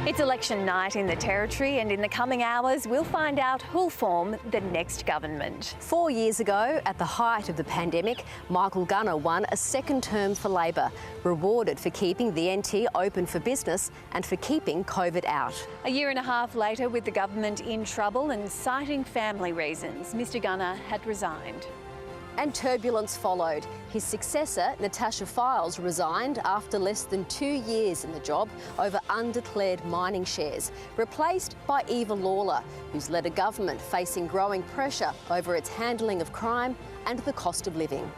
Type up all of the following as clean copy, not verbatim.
It's election night in the Territory, and in the coming hours we'll find out who'll form the next government. 4 years ago, at the height of the pandemic, Michael Gunner won a second term for Labor, rewarded for keeping the NT open for business and for keeping COVID out. A year and a half later, with the government in trouble and citing family reasons, Mr Gunner had resigned. And turbulence followed. His successor, Natasha Files, resigned after less than 2 years in the job over undeclared mining shares, replaced by Eva Lawler, who's led a government facing growing pressure over its handling of crime and the cost of living.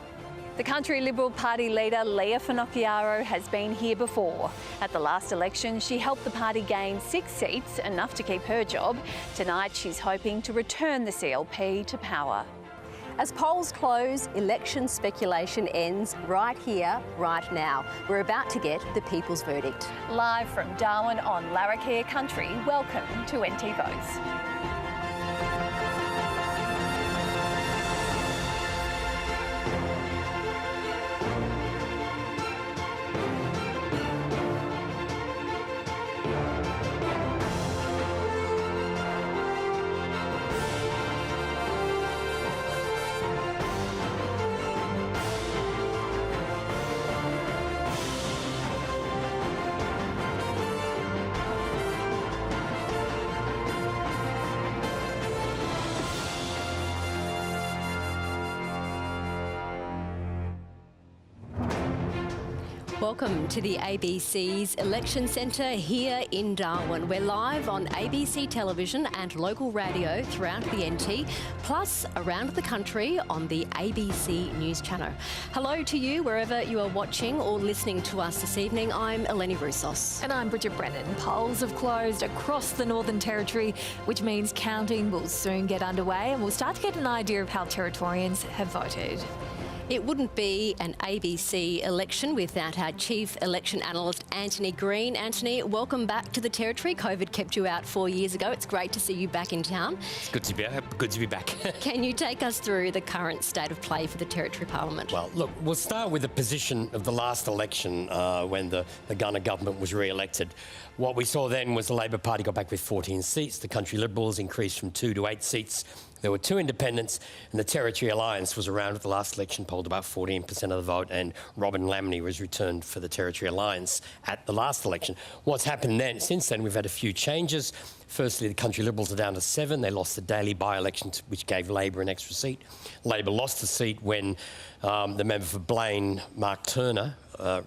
The Country Liberal Party leader, Leah Finocchiaro, has been here before. At the last election, she helped the party gain 6 seats, enough to keep her job. Tonight, she's hoping to return the CLP to power. As polls close, election speculation ends right here, right now. We're about to get the people's verdict. Live from Darwin on Larrakia Country, welcome to NT Votes. Welcome to the ABC's Election Centre here in Darwin. We're live on ABC television and local radio throughout the NT, plus around the country on the ABC News Channel. Hello to you wherever you are watching or listening to us this evening. I'm Eleni Roussos. And I'm Bridget Brennan. Polls have closed across the Northern Territory, which means counting will soon get underway, and we'll start to get an idea of how Territorians have voted. It wouldn't be an ABC election without our Chief Election Analyst, Antony Green. Antony, welcome back to the Territory. COVID kept you out 4 years ago. It's great to see you back in town. It's good to be back. Can you take us through the current state of play for the Territory Parliament? Well, look, we'll start with the position of the last election when the Gunner government was re-elected. What we saw then was the Labor Party got back with 14 seats. The Country Liberals increased from 2 to 8 seats. There were 2 independents, and the Territory Alliance was around at the last election, polled about 14% of the vote, and Robin Lamney was returned for the Territory Alliance at the last election. What's happened then, since then, we've had a few changes. Firstly, the Country Liberals are down to 7. They lost the Daly by-election, which gave Labor an extra seat. Labor lost a seat when the member for Blaine, Mark Turner,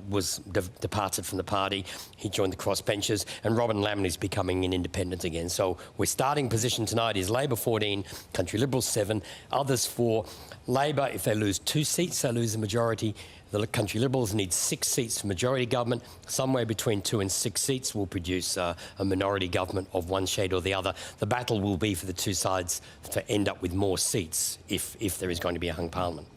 was departed from the party. He joined the crossbenchers, and Robin Lamney's becoming an independent again. So we're starting position tonight is Labor 14, Country Liberals 7. Others for Labor, if they lose 2 seats, they lose the majority. The Country Liberals need 6 seats for majority government. Somewhere between 2 and 6 seats will produce a minority government of one shade or the other. The battle will be for the 2 sides to end up with more seats if there is going to be a hung parliament.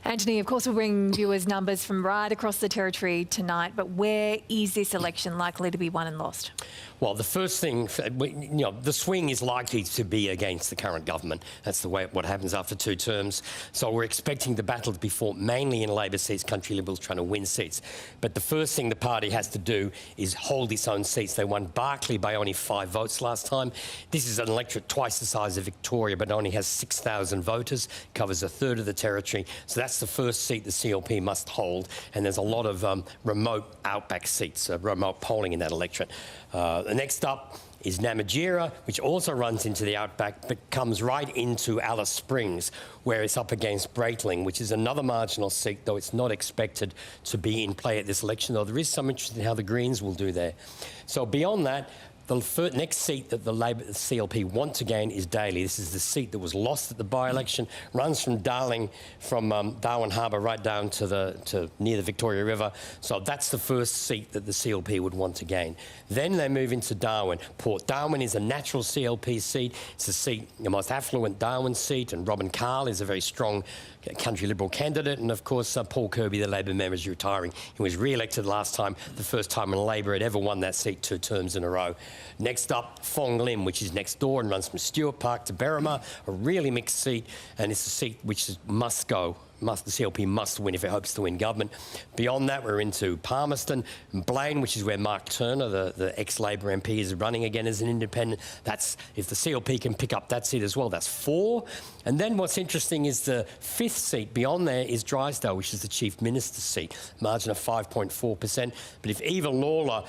Antony, of course, we'll bring viewers' numbers from right across the Territory tonight, but where is this election likely to be won and lost? Well, the first thing, the swing is likely to be against the current government. That's the way what happens after 2 terms. So we're expecting the battle to be fought mainly in Labor seats, Country Liberals trying to win seats. But the first thing the party has to do is hold its own seats. They won Barkly by only 5 votes last time. This is an electorate twice the size of Victoria, but only has 6,000 voters, covers a third of the territory. So that's the first seat the CLP must hold. And there's a lot of remote outback seats, remote polling in that electorate. The next up is Namatjira, which also runs into the outback, but comes right into Alice Springs, where it's up against Breitling, which is another marginal seat, though it's not expected to be in play at this election, though there is some interest in how the Greens will do there. So beyond that, the next seat that the Labor CLP want to gain is Daly. This is the seat that was lost at the by-election, runs from Darwin Harbour right down to near the Victoria River. So that's the first seat that the CLP would want to gain. Then they move into Darwin. Port Darwin is a natural CLP seat. It's a seat, the most affluent Darwin seat, and Robin Carl is a very strong Country Liberal candidate, and of course Paul Kirby, the Labor member, is retiring. He was re-elected last time, the first time when Labor had ever won that seat 2 terms in a row. Next up, Fong Lim, which is next door and runs from Stewart Park to Berrima, a really mixed seat, and it's a seat which must go CLP must win if it hopes to win government. Beyond that, we're into Palmerston and Blaine, which is where Mark Turner, the ex-Labor MP, is running again as an independent. That's, if the CLP can pick up that seat as well, that's 4. And then what's interesting is the 5th seat beyond there is Drysdale, which is the Chief Minister's seat, margin of 5.4%. But if Eva Lawler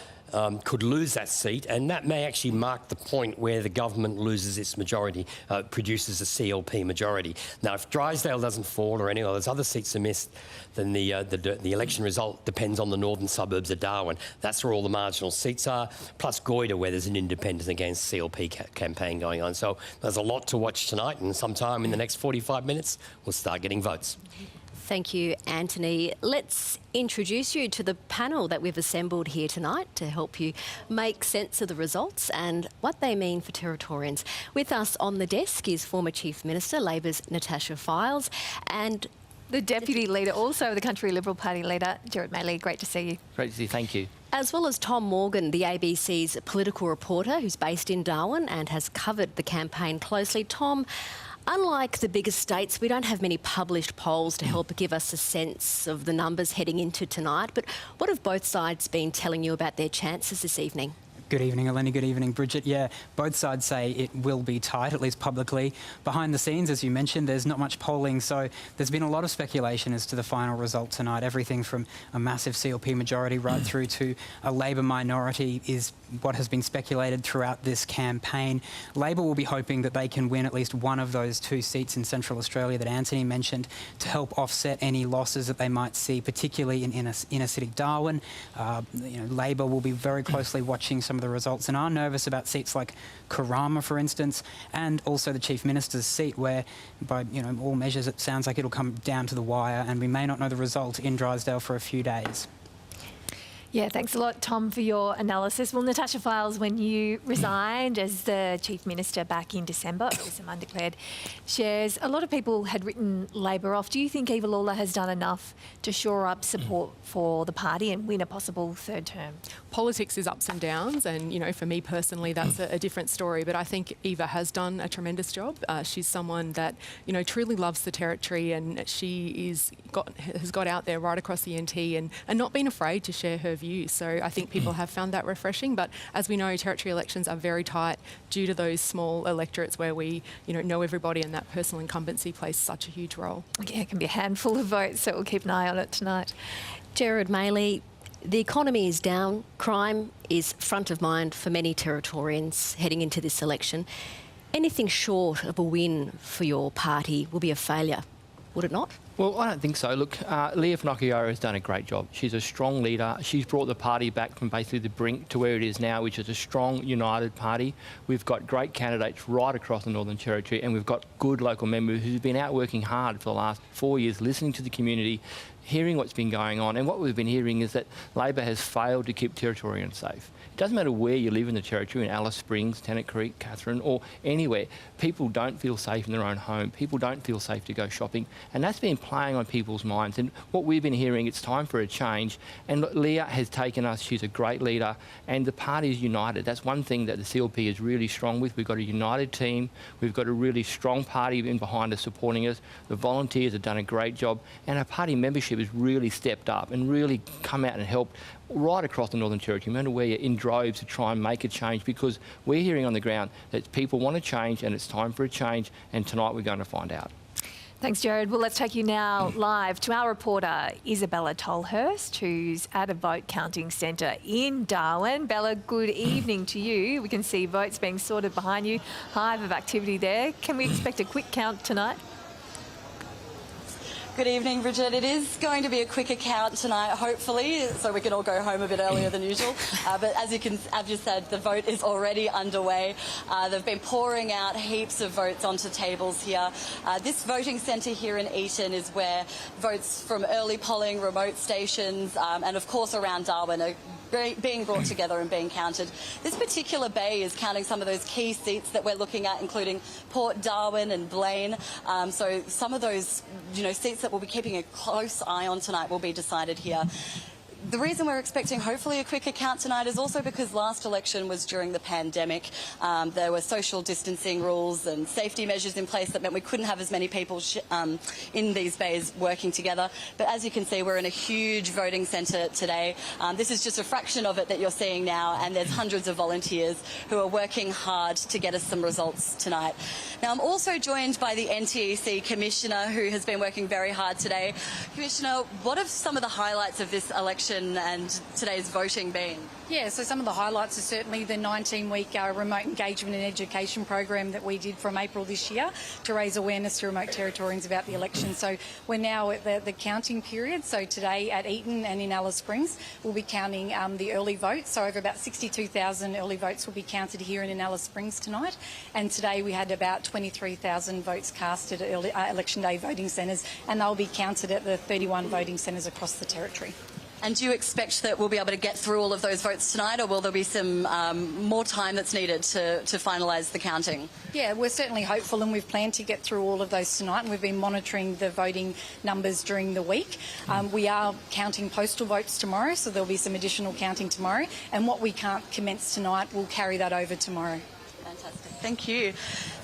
could lose that seat, and that may actually mark the point where the government loses its majority, produces a CLP majority. Now, if Drysdale doesn't fall or any of those other seats are missed, then the election result depends on the northern suburbs of Darwin. That's where all the marginal seats are, plus Goyder, where there's an independent against CLP campaign going on. So there's a lot to watch tonight, and sometime in the next 45 minutes, we'll start getting votes. Thank you, Anthony. Let's introduce you to the panel that we've assembled here tonight to help you make sense of the results and what they mean for Territorians. With us on the desk is former Chief Minister, Labor's Natasha Fyles, and the Deputy Leader, also the Country Liberal Party Leader, Gerard Maley. Great to see you. Great to see you, thank you. as well as Tom Morgan, the ABC's political reporter who's based in Darwin and has covered the campaign closely. Tom, unlike the bigger states, we don't have many published polls to help give us a sense of the numbers heading into tonight, but what have both sides been telling you about their chances this evening? Good evening, Eleni. Good evening, Bridget. Yeah, both sides say it will be tight, at least publicly. Behind the scenes, as you mentioned, there's not much polling, so there's been a lot of speculation as to the final result tonight. Everything from a massive CLP majority right through to a Labor minority is what has been speculated throughout this campaign. Labor will be hoping that they can win at least one of those two seats in Central Australia that Antony mentioned to help offset any losses that they might see, particularly in inner city Darwin. Labor will be very closely watching some of the results and are nervous about seats like Karama, for instance, and also the Chief Minister's seat, where by all measures it sounds like it'll come down to the wire and we may not know the result in Drysdale for a few days. Yeah, thanks a lot, Tom, for your analysis. Well, Natasha Fyles, when you resigned as the Chief Minister back in December with some undeclared shares, a lot of people had written Labor off. Do you think Eva Lawler has done enough to shore up support for the party and win a possible third term? Politics is ups and downs, and for me personally, that's a different story. But I think Eva has done a tremendous job. She's someone that truly loves the territory, and she has got out there right across the NT and not been afraid to share her views. So I think people have found that refreshing. But as we know, territory elections are very tight due to those small electorates where we know everybody, and that personal incumbency plays such a huge role. Yeah, it can be a handful of votes, so we'll keep an eye on it tonight. Gerard Maley, the economy is down, crime is front of mind for many Territorians heading into this election. Anything short of a win for your party will be a failure, would it not? Well, I don't think so. Look, Leah Finocchiaro has done a great job. She's a strong leader. She's brought the party back from basically the brink to where it is now, which is a strong, united party. We've got great candidates right across the Northern Territory, and we've got good local members who've been out working hard for the last 4 years, listening to the community, hearing what's been going on. And what we've been hearing is that Labor has failed to keep Territorians safe. It doesn't matter where you live in the Territory, in Alice Springs, Tennant Creek, Katherine, or anywhere. People don't feel safe in their own home. People don't feel safe to go shopping. And that's been playing on people's minds. And what we've been hearing, it's time for a change. And look, Leah has taken us. She's a great leader. And the party is united. That's one thing that the CLP is really strong with. We've got a united team. We've got a really strong party in behind us supporting us. The volunteers have done a great job. And our party membership has really stepped up and really come out and helped right across the Northern Territory. No matter where you're in droves to try and make a change, because we're hearing on the ground that people want to change and it's time for a change, and tonight we're going to find out. Thanks, Gerard. Well, let's take you now live to our reporter, Isabella Tolhurst, who's at a vote counting centre in Darwin. Bella, good evening to you. We can see votes being sorted behind you. Hive of activity there. Can we expect a quick count tonight? Good evening, Bridget. It is going to be a quicker count tonight, hopefully, so we can all go home a bit earlier than usual. But as you said, the vote is already underway. They've been pouring out heaps of votes onto tables here. This voting centre here in Eaton is where votes from early polling, remote stations, and of course around Darwin are being brought together and being counted. This particular bay is counting some of those key seats that we're looking at, including Port Darwin and Blaine. So some of those, seats that we'll be keeping a close eye on tonight will be decided here. The reason we're expecting hopefully a quicker count tonight is also because last election was during the pandemic. There were social distancing rules and safety measures in place that meant we couldn't have as many people in these bays working together. But as you can see, we're in a huge voting centre today. This is just a fraction of it that you're seeing now, and there's hundreds of volunteers who are working hard to get us some results tonight. Now, I'm also joined by the NTEC Commissioner, who has been working very hard today. Commissioner, what have some of the highlights of this election and today's voting been? Yeah, so some of the highlights are certainly the 19-week remote engagement and education program that we did from April this year to raise awareness to remote Territorians about the election. So we're now at the counting period. So today at Eaton and in Alice Springs, we'll be counting the early votes. So over about 62,000 early votes will be counted here and in Alice Springs tonight. And today we had about 23,000 votes cast at election day voting centres, and they'll be counted at the 31 voting centres across the Territory. And do you expect that we'll be able to get through all of those votes tonight, or will there be some more time that's needed to finalise the counting? Yeah, we're certainly hopeful, and we've planned to get through all of those tonight, and we've been monitoring the voting numbers during the week. We are counting postal votes tomorrow, so there'll be some additional counting tomorrow, and what we can't commence tonight, we'll carry that over tomorrow. Fantastic. Thank you.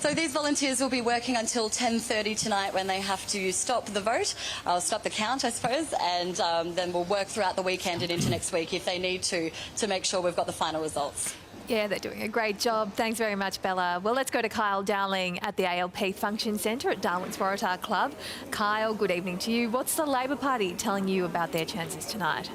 So these volunteers will be working until 10:30 tonight, when they have to stop the vote, or stop the count, I suppose, and then we'll work throughout the weekend and into next week if they need to make sure we've got the final results. Yeah, they're doing a great job. Thanks very much, Bella. Well, let's go to Kyle Dowling at the ALP Function Centre at Darwin's Waratah Club. Kyle, good evening to you. What's the Labor Party telling you about their chances tonight?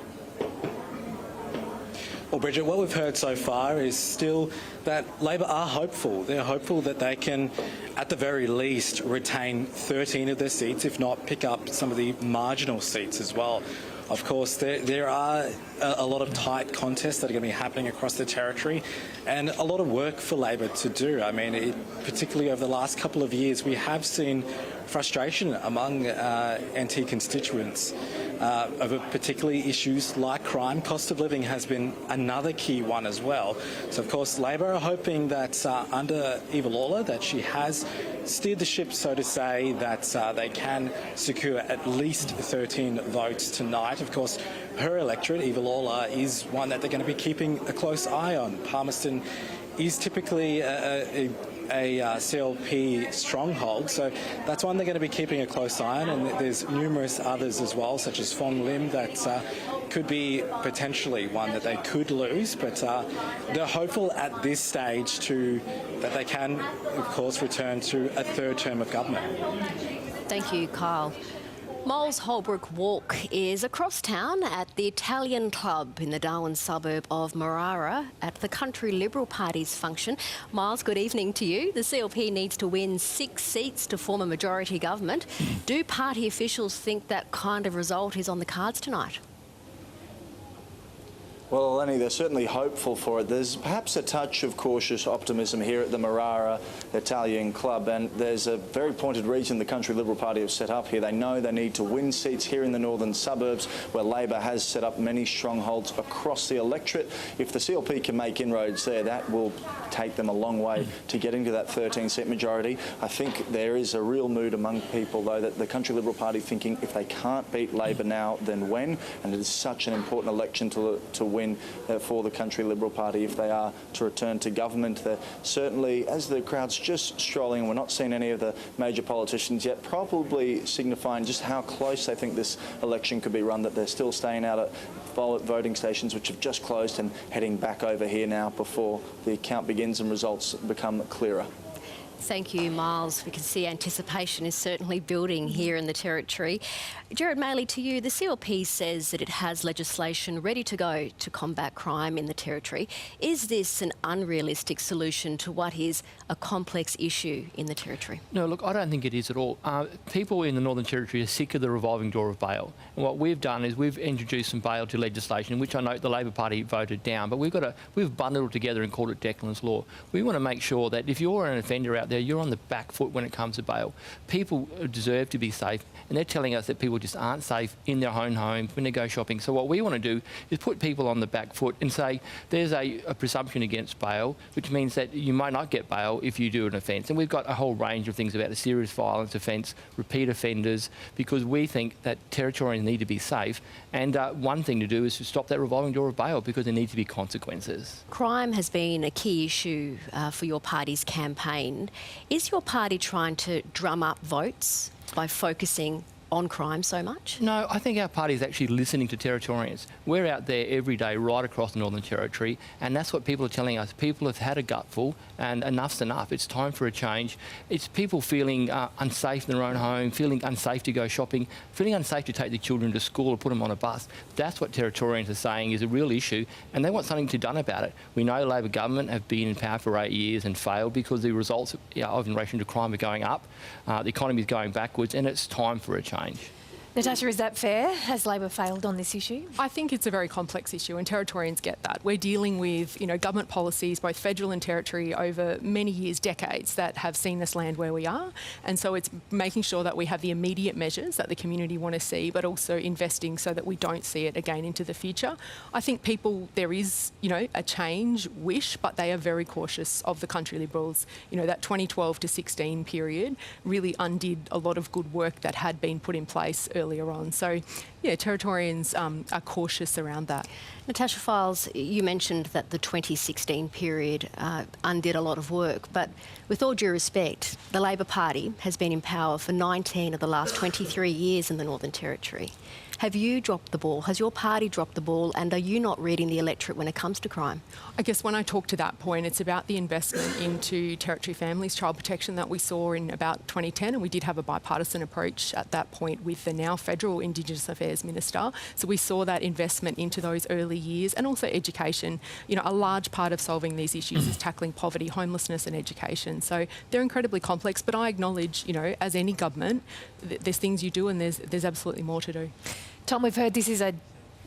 Well, Bridget, what we've heard so far is still that Labor are hopeful. They're hopeful that they can, at the very least, retain 13 of their seats, if not pick up some of the marginal seats as well. Of course, there are a lot of tight contests that are going to be happening across the Territory, and a lot of work for Labor to do. I mean, particularly over the last couple of years, we have seen frustration among NT constituents over particularly issues like crime. Cost of living has been another key one as well. So, of course, Labor are hoping that under Eva Lawler, that she has steered the ship, so to say, that they can secure at least 13 votes tonight. Of course, her electorate, Eva Lawler, is one that they're going to be keeping a close eye on. Palmerston is typically a CLP stronghold, so that's one they're going to be keeping a close eye on, and there's numerous others as well, such as Fong Lim, that could be potentially one that they could lose, but they're hopeful at this stage that they can, of course, return to a third term of government. Thank you, Kyle. Moles Holbrook Walk is across town at the Italian Club in the Darwin suburb of Marara at the Country Liberal Party's function. Miles, good evening to you. The CLP needs to win 6 seats to form a majority government. Do party officials think that kind of result is on the cards tonight? Well, Eleni, they're certainly hopeful for it. There's perhaps a touch of cautious optimism here at the Marara Italian Club, and there's a very pointed reason the Country Liberal Party have set up here. They know they need to win seats here in the northern suburbs, where Labor has set up many strongholds across the electorate. If the CLP can make inroads there, that will take them a long way to getting to that 13-seat majority. I think there is a real mood among people, though, that the Country Liberal Party thinking if they can't beat Labor now, then when? And it is such an important election to win for the Country Liberal Party if they are to return to government. They're certainly, as the crowd's just strolling, we're not seeing any of the major politicians yet, probably signifying just how close they think this election could be run, that they're still staying out at voting stations which have just closed and heading back over here now before the count begins and results become clearer. Thank you, Miles. We can see anticipation is certainly building here in the Territory. Gerard Maley, to you, the CLP says that it has legislation ready to go to combat crime in the Territory. Is this an unrealistic solution to what is a complex issue in the Territory? No, look, I don't think it is at all. People in the Northern Territory are sick of the revolving door of bail. And what we've done is we've introduced some bail to legislation, which I know the Labor Party voted down, but we've bundled it together and called it Declan's Law. We want to make sure that if you're an offender out out there, you're on the back foot when it comes to bail. People deserve to be safe, and they're telling us that people just aren't safe in their own homes when they go shopping. So what we want to do is put people on the back foot and say there's a presumption against bail, which means that you might not get bail if you do an offence. And we've got a whole range of things about the serious violence offence, repeat offenders, because we think that Territorians need to be safe. And one thing to do is to stop that revolving door of bail, because there need to be consequences. Crime has been a key issue for your party's campaign. Is your party trying to drum up votes by focusing on crime so much? No, I think our party is actually listening to Territorians. We're out there every day right across the Northern Territory, and that's what people are telling us. People have had a gutful, and enough's enough. It's time for a change. It's people feeling unsafe in their own home, feeling unsafe to go shopping, feeling unsafe to take their children to school or put them on a bus. That's what Territorians are saying is a real issue, and they want something to be done about it. We know Labor government have been in power for 8 years and failed because the results of in relation to crime are going up, the economy is going backwards, and it's time for a change. Natasha, is that fair? Has Labor failed on this issue? I think it's a very complex issue, and Territorians get that. We're dealing with, government policies, both federal and territory, over many years, decades, that have seen us land where we are. And so it's making sure that we have the immediate measures that the community want to see, but also investing so that we don't see it again into the future. I think there is, a change wish, but they are very cautious of the country Liberals. That 2012 to 16 period really undid a lot of good work that had been put in place earlier on. So, Territorians are cautious around that. Natasha Files, you mentioned that the 2016 period undid a lot of work, but with all due respect, the Labor Party has been in power for 19 of the last 23 years in the Northern Territory. Have you dropped the ball? Has your party dropped the ball? And are you not reading the electorate when it comes to crime? I guess when I talk to that point, it's about the investment into Territory families, child protection that we saw in about 2010, and we did have a bipartisan approach at that point with the now federal Indigenous Affairs Minister. So we saw that investment into those early years, and also education. A large part of solving these issues is tackling poverty, homelessness and education. So they're incredibly complex, but I acknowledge, as any government, there's things you do and there's absolutely more to do. Tom, we've heard this is a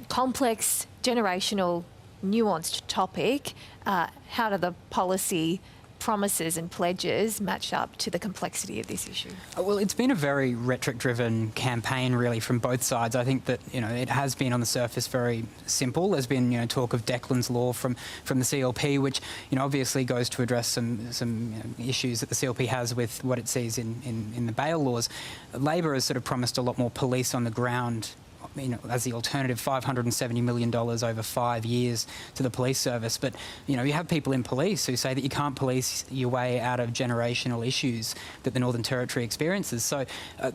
complex, generational, nuanced topic. How do the policy promises and pledges match up to the complexity of this issue? Well, it's been a very rhetoric-driven campaign, really, from both sides. I think that, it has been on the surface very simple. There's been, talk of Declan's Law from the CLP, which, obviously goes to address some issues that the CLP has with what it sees in the bail laws. Labor has sort of promised a lot more police on the ground, as the alternative, $570 million over 5 years to the police service. But, you have people in police who say that you can't police your way out of generational issues that the Northern Territory experiences. So,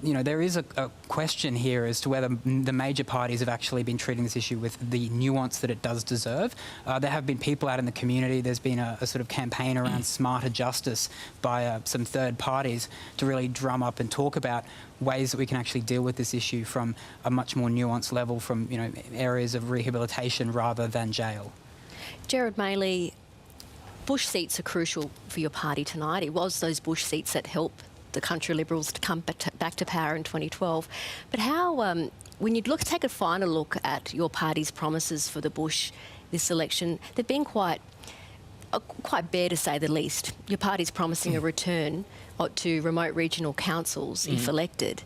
there is a question here as to whether the major parties have actually been treating this issue with the nuance that it does deserve. There have been people out in the community. There's been a sort of campaign around smarter justice by some third parties to really drum up and talk about ways that we can actually deal with this issue from a much more nuanced level, from areas of rehabilitation rather than jail. Gerard Maley, bush seats are crucial for your party tonight. It was those bush seats that helped the country Liberals to come back to power in 2012. But how, when you take a final look at your party's promises for the bush this election, they've been quite bare, to say the least. Your party's promising a return to remote regional councils if elected.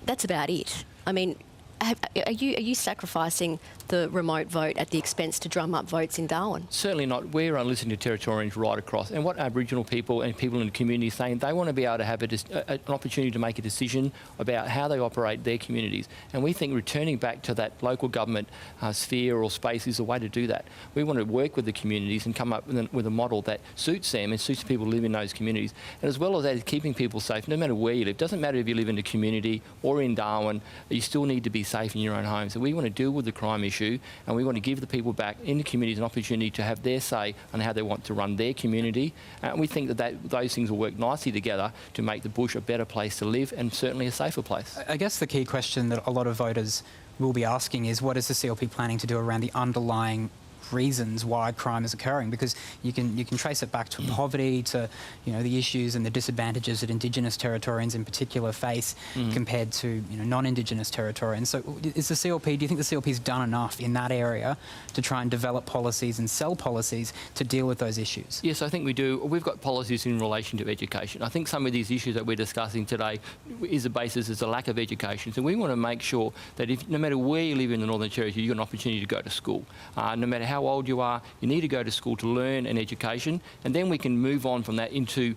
That's about it. I mean, are you sacrificing the remote vote at the expense to drum up votes in Darwin? Certainly not. We're listening to Territorians right across. And what Aboriginal people and people in the community are saying, they want to be able to have an opportunity to make a decision about how they operate their communities. And we think returning back to that local government sphere or space is the way to do that. We want to work with the communities and come up with a model that suits them and suits the people who live in those communities. And as well as that, keeping people safe, no matter where you live. It doesn't matter if you live in a community or in Darwin, you still need to be safe in your own home. So we want to deal with the crime issue, and we want to give the people back in the communities an opportunity to have their say on how they want to run their community. And we think that those things will work nicely together to make the bush a better place to live and certainly a safer place. I guess the key question that a lot of voters will be asking is, what is the CLP planning to do around the underlying reasons why crime is occurring, because you can trace it back to poverty, to the issues and the disadvantages that Indigenous Territorians in particular face compared to non-Indigenous Territorians. So is the CLP, do you think the CLP's done enough in that area to try and develop policies and sell policies to deal with those issues? Yes, I think we do. We've got policies in relation to education. I think some of these issues that we're discussing today is the basis is a lack of education. So we want to make sure that no matter where you live in the Northern Territory, you've got an opportunity to go to school. No matter how old you are, you need to go to school to learn an education, and then we can move on from that into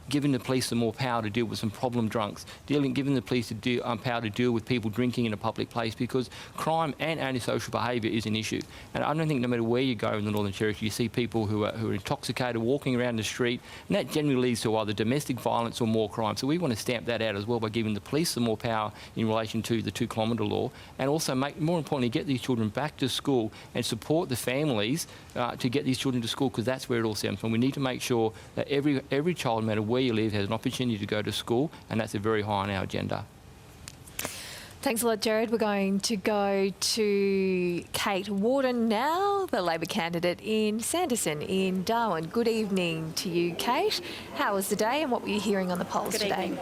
giving the police some more power to deal with some problem drunks, giving the police power to deal with people drinking in a public place, because crime and antisocial behaviour is an issue. And I don't think no matter where you go in the Northern Territory, you see people who are intoxicated walking around the street, and that generally leads to either domestic violence or more crime. So we want to stamp that out as well by giving the police some more power in relation to the 2 kilometre law, and also more importantly, get these children back to school and support the families to get these children to school, because that's where it all stems from. We need to make sure that every child, no matter where you live, has an opportunity to go to school, and that's very high on our agenda. Thanks a lot, Jared. We're going to go to Kate Warden now, the Labor candidate in Sanderson in Darwin. Good evening to you, Kate. How was the day and what were you hearing on the polls Good today? evening.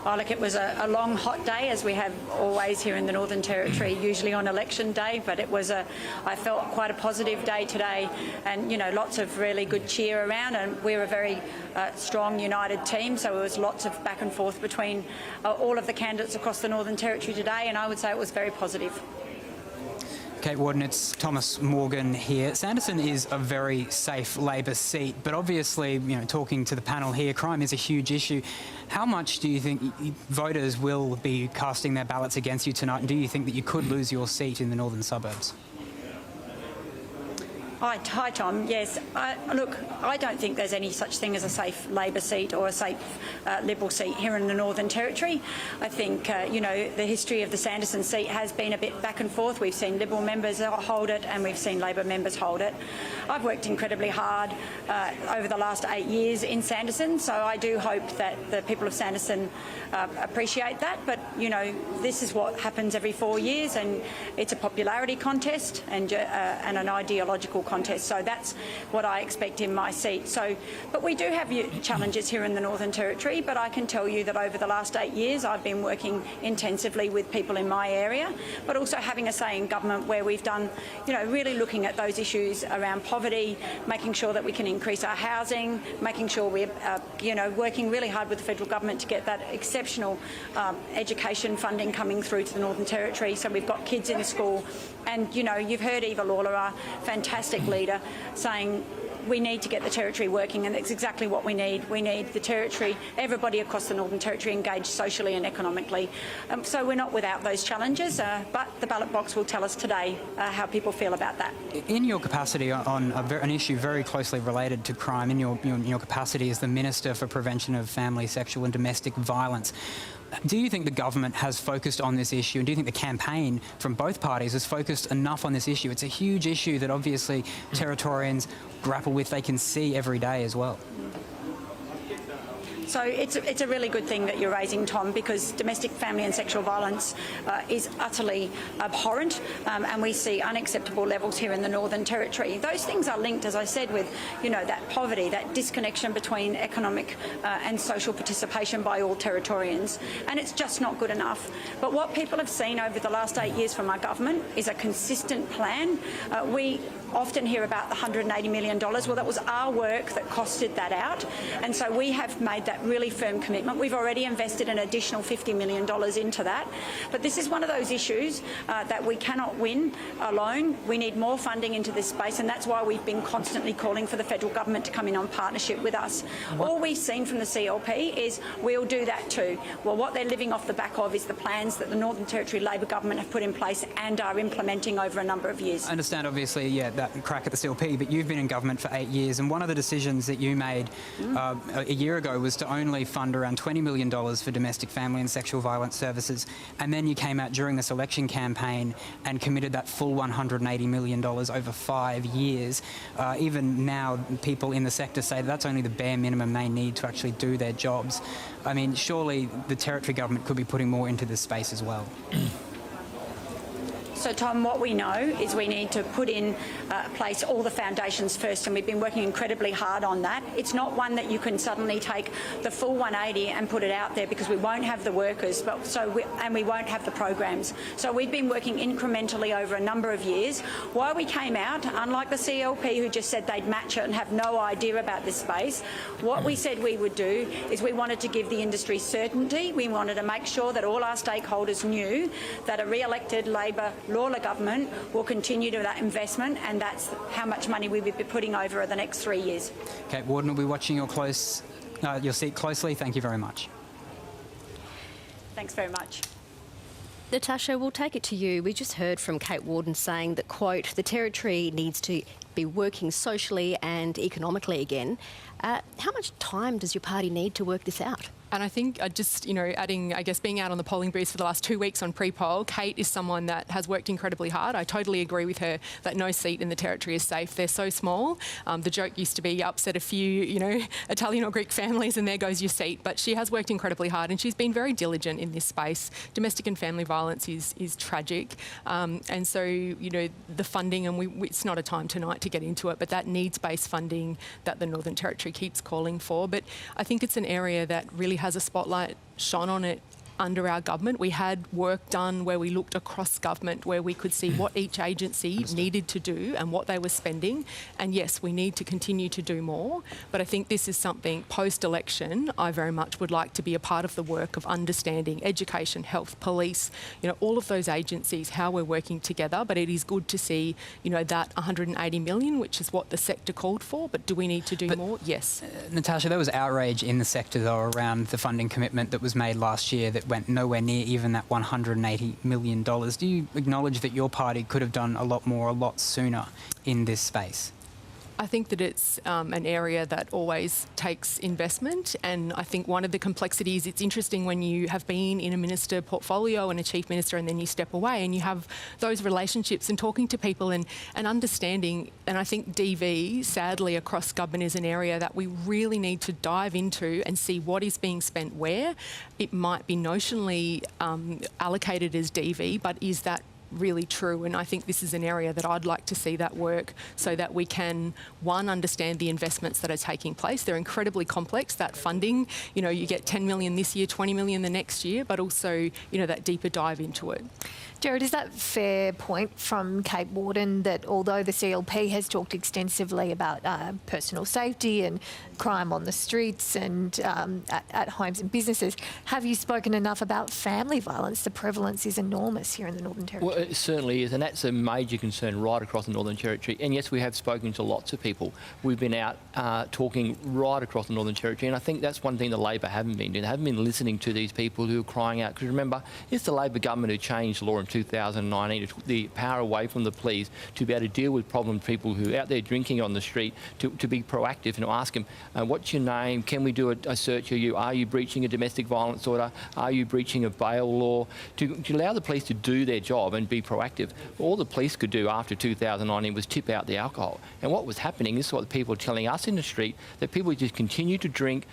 Oh, look, it was a long, hot day, as we have always here in the Northern Territory, usually on election day, but it was I felt quite a positive day today, and, lots of really good cheer around, and we're a very strong, united team, so there was lots of back and forth between all of the candidates across the Northern Territory today, and I would say it was very positive. Kate Warden, it's Thomas Morgan here. Sanderson is a very safe Labor seat, but obviously, talking to the panel here, crime is a huge issue. How much do you think voters will be casting their ballots against you tonight, and do you think that you could lose your seat in the northern suburbs? Hi, Tom. Yes. Look, I don't think there's any such thing as a safe Labor seat or a safe Liberal seat here in the Northern Territory. I think, the history of the Sanderson seat has been a bit back and forth. We've seen Liberal members hold it and we've seen Labor members hold it. I've worked incredibly hard over the last 8 years in Sanderson, so I do hope that the people of Sanderson appreciate that. But, this is what happens every 4 years, and it's a popularity contest and an ideological contest. So that's what I expect in my seat. But we do have challenges here in the Northern Territory, but I can tell you that over the last 8 years I've been working intensively with people in my area, but also having a say in government where we've done, really looking at those issues around poverty, making sure that we can increase our housing, making sure we're, working really hard with the federal government to get that exceptional education funding coming through to the Northern Territory. So we've got kids in school, and, you've heard Eva Lawler, our fantastic leader, saying we need to get the Territory working, and that's exactly what we need. We need the Territory, everybody across the Northern Territory engaged socially and economically. So we're not without those challenges, but the ballot box will tell us today how people feel about that. In your capacity on an issue very closely related to crime, in your capacity as the Minister for Prevention of Family, Sexual and Domestic Violence, do you think the government has focused on this issue, and do you think the campaign from both parties has focused enough on this issue? It's a huge issue that obviously Territorians grapple with, they can see every day as well. So it's a really good thing that you're raising, Tom, because domestic, family and sexual violence is utterly abhorrent, and we see unacceptable levels here in the Northern Territory. Those things are linked, as I said, with, that poverty, that disconnection between economic and social participation by all Territorians, and it's just not good enough. But what people have seen over the last 8 years from our government is a consistent plan. We often hear about the $180 million. Well, that was our work that costed that out, and so we have made that really firm commitment. We've already invested an additional $50 million into that, but this is one of those issues that we cannot win alone. We need more funding into this space, and that's why we've been constantly calling for the federal government to come in on partnership with us. All we've seen from the CLP is we'll do that too. Well, what they're living off the back of is the plans that the Northern Territory Labor government have put in place and are implementing over a number of years. I understand, obviously, that crack at the CLP, but you've been in government for 8 years, and one of the decisions that you made a year ago was to only fund around $20 million for domestic, family and sexual violence services, and then you came out during this election campaign and committed that full $180 million over 5 years. Even now, people in the sector say that's only the bare minimum they need to actually do their jobs. I mean, surely the Territory government could be putting more into this space as well. So, Tom, what we know is we need to put in place all the foundations first, and we've been working incredibly hard on that. It's not one that you can suddenly take the full 180 and put it out there, because we won't have the workers, and we won't have the programs. So we've been working incrementally over a number of years. Why we came out, unlike the CLP who just said they'd match it and have no idea about this space, what we said we would do is we wanted to give the industry certainty. We wanted to make sure that all our stakeholders knew that a re-elected Labor Lawler government will continue to that investment, and that's how much money we will be putting over the next 3 years. Kate Warden will be watching your seat closely. Thank you very much. Thanks very much. Natasha, we'll take it to you. We just heard from Kate Warden saying that, quote, the Territory needs to be working socially and economically again. How much time does your party need to work this out? And I think just, adding, I guess, being out on the polling booths for the last 2 weeks on pre-poll, Kate is someone that has worked incredibly hard. I totally agree with her that no seat in the Territory is safe. They're so small. The joke used to be upset a few, Italian or Greek families and there goes your seat. But she has worked incredibly hard and she's been very diligent in this space. Domestic and family violence is tragic. And so, the funding, and it's not a time tonight to get into it, but that needs-based funding that the Northern Territory keeps calling for. But I think it's an area that really has a spotlight shone on it under our government. We had work done where we looked across government, where we could see what each agency needed to do and what they were spending. And yes, we need to continue to do more. But I think this is something post-election I very much would like to be a part of the work of understanding education, health, police, all of those agencies, how we're working together. But it is good to see, that 180 million, which is what the sector called for. But do we need to do more? Yes. Natasha, there was outrage in the sector, though, around the funding commitment that was made last year that went nowhere near even that $180 million. Do you acknowledge that your party could have done a lot more, a lot sooner in this space? I think that it's an area that always takes investment, and I think one of the complexities, it's interesting when you have been in a minister portfolio and a chief minister and then you step away and you have those relationships and talking to people and understanding, and I think DV, sadly, across government is an area that we really need to dive into and see what is being spent where. It might be notionally allocated as DV, but is that really true? And I think this is an area that I'd like to see that work so that we can, one, understand the investments that are taking place. They're incredibly complex, that funding. You get 10 million this year, 20 million the next year, but also, that deeper dive into it. Jared, is that a fair point from Kate Warden that although the CLP has talked extensively about personal safety and crime on the streets and at homes and businesses, have you spoken enough about family violence? The prevalence is enormous here in the Northern Territory. Well, it certainly is, and that's a major concern right across the Northern Territory. And yes, we have spoken to lots of people. We've been out talking right across the Northern Territory, and I think that's one thing the Labor haven't been doing. They haven't been listening to these people who are crying out. Because remember, it's the Labor government who changed the law in 2019, took the power away from the police to be able to deal with problem people who are out there drinking on the street, to be proactive and to ask them, what's your name? Can we do a search of you? Are you breaching a domestic violence order? Are you breaching a bail law? To allow the police to do their job and be proactive. All the police could do after 2019 was tip out the alcohol. And what was happening, this is what the people are telling us in the street, that people just continue to drink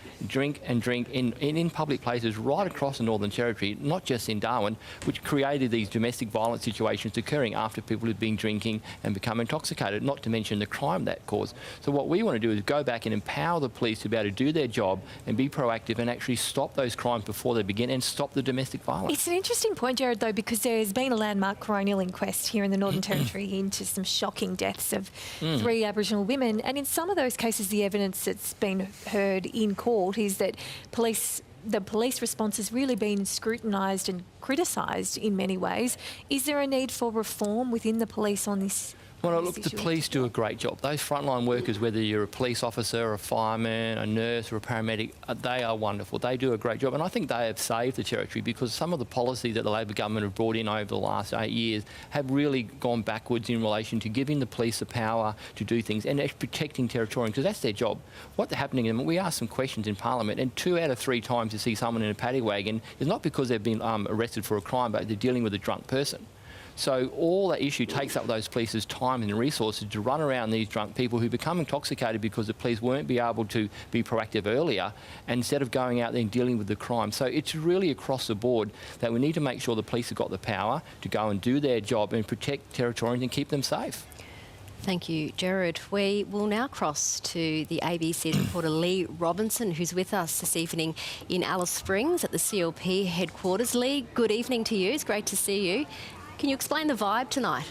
in public places right across the Northern Territory, not just in Darwin, which created these domestic violence situations occurring after people had been drinking and become intoxicated, not to mention the crime that caused. So what we want to do is go back and empower the police to be able to do their job and be proactive and actually stop those crimes before they begin and stop the domestic violence. It's an interesting point, Jared, though, because there's been a landmark coronial inquest here in the Northern Territory into some shocking deaths of 3 Aboriginal women. And in some of those cases, the evidence that's been heard in court is that the police response has really been scrutinised and criticised in many ways. Is there a need for reform within the police on this? Well, look, the police do a great job. Those frontline workers, whether you're a police officer, a fireman, a nurse or a paramedic, they are wonderful. They do a great job. And I think they have saved the Territory because some of the policies that the Labor government have brought in over the last 8 years have really gone backwards in relation to giving the police the power to do things and protecting Territorians, because that's their job. What's happening, and we asked some questions in Parliament, and 2 out of 3 times you see someone in a paddy wagon is not because they've been arrested for a crime, but they're dealing with a drunk person. So all that issue takes up those police's time and resources to run around these drunk people who become intoxicated because the police weren't be able to be proactive earlier, instead of going out there and dealing with the crime. So it's really across the board that we need to make sure the police have got the power to go and do their job and protect Territorians and keep them safe. Thank you, Jared. We will now cross to the ABC reporter Lee Robinson, who's with us this evening in Alice Springs at the CLP headquarters. Lee, good evening to you. It's great to see you. Can you explain the vibe tonight?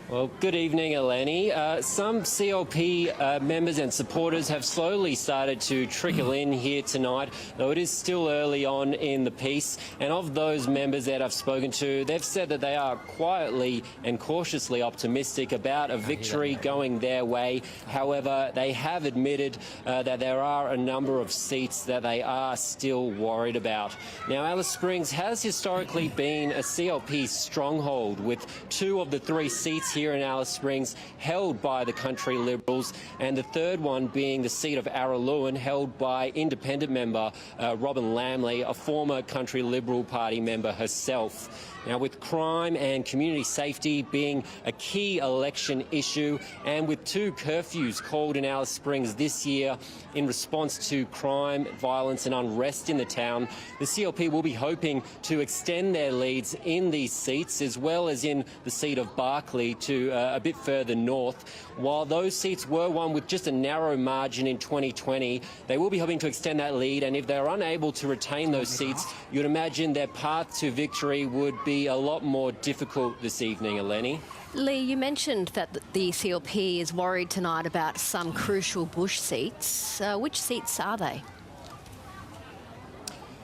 Well, good evening, Eleni. Some CLP members and supporters have slowly started to trickle in here tonight, though it is still early on in the piece. And of those members that I've spoken to, they've said that they are quietly and cautiously optimistic about a victory going their way. However, they have admitted that there are a number of seats that they are still worried about. Now, Alice Springs has historically been a CLP stronghold, with 2 of the 3 seats here in Alice Springs held by the Country Liberals, and the third one being the seat of Araluen, held by independent member Robin Lamley, a former Country Liberal Party member herself. Now, with crime and community safety being a key election issue, and with 2 curfews called in Alice Springs this year in response to crime, violence and unrest in the town, the CLP will be hoping to extend their leads in these seats, as well as in the seat of Barkly to a bit further north. While those seats were won with just a narrow margin in 2020, they will be hoping to extend that lead, and if they're unable to retain those seats, you'd imagine their path to victory would be a lot more difficult this evening, Eleni. Lee, you mentioned that the CLP is worried tonight about some crucial bush seats. Which seats are they?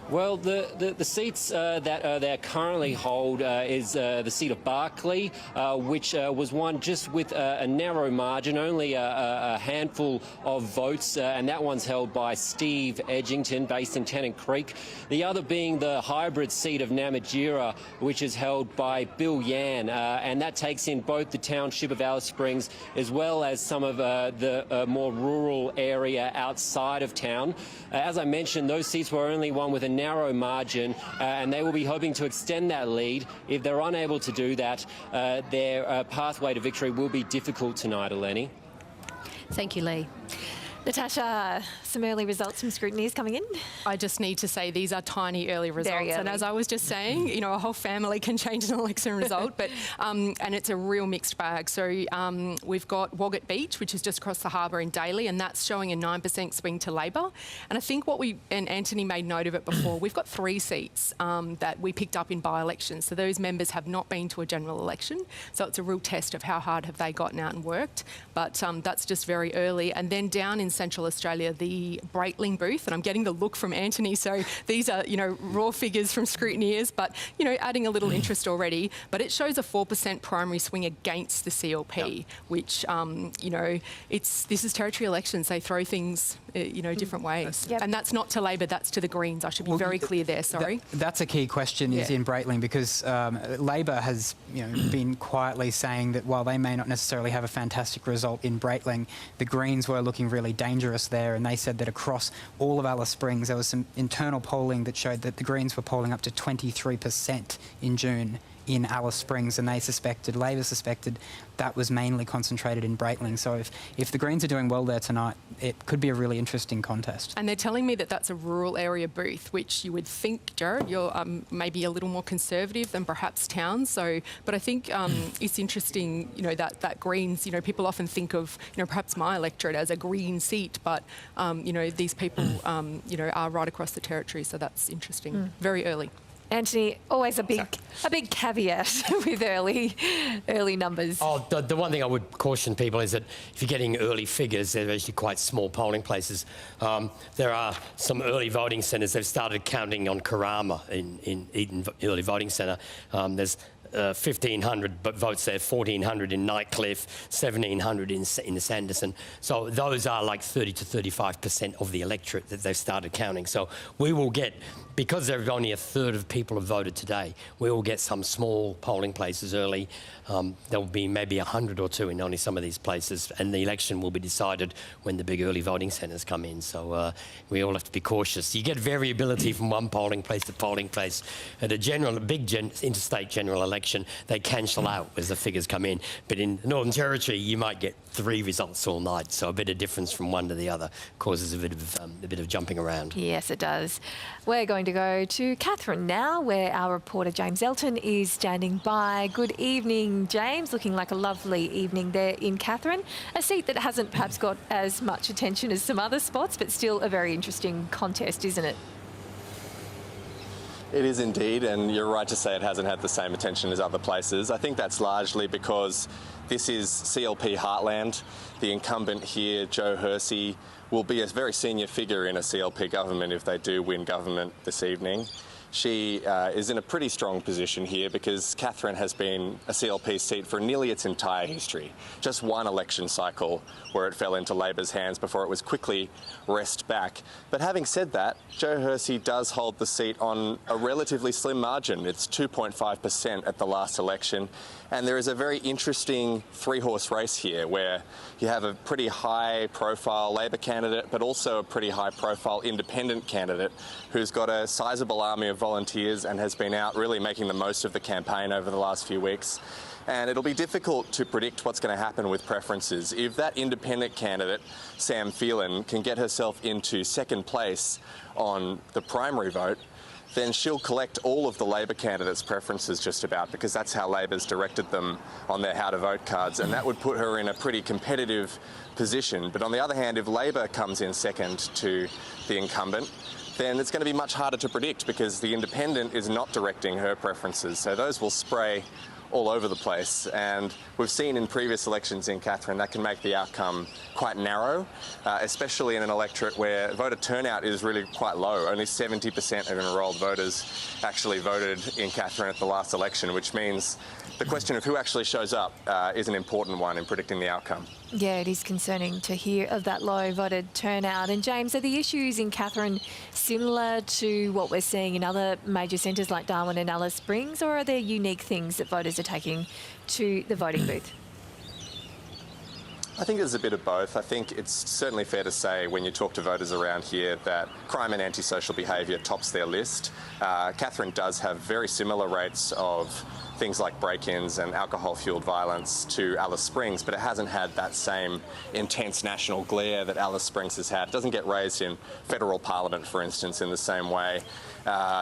Well, the seats that they currently hold is the seat of Barkly, which was won just with a narrow margin, only a handful of votes, and that one's held by Steve Edgington, based in Tennant Creek. The other being the hybrid seat of Namatjira, which is held by Bill Yan, and that takes in both the township of Alice Springs as well as some of the more rural area outside of town. As I mentioned, those seats were only won with a narrow margin, and they will be hoping to extend that lead. If they're unable to do that, their pathway to victory will be difficult tonight, Eleni. Thank you, Lee. Natasha, some early results from scrutineers coming in? I just need to say these are tiny early results. Very early. And as I was just saying, you know, a whole family can change an election result, but and it's a real mixed bag. So we've got Waggat Beach, which is just across the harbour in Daly, and that's showing a 9% swing to Labor. And I think and Antony made note of it before, we've got 3 seats that we picked up in by-elections. So those members have not been to a general election. So it's a real test of how hard have they gotten out and worked. But that's just very early. And then down in Central Australia, the Breitling booth, and I'm getting the look from Antony, so these are, you know, raw figures from scrutineers, but, you know, adding a little interest already. But it shows a 4% primary swing against the CLP, which, you know, this is territory elections. They throw things, you know, different ways. And that's not to Labor, that's to the Greens. I should be very clear there, sorry. That's a key question is in Breitling, because Labor has, you know, been quietly saying that while they may not necessarily have a fantastic result in Breitling, the Greens were looking really dangerous there, and they said that across all of Alice Springs there was some internal polling that showed that the Greens were polling up to 23% in June in Alice Springs, and Labor suspected that was mainly concentrated in Breitling. So if the Greens are doing well there tonight, it could be a really interesting contest. And they're telling me that that's a rural area booth, which you would think, Jared, you're maybe a little more conservative than perhaps towns. So, but I think it's interesting, you know, that Greens, you know, people often think of, you know, perhaps my electorate as a Green seat, but, you know, these people, you know, are right across the territory. So that's interesting. Very early. Antony, always a big caveat with early numbers. Oh, the one thing I would caution people is that if you're getting early figures, they're actually quite small polling places. There are some early voting centres. They've started counting on Karama in Eden Early Voting Centre. There's 1,500 votes there, 1,400 in Nightcliff, 1,700 in Sanderson. So those are like 30 to 35% of the electorate that they've started counting. So we will get because there are only a third of people have voted today, we will get some small polling places early. There will be maybe 100 or two in only some of these places, and the election will be decided when the big early voting centres come in. So we all have to be cautious. You get variability from one polling place to polling place. At a big interstate general election, they cancel out as the figures come in. But in the Northern Territory, you might get 3 results all night, so a bit of difference from one to the other causes a bit of jumping around. Yes, it does. We're going to go to Catherine now, where our reporter James Elton is standing by. Good evening, James. Looking like a lovely evening there in Catherine. A seat that hasn't perhaps got as much attention as some other spots, but still a very interesting contest, isn't it? It is indeed, and you're right to say it hasn't had the same attention as other places. I think that's largely because this is CLP heartland. The incumbent here, Joe Hersey, will be a very senior figure in a CLP government if they do win government this evening. She is in a pretty strong position here because Catherine has been a CLP seat for nearly its entire history. Just one election cycle where it fell into Labor's hands before it was quickly wrested back. But having said that, Joe Hersey does hold the seat on a relatively slim margin. It's 2.5% at the last election. And there is a very interesting 3-horse race here where you have a pretty high-profile Labor candidate, but also a pretty high-profile independent candidate who's got a sizable army of volunteers and has been out really making the most of the campaign over the last few weeks. And it'll be difficult to predict what's going to happen with preferences. If that independent candidate, Sam Phelan, can get herself into second place on the primary vote, then she'll collect all of the Labor candidates' preferences just about, because that's how Labor's directed them on their how to vote cards, and that would put her in a pretty competitive position. But on the other hand, if Labor comes in second to the incumbent, then it's going to be much harder to predict because the independent is not directing her preferences. So those will spray all over the place, and we've seen in previous elections in Catherine that can make the outcome quite narrow, especially in an electorate where voter turnout is really quite low. Only 70% of enrolled voters actually voted in Catherine at the last election, which means the question of who actually shows up is an important one in predicting the outcome. Yeah, it is concerning to hear of that low voter turnout. And James, are the issues in Catherine similar to what we're seeing in other major centres like Darwin and Alice Springs, or are there unique things that voters are taking to the voting booth? I think there's a bit of both. I think it's certainly fair to say when you talk to voters around here that crime and antisocial behaviour tops their list. Catherine does have very similar rates of things like break-ins and alcohol-fuelled violence to Alice Springs, but it hasn't had that same intense national glare that Alice Springs has had. It doesn't get raised in federal parliament, for instance, in the same way.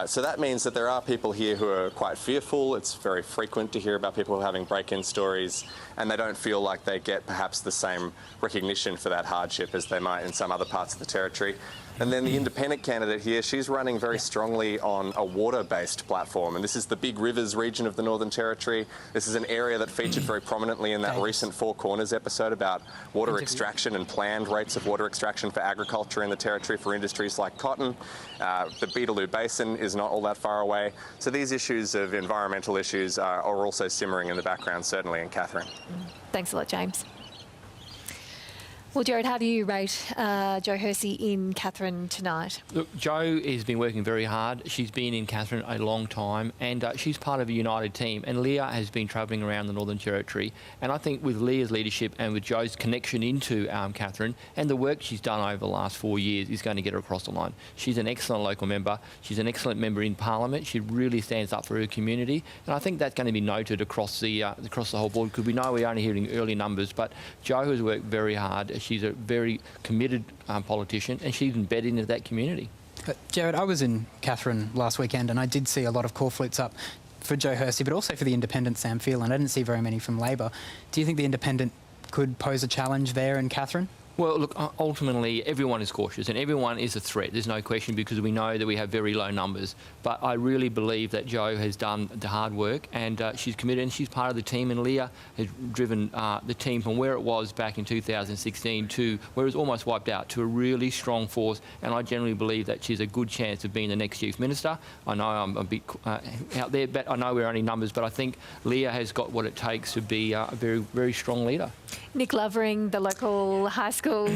So that means that there are people here who are quite fearful. It's very frequent to hear about people having break-in stories, and they don't feel like they get perhaps the same recognition for that hardship as they might in some other parts of the territory. And then the independent candidate here, she's running very strongly on a water-based platform. And this is the Big Rivers region of the Northern Territory. This is an area that featured very prominently in that recent Four Corners episode about water extraction and planned rates of water extraction for agriculture in the territory for industries like cotton. The Beetaloo Basin is not all that far away. So these issues of environmental issues are also simmering in the background, certainly in Catherine. Thanks a lot, James. Well, Jared, how do you rate Joe Hersey in Catherine tonight? Look, Jo has been working very hard. She's been in Catherine a long time, and she's part of a united team. And Leah has been travelling around the Northern Territory. And I think with Leah's leadership and with Jo's connection into Catherine and the work she's done over the last 4 years is going to get her across the line. She's an excellent local member. She's an excellent member in Parliament. She really stands up for her community. And I think that's going to be noted across the whole board, because we know we're only hearing early numbers, but Jo has worked very hard. She's a very committed politician, and she's embedded into that community. Jared, I was in Catherine last weekend and I did see a lot of call flutes up for Joe Hersey, but also for the independent Sam Phelan. I didn't see very many from Labor. Do you think the independent could pose a challenge there in Catherine? Well, look, ultimately, everyone is cautious and everyone is a threat. There's no question, because we know that we have very low numbers. But I really believe that Jo has done the hard work, and she's committed, and she's part of the team. And Leah has driven the team from where it was back in 2016 to where it was almost wiped out, to a really strong force. And I generally believe that she's a good chance of being the next Chief Minister. I know I'm a bit out there, but I know we're only numbers. But I think Leah has got what it takes to be a very, very strong leader. Nick Lovering, the local high school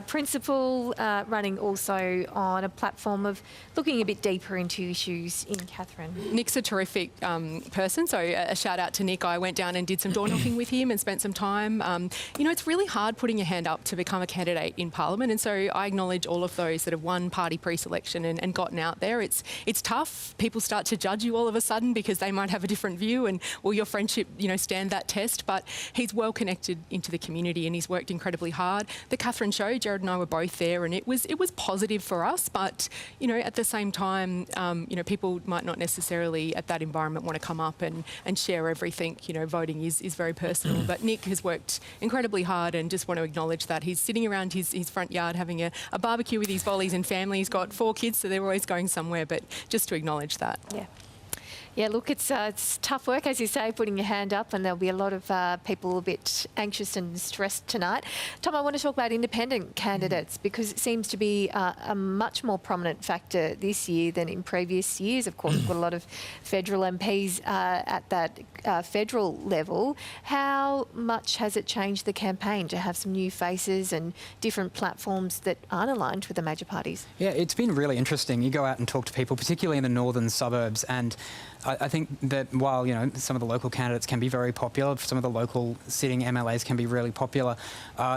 principal, running also on a platform of looking a bit deeper into issues in Katherine. Nick's a terrific person, so a shout out to Nick. I went down and did some door knocking with him and spent some time. You know, it's really hard putting your hand up to become a candidate in Parliament, and so I acknowledge all of those that have won party pre-selection and gotten out there. It's tough. People start to judge you all of a sudden because they might have a different view, and will your friendship, you know, stand that test? But he's well connected into the community and he's worked incredibly hard. The Katherine show, Jared and I were both there, and it was positive for us. But you know, at the same time, you know, people might not necessarily at that environment want to come up and share everything. You know, voting is very personal. But Nick has worked incredibly hard, and just want to acknowledge that he's sitting around his front yard having a barbecue with his volleys and family. He's got 4 kids, so they're always going somewhere. But just to acknowledge that. Yeah. Yeah, look, it's tough work, as you say, putting your hand up, and there'll be a lot of people a bit anxious and stressed tonight. Tom, I want to talk about independent candidates because it seems to be a much more prominent factor this year than in previous years. Of course, we've got a lot of federal MPs at that federal level. How much has it changed the campaign to have some new faces and different platforms that aren't aligned with the major parties? Yeah, it's been really interesting. You go out and talk to people, particularly in the northern suburbs, and I think that while, you know, some of the local candidates can be very popular, some of the local sitting MLAs can be really popular,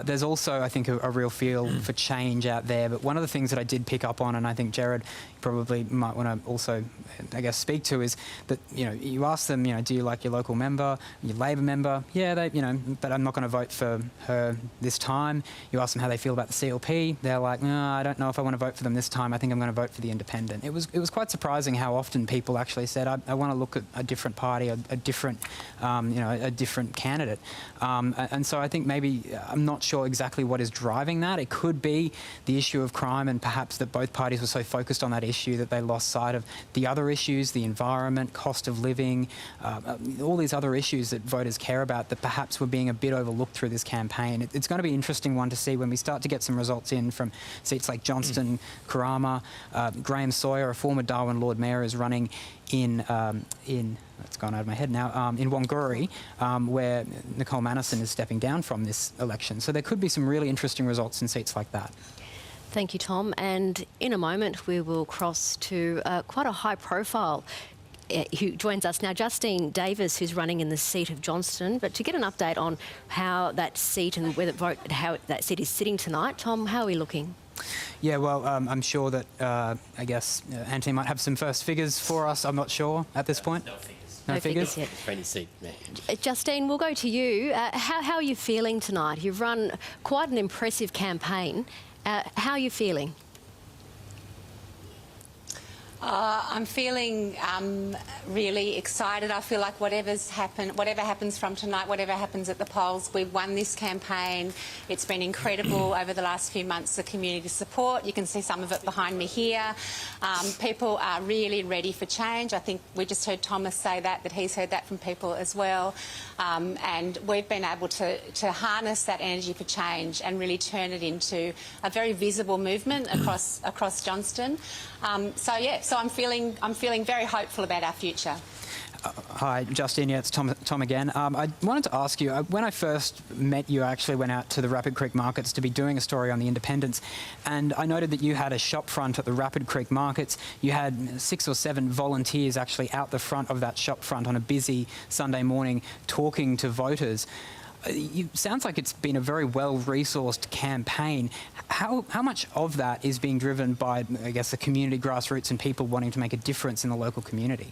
there's also, I think, a real feel for change out there. But one of the things that I did pick up on, and I think Jared probably might want to also, I guess, speak to, is that, you know, you ask them, you know, do you like your local member, your Labor member? Yeah, they, you know, but I'm not going to vote for her this time. You ask them how they feel about the CLP. They're like, no, I don't know if I want to vote for them this time. I think I'm going to vote for the independent. It was quite surprising how often people actually said, I want to look at a different party, a different, you know, a different candidate. And so I think maybe, I'm not sure exactly what is driving that. It could be the issue of crime, and perhaps that both parties were so focused on that issue that they lost sight of the other issues, the environment, cost of living, all these other issues that voters care about that perhaps were being a bit overlooked through this campaign. It's going to be an interesting one to see when we start to get some results in from seats like Johnston, Kurrama, Graham Sawyer, a former Darwin Lord Mayor, is running in that's gone out of my head now, in Wanguri, where Nicole Mannison is stepping down from this election. So there could be some really interesting results in seats like that. Thank you, Tom. And in a moment, we will cross to quite a high profile who joins us now, Justine Davis, who's running in the seat of Johnston. But to get an update on how that seat and how that seat is sitting tonight, Tom, how are we looking? Yeah, well, I'm sure that, I guess, Antony might have some first figures for us. I'm not sure at this point. No figures. No figures yet. 20 seat. Justine, we'll go to you. How are you feeling tonight? You've run quite an impressive campaign. How are you feeling? I'm feeling really excited. I feel like whatever happens from tonight, whatever happens at the polls, we've won this campaign. It's been incredible over the last few months, the community support. You can see some of it behind me here. People are really ready for change. I think we just heard Thomas say that he's heard that from people as well. And we've been able to harness that energy for change and really turn it into a very visible movement across Johnston. So I'm feeling very hopeful about our future. Hi, Justine. Yeah, it's Tom again. I wanted to ask you, when I first met you, I actually went out to the Rapid Creek markets to be doing a story on the independents, and I noted that you had a shop front at the Rapid Creek markets. You had 6 or 7 volunteers actually out the front of that shop front on a busy Sunday morning talking to voters. Sounds like it's been a very well-resourced campaign. How much of that is being driven by, I guess, the community grassroots and people wanting to make a difference in the local community?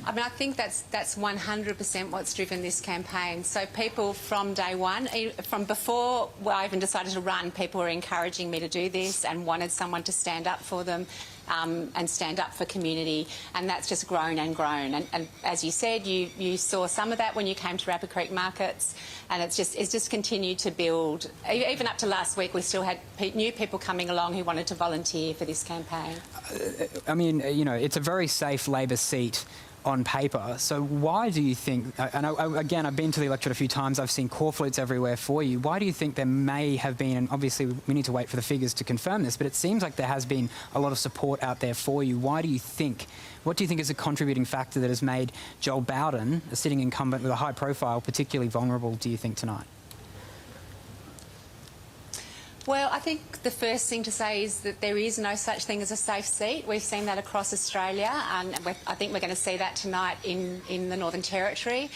I mean, I think that's 100% what's driven this campaign. So people from day one, from before I even decided to run, people were encouraging me to do this and wanted someone to stand up for them and stand up for community. And that's just grown and grown. And as you said, you saw some of that when you came to Rapid Creek markets, and it's just continued to build. Even up to last week, we still had new people coming along who wanted to volunteer for this campaign. I mean, you know, it's a very safe Labor seat. on paper. So why do you think, and again, I've been to the electorate a few times, I've seen core flutes everywhere for you. Why do you think there may have been, and obviously we need to wait for the figures to confirm this, but it seems like there has been a lot of support out there for you. What do you think is a contributing factor that has made Joel Bowden, a sitting incumbent with a high profile, particularly vulnerable, do you think, tonight? Well, I think the first thing to say is that there is no such thing as a safe seat. We've seen that across Australia, and I think we're going to see that tonight in the Northern Territory.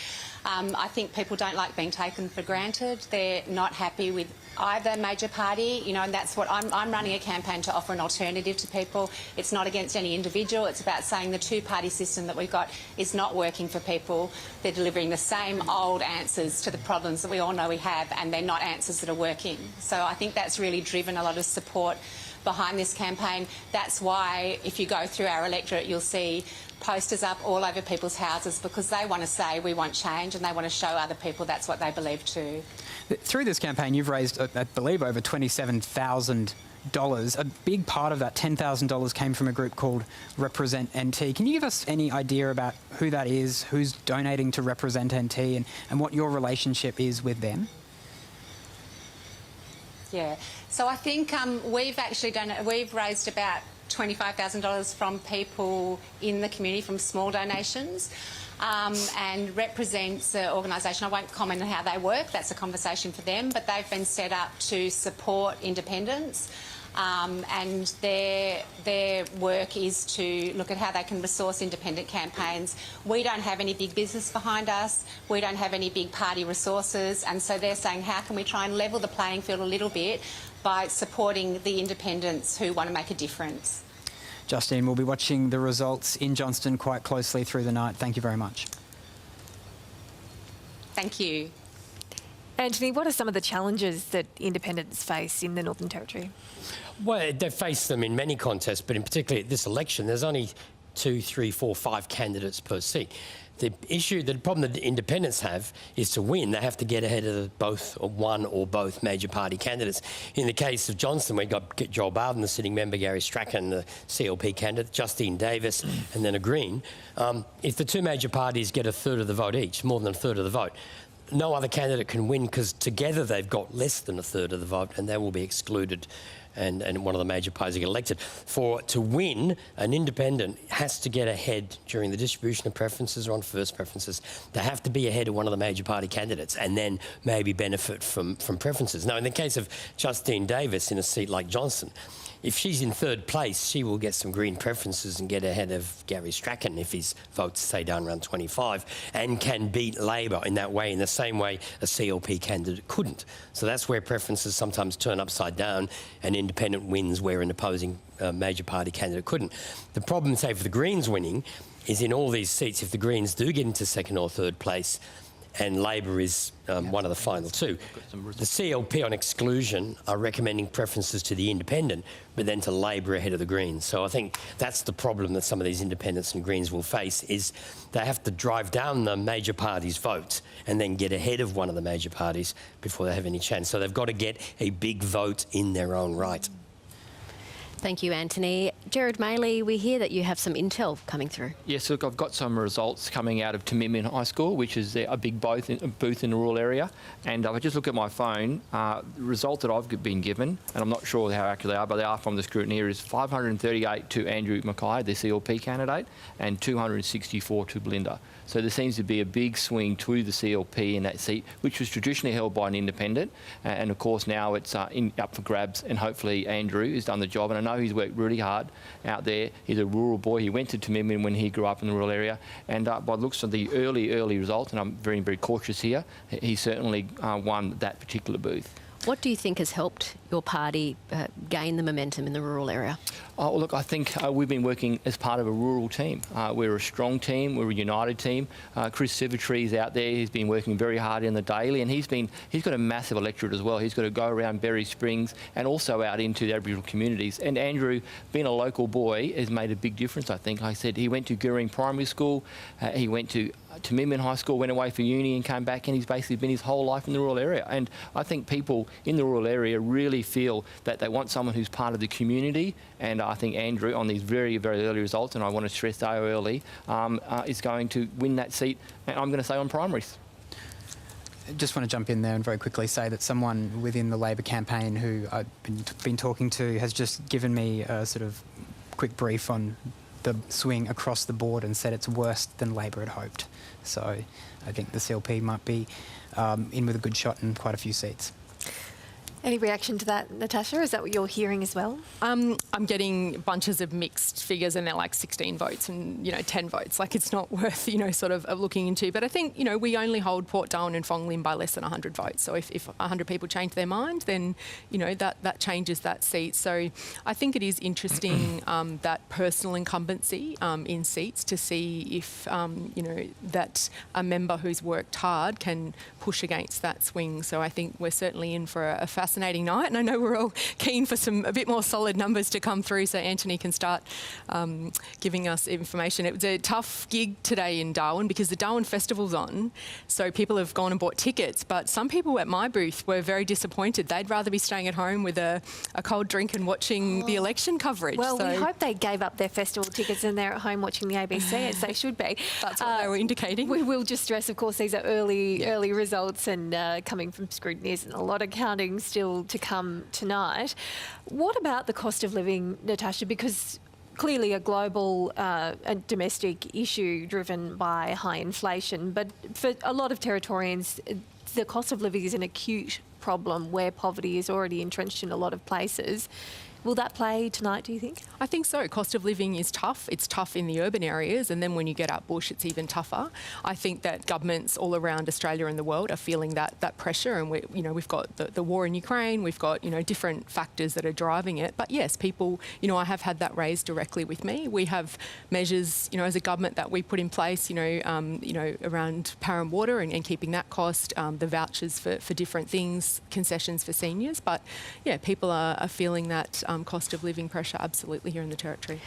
I think people don't like being taken for granted. They're not happy with either major party, and that's what I'm running a campaign to offer an alternative to people. It's not against any individual. It's about saying the two-party system that we've got is not working for people. They're delivering the same old answers to the problems that we all know we have, and they're not answers that are working. So I think that's really driven a lot of support behind this campaign. That's why, if you go through our electorate, you'll see posters up all over people's houses, because they want to say we want change, and they want to show other people that's what they believe too. Through this campaign, you've raised, I believe, over $27,000. A big part of that, $10,000, came from a group called Represent NT. Can you give us any idea about who that is, who's donating to Represent NT, and what your relationship is with them? Yeah, so I think we've raised about $25,000 from people in the community, from small donations, and Represent's an organisation. I won't comment on how they work, that's a conversation for them, but they've been set up to support independents, and their work is to look at how they can resource independent campaigns. We don't have any big business behind us, we don't have any big party resources, and so they're saying, how can we try and level the playing field a little bit by supporting the independents who want to make a difference. Justine, we'll be watching the results in Johnston quite closely through the night. Thank you very much. Thank you. Antony, what are some of the challenges that independents face in the Northern Territory? Well, they face them in many contests, but in particular at this election, there's only 2, 3, 4, 5 candidates per seat. The problem that the independents have is to win, they have to get ahead of one or both major party candidates. In the case of Johnston, we've got Joel Bowden, the sitting member, Gary Strachan, the CLP candidate, Justine Davis, and then a Green. If the two major parties get a third of the vote each, more than a third of the vote, no other candidate can win, because together they've got less than a third of the vote, and they will be excluded, and one of the major parties will get elected. To win, an independent has to get ahead during the distribution of preferences or on first preferences. They have to be ahead of one of the major party candidates, and then maybe benefit from preferences. Now, in the case of Justine Davis in a seat like Johnston, if she's in third place, she will get some Green preferences and get ahead of Gary Strachan if his votes stay down around 25, and can beat Labor in that way, in the same way a CLP candidate couldn't. So that's where preferences sometimes turn upside down, and independent wins where an opposing major party candidate couldn't. The problem, say, for the Greens winning is in all these seats, if the Greens do get into second or third place, and Labor is one of the final two. The CLP on exclusion are recommending preferences to the independent, but then to Labor ahead of the Greens. So I think that's the problem that some of these independents and Greens will face, is they have to drive down the major parties' votes and then get ahead of one of the major parties before they have any chance. So they've got to get a big vote in their own right. Thank you, Antony. Gerard Maley, we hear that you have some intel coming through. Yes, look, I've got some results coming out of Tamimian High School, which is a big booth in the rural area. And if I just look at my phone, the result that I've been given, and I'm not sure how accurate they are, but they are from the scrutineer, is 538 to Andrew Mackay, the CLP candidate, and 264 to Belinda. So there seems to be a big swing to the CLP in that seat, which was traditionally held by an independent. And of course now it's up for grabs, and hopefully Andrew has done the job. And I know he's worked really hard out there. He's a rural boy. He went to Tamimian when he grew up in the rural area. And by the looks of the early results, and I'm very, very cautious here, he certainly won that particular booth. What do you think has helped your party gain the momentum in the rural area? Oh, look, I think we've been working as part of a rural team. We're a strong team. We're a united team. Chris Sivitry is out there. He's been working very hard in the daily, and he's got a massive electorate as well. He's got to go around Berry Springs and also out into the Aboriginal communities. And Andrew, being a local boy, has made a big difference, I think. Like I said, he went to Goering Primary School. He went to to Midman High School, went away for uni and came back, and he's basically been his whole life in the rural area. And I think people in the rural area really feel that they want someone who's part of the community, and I think Andrew, on these very, very early results, and I want to stress they are early, is going to win that seat, and I'm going to say on primaries. Just want to jump in there and very quickly say that someone within the Labor campaign who I've been talking to has just given me a sort of quick brief on the swing across the board and said it's worse than Labor had hoped. So I think the CLP might be in with a good shot in quite a few seats. Any reaction to that, Natasha? Is that what you're hearing as well? I'm getting bunches of mixed figures, and they're like 16 votes and 10 votes. Like, it's not worth sort of looking into. But I think we only hold Port Darwin and Fong Lim by less than 100 votes. So if 100 people change their mind, then that changes that seat. So I think it is interesting that personal incumbency in seats to see if that a member who's worked hard can push against that swing. So I think we're certainly in for a fascinating night, and I know we're all keen for a bit more solid numbers to come through so Antony can start giving us information. It was a tough gig today in Darwin because the Darwin Festival's on, so people have gone and bought tickets, but some people at my booth were very disappointed. They'd rather be staying at home with a cold drink and watching the election coverage. Well, we hope they gave up their festival tickets and they're at home watching the ABC, as they should be. That's what they were indicating. We will just stress, of course, these are early results, and coming from scrutinies and a lot of counting still to come tonight. What about the cost of living, Natasha? Because clearly a global and domestic issue driven by high inflation, but for a lot of Territorians, the cost of living is an acute problem where poverty is already entrenched in a lot of places. Will that play tonight, do you think? I think so. Cost of living is tough. It's tough in the urban areas, and then when you get out bush, it's even tougher. I think that governments all around Australia and the world are feeling that pressure, and we've got the war in Ukraine, we've got different factors that are driving it. But yes, people, I have had that raised directly with me. We have measures, as a government that we put in place, around power and water and keeping that cost, the vouchers for different things, concessions for seniors. But yeah, people are feeling that cost of living pressure absolutely here in the Territory.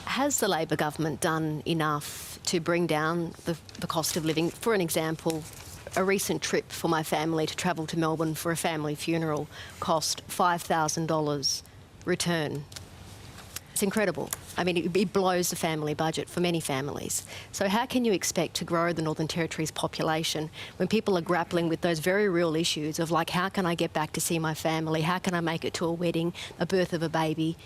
Has the Labor government done enough to bring down the cost of living? For an example, a recent trip for my family to travel to Melbourne for a family funeral cost $5,000 return. It's incredible. I mean, it blows the family budget for many families. So how can you expect to grow the Northern Territory's population when people are grappling with those very real issues of, like, how can I get back to see my family? How can I make it to a wedding, a birth of a baby?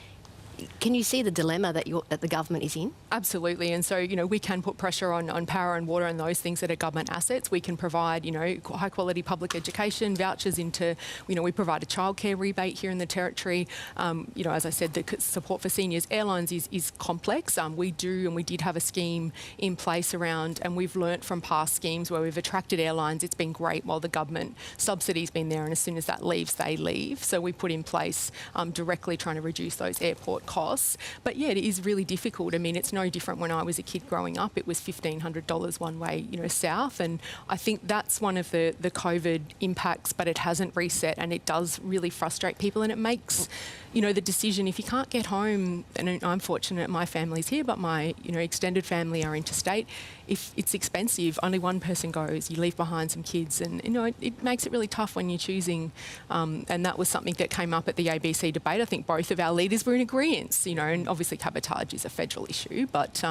Can you see the dilemma that the government is in? Absolutely, and so we can put pressure on power and water and those things that are government assets. We can provide high quality public education, vouchers into we provide a childcare rebate here in the Territory. As I said, the support for seniors. Airlines is complex. We did have a scheme in place around, and we've learnt from past schemes where we've attracted airlines. It's been great while the government subsidy's been there, and as soon as that leaves, they leave. So we put in place directly trying to reduce those airport costs. But yeah, it is really difficult. I mean, it's no different when I was a kid growing up. It was $1,500 one way, south. And I think that's one of the COVID impacts, but it hasn't reset, and it does really frustrate people, and it makes, the decision, if you can't get home, and I'm fortunate my family's here, but my, extended family are interstate. If it's expensive, only one person goes, you leave behind some kids, and, it makes it really tough when you're choosing. And that was something that came up at the ABC debate. I think both of our leaders were in agreement, and obviously cabotage is a federal issue, but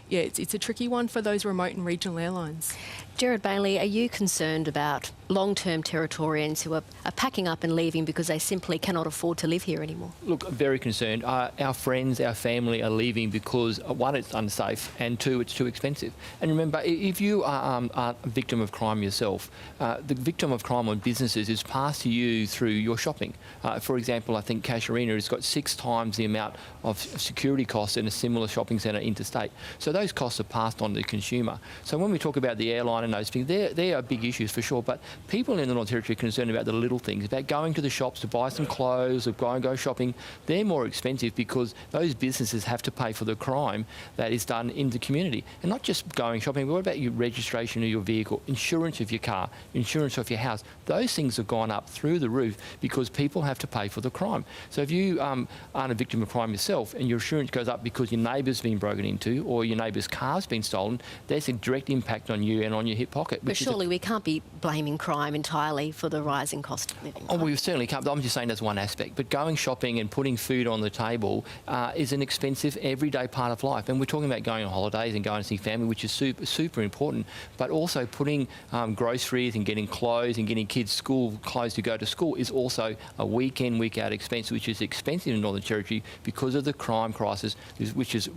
yeah, it's a tricky one for those remote and regional airlines. Gerard Bailey, are you concerned about long-term Territorians who are packing up and leaving because they simply cannot afford to live here anymore? Look, very concerned. Our friends, our family are leaving because, one, it's unsafe, and two, it's too expensive. And remember, if you are a victim of crime yourself, the victim of crime on businesses is passed to you through your shopping. For example, I think Casuarina has got 6 times the amount of security costs in a similar shopping centre interstate. So those costs are passed on to the consumer. So when we talk about the airline and those things, they are big issues for sure. But people in the Northern Territory are concerned about the little things, about going to the shops to buy some clothes or go shopping. They're more expensive because those businesses have to pay for the crime that is done in the community. And not just going shopping, but what about your registration of your vehicle, insurance of your car, insurance of your house? Those things have gone up through the roof because people have to pay for the crime. So if you aren't a victim of crime yourself and your insurance goes up because your neighbour's been broken into or your neighbour neighbour's car's been stolen, there's a direct impact on you and on your hip pocket. But surely we can't be blaming crime entirely for the rising cost of living. Oh, we certainly can't. I'm just saying that's one aspect. But going shopping and putting food on the table is an expensive, everyday part of life. And we're talking about going on holidays and going to see family, which is super, super important. But also putting groceries and getting clothes and getting kids' school clothes to go to school is also a week in, week out expense, which is expensive in Northern Territory because of the crime crisis, which is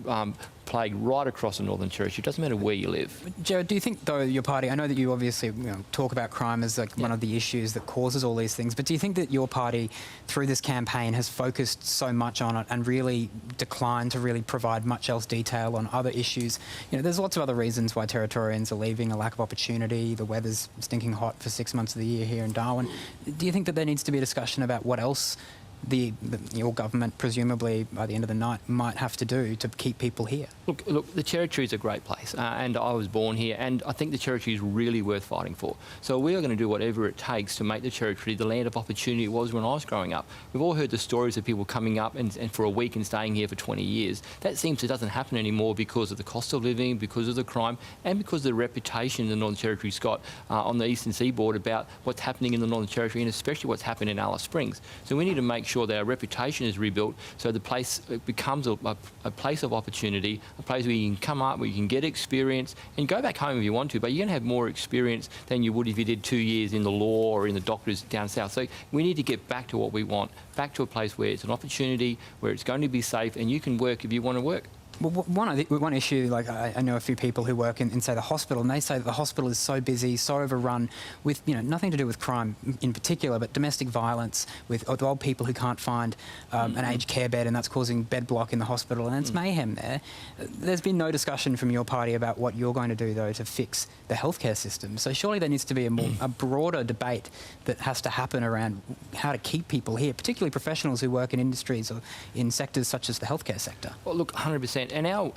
plagued right across the Northern Territory. It doesn't matter where you live. Jared, do you think, though, your party, I know that you obviously talk about crime as like one of the issues that causes all these things, but do you think that your party, through this campaign, has focused so much on it and really declined to really provide much else detail on other issues? There's lots of other reasons why Territorians are leaving: a lack of opportunity, the weather's stinking hot for 6 months of the year here in Darwin. Do you think that there needs to be a discussion about what else your government, presumably by the end of the night, might have to do to keep people here? Look, the Territory is a great place, and I was born here, and I think the Territory is really worth fighting for. So we are going to do whatever it takes to make the Territory the land of opportunity it was when I was growing up. We've all heard the stories of people coming up and for a week and staying here for 20 years. That seems it doesn't happen anymore because of the cost of living, because of the crime, and because of the reputation the Northern Territory's got on the eastern seaboard about what's happening in the Northern Territory, and especially what's happened in Alice Springs. So we need to make sure that our reputation is rebuilt so the place becomes a place of opportunity, a place where you can come up, where you can get experience and go back home if you want to, but you're going to have more experience than you would if you did 2 years in the law or in the doctors down south. So we need to get back to what we want, back to a place where it's an opportunity, where it's going to be safe and you can work if you want to work. Well, one issue, like I know a few people who work in, say, the hospital, and they say that the hospital is so busy, so overrun with, nothing to do with crime in particular, but domestic violence with old people who can't find an aged care bed, and that's causing bed block in the hospital, and it's mayhem there. There's been no discussion from your party about what you're going to do, though, to fix the healthcare system. So surely there needs to be a broader debate that has to happen around how to keep people here, particularly professionals who work in industries or in sectors such as the healthcare sector. Well, look, 100%. And our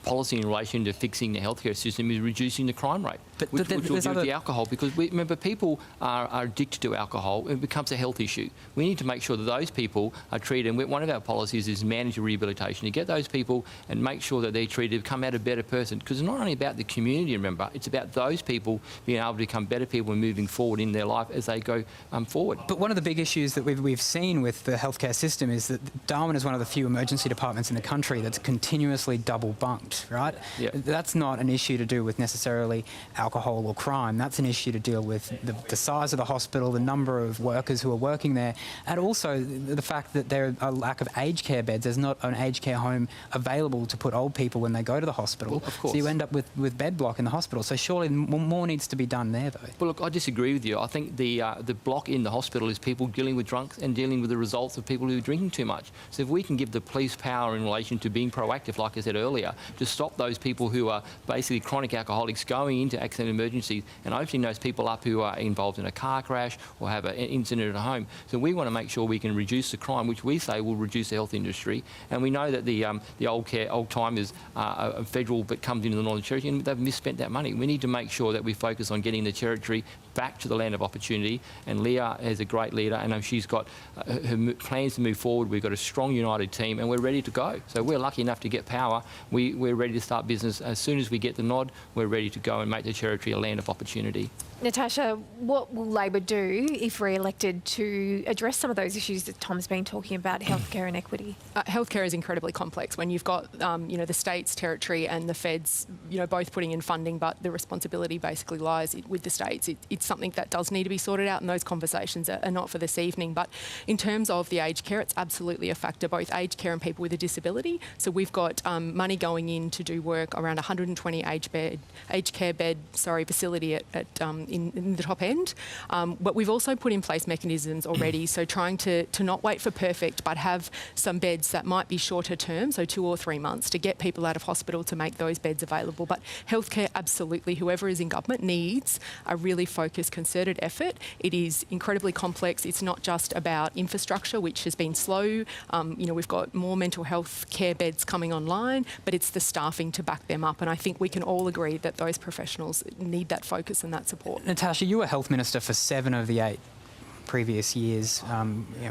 policy in relation to fixing the healthcare system is reducing the crime rate, which will do with the alcohol. Because remember, people are addicted to alcohol. It becomes a health issue. We need to make sure that those people are treated. And one of our policies is mandatory rehabilitation, to get those people and make sure that they're treated to come out a better person. Because it's not only about the community, remember, it's about those people being able to become better people and moving forward in their life as they go forward. But one of the big issues that we've seen with the healthcare system is that Darwin is one of the few emergency departments in the country that's continuously double bunked, right? Yeah. That's not an issue to do with necessarily alcohol or crime. That's an issue to deal with the size of the hospital, the number of workers who are working there, and also the fact that there are a lack of aged care beds. There's not an aged care home available to put old people when they go to the hospital. Well, of course. So you end up with bed block in the hospital. So surely more needs to be done there, though. Well, look, I disagree with you. I think the block in the hospital is people dealing with drunks and dealing with the results of people who are drinking too much. So if we can give the police power in relation to being proactive, like I said earlier, to stop those people who are basically chronic alcoholics going into accident emergencies and opening those people up who are involved in a car crash or have an incident at home. So we want to make sure we can reduce the crime, which we say will reduce the health industry. And we know that the old timers are federal but comes into the Northern Territory, and they've misspent that money. We need to make sure that we focus on getting the Territory back to the land of opportunity, and Leah is a great leader, and she's got her plans to move forward. We've got a strong, united team, and we're ready to go. So we're lucky enough to get power. We're ready to start business. As soon as we get the nod, we're ready to go and make the Territory a land of opportunity. Natasha, what will Labor do if re-elected to address some of those issues that Tom's been talking about, healthcare and equity? Healthcare is incredibly complex when you've got, the states, Territory and the feds, both putting in funding, but the responsibility basically lies with the states. It's something that does need to be sorted out, and those conversations are not for this evening. But in terms of the aged care, it's absolutely a factor, both aged care and people with a disability. So we've got money going in to do work around 120 aged care bed facility in the top end. But we've also put in place mechanisms already, so trying to not wait for perfect, but have some beds that might be shorter term, so 2 or 3 months, to get people out of hospital to make those beds available. But healthcare, absolutely, whoever is in government needs a really focused, concerted effort. It is incredibly complex. It's not just about infrastructure, which has been slow. We've got more mental health care beds coming online, but it's the staffing to back them up. And I think we can all agree that those professionals need that focus and that support. Natasha, you were Health Minister for 7 of the 8 previous years,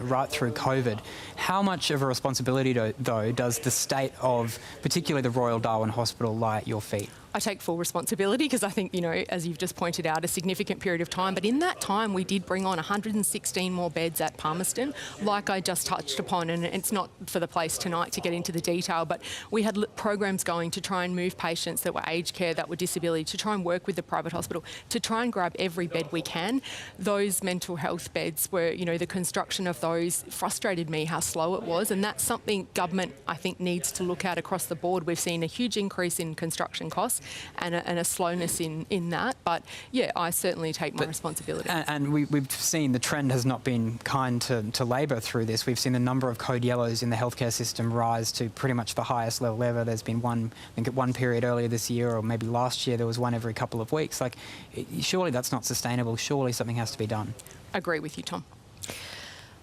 right through COVID. How much of a responsibility, though, does the state of particularly the Royal Darwin Hospital lie at your feet? I take full responsibility because I think, as you've just pointed out, a significant period of time. But in that time, we did bring on 116 more beds at Palmerston, like I just touched upon. And it's not for the place tonight to get into the detail, but we had programs going to try and move patients that were aged care, that were disability, to try and work with the private hospital, to try and grab every bed we can. Those mental health beds were, the construction of those frustrated me how slow it was. And that's something government, I think, needs to look at across the board. We've seen a huge increase in construction costs and a slowness in that. But, yeah, I certainly take my responsibility. And we've seen the trend has not been kind to Labor through this. We've seen the number of code yellows in the healthcare system rise to pretty much the highest level ever. There's been one, I think at one period earlier this year, or maybe last year, there was one every couple of weeks. Surely that's not sustainable. Surely something has to be done. Agree with you, Tom.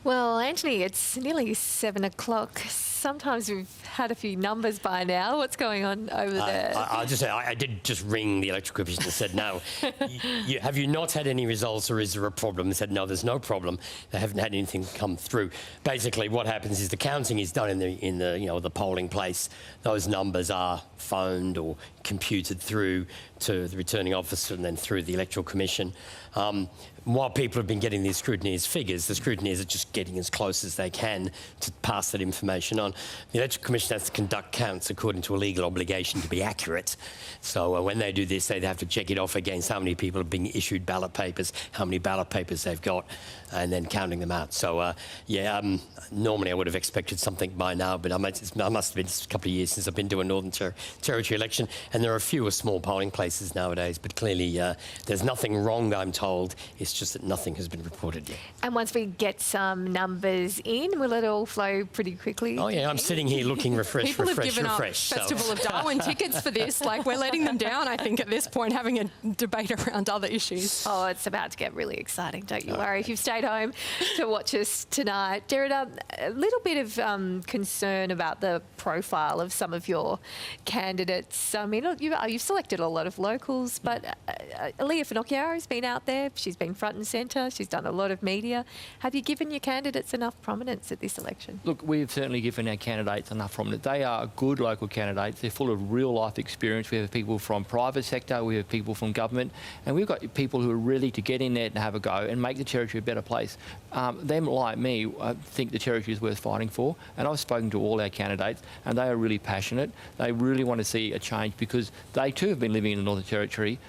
Well, Antony, it's nearly 7 o'clock. Sometimes we've had a few numbers by now. What's going on over there? I'll just say, I did just ring the electoral commission and said, no, have you not had any results, or is there a problem? They said, no, there's no problem. They haven't had anything come through. Basically, what happens is the counting is done in the polling place. Those numbers are phoned or computed through to the returning officer and then through the electoral commission. While people have been getting these scrutineers' figures, the scrutineers are just getting as close as they can to pass that information on. The electoral commission has to conduct counts according to a legal obligation to be accurate. So when they do this, they have to check it off against how many people have been issued ballot papers, how many ballot papers they've got, and then counting them out. So, normally I would have expected something by now, but I must have been a couple of years since I've been doing Northern Territory election, and there are fewer small polling places nowadays, but clearly there's nothing wrong, I'm told. It's just that nothing has been reported yet. And once we get some numbers in, will it all flow pretty quickly? Oh, yeah, I'm sitting here looking refreshed. People have given up Festival of Darwin tickets for this. We're letting them down, I think, at this point, having a debate around other issues. Oh, it's about to get really exciting, don't you worry. If you've stayed home to watch us tonight. Jared, a little bit of concern about the profile of some of your candidates. I mean, you've selected a lot of locals, but Leah Finocchiaro's been out there. She's been front and centre. She's done a lot of media. Have you given your candidates enough prominence at this election? Look, we've certainly given our candidates enough prominence. They are good local candidates. They're full of real-life experience. We have people from private sector. We have people from government. And we've got people who are ready to get in there and have a go and make the Territory a better place. Them, like me, think the Territory is worth fighting for. And I've spoken to all our candidates, and they are really passionate. They really want to see a change because they too have been living in the Northern Territory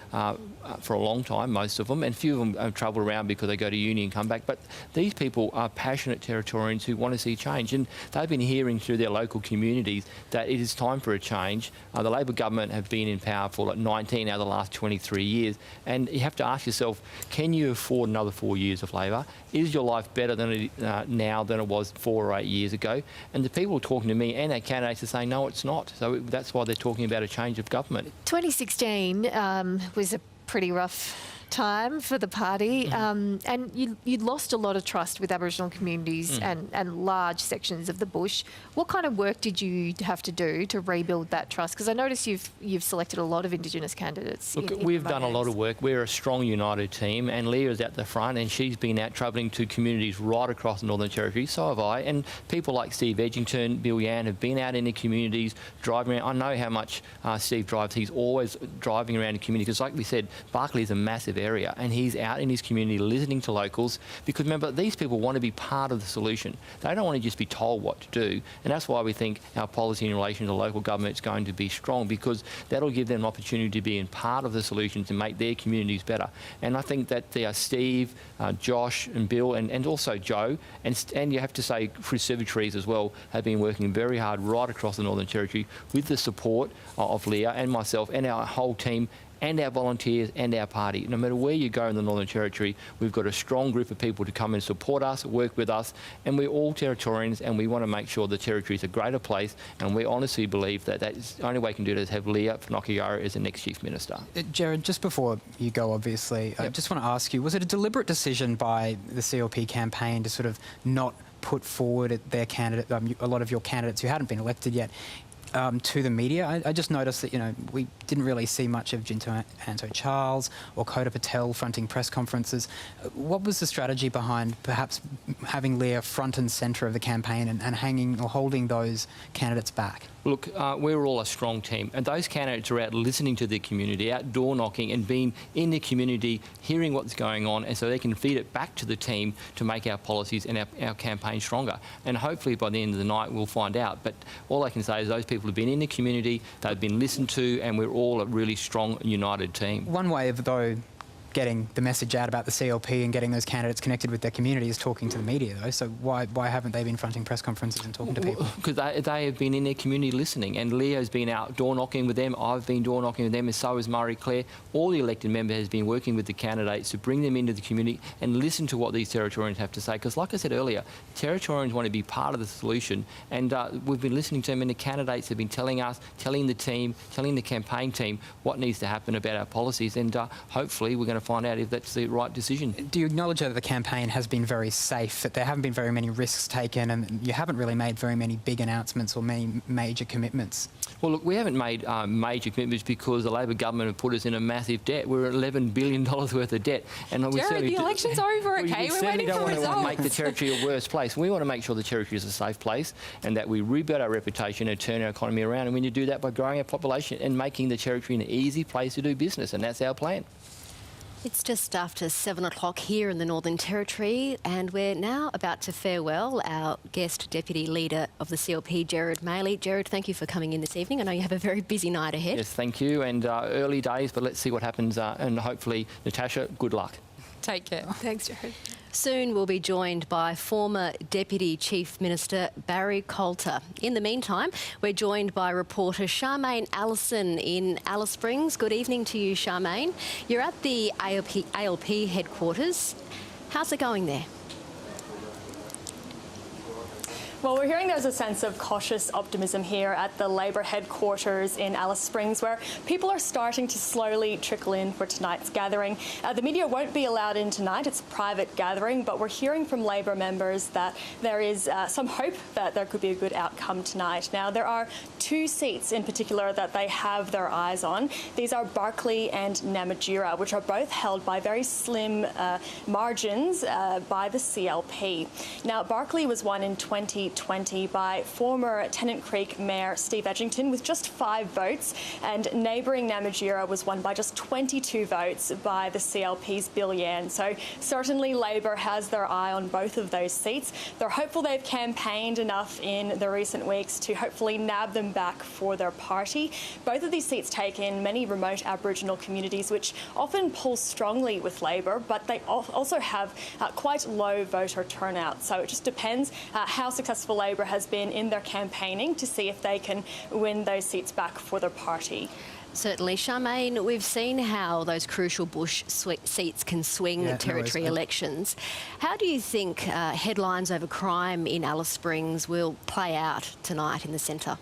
for a long time, most of them, and few of them have travelled around because they go to uni and come back. But these people are passionate Territorians who want to see change, and they've been hearing through their local communities that it is time for a change. The Labor government have been in power for 19 out of the last 23 years, and you have to ask yourself, can you afford another 4 years of Labor? Is your life better now than it was 4 or 8 years ago? And the people talking to me and our candidates are saying, no, it's not. So that's why they're talking about a change of government. 2016 was a pretty rough time for the party, and you lost a lot of trust with Aboriginal communities and large sections of the bush. What kind of work did you have to do to rebuild that trust? Because I notice you've selected a lot of Indigenous candidates. Look, we've done a lot of work. We're a strong, united team, and Leah's at the front, and she's been out travelling to communities right across the Northern Territory. So have I, and people like Steve Edgington, Bill Yan have been out in the communities driving around. I know how much Steve drives. He's always driving around the community because, like we said, Barkly is a massive area, and he's out in his community listening to locals because, remember, these people want to be part of the solution. They don't want to just be told what to do, and that's why we think our policy in relation to local government is going to be strong, because that'll give them an opportunity to be in part of the solution to make their communities better. And I think that Steve, Josh and Bill and also Joe, and you have to say Chris Servitrees as well, have been working very hard right across the Northern Territory with the support of Leah and myself and our whole team and our volunteers and our party. No matter where you go in the Northern Territory, we've got a strong group of people to come and support us, work with us, and we're all Territorians, and we want to make sure the Territory is a greater place, and we honestly believe that that's the only way we can do it is have Leah Finocchiaro as the next Chief Minister. Jared, just before you go, obviously, I just want to ask you, was it a deliberate decision by the CLP campaign to sort of not put forward their candidate, a lot of your candidates who hadn't been elected yet, to the media. I just noticed that, we didn't really see much of Jinto Anto Charles or Kota Patel fronting press conferences. What was the strategy behind perhaps having Leah front and centre of the campaign and hanging or holding those candidates back? Look, we're all a strong team, and those candidates are out listening to the community, out door knocking and being in the community, hearing what's going on, and so they can feed it back to the team to make our policies and our campaign stronger. And hopefully by the end of the night we'll find out. But all I can say is those people have been in the community, they've been listened to, and we're all a really strong, united team. One way of, though, getting the message out about the CLP and getting those candidates connected with their community is talking to the media, though. So why haven't they been fronting press conferences and talking to people? Because they have been in their community listening, and Leo's been out door knocking with them. I've been door knocking with them, and so has Murray Clare. All the elected member has been working with the candidates to bring them into the community and listen to what these Territorians have to say. Because, like I said earlier, Territorians want to be part of the solution, and we've been listening to them, and the candidates have been telling us, telling the team, telling the campaign team what needs to happen about our policies, and hopefully we're going to find out if that's the right decision. Do you acknowledge that the campaign has been very safe, that there haven't been very many risks taken, and you haven't really made very many big announcements or many major commitments? Well, look, we haven't made major commitments because the Labor government have put us in a massive debt. We're $11 billion worth of debt. And Jared, the election's over, okay? We're waiting for results. We don't want to make the Territory a worse place. We want to make sure the Territory is a safe place and that we rebuild our reputation and turn our economy around. And we need to do that by growing our population and making the Territory an easy place to do business. And that's our plan. It's just after 7 o'clock here in the Northern Territory, and we're now about to farewell our guest Deputy Leader of the CLP, Gerard Maley. Gerard, thank you for coming in this evening. I know you have a very busy night ahead. Yes, thank you. And early days, but let's see what happens. And hopefully, Natasha, good luck. Take care. Thanks, Gerard. Soon we'll be joined by former Deputy Chief Minister Barry Coulter. In the meantime, we're joined by reporter Charmaine Allison in Alice Springs. Good evening to you, Charmaine. You're at the ALP headquarters. How's it going there? Well, we're hearing there's a sense of cautious optimism here at the Labor headquarters in Alice Springs, where people are starting to slowly trickle in for tonight's gathering. The media won't be allowed in tonight. It's a private gathering, but we're hearing from Labor members that there is some hope that there could be a good outcome tonight. Now, there are two seats in particular that they have their eyes on. These are Barkly and Namatjira, which are both held by very slim margins by the CLP. Now, Barkly was won in 2020 by former Tennant Creek Mayor Steve Edgington with just 5 votes, and neighbouring Namatjira was won by just 22 votes by the CLP's Bill Yan. So certainly Labor has their eye on both of those seats. They're hopeful they've campaigned enough in the recent weeks to hopefully nab them back for their party. Both of these seats take in many remote Aboriginal communities, which often pull strongly with Labor, but they also have quite low voter turnout. So it just depends how successful Labor has been in their campaigning to see if they can win those seats back for their party. Certainly. Charmaine, we've seen how those crucial bush seats can swing Territory elections. How do you think headlines over crime in Alice Springs will play out tonight in the centre?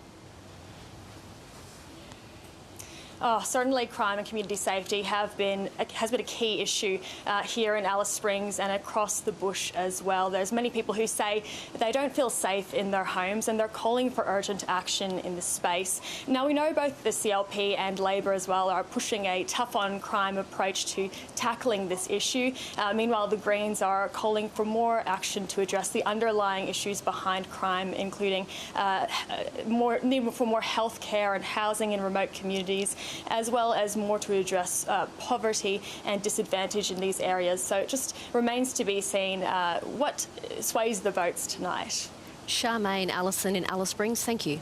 Oh, certainly crime and community safety has been a key issue here in Alice Springs and across the bush as well. There's many people who say they don't feel safe in their homes, and they're calling for urgent action in this space. Now, we know both the CLP and Labor as well are pushing a tough-on-crime approach to tackling this issue. Meanwhile, the Greens are calling for more action to address the underlying issues behind crime, including need for more health care and housing in remote communities, as well as more to address poverty and disadvantage in these areas. So it just remains to be seen what sways the votes tonight. Charmaine Allison in Alice Springs, thank you.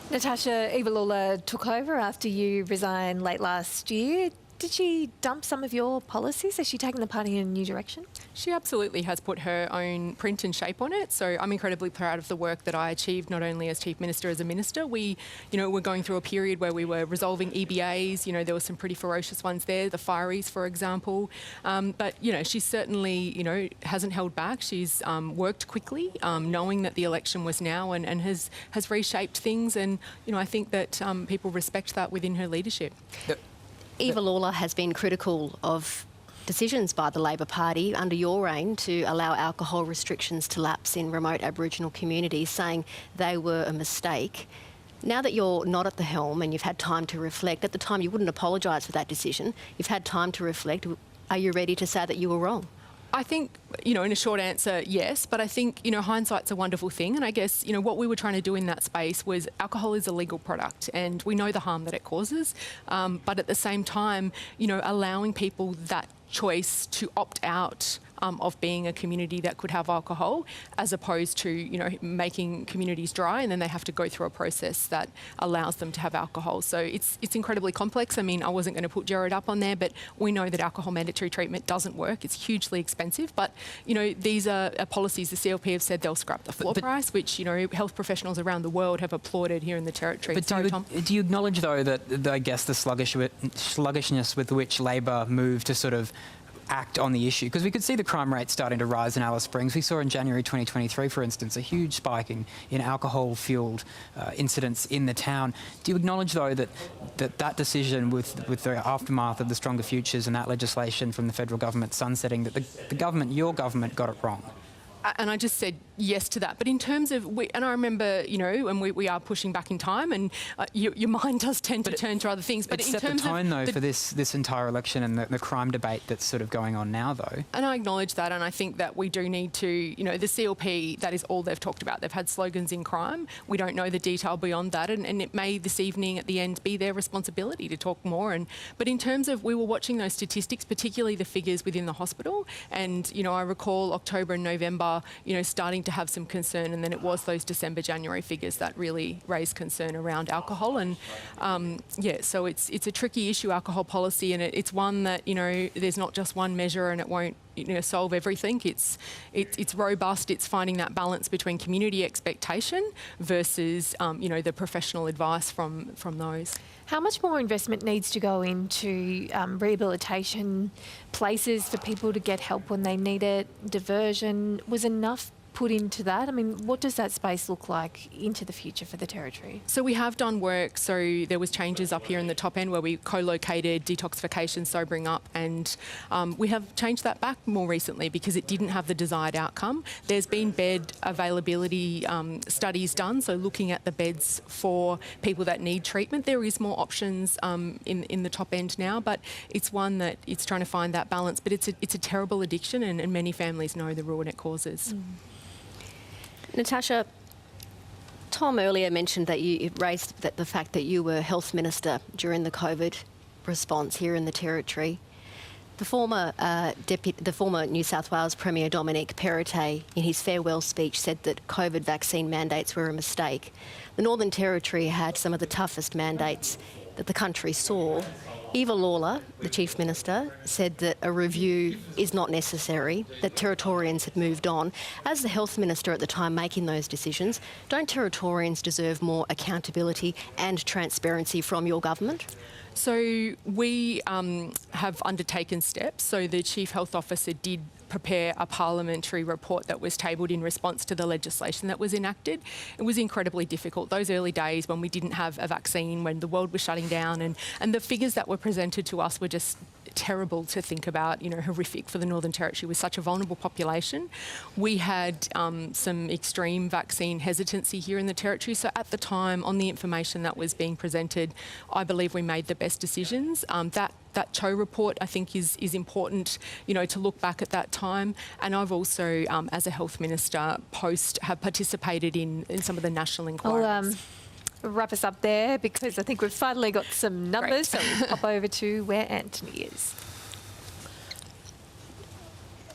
Natasha, Eva Lawler took over after you resigned late last year. Did she dump some of your policies? Has she taken the party in a new direction? She absolutely has put her own print and shape on it. So I'm incredibly proud of the work that I achieved, not only as Chief Minister, as a Minister. We, were going through a period where we were resolving EBAs. There were some pretty ferocious ones there, the fireys, for example. But, she certainly, hasn't held back. She's worked quickly, knowing that the election was now, and has reshaped things. And, I think that people respect that within her leadership. Eva Lawler has been critical of decisions by the Labor Party under your reign to allow alcohol restrictions to lapse in remote Aboriginal communities, saying they were a mistake. Now that you're not at the helm and you've had time to reflect, at the time you wouldn't apologise for that decision, you've had time to reflect, are you ready to say that you were wrong? I think, in a short answer, yes, but I think, hindsight's a wonderful thing. And I guess, what we were trying to do in that space was alcohol is a legal product and we know the harm that it causes. But at the same time, allowing people that choice to opt out of being a community that could have alcohol, as opposed to, making communities dry and then they have to go through a process that allows them to have alcohol. So it's incredibly complex. I mean, I wasn't going to put Jared up on there, but we know that alcohol mandatory treatment doesn't work. It's hugely expensive. But, these are policies. The CLP have said they'll scrap the floor price, which, health professionals around the world have applauded here in the Territory. But do you acknowledge, though, that I guess the sluggishness with which Labor moved to sort of act on the issue? Because we could see the crime rate starting to rise in Alice Springs. We saw in January 2023, for instance, a huge spike in alcohol-fuelled incidents in the town. Do you acknowledge, though, that decision with the aftermath of the Stronger Futures and that legislation from the federal government sunsetting, that your government got it wrong? And I just said yes to that. But in terms of, and I remember, and we are pushing back in time, and your mind does tend to turn to other things. But it in set terms the tone, of though, for this entire election and the crime debate that's sort of going on now, though. And I acknowledge that, and I think that we do need to, the CLP, that is all they've talked about. They've had slogans in crime. We don't know the detail beyond that, and it may this evening at the end be their responsibility to talk more. But in terms of, we were watching those statistics, particularly the figures within the hospital, and, I recall October and November, starting to have some concern, and then it was those December, January figures that really raised concern around alcohol. And so it's a tricky issue, alcohol policy, and it's one that, there's not just one measure and it won't solve everything. It's robust. It's finding that balance between community expectation versus the professional advice from those. How much more investment needs to go into rehabilitation places for people to get help when they need it? Diversion, was enough put into that? I mean, what does that space look like into the future for the Territory? So we have done work. So there was changes up here in the top end where we co-located detoxification, sobering up, and we have changed that back more recently because it didn't have the desired outcome. There's been bed availability studies done, so looking at the beds for people that need treatment. There is more options in the top end now, but it's one that it's trying to find that balance. But it's a terrible addiction, and many families know the ruin it causes. Natasha, Tom earlier mentioned that you raised the fact that you were Health Minister during the COVID response here in the Territory. The former New South Wales Premier Dominic Perrottet, in his farewell speech, said that COVID vaccine mandates were a mistake. The Northern Territory had some of the toughest mandates that the country saw. Eva Lawler, the Chief Minister, said that a review is not necessary, that Territorians had moved on. As the Health Minister at the time making those decisions, don't Territorians deserve more accountability and transparency from your government? So we have undertaken steps. So the Chief Health Officer did prepare a parliamentary report that was tabled in response to the legislation that was enacted. It was incredibly difficult. Those early days when we didn't have a vaccine, when the world was shutting down, and the figures that were presented to us were just terrible to think about, horrific for the Northern Territory with such a vulnerable population. We had some extreme vaccine hesitancy here in the Territory. So at the time, on the information that was being presented, I believe we made the best decisions. That Cho report, I think, is important, to look back at that time. And I've also, as a Health Minister, have participated in some of the national inquiries. I'll wrap us up there because I think we've finally got some numbers. So we'll pop over to where Antony is.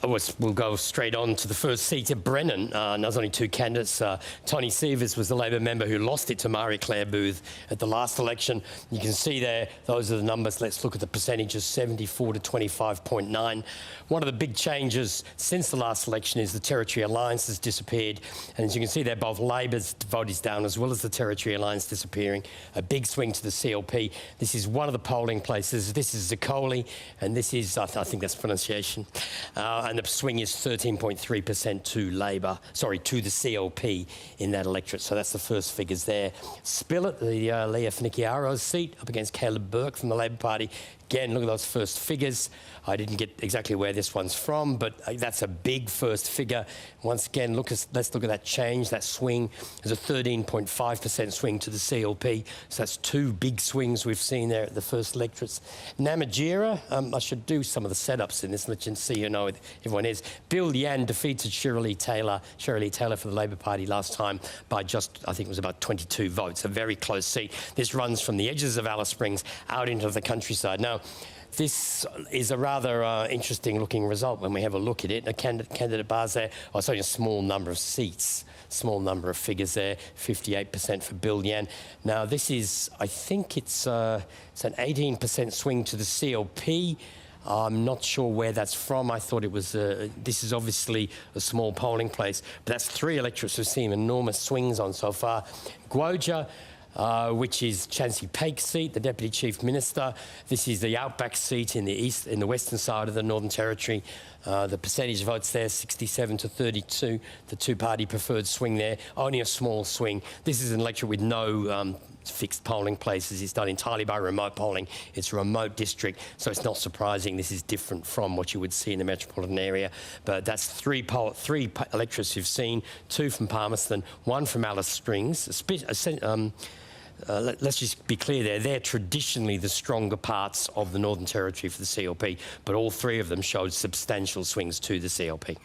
We'll go straight on to the first seat at Brennan. And there's only two candidates. Tony Sievers was the Labor member who lost it to Marie Claire Booth at the last election. You can see there, those are the numbers. Let's look at the percentages, 74 to 25.9. One of the big changes since the last election is the Territory Alliance has disappeared. And as you can see there, both Labor's vote is down as well as the Territory Alliance disappearing. A big swing to the CLP. This is one of the polling places. This is Zicoli, and this is, I think that's pronunciation. And the swing is 13.3% to Labor, to the CLP in that electorate. So that's the first figures there. Spillett, the Leah Finocchiaro's seat, up against Caleb Burke from the Labor Party. Again, look at those first figures. I didn't get exactly where this one's from, but that's a big first figure. Once again, let's look at that change, that swing. There's a 13.5% swing to the CLP, so that's two big swings we've seen there at the first electorates. Namatjira, I should do some of the setups in this, let you see, everyone is. Bill Yan defeated Shirley Taylor for the Labor Party last time by just, I think it was about 22 votes, a very close seat. This runs from the edges of Alice Springs out into the countryside. Now, this is a rather interesting looking result when we have a look at it. The candidate bars there, it's only a small number of seats, small number of figures there, 58% for Bill Yan. Now this is, I think it's an 18% swing to the CLP. I'm not sure where that's from. I thought it was, this is obviously a small polling place, but that's three electorates we've seen enormous swings on so far. Gwoja, which is Chansey Pake's seat, the Deputy Chief Minister. This is the outback seat in the western side of the Northern Territory. The percentage votes there, 67 to 32. The two-party preferred swing there, only a small swing. This is an electorate with no fixed polling places. It's done entirely by remote polling. It's a remote district, so it's not surprising. This is different from what you would see in the metropolitan area. But that's three electorates you've seen, two from Palmerston, one from Alice Springs. Let's just be clear there, they're traditionally the stronger parts of the Northern Territory for the CLP, but all three of them showed substantial swings to the CLP.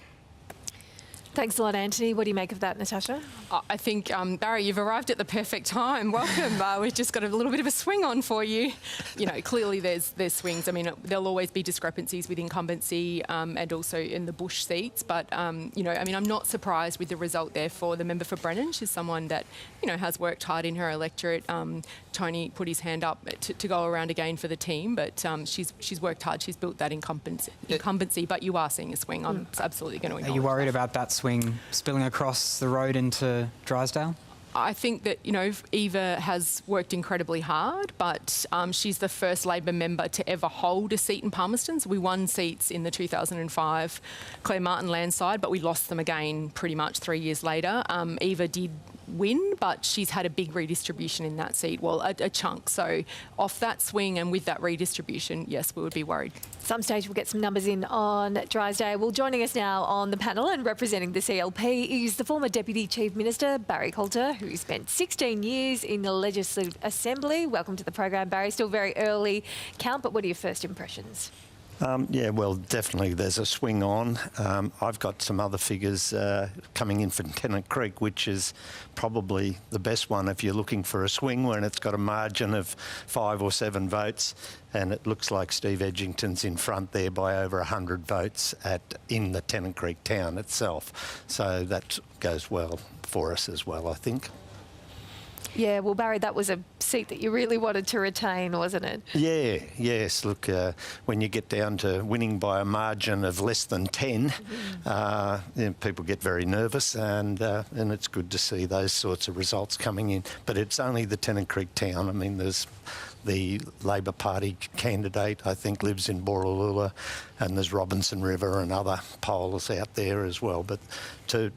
Thanks a lot, Antony. What do you make of that, Natasha? I think, Barry, you've arrived at the perfect time. Welcome. We've just got a little bit of a swing on for you. Clearly there's swings. I mean, there'll always be discrepancies with incumbency and also in the bush seats. But, I'm not surprised with the result there for the member for Brennan. She's someone that, has worked hard in her electorate. Tony put his hand up to go around again for the team, but she's worked hard. She's built that incumbency, but you are seeing a swing. I'm absolutely going to acknowledge. Are you worried about that swing spilling across the road into Drysdale? I think that, Eva has worked incredibly hard, but she's the first Labor member to ever hold a seat in Palmerston. So we won seats in the 2005 Claire Martin landslide, but we lost them again pretty much 3 years later. Eva did win, but she's had a big redistribution in that seat, well, a chunk. So off that swing and with that redistribution, yes, we would be worried. Some stage we'll get some numbers in on Drysdale. Well, joining us now on the panel and representing the CLP is the former Deputy Chief Minister, Barry Coulter, who spent 16 years in the Legislative Assembly. Welcome to the program, Barry. Still very early count, but what are your first impressions? Yeah, well, definitely there's a swing on. I've got some other figures coming in from Tennant Creek, which is probably the best one if you're looking for a swing, when it's got a margin of 5 or 7 votes, and it looks like Steve Edgington's in front there by over 100 votes in the Tennant Creek town itself. So that goes well for us as well, I think. Yeah, well, Barry, that was a seat that you really wanted to retain, wasn't it? Yeah, yes. Look, when you get down to winning by a margin of less than 10, people get very nervous, and it's good to see those sorts of results coming in. But it's only the Tennant Creek town. I mean, there's the Labor Party candidate, I think, lives in Borroloola, and there's Robinson River and other polls out there as well. But to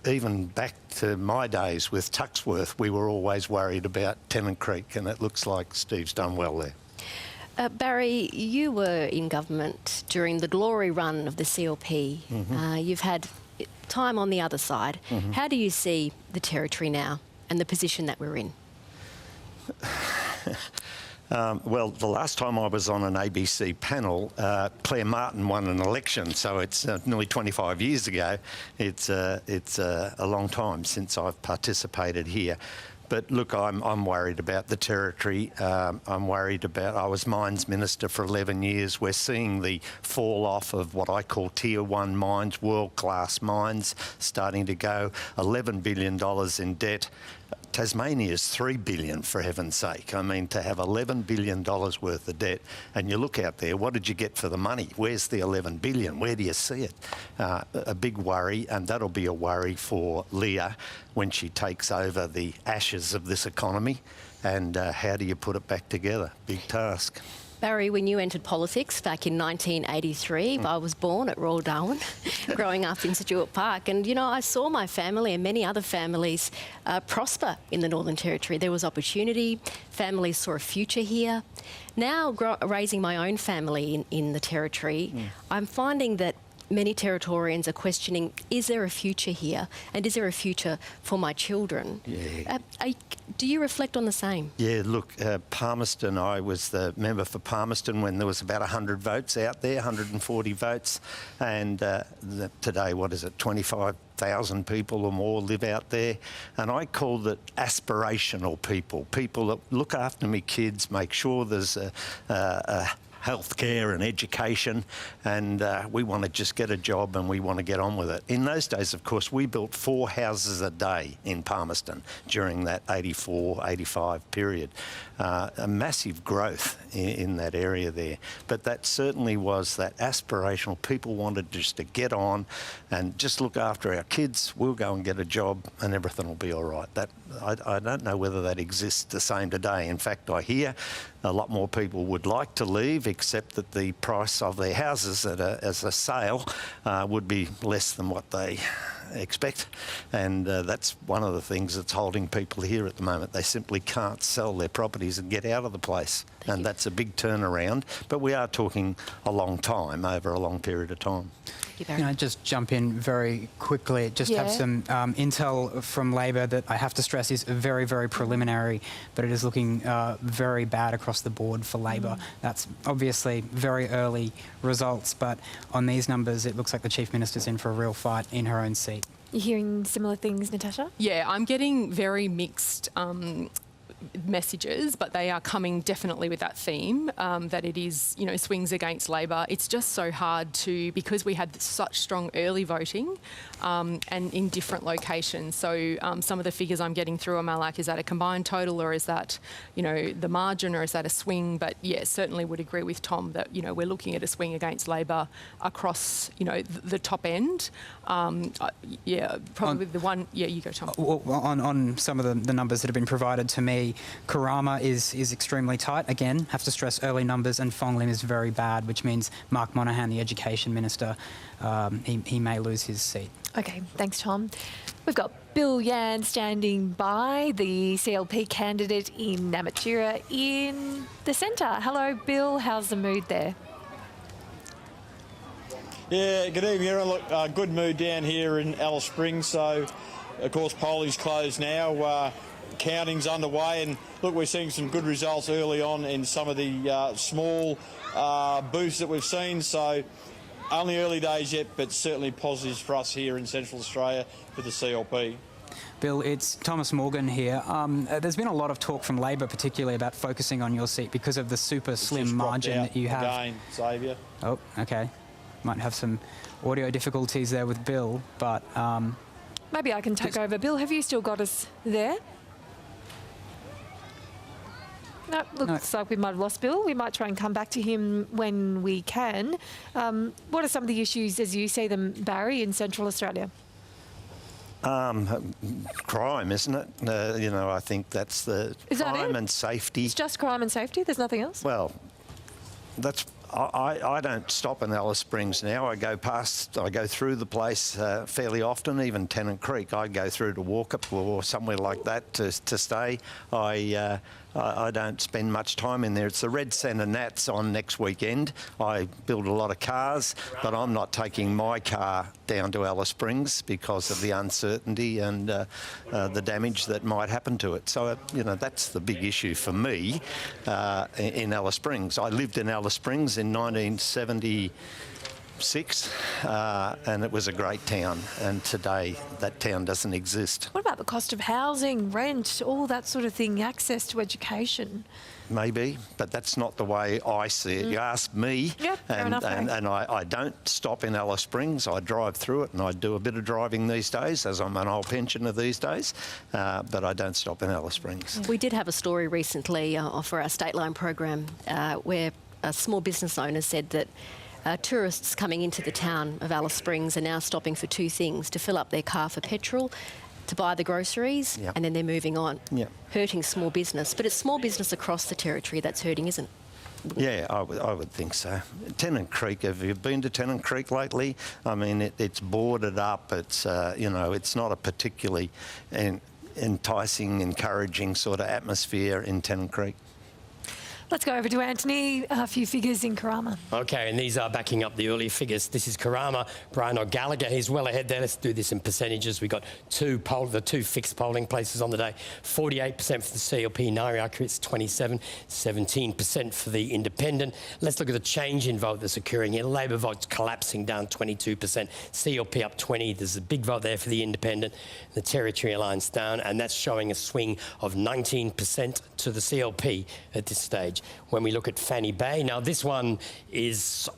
even back to my days with Tuxworth, we were always worried about Tennant Creek, and it looks like Steve's done well there. Barry, you were in government during the glory run of the CLP. You've had time on the other side. How do you see the Territory now and the position that we're in? Well, the last time I was on an ABC panel, Claire Martin won an election, so it's nearly 25 years ago. It's a long time since I've participated here. But look, I'm worried about the Territory. I'm worried about, I was Mines Minister for 11 years. We're seeing the fall off of what I call Tier 1 mines, world-class mines, starting to go. $11 billion in debt. Tasmania's $3 billion, for heaven's sake. I mean, to have $11 billion worth of debt, and you look out there, what did you get for the money? Where's the $11 billion? Where do you see it? A big worry, and that'll be a worry for Leah when she takes over the ashes of this economy. And how do you put it back together? Big task. Barry, when you entered politics back in 1983, I was born at Royal Darwin, growing up in Stuart Park. And, you know, I saw my family and many other families prosper in the Northern Territory. There was opportunity. Families saw a future here. Now, raising my own family in the Territory, I'm finding that many Territorians are questioning, is there a future here? And is there a future for my children? Yeah. Do you reflect on the same? Yeah, look, Palmerston, I was the member for Palmerston when there was about 100 votes out there, 140 votes. And today, what is it, 25,000 people or more live out there. And I called it aspirational people, people that look after me kids, make sure there's a healthcare and education, and we want to just get a job and we want to get on with it. In those days, of course, we built 4 houses a day in Palmerston during that 84, 85 period. A massive growth in that area there. But that certainly was that aspirational. People wanted just to get on and just look after our kids. We'll go and get a job and everything will be all right. That I don't know whether that exists the same today. In fact, I hear a lot more people would like to leave, except that the price of their houses as a sale would be less than what they expect, and that's one of the things that's holding people here at the moment. They simply can't sell their properties and get out of the place, and that's a big turnaround, but we are talking a long time, over a long period of time. Can I just jump in very quickly? Just have some intel from Labor that I have to stress is very, very preliminary, but it is looking very bad across the board for Labor. That's obviously very early results, but on these numbers, it looks like the Chief Minister's in for a real fight in her own seat. You hearing similar things, Natasha? Yeah, I'm getting very mixed messages, but they are coming definitely with that theme that it is, you know, swings against Labor. It's just so hard to, because we had such strong early voting and in different locations. So some of the figures I'm getting through am like, is that a combined total, or is that, you know, the margin, or is that a swing? But yeah, certainly would agree with Tom that, you know, we're looking at a swing against Labor across, you know, the top end. Yeah, probably the one. Yeah, you go, Tom. On some of the numbers that have been provided to me, Karama is extremely tight. Again, have to stress early numbers, and Fong Lim is very bad, which means Mark Monaghan, the Education Minister, he may lose his seat. Okay, thanks, Tom. We've got Bill Yan standing by, the CLP candidate in Namatjira in the centre. Hello, Bill. How's the mood there? Yeah, good evening, everyone. Look, good mood down here in Alice Springs. So, of course, polling's closed now. Counting's underway, and look, we're seeing some good results early on in some of the small booths that we've seen. So, only early days yet, but certainly positives for us here in Central Australia for the CLP. Bill, it's Thomas Morgan here. There's been a lot of talk from Labor, particularly about focusing on your seat because of the super slim margin that you have. Again, Xavier. Oh, okay. Might have some audio difficulties there with Bill, but... Maybe I can take over. Bill, have you still got us there? No, looks like we might have lost Bill. We might try and come back to him when we can. What are some of the issues, as you see them, Barry, in Central Australia? Crime, isn't it? You know, I think that's the crime and safety. It's just crime and safety? There's nothing else? Well, that's... I don't stop in Alice Springs now. I go through the place fairly often, even Tennant Creek. I go through to Walkup or somewhere like that to stay. I don't spend much time in there. It's the Red Centre Nats on next weekend. I build a lot of cars, but I'm not taking my car down to Alice Springs because of the uncertainty and the damage that might happen to it. So, you know, that's the big issue for me in Alice Springs. I lived in Alice Springs in 1976 and it was a great town, and today that town doesn't exist. What about the cost of housing, rent, all that sort of thing, access to education? Maybe, but that's not the way I see it. You ask me, and I don't stop in Alice Springs. I drive through it, and I do a bit of driving these days, as I'm an old pensioner these days, but I don't stop in Alice Springs. We did have a story recently for our State Line program where a small business owner said that tourists coming into the town of Alice Springs are now stopping for 2 things: to fill up their car for petrol, to buy the groceries, and then they're moving on. Hurting small business. But it's small business across the Territory that's hurting, isn't it? Yeah, I would think so. Tennant Creek, have you been to Tennant Creek lately? I mean, it's boarded up. It's, it's not a particularly enticing, encouraging sort of atmosphere in Tennant Creek. Let's go over to Antony. A few figures in Karama. Okay, and these are backing up the earlier figures. This is Karama. Brian O'Gallagher, he's well ahead there. Let's do this in percentages. We've got the two fixed polling places on the day. 48% for the CLP, Ngāriaka, it's 27, 17% for the Independent. Let's look at the change in vote that's occurring here. Labor vote's collapsing down 22%, CLP up 20. There's a big vote there for the Independent. The Territory Alliance down, and that's showing a swing of 19% to the CLP at this stage. When we look at Fanny Bay, now this is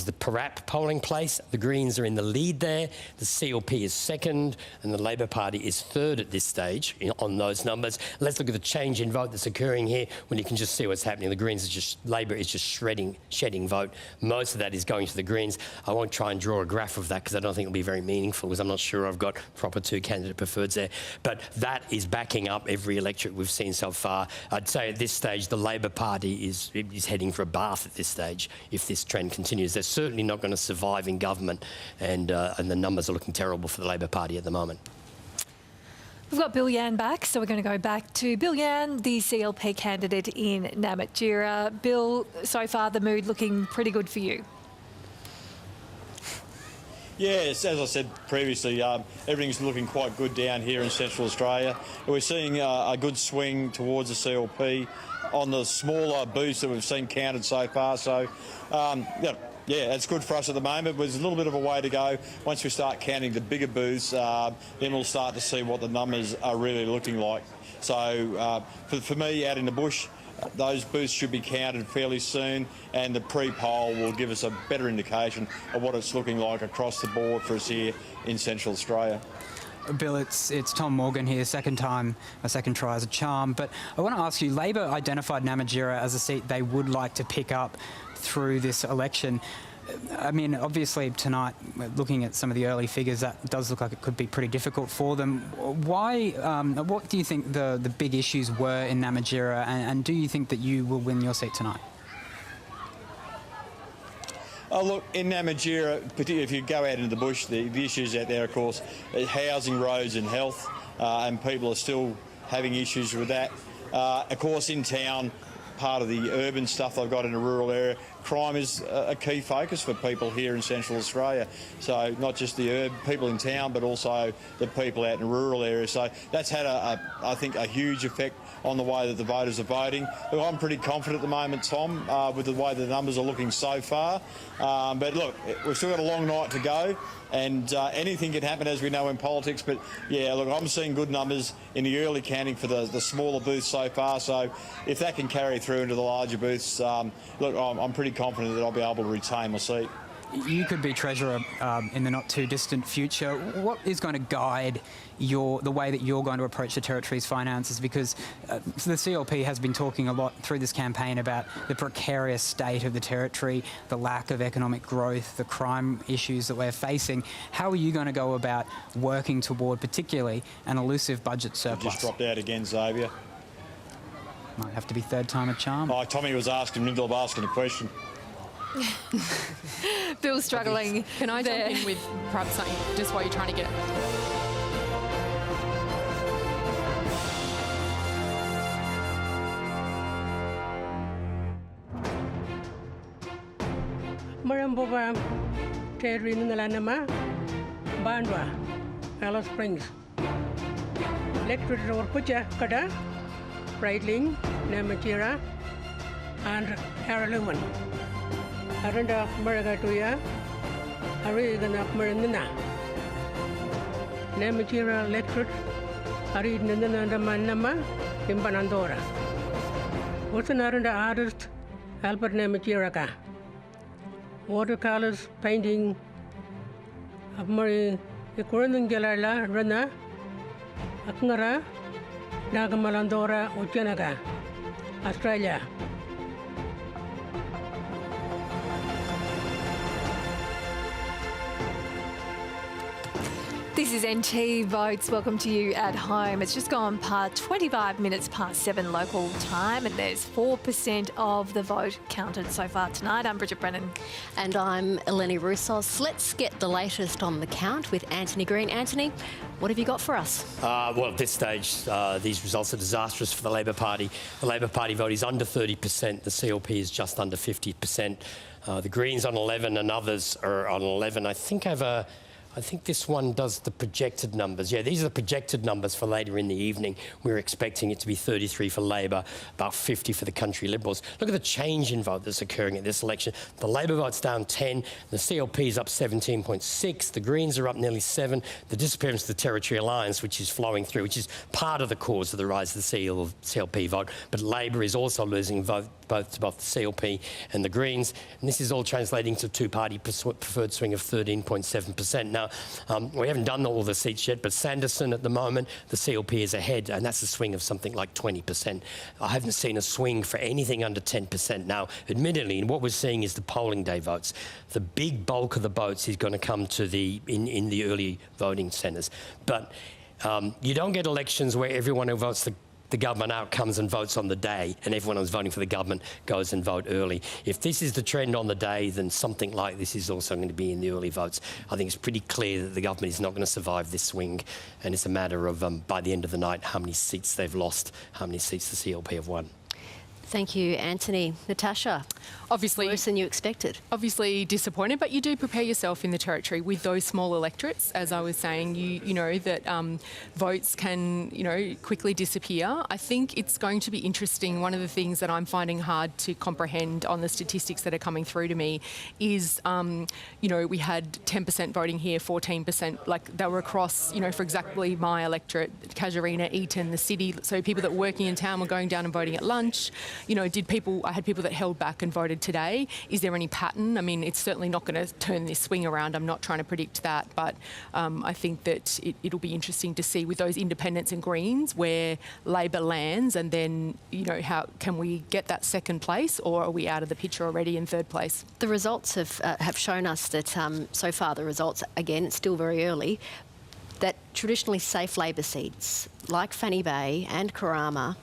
the Parap polling place. The Greens are in the lead there. The CLP is second, and the Labor Party is third at this stage on those numbers. Let's look at the change in vote that's occurring here. When you can just see what's happening. The Greens Labor is just shedding vote. Most of that is going to the Greens. I won't try and draw a graph of that because I don't think it'll be very meaningful because I'm not sure I've got proper two candidate preferreds there. But that is backing up every electorate we've seen so far. I'd say at this stage the Labor Party is heading for a bath at this stage if this trend continues. They're certainly not going to survive in government, and the numbers are looking terrible for the Labor Party at the moment. We've got Bill Yan back, so we're going to go back to Bill Yan, the CLP candidate in Namatjira. Bill, so far the mood looking pretty good for you. Yes, as I said previously, everything's looking quite good down here in Central Australia. We're seeing a good swing towards the CLP on the smaller booths that we've seen counted so far. So, yeah, it's good for us at the moment. There's a little bit of a way to go. Once we start counting the bigger booths, then we'll start to see what the numbers are really looking like. So, for me, out in the bush, those booths should be counted fairly soon, and the pre-poll will give us a better indication of what it's looking like across the board for us here in Central Australia. Bill, it's Tom Morgan here, second try as a charm. But I want to ask you, Labor identified Namatjira as a seat they would like to pick up through this election. I mean, obviously tonight, looking at some of the early figures, that does look like it could be pretty difficult for them. Why? What do you think the big issues were in Namatjira, and do you think that you will win your seat tonight? Oh, look, in Namatjira, particularly if you go out into the bush, the issues out there, of course, housing, roads and health, and people are still having issues with that. Of course, in town, part of the urban stuff they've got in a rural area, crime is a key focus for people here in Central Australia. So not just the people in town, but also the people out in rural areas. So that's had, I think, a huge effect on the way that the voters are voting. Look, I'm pretty confident at the moment, Tom, with the way the numbers are looking so far. But look, we've still got a long night to go, and anything can happen, as we know in politics. But yeah, look, I'm seeing good numbers in the early counting for the smaller booths so far. So if that can carry through into the larger booths, look, I'm pretty confident that I'll be able to retain my seat. You could be Treasurer in the not too distant future. What is going to guide the way that you're going to approach the Territory's finances? Because the CLP has been talking a lot through this campaign about the precarious state of the Territory, the lack of economic growth, the crime issues that we're facing. How are you going to go about working toward particularly an elusive budget surplus? Just dropped out again, Xavier. Might have to be third time a charm. Oh, Tommy was asking, middle of asking a question. Bill's struggling. Can I jump in with perhaps something just while you're trying to get Marambova, Terry Nalanama, Bandwa, Alice Springs. Electorate or Puja, Kada, Breitling, Namatjira, and Haraluman. Aranda Maragatuya, Arigan of Maranina. Namatjira electorate, Arid Nandamanama, Impanandora. What's an Aranda artist, Albert Namatjiraka? Watercolors, painting, of Mari, the Kurungalala, Rana, Aknara, Nagamalandora, Uchanaga, Australia. This is NT Votes. Welcome to you at home. It's just gone past 25 minutes past 7 local time, and there's 4% of the vote counted so far tonight. I'm Bridget Brennan. And I'm Eleni Roussos. Let's get the latest on the count with Antony Green. Antony, what have you got for us? Well, at this stage, these results are disastrous for the Labor Party. The Labor Party vote is under 30%. The CLP is just under 50%. The Greens on 11 and others are on 11. I think this one does the projected numbers. Yeah, these are the projected numbers for later in the evening. We're expecting it to be 33 for Labor, about 50 for the Country Liberals. Look at the change in vote that's occurring at this election. The Labor vote's down 10, the CLP is up 17.6, the Greens are up nearly 7, the disappearance of the Territory Alliance, which is flowing through, which is part of the cause of the rise of the CLP vote, but Labor is also losing vote both the CLP and the Greens, and this is all translating to a two-party preferred swing of 13.7%. Now, we haven't done all the seats yet, but Sanderson at the moment, the CLP is ahead, and that's a swing of something like 20%. I haven't seen a swing for anything under 10%. Now, admittedly, what we're seeing is the polling day votes. The big bulk of the votes is going to come to in the early voting centres. But you don't get elections where everyone who votes the government out comes and votes on the day, and everyone who's voting for the government goes and vote early. If this is the trend on the day, then something like this is also going to be in the early votes. I think it's pretty clear that the government is not going to survive this swing, and it's a matter of, by the end of the night, how many seats they've lost, how many seats the CLP have won. Thank you, Antony. Natasha, obviously worse than you expected. Obviously disappointed, but you do prepare yourself in the Territory with those small electorates. As I was saying, you know that votes can quickly disappear. I think it's going to be interesting. One of the things that I'm finding hard to comprehend on the statistics that are coming through to me is we had 10% voting here, 14%, like they were across for exactly my electorate, Casuarina, Eton, the city. So people that were working in town were going down and voting at lunch. I had people that held back and voted today. Is there any pattern? I mean, it's certainly not going to turn this swing around. I'm not trying to predict that, but I think that it'll be interesting to see with those independents and Greens where Labor lands, and then, how can we get that second place, or are we out of the picture already in third place? The results have shown us that so far the results, again, it's still very early, that traditionally safe Labor seats like Fanny Bay and Karama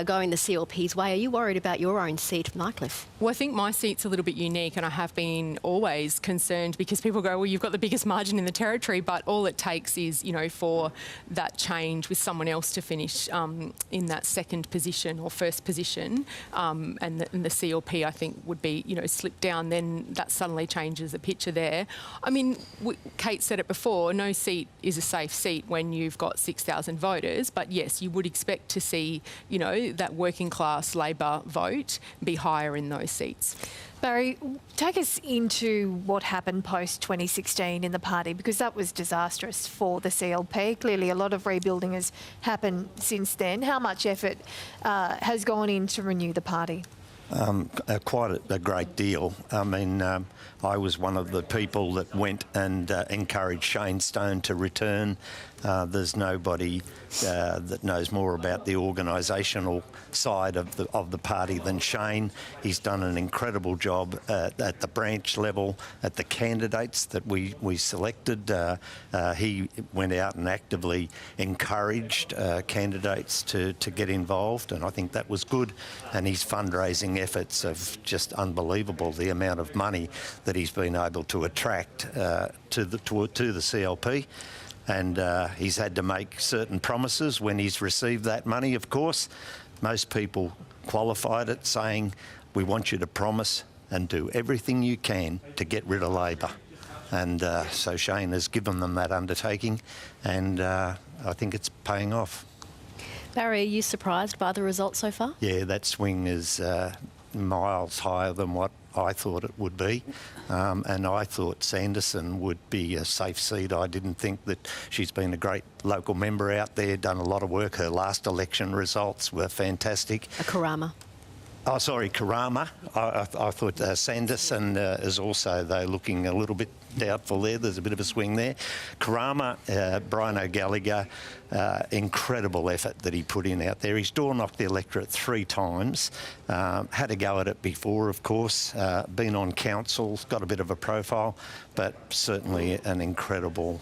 going the CLP's way. Are you worried about your own seat, Mycliffe? Well, I think my seat's a little bit unique, and I have been always concerned because people go, well, you've got the biggest margin in the Territory, but all it takes is, for that change with someone else to finish in that second position or first position, and the CLP, I think, would be, slip down, then that suddenly changes the picture there. I mean, Kate said it before, no seat is a safe seat when you've got 6,000 voters, but yes, you would expect to see, that working class Labor vote be higher in those seats. Barry, take us into what happened post-2016 in the party, because that was disastrous for the CLP. Clearly, a lot of rebuilding has happened since then. How much effort has gone in to renew the party? Quite a great deal. I mean, I was one of the people that went and encouraged Shane Stone to return. There's nobody that knows more about the organisational side of the party than Shane. He's done an incredible job at the branch level, at the candidates that we selected. He went out and actively encouraged candidates to get involved, and I think that was good. And his fundraising efforts are just unbelievable, the amount of money that he's been able to attract to the CLP. And he's had to make certain promises when he's received that money, of course. Most people qualified it saying, we want you to promise and do everything you can to get rid of Labor. And so Shane has given them that undertaking, and I think it's paying off. Barry, are you surprised by the results so far? Yeah, that swing is miles higher than what I thought it would be, and I thought Sanderson would be a safe seat. I didn't think that she's been a great local member out there, done a lot of work. Her last election results were fantastic. A Karama. Oh, sorry, Karama. I thought Sanderson is also, though, looking a little bit doubtful there. There's a bit of a swing there. Karama, Brian O'Gallagher, incredible effort that he put in out there. He's door-knocked the electorate 3 times. Had a go at it before, of course. Been on council, got a bit of a profile, but certainly an incredible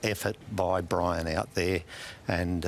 effort by Brian out there. And,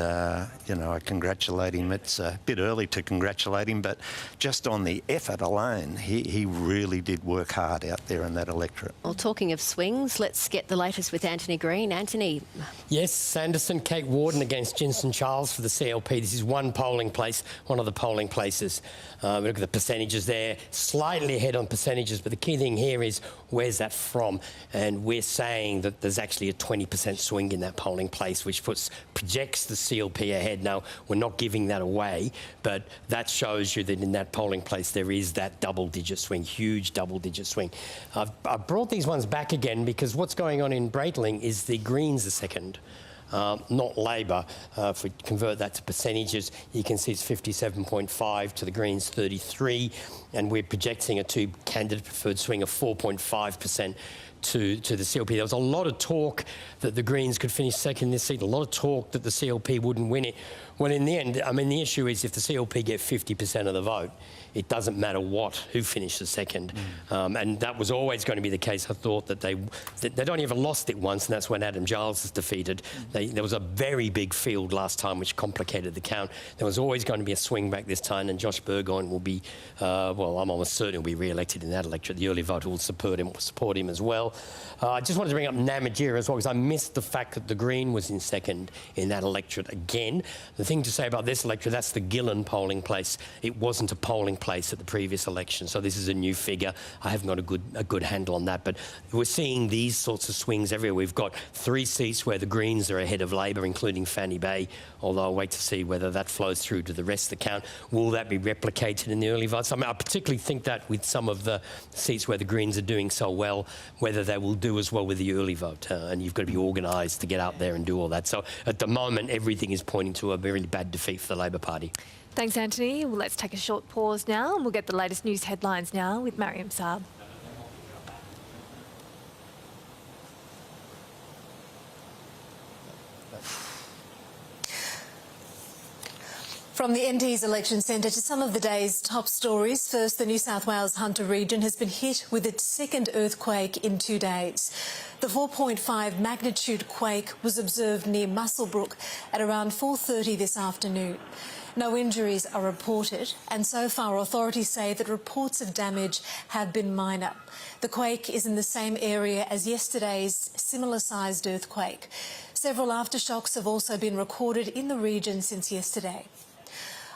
you know, I congratulate him. It's a bit early to congratulate him, but just on the effort alone, he really did work hard out there in that electorate. Well, talking of swings, let's get the latest with Antony Green. Antony. Yes, Sanderson, Kate Warden against Jensen Charles for the CLP. This is one polling place, one of the polling places. Look at the percentages there, slightly ahead on percentages, but the key thing here is where's that from? And we're saying that there's actually a 20% swing in that polling place, which projects the CLP ahead. Now, we're not giving that away, but that shows you that in that polling place there is that double-digit swing, huge double-digit swing. I've brought these ones back again because what's going on in Breitling is the Greens are second. Not Labor. If we convert that to percentages, you can see it's 57.5 to the Greens 33, and we're projecting a 2-candidate preferred swing of 4.5% to the CLP. There was a lot of talk that the Greens could finish second in this seat, a lot of talk that the CLP wouldn't win it. Well, in the end, I mean, the issue is if the CLP get 50% of the vote, it doesn't matter who finishes second. And that was always going to be the case. I thought that they'd only ever lost it once, and that's when Adam Giles was defeated. There was a very big field last time, which complicated the count. There was always going to be a swing back this time, and Josh Burgoyne will be, well, I'm almost certain he'll be re-elected in that electorate. The early voter will support him as well. I just wanted to bring up Namatjira as well, because I missed the fact that the Green was in second in that electorate again. The thing to say about this electorate, that's the Gillen polling place. It wasn't a polling place at the previous election, so this is a new figure. I haven't got a good handle on that, but we're seeing these sorts of swings everywhere. We've got 3 seats where the Greens are ahead of Labor, including Fanny Bay, although I'll wait to see whether that flows through to the rest of the count. Will that be replicated in the early votes? I mean, I particularly think that with some of the seats where the Greens are doing so well, whether they will do as well with the early vote, and you've got to be organised to get out there and do all that. So at the moment, everything is pointing to a very bad defeat for the Labor Party. Thanks, Antony. Well, let's take a short pause now, and we'll get the latest news headlines now with Mariam Saab. From the NT's election centre to some of the day's top stories. First, the New South Wales Hunter region has been hit with its 2nd earthquake in 2 days. The 4.5 magnitude quake was observed near Muswellbrook at around 4:30 this afternoon. No injuries are reported, and so far authorities say that reports of damage have been minor. The quake is in the same area as yesterday's similar-sized earthquake. Several aftershocks have also been recorded in the region since yesterday.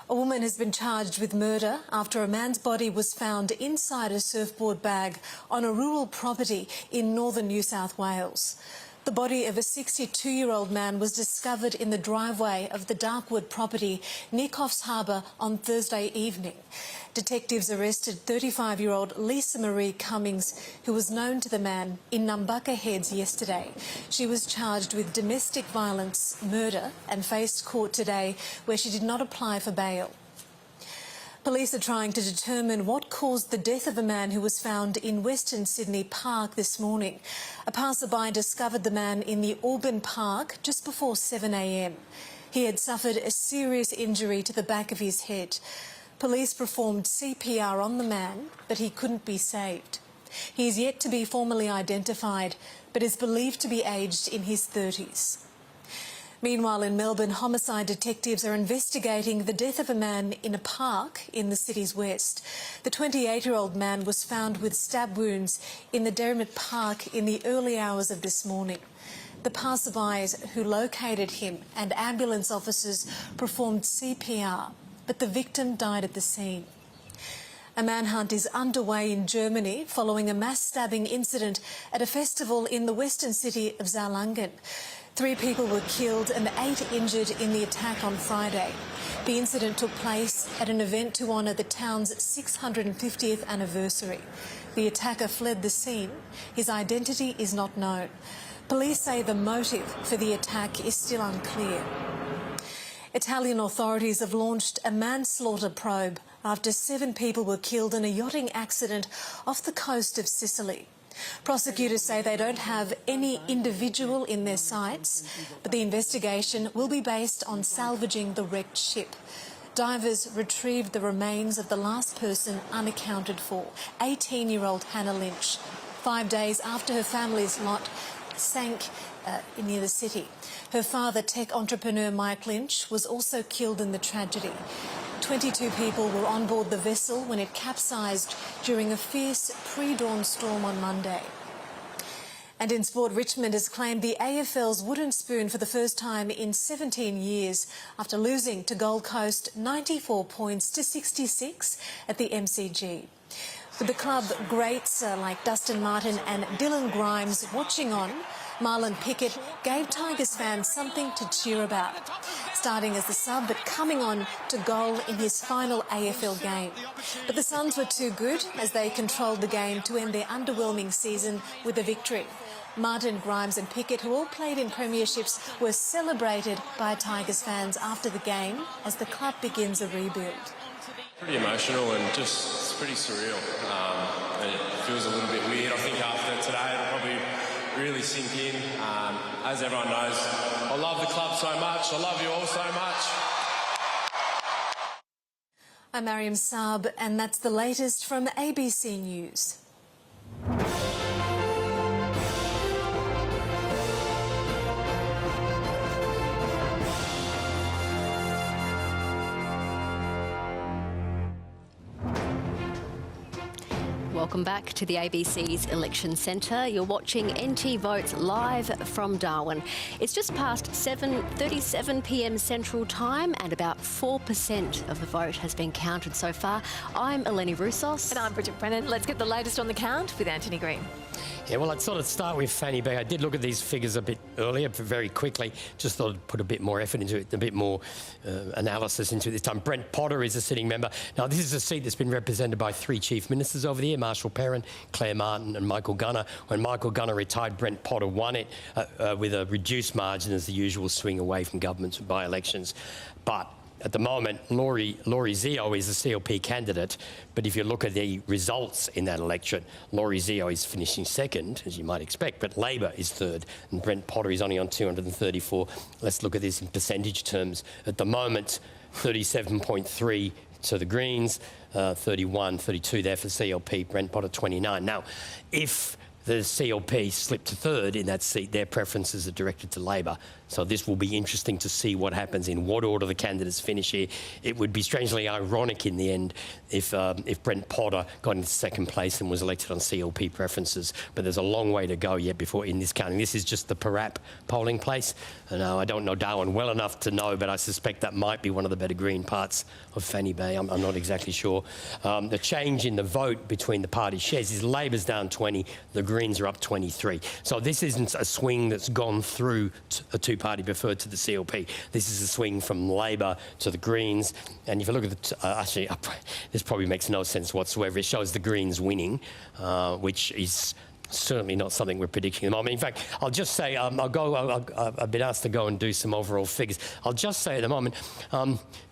A woman has been charged with murder after a man's body was found inside a surfboard bag on a rural property in northern New South Wales. The body of a 62-year-old man was discovered in the driveway of the Darkwood property near Coffs Harbour on Thursday evening. Detectives arrested 35-year-old Lisa Marie Cummings, who was known to the man, in Numbucka Heads yesterday. She was charged with domestic violence, murder, and faced court today, where she did not apply for bail. Police are trying to determine what caused the death of a man who was found in Western Sydney Park this morning. A passerby discovered the man in the Auburn Park just before 7 a.m. He had suffered a serious injury to the back of his head. Police performed CPR on the man, but he couldn't be saved. He is yet to be formally identified, but is believed to be aged in his 30s. Meanwhile, in Melbourne, homicide detectives are investigating the death of a man in a park in the city's west. The 28-year-old man was found with stab wounds in the Derrimut Park in the early hours of this morning. The passerbys who located him and ambulance officers performed CPR, but the victim died at the scene. A manhunt is underway in Germany following a mass stabbing incident at a festival in the western city of Saarlangen. 3 people were killed and 8 injured in the attack on Friday. The incident took place at an event to honour the town's 650th anniversary. The attacker fled the scene. His identity is not known. Police say the motive for the attack is still unclear. Italian authorities have launched a manslaughter probe after 7 people were killed in a yachting accident off the coast of Sicily. Prosecutors say they don't have any individual in their sights, but the investigation will be based on salvaging the wrecked ship. Divers retrieved the remains of the last person unaccounted for, 18-year-old Hannah Lynch, 5 days after her family's yacht sank near the city. Her father, tech entrepreneur Mike Lynch, was also killed in the tragedy. 22 people were on board the vessel when it capsized during a fierce pre-dawn storm on Monday. And in sport, Richmond has claimed the AFL's wooden spoon for the first time in 17 years after losing to Gold Coast 94 points to 66 at the MCG. With the club greats like Dustin Martin and Dylan Grimes watching on, Marlon Pickett gave Tigers fans something to cheer about, starting as the sub but coming on to goal in his final AFL game. But the Suns were too good as they controlled the game to end their underwhelming season with a victory. Martin, Grimes and Pickett, who all played in premierships, were celebrated by Tigers fans after the game as the club begins a rebuild. Pretty emotional and just it's pretty surreal. And it feels a little bit weird. I think after today it'll probably really sink in. As everyone knows, I love the club so much. I love you all so much. I'm Mariam Saab, and that's the latest from ABC News. Welcome back to the ABC's Election Centre. You're watching NT Votes live from Darwin. It's just past 7:37 p.m. Central Time and about 4% of the vote has been counted so far. I'm Eleni Roussos. And I'm Bridget Brennan. Let's get the latest on the count with Antony Green. Yeah, well, I'd sort of start with Fanny Bay. I did look at these figures a bit earlier, but very quickly. Just thought I'd put a bit more effort into it, a bit more analysis into it this time. Brent Potter is a sitting member. Now, this is a seat that's been represented by 3 chief ministers over the year, Marshall Perrin, Claire Martin and Michael Gunner. When Michael Gunner retired, Brent Potter won it with a reduced margin as the usual swing away from government by-elections. But at the moment, Laurie Zio is the CLP candidate, but if you look at the results in that election, Laurie Zio is finishing second, as you might expect, but Labor is third, and Brent Potter is only on 234. Let's look at this in percentage terms. At the moment, 37.3 to the Greens, 31, 32 there for CLP, Brent Potter 29. Now, if the CLP slipped to third in that seat, their preferences are directed to Labor. So this will be interesting to see what happens, in what order the candidates finish here. It would be strangely ironic in the end if Brent Potter got into second place and was elected on CLP preferences. But there's a long way to go yet before in this counting. This is just the Parap polling place. And I don't know Darwin well enough to know, but I suspect that might be one of the better green parts of Fanny Bay. I'm not exactly sure. The change in the vote between the party shares is Labor's down 20, the Greens are up 23. So this isn't a swing that's gone through a two-party preferred to the CLP. This is a swing from Labor to the Greens. And if you look at the... this probably makes no sense whatsoever. It shows the Greens winning, which is certainly not something we're predicting at the moment. In fact, I'll just say, I've been asked to go and do some overall figures. I'll just say at the moment,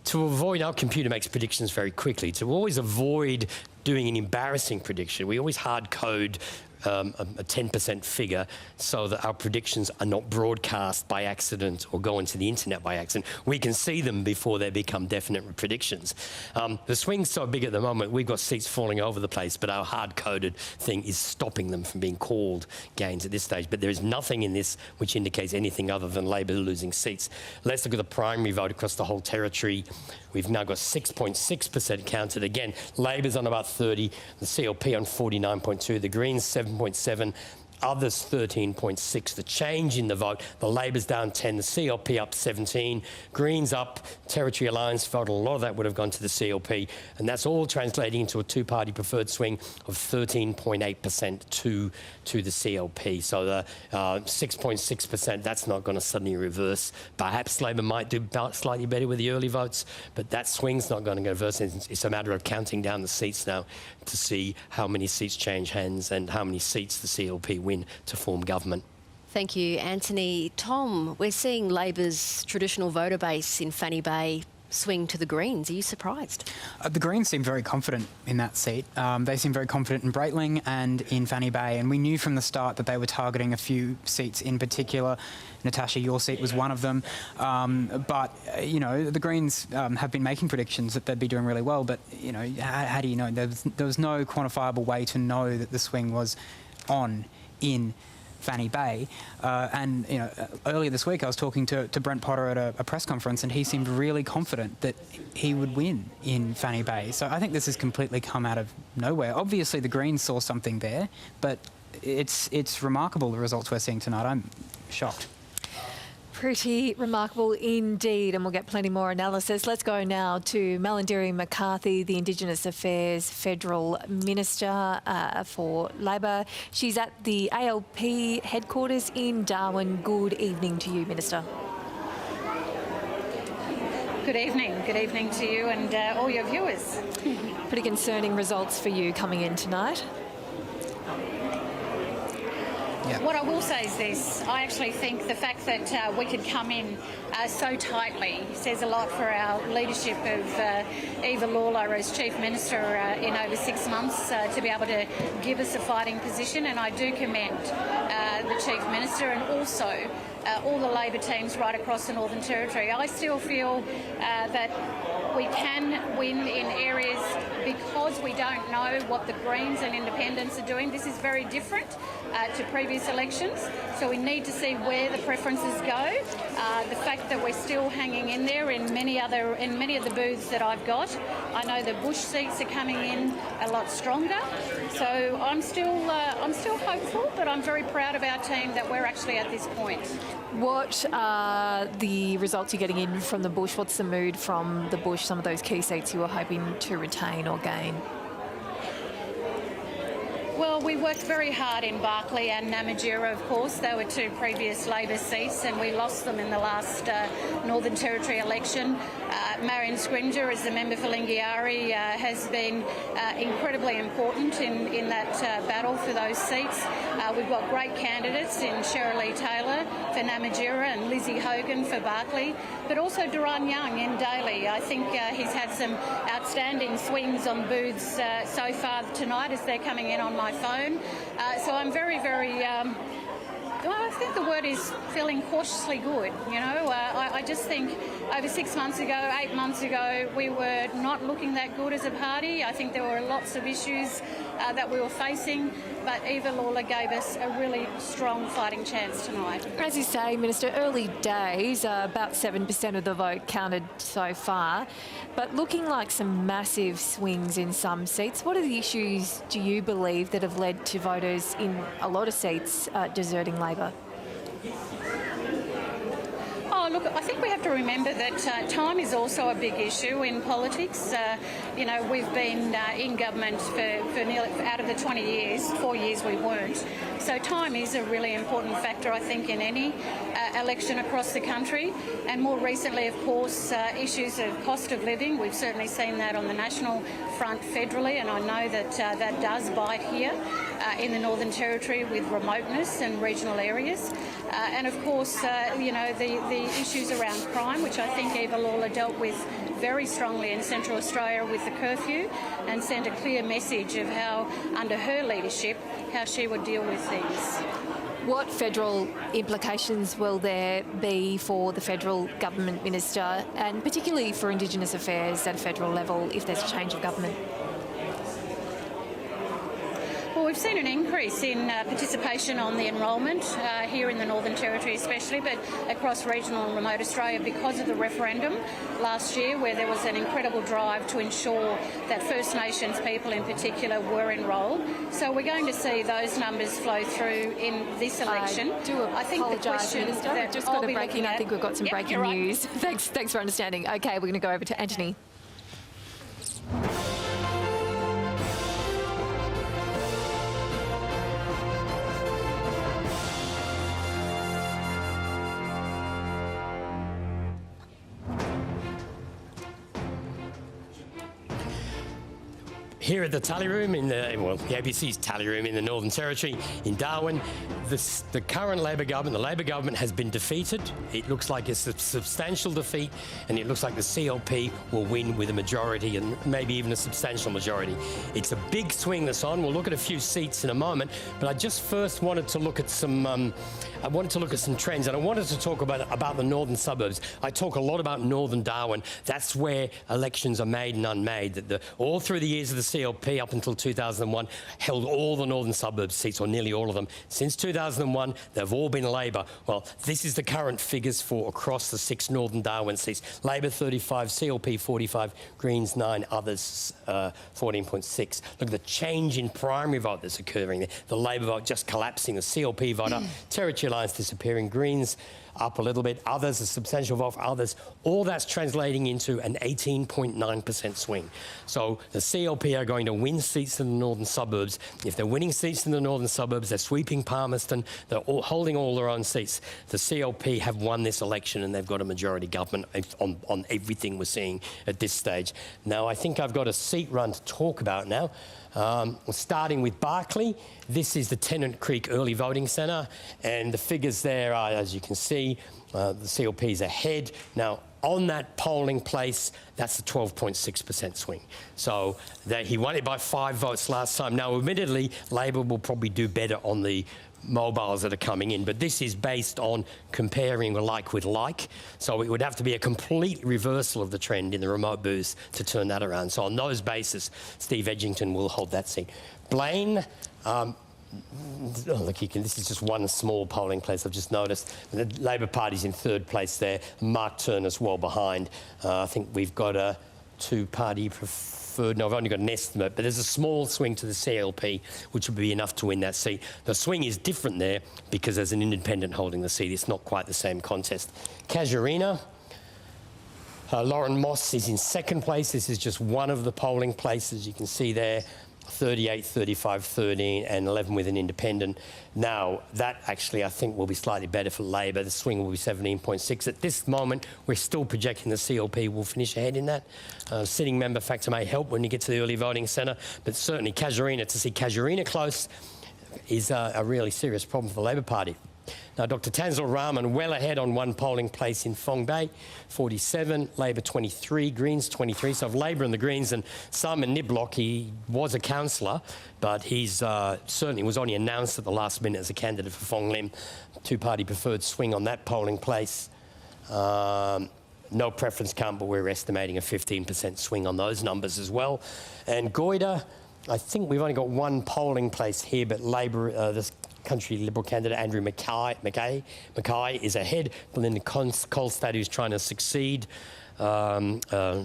to avoid, our computer makes predictions very quickly, to always avoid doing an embarrassing prediction, we always hard code a 10% figure so that our predictions are not broadcast by accident or go into the internet by accident. We can see them before they become definite predictions. The swing's so big at the moment, we've got seats falling over the place, but our hard-coded thing is stopping them from being called gains at this stage. But there is nothing in this which indicates anything other than Labor losing seats. Let's look at the primary vote across the whole territory. We've now got 6.6% counted. Again, Labor's on about 30, the CLP on 49.2, the Greens 7.7, others 13.6. The change in the vote, the Labor's down 10, the CLP up 17, Greens up, Territory Alliance vote, a lot of that would have gone to the CLP, and that's all translating into a two-party preferred swing of 13.8% to the CLP. So the 6.6%, that's not going to suddenly reverse. Perhaps Labor might do slightly better with the early votes, but that swing's not going to reverse. It's a matter of counting down the seats now to see how many seats change hands and how many seats the CLP win to form government. Thank you, Anthony. Tom, we're seeing Labor's traditional voter base in Fanny Bay swing to the Greens. Are you surprised? The Greens seem very confident in that seat. They seem very confident in Breitling and in Fanny Bay, and we knew from the start that they were targeting a few seats in particular. Natasha, your seat was one of them. The Greens have been making predictions that they'd be doing really well, but, how do you know? There was no quantifiable way to know that the swing was on in Fanny Bay. Earlier this week I was talking to Brent Potter at a press conference, and he seemed really confident that he would win in Fanny Bay. So I think this has completely come out of nowhere. Obviously the Greens saw something there, but it's remarkable, the results we're seeing tonight. I'm shocked. Pretty remarkable indeed, and we'll get plenty more analysis. Let's go now to Malarndirri McCarthy, the Indigenous Affairs Federal Minister for Labor. She's at the ALP headquarters in Darwin. Good evening to you, Minister. Good evening. Good evening to you and all your viewers. Pretty concerning results for you coming in tonight. Yeah. What I will say is this. I actually think the fact that we could come in so tightly says a lot for our leadership of Eva Lawler as Chief Minister in over 6 months to be able to give us a fighting position, and I do commend the Chief Minister and also all the Labor teams right across the Northern Territory. I still feel that we can win in areas because we don't know what the Greens and Independents are doing. This is very different to previous elections, so we need to see where the preferences go. The fact that we're still hanging in there in many of the booths that I've got. I know the Bush seats are coming in a lot stronger, so I'm still hopeful, but I'm very proud of our team that we're actually at this point. What are the results you're getting in from the Bush? What's the mood from the Bush, some of those key seats you were hoping to retain or gain? Well, we worked very hard in Barkly and Namatjira, of course. They were two previous Labor seats and we lost them in the last Northern Territory election. Marion Scrimger, as the member for Lingiari, has been incredibly important in that battle for those seats. We've got great candidates in Shirley Taylor for Namatjira and Lizzie Hogan for Barkly, but also Duran Young in Daly. I think he's had some outstanding swings on booths so far tonight as they're coming in on my phone. So I'm very, very... I think the word is feeling cautiously good. I just think over 6 months ago, 8 months ago, we were not looking that good as a party. I think there were lots of issues that we were facing, but Eva Lawler gave us a really strong fighting chance tonight. As you say, Minister, early days, about 7% of the vote counted so far, but looking like some massive swings in some seats. What are the issues, do you believe, that have led to voters in a lot of seats deserting Labor? Oh, look, I think we have to remember that time is also a big issue in politics. We've been in government for nearly, out of the 20 years, 4 years we weren't. So time is a really important factor, I think, in any election across the country. And more recently, of course, issues of cost of living. We've certainly seen that on the national front federally, and I know that that does bite here in the Northern Territory with remoteness and regional areas. And of course, the issues around crime, which I think Eva Lawler dealt with very strongly in Central Australia with the curfew and sent a clear message of how, under her leadership, how she would deal with things. What federal implications will there be for the federal government, Minister, and particularly for Indigenous affairs at a federal level if there's a change of government? Well, we've seen an increase in participation on the enrolment here in the Northern Territory especially, but across regional and remote Australia because of the referendum last year, where there was an incredible drive to ensure that First Nations people in particular were enrolled. So we're going to see those numbers flow through in this election. I think the question Minister, I've just got a breaking. I think we've got some breaking news. Thanks for understanding. Okay, we're going to go over to Antony. here at the tally room the ABC's tally room in the Northern Territory in Darwin, the current Labor government, the Labor government has been defeated. It looks like it's a substantial defeat, and it looks like the CLP will win with a majority and maybe even a substantial majority. It's a big swing that's on. We'll look at a few seats in a moment, but I just first wanted to look at some trends, and I wanted to talk about the northern suburbs. I talk a lot about northern Darwin. That's where elections are made and unmade. All through the years of the CLP up until 2001 held all the northern suburbs seats, or nearly all of them. Since 2001, they've all been Labor. Well, this is the current figures for across the 6 northern Darwin seats. Labor 35, CLP 45, Greens 9, others 14.6. Look at the change in primary vote that's occurring there. The Labor vote just collapsing, the CLP vote up, Territory Alliance disappearing, Greens up a little bit, others, a substantial vote for others. All that's translating into an 18.9% swing. So the CLP are going to win seats in the northern suburbs. If they're winning seats in the northern suburbs, they're sweeping Palmerston, they're holding all their own seats. The CLP have won this election and they've got a majority government on everything we're seeing at this stage. Now, I think I've got a seat run to talk about now. Starting with Barkly, this is the Tennant Creek Early Voting Centre, and the figures there are, as you can see, the CLP's ahead. Now, on that polling place, that's a 12.6% swing. So he won it by 5 votes last time. Now, admittedly, Labor will probably do better on the mobiles that are coming in, but this is based on comparing like with like, so it would have to be a complete reversal of the trend in the remote booths to turn that around. So on those bases, Steve Edgington will hold that seat. Blaine, look, this is just one small polling place I've just noticed. The Labor Party's in 3rd place there. Mark Turner's well behind. I think we've got a 2-party preferred. No, I've only got an estimate, but there's a small swing to the CLP, which would be enough to win that seat. The swing is different there because there's an independent holding the seat. It's not quite the same contest. Casuarina, Lauren Moss is in 2nd place. This is just one of the polling places. You can see there, 38, 35, 13 and 11 with an independent. Now, that actually I think will be slightly better for Labor. The swing will be 17.6. At this moment, we're still projecting the CLP will finish ahead in that. Sitting member factor may help when you get to the early voting centre, but certainly Casuarina, to see Casuarina close is a really serious problem for the Labor Party. Now, Dr Tanzil Rahman well ahead on one polling place in Phong Bay, 47, Labor 23, Greens 23. So of Labor and the Greens, and Simon Niblock, he was a councillor, but he's certainly was only announced at the last minute as a candidate for Phong Lim. 2-party preferred swing on that polling place. No preference count, but we're estimating a 15% swing on those numbers as well. And Goyder, I think we've only got one polling place here, but Labor, this country Liberal candidate Andrew Mackay is ahead. Belinda Kolstad, who's trying to succeed. Kezia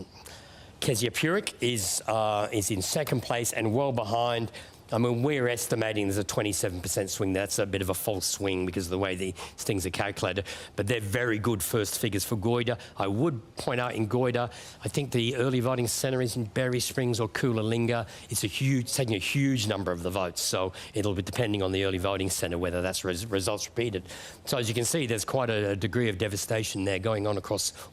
Purick is in 2nd place and well behind. I mean, we're estimating there's a 27% swing. That's a bit of a false swing because of the way these things are calculated. But they're very good first figures for Goyder. I would point out in Goyder, I think the early voting centre is in Berry Springs or Coolangatta. It's taking a huge number of the votes. So it'll be depending on the early voting centre whether that's results repeated. So as you can see, there's quite a degree of devastation there going on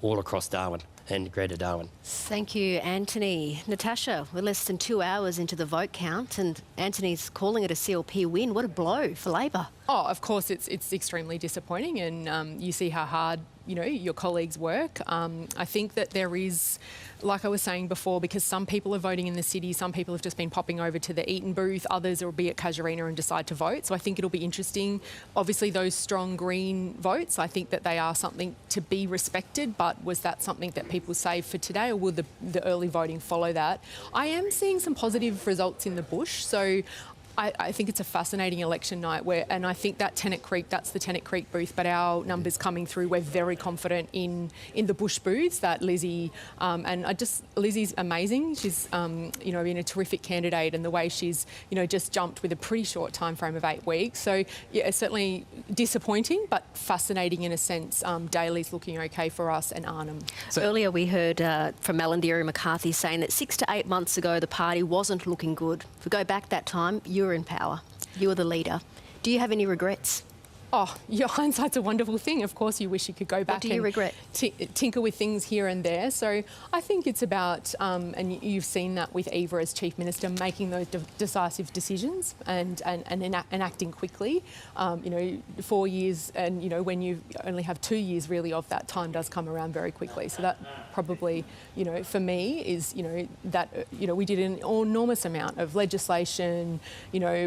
all across Darwin and Greater Darwin. Thank you, Anthony. Natasha, we're less than 2 hours into the vote count and Anthony's calling it a CLP win. What a blow for Labor. Oh, of course, it's extremely disappointing, and you see how hard your colleagues work. I think that there is, like I was saying before, because some people are voting in the city, some people have just been popping over to the Eaton booth, others will be at Casuarina and decide to vote. So I think it'll be interesting. Obviously, those strong Green votes, I think that they are something to be respected, but was that something that people saved for today, or will the early voting follow that? I am seeing some positive results in the bush, so I think it's a fascinating election night and I think that Tennant Creek, that's the Tennant Creek booth, but our numbers coming through, we're very confident in the bush booths that Lizzie, Lizzie's amazing. She's, been a terrific candidate, and the way she's, just jumped with a pretty short time frame of 8 weeks. So, yeah, it's certainly disappointing, but fascinating in a sense. Daly's looking okay for us, and Arnhem. So earlier we heard from Melindeary McCarthy saying that 6 to 8 months ago the party wasn't looking good. If we go back that time, you were in power. You were the leader. Do you have any regrets? Oh, yeah, hindsight's a wonderful thing. Of course, you wish you could go back do you regret? tinker with things here and there. So I think it's about, and you've seen that with Eva as Chief Minister, making those decisive decisions and acting quickly. 4 years, and, when you only have 2 years really of that, time does come around very quickly. So that probably, for me is, that, we did an enormous amount of legislation,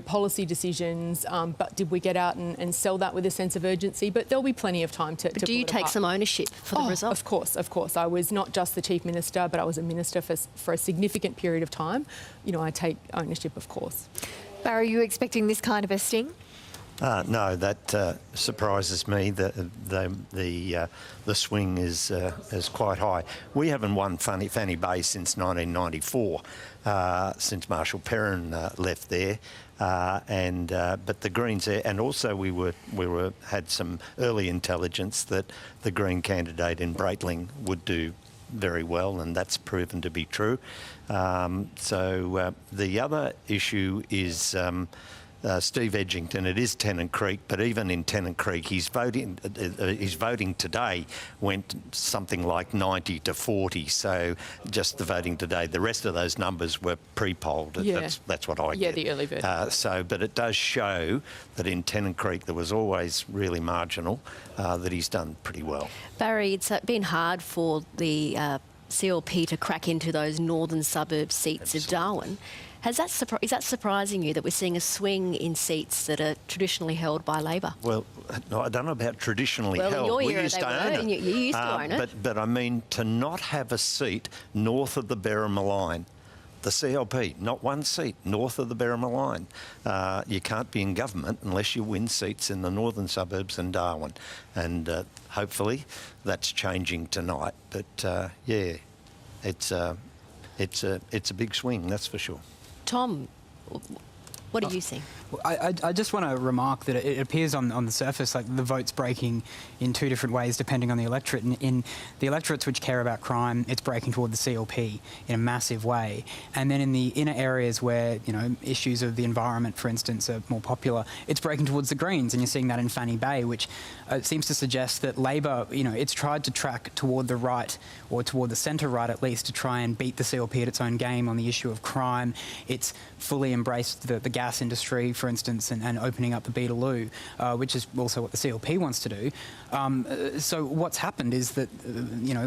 policy decisions, but did we get out and sell that with a sense of urgency? But there'll be plenty of time to do you take some ownership for the result? Of course. I was not just the Chief Minister, but I was a Minister for a significant period of time. I take ownership, of course. Barry, are you expecting this kind of a sting? No, that surprises me. The swing is quite high. We haven't won Fanny Bay since 1994, since Marshall Perrin left there. But the Greens there, and also we had some early intelligence that the Green candidate in Breitling would do very well, and that's proven to be true. The other issue is Steve Edgington. It is Tennant Creek, but even in Tennant Creek, his voting today went something like 90 to 40. So just the voting today, the rest of those numbers were pre-polled. Yeah. That's what I get. Yeah, the early vote. But it does show that in Tennant Creek there was always really marginal. That he's done pretty well. Barry, it's been hard for the CLP to crack into those northern suburb seats of Darwin. Is that surprising you that we're seeing a swing in seats that are traditionally held by Labor? Well, no, I don't know about traditionally held. In your We era used they to were, own it. and you used to own it. But I mean, to not have a seat north of the Berrima line, the CLP, not one seat north of the Berrima line. You can't be in government unless you win seats in the northern suburbs and Darwin. And hopefully that's changing tonight. But it's a big swing, that's for sure. Tom, what are you seeing? I just want to remark that it appears on the surface like the vote's breaking in two different ways depending on the electorate. In the electorates which care about crime, it's breaking toward the CLP in a massive way. And then in the inner areas where, issues of the environment, for instance, are more popular, it's breaking towards the Greens. And you're seeing that in Fanny Bay, which seems to suggest that Labor, it's tried to track toward the right, or toward the centre-right at least, to try and beat the CLP at its own game on the issue of crime. It's fully embraced the gas industry, for instance, and opening up the Beetaloo, which is also what the CLP wants to do. So what's happened is that,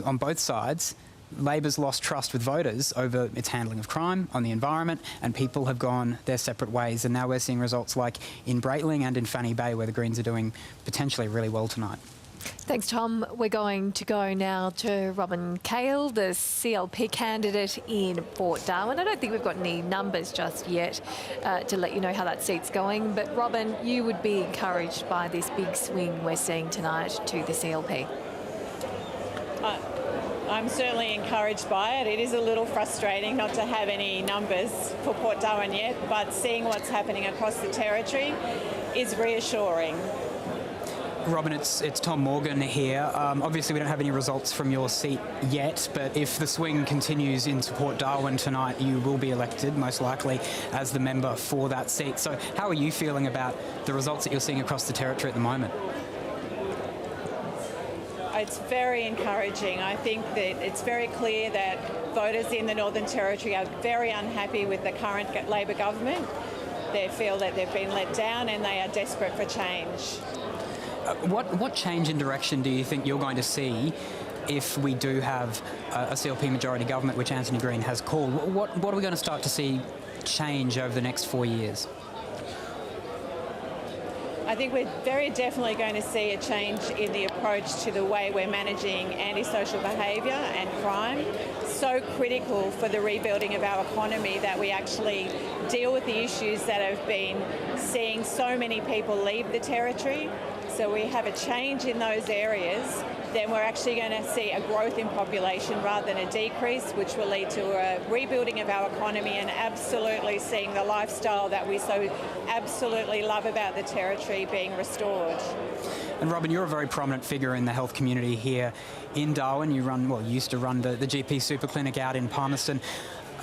on both sides, Labor's lost trust with voters over its handling of crime, on the environment, and people have gone their separate ways. And now we're seeing results like in Breitling and in Fanny Bay, where the Greens are doing potentially really well tonight. Thanks, Tom. We're going to go now to Robin Cale, the CLP candidate in Port Darwin. I don't think we've got any numbers just yet to let you know how that seat's going. But, Robin, you would be encouraged by this big swing we're seeing tonight to the CLP. I'm certainly encouraged by it. It is a little frustrating not to have any numbers for Port Darwin yet, but seeing what's happening across the territory is reassuring. Robin, it's Tom Morgan here. Obviously, we don't have any results from your seat yet, but if the swing continues into Port Darwin tonight, you will be elected, most likely, as the member for that seat. So how are you feeling about the results that you're seeing across the territory at the moment? It's very encouraging. I think that it's very clear that voters in the Northern Territory are very unhappy with the current Labor government. They feel that they've been let down and they are desperate for change. What change in direction do you think you're going to see if we do have a CLP majority government, which Antony Green has called? What are we going to start to see change over the next 4 years? I think we're very definitely going to see a change in the approach to the way we're managing antisocial behaviour and crime. So critical for the rebuilding of our economy that we actually deal with the issues that have been seeing so many people leave the territory. So we have a change in those areas, then we're actually going to see a growth in population rather than a decrease, which will lead to a rebuilding of our economy and absolutely seeing the lifestyle that we so absolutely love about the territory being restored. And Robin, you're a very prominent figure in the health community here in Darwin. You used to run the GP super clinic out in Palmerston.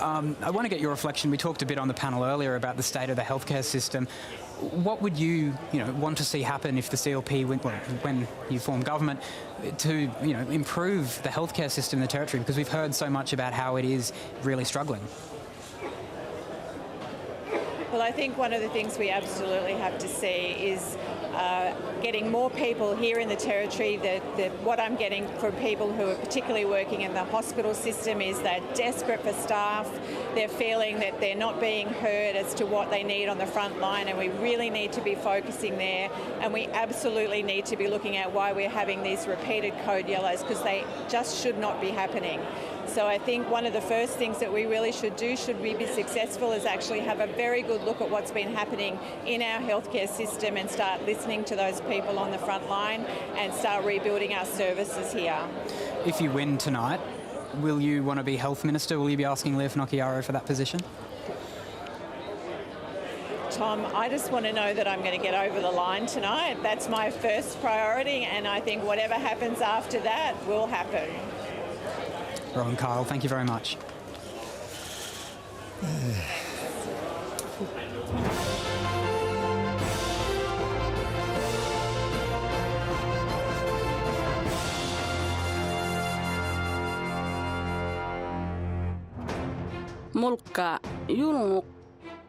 I want to get your reflection. We talked a bit on the panel earlier about the state of the healthcare system. What would you want to see happen if the CLP, when you form government, to improve the healthcare system in the Territory? Because we've heard so much about how it is really struggling. Well, I think one of the things we absolutely have to see is getting more people here in the Territory. What I'm getting from people who are particularly working in the hospital system is they're desperate for staff. They're feeling that they're not being heard as to what they need on the front line, and we really need to be focusing there. And we absolutely need to be looking at why we're having these repeated code yellows, because they just should not be happening. So I think one of the first things that we really should do, should we be successful, is actually have a very good look at what's been happening in our healthcare system and start listening to those people on the front line and start rebuilding our services here. If you win tonight, will you want to be Health Minister? Will you be asking Leah Finocchiaro for that position? Tom, I just want to know that I'm going to get over the line tonight. That's my first priority, and I think whatever happens after that will happen. Rowan Kyle, thank you very much. Mulka yulnguk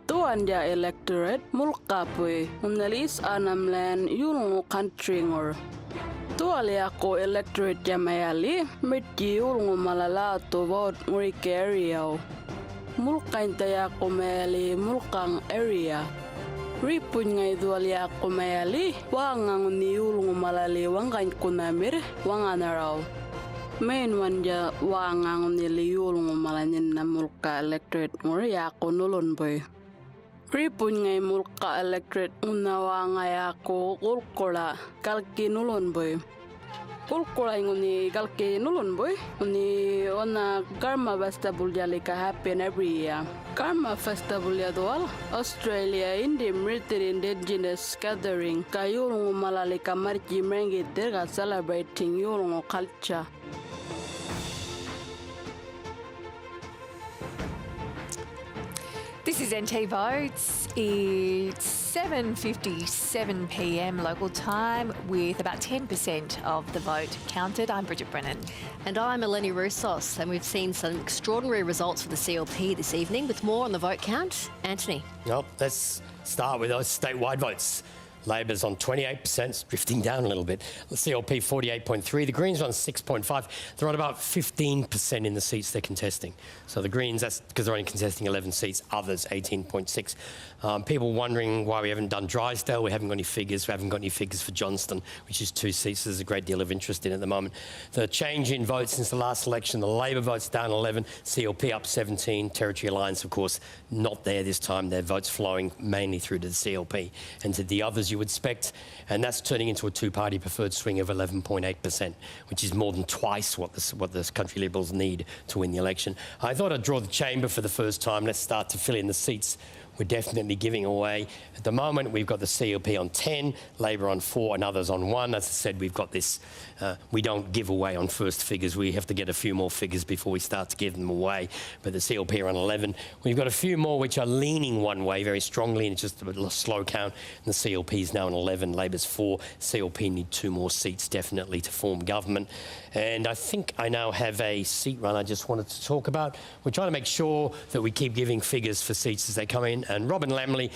tuanja electorate mulka pui unalis anamlan yulnguk countrygor tualiako electorate jamayali mitji yulngu malala to vote ngurike area mulkain tayako mayali mulkang area ripun ngai dualiako mayali wangang ni yulngu malali wangain kunamir wanganarau main wanja wangang ni yulngu malanin na mulka electorate nguriako nulun boy ripun ngai mulka electorate unawangayako kulkola kalki nulun boy kulkola nguni kalki nulun boy uni ona karma festival jalika happen every year. Karma festival yadwal Australia indi military indigenous gathering kayulungu malalika marji mengi terga celebrating yulungu culture. This is NT Votes. It's 7:57 p.m. local time with about 10% of the vote counted. I'm Bridget Brennan. And I'm Eleni Roussos, and we've seen some extraordinary results for the CLP this evening. With more on the vote count, Antony. Well, let's start with those statewide votes. Labor's on 28%, drifting down a little bit. The CLP 48.3, the Greens are on 6.5. They're on about 15% in the seats they're contesting. So the Greens, that's because they're only contesting 11 seats, others 18.6. People wondering why we haven't done Drysdale. We haven't got any figures. We haven't got any figures for Johnston, which is 2 seats. There's a great deal of interest in at the moment. The change in votes since the last election, the Labor votes down 11, CLP up 17. Territory Alliance, of course, not there this time. Their votes flowing mainly through to the CLP and to the others you would expect, and that's turning into a two-party preferred swing of 11.8%, which is more than twice what the country Liberals need to win the election. I thought I'd draw the chamber for the first time. Let's start to fill in the seats we're definitely giving away. At the moment, we've got the CLP on 10, Labor on 4 and others on 1. As I said, we've got this, we don't give away on first figures. We have to get a few more figures before we start to give them away. But the CLP are on 11. We've got a few more which are leaning one way very strongly, and it's just a slow count. And the CLP is now on 11, Labor's 4. CLP need 2 more seats definitely to form government. And I think I now have a seat run I just wanted to talk about. We're trying to make sure that we keep giving figures for seats as they come in. And Robin Lamley,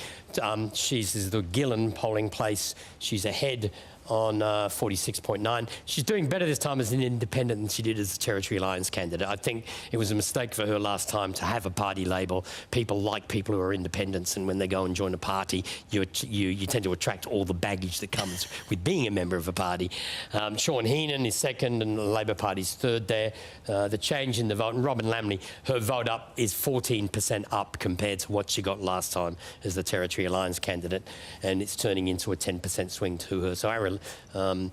she's the Gillen polling place. She's ahead on 46.9. She's doing better this time as an independent than she did as a Territory Alliance candidate. I think it was a mistake for her last time to have a party label. People like people who are independents, and when they go and join a party, you tend to attract all the baggage that comes with being a member of a party. Sean Heenan is second, and the Labor Party's third there. The change in the vote, and Robin Lamley, her vote up is 14% up compared to what she got last time as the Territory Alliance candidate, and it's turning into a 10% swing to her. So Robin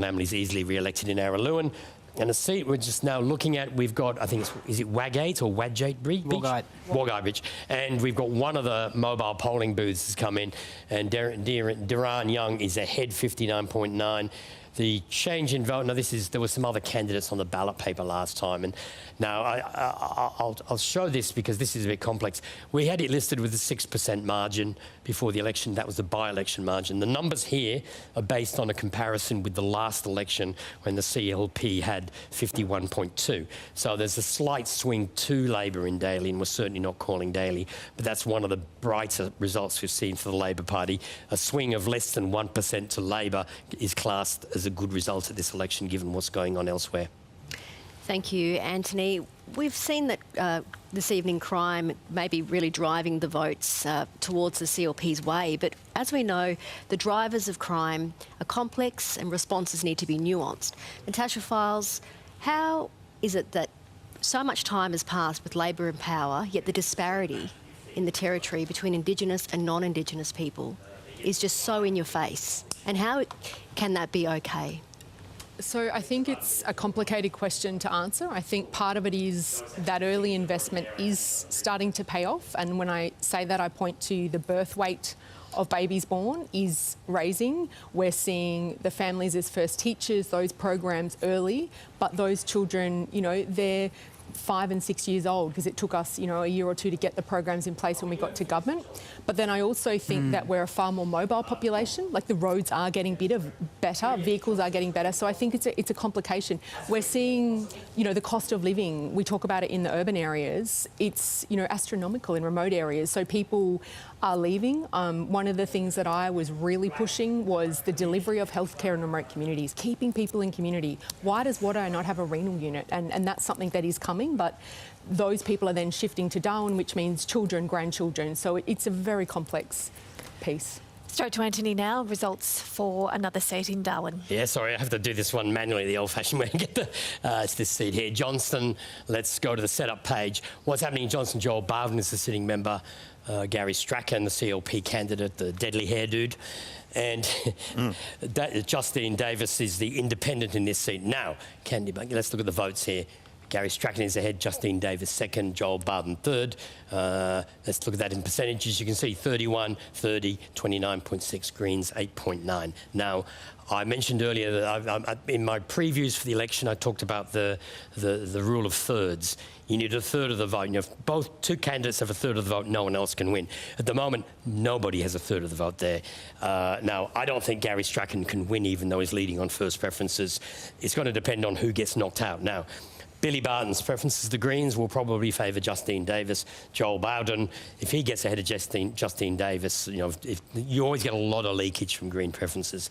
Lamley's easily re-elected in Araluen. And a seat we're just now looking at, we've got, I think, is it Wagate or Wadgate Beach? Wagate Beach. And we've got one of the mobile polling booths has come in, and Duran Young is ahead 59.9. the change in vote. Now, there were some other candidates on the ballot paper last time, and now I'll show this because this is a bit complex. We had it listed with a 6% margin before the election. That was the by-election margin. The numbers here are based on a comparison with the last election when the CLP had 51.2. So there's a slight swing to Labor in Daly, and we're certainly not calling Daly, but that's one of the brighter results we've seen for the Labor Party. A swing of less than 1% to Labor is classed as a good result at this election, given what's going on elsewhere. Thank you, Anthony. We've seen that this evening crime may be really driving the votes towards the CLP's way, but as we know, the drivers of crime are complex and responses need to be nuanced. Natasha Files, how is it that so much time has passed with Labor in power, yet the disparity in the territory between Indigenous and non-Indigenous people is just so in your face? And how can that be okay? So I think it's a complicated question to answer. I think part of it is that early investment is starting to pay off. And when I say that, I point to the birth weight of babies born is raising. We're seeing the families as first teachers, those programs early, but those children, you know, they're 5 and 6 years old because it took us, you know, a year or two to get the programs in place when we got to government. But then I also think that we're a far more mobile population. Like the roads are getting better, vehicles are getting better. So I think it's a complication. We're seeing, you know, the cost of living. We talk about it in the urban areas. It's, you know, astronomical in remote areas. So people are leaving. One of the things that I was really pushing was the delivery of healthcare in remote communities, keeping people in community. Why does Watto not have a renal unit? And that's something that is coming, but those people are then shifting to Darwin, which means children, grandchildren. So it's a very complex piece. Straight to Antony now. Results for another seat in Darwin. Yeah, sorry, I have to do this one manually the old-fashioned way and get the it's this seat here. Johnston, let's go to the setup page. What's happening in Johnston? Joel Bowden is the sitting member. Gary Strachan, the CLP candidate, the deadly hair dude. And Justine Davis is the independent in this seat. Now, let's look at the votes here. Gary Strachan is ahead, Justine Davis second, Joel Bowden third. Let's look at that in percentages. You can see 31, 30, 29.6, Greens 8.9. Now, I mentioned earlier that in my previews for the election, I talked about the rule of thirds. You need a third of the vote. You know, if two candidates have a third of the vote, no one else can win. At the moment, nobody has a third of the vote there. Now, I don't think Gary Strachan can win, even though he's leading on first preferences. It's going to depend on who gets knocked out. Now, Billy Barton's preferences, the Greens, will probably favour Justine Davis. Joel Bowden, if he gets ahead of Justine Davis, you know, you always get a lot of leakage from Green preferences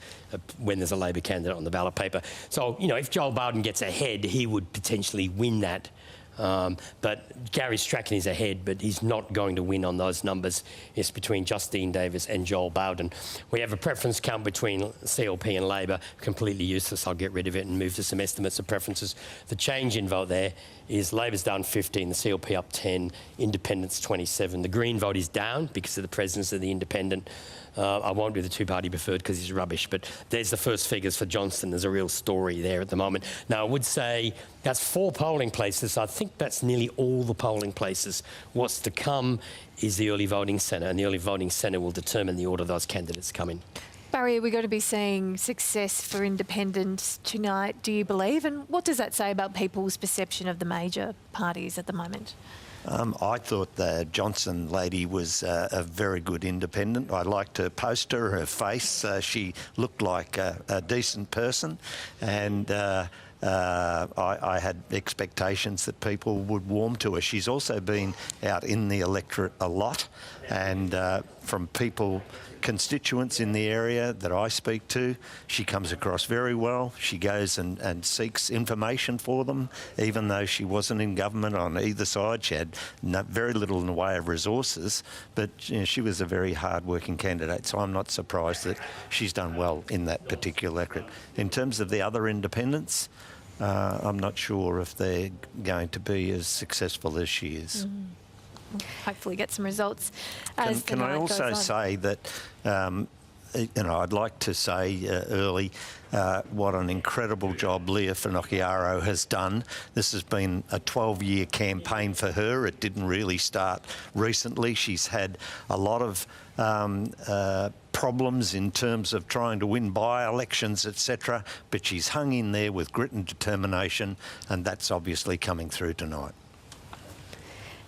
when there's a Labor candidate on the ballot paper. So, you know, if Joel Bowden gets ahead, he would potentially win that. But Gary Strachan is ahead, but he's not going to win on those numbers. It's between Justine Davis and Joel Bowden. We have a preference count between CLP and Labor. Completely useless. I'll get rid of it and move to some estimates of preferences. The change in vote there is Labor's down 15, the CLP up 10, Independents 27. The Green vote is down because of the presence of the Independent. I won't do the two-party preferred because he's rubbish, but there's the first figures for Johnston. There's a real story there at the moment. Now, I would say that's 4 polling places. I think that's nearly all the polling places. What's to come is the early voting centre, and the early voting centre will determine the order those candidates come in. Barry, are we going to be seeing success for independents tonight, do you believe? And what does that say about people's perception of the major parties at the moment? I thought the Johnson lady was a very good independent. I liked her poster, her face. She looked like a decent person, and I had expectations that people would warm to her. She's also been out in the electorate a lot, and from constituents in the area that I speak to, she comes across very well. She goes and seeks information for them, even though she wasn't in government on either side. She had very little in the way of resources, but you know, she was a very hard-working candidate, so I'm not surprised that she's done well in that particular electorate. In terms of the other independents, I'm not sure if they're going to be as successful as she is. Hopefully get some results. Can I also say that I'd like to say early what an incredible job Leah Finocchiaro has done. This has been a 12-year campaign for her. It didn't really start recently. She's had a lot of problems in terms of trying to win by-elections, etc., but she's hung in there with grit and determination, and that's obviously coming through tonight.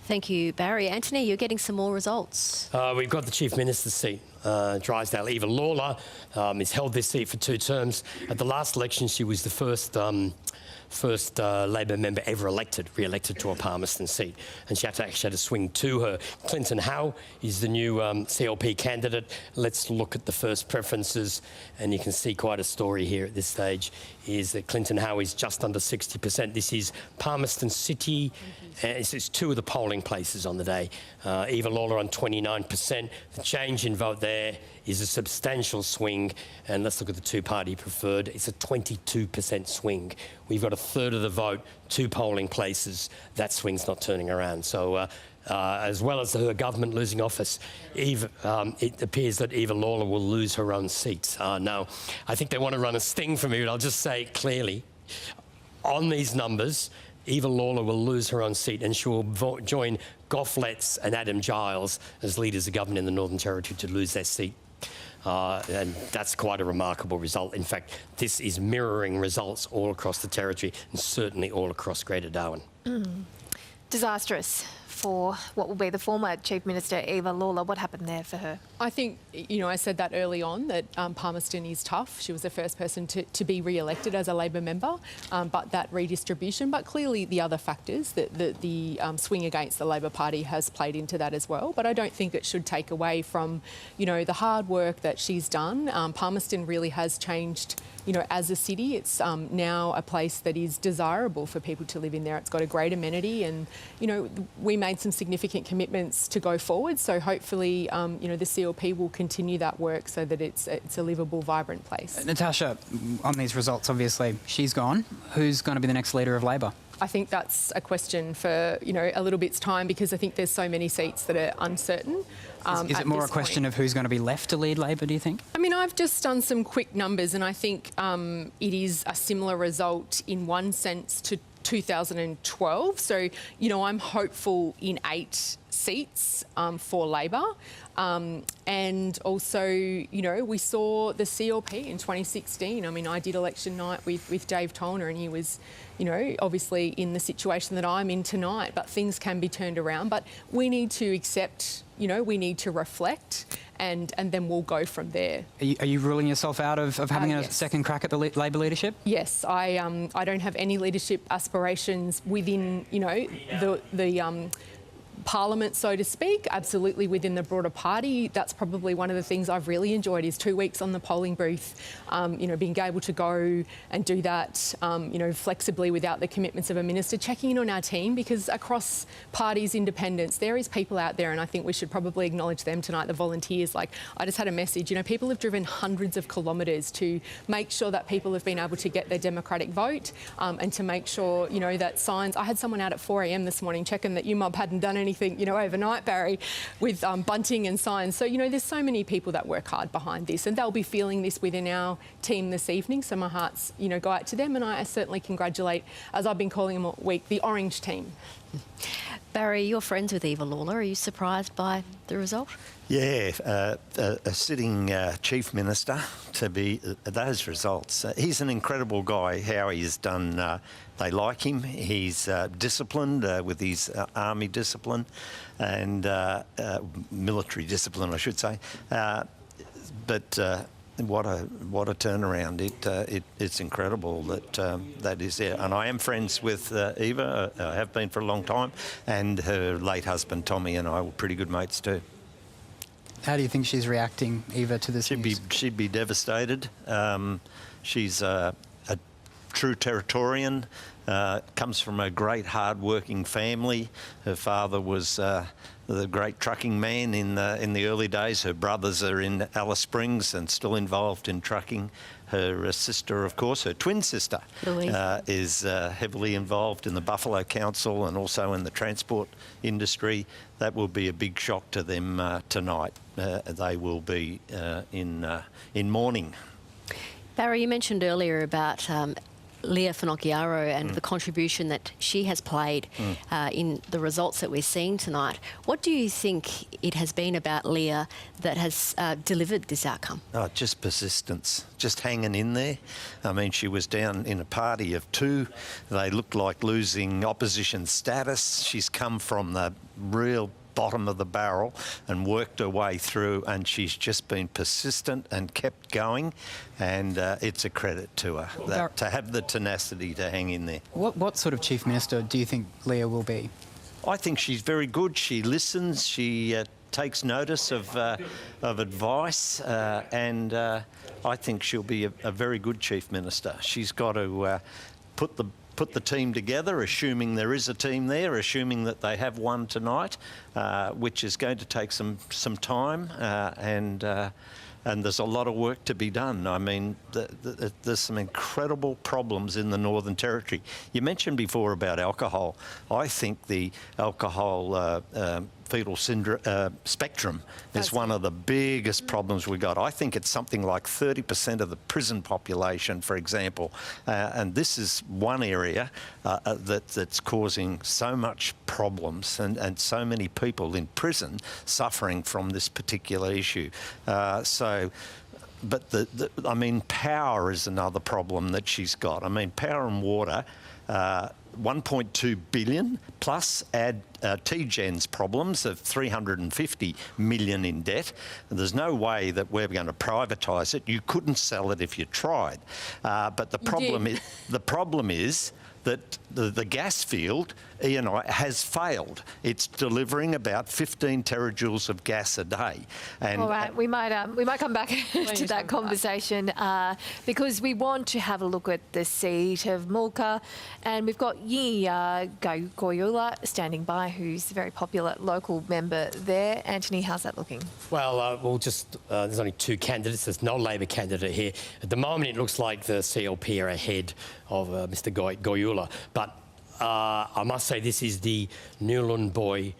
Thank you, Barry. Antony, you're getting some more results. We've got the Chief Minister's seat. Drysdale Eva Lawler has held this seat for 2 terms. At the last election, she was the first Labor member ever re-elected to a Palmerston seat, and she actually had to swing to her. Clinton Howe is the new CLP candidate. Let's look at the first preferences, and you can see quite a story here at this stage, is that Clinton Howe is just under 60%. This is Palmerston City. It's 2 of the polling places on the day. Eva Lawler on 29%. The change in vote there is a substantial swing, and let's look at the 2-party preferred. It's a 22% swing. We've got a third of the vote, 2 polling places. That swing's not turning around. So as well as her government losing office, it appears that Eva Lawler will lose her own seats. Now, I think they want to run a sting for me, but I'll just say it clearly. On these numbers, Eva Lawler will lose her own seat, and she will join Gough Letts and Adam Giles as leaders of government in the Northern Territory to lose their seat. And that's quite a remarkable result. In fact, this is mirroring results all across the Territory and certainly all across Greater Darwin. Disastrous for what will be the former Chief Minister, Eva Lawler. What happened there for her? I think, I said that early on, that Palmerston is tough. She was the first person to be re-elected as a Labor member, but that redistribution, but clearly the other factors, that the swing against the Labor Party has played into that as well. But I don't think it should take away from, the hard work that she's done. Palmerston really has changed, as a city. It's now a place that is desirable for people to live in there. It's got a great amenity, and, we made some significant commitments to go forward. So hopefully, the CLP will continue that work so that it's a livable, vibrant place. Natasha, on these results, obviously, she's gone. Who's going to be the next leader of Labor? I think that's a question for, a little bit's time, because I think there's so many seats that are uncertain. Is it more a question of who's going to be left to lead Labor, do you think? I mean, I've just done some quick numbers, and I think it is a similar result in one sense to 2012. So, I'm hopeful in 8 seats for Labor. And also, we saw the CLP in 2016. I mean, I did election night with Dave Tollner, and he was, obviously in the situation that I'm in tonight, but things can be turned around. But we need to accept, we need to reflect, and then we'll go from there. Are you ruling yourself out of having a yes. second crack at the Labor leadership? Yes, I don't have any leadership aspirations within, the Parliament, so to speak. Absolutely within the broader party. That's probably one of the things I've really enjoyed, is 2 weeks on the polling booth, being able to go and do that, flexibly without the commitments of a minister, checking in on our team, because across parties, independents, there is people out there, and I think we should probably acknowledge them tonight, the volunteers. Like, I just had a message, people have driven hundreds of kilometres to make sure that people have been able to get their democratic vote, and to make sure, that signs. I had someone out at 4 a.m. this morning checking that UMob hadn't done anything, overnight, Barry, with bunting and signs. So, there's so many people that work hard behind this, and they'll be feeling this within our team this evening. So my hearts, go out to them, and I certainly congratulate, as I've been calling them all week, the Orange team. Barry, you're friends with Eva Lawler. Are you surprised by the result? Yeah, a sitting Chief Minister to be those results. He's an incredible guy, how he's done. They like him. He's disciplined with his army discipline and military discipline, I should say. But what a turnaround! It's incredible that is there. And I am friends with Eva. I have been for a long time, and her late husband Tommy and I were pretty good mates too. How do you think she's reacting, Eva, to this news? She'd be devastated. She's a true Territorian, comes from a great hard-working family. Her father was the great trucking man in the early days. Her brothers are in Alice Springs and still involved in trucking. Her sister, of course, her twin sister, is heavily involved in the Buffalo Council and also in the transport industry. That will be a big shock to them tonight. They will be in mourning. Barry, you mentioned earlier about Leah Finocchiaro and the contribution that she has played in the results that we're seeing tonight. What do you think it has been about Leah that has delivered this outcome? Oh, just persistence, just hanging in there. I mean, she was down in a party of two. They looked like losing opposition status. She's come from the real bottom of the barrel and worked her way through, and she's just been persistent and kept going, and it's a credit to her to have the tenacity to hang in there. What sort of Chief Minister do you think Leah will be? I think she's very good. She listens, she takes notice of advice, and I think she'll be a very good Chief Minister. She's got to put the team together, assuming there is a team there, assuming that they have one tonight, which is going to take some time, and there's a lot of work to be done. I mean, there's some incredible problems in the Northern Territory. You mentioned before about alcohol. I think the alcohol fetal syndrome spectrum is one of the biggest problems we got. I think it's something like 30% of the prison population, for example, and this is one area that's causing so much problems and so many people in prison suffering from this particular issue. But I mean, power is another problem that she's got. I mean, power and water. 1.2 billion plus add TGen's problems of 350 million in debt. And there's no way that we're going to privatise it. You couldn't sell it if you tried. But the problem is that the gas field, ENI, has failed. It's delivering about 15 terajoules of gas a day. And all right, we might come back to that conversation because we want to have a look at the seat of Mulka, and we've got Yi Goyula standing by, who's a very popular local member there. Antony, how's that looking? Well, there's only two candidates. There's no Labor candidate here. At the moment, it looks like the CLP are ahead of Mr. Goyula. But I must say this is the Newlanboy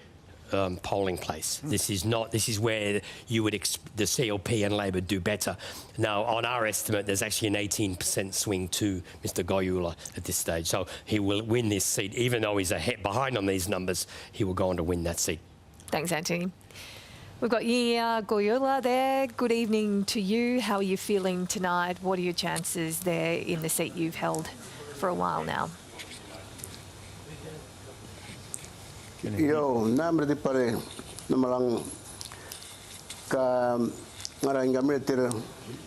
polling place. This is where you would the CLP and Labor do better. Now, on our estimate, there's actually an 18% swing to Mr. Goyula at this stage. So he will win this seat. Even though he's behind on these numbers, he will go on to win that seat. Thanks, Antony. We've got Yia Goyula there. Good evening to you. How are you feeling tonight? What are your chances there in the seat you've held for a while now? Yo, namre di pare namalang ka ngarang gametir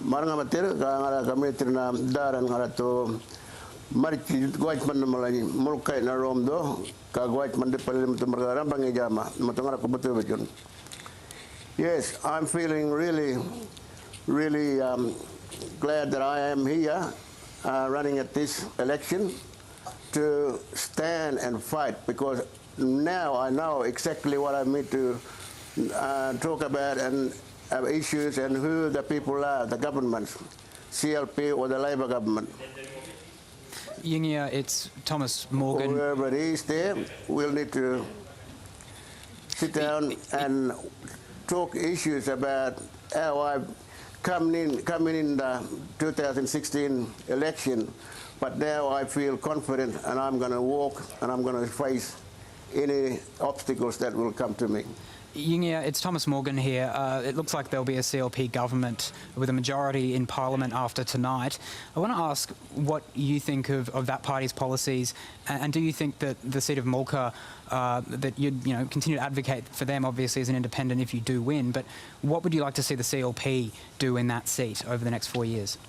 marang amatir ka ngarang gametir na daran ngarato marci guait man namalani mulkai na romdo ka guait man di pare mtu margaram bangejama matangara ko betul betul. Yes, I'm feeling really glad that I am here running at this election to stand and fight, because now I know exactly what I need to talk about and issues and who the people are, the governments, CLP or the Labor government. Yingia, it's Thomas Morgan. Whoever it is there, we'll need to sit down and talk issues about how I've coming in the 2016 election, but now I feel confident and I'm going to walk and I'm going to face any obstacles that will come to me. Yingia, it's Thomas Morgan here. It looks like there'll be a CLP government with a majority in Parliament after tonight. I want to ask what you think of that party's policies, and do you think that the seat of Mulka, that you'd continue to advocate for them, obviously, as an independent if you do win, but what would you like to see the CLP do in that seat over the next 4 years?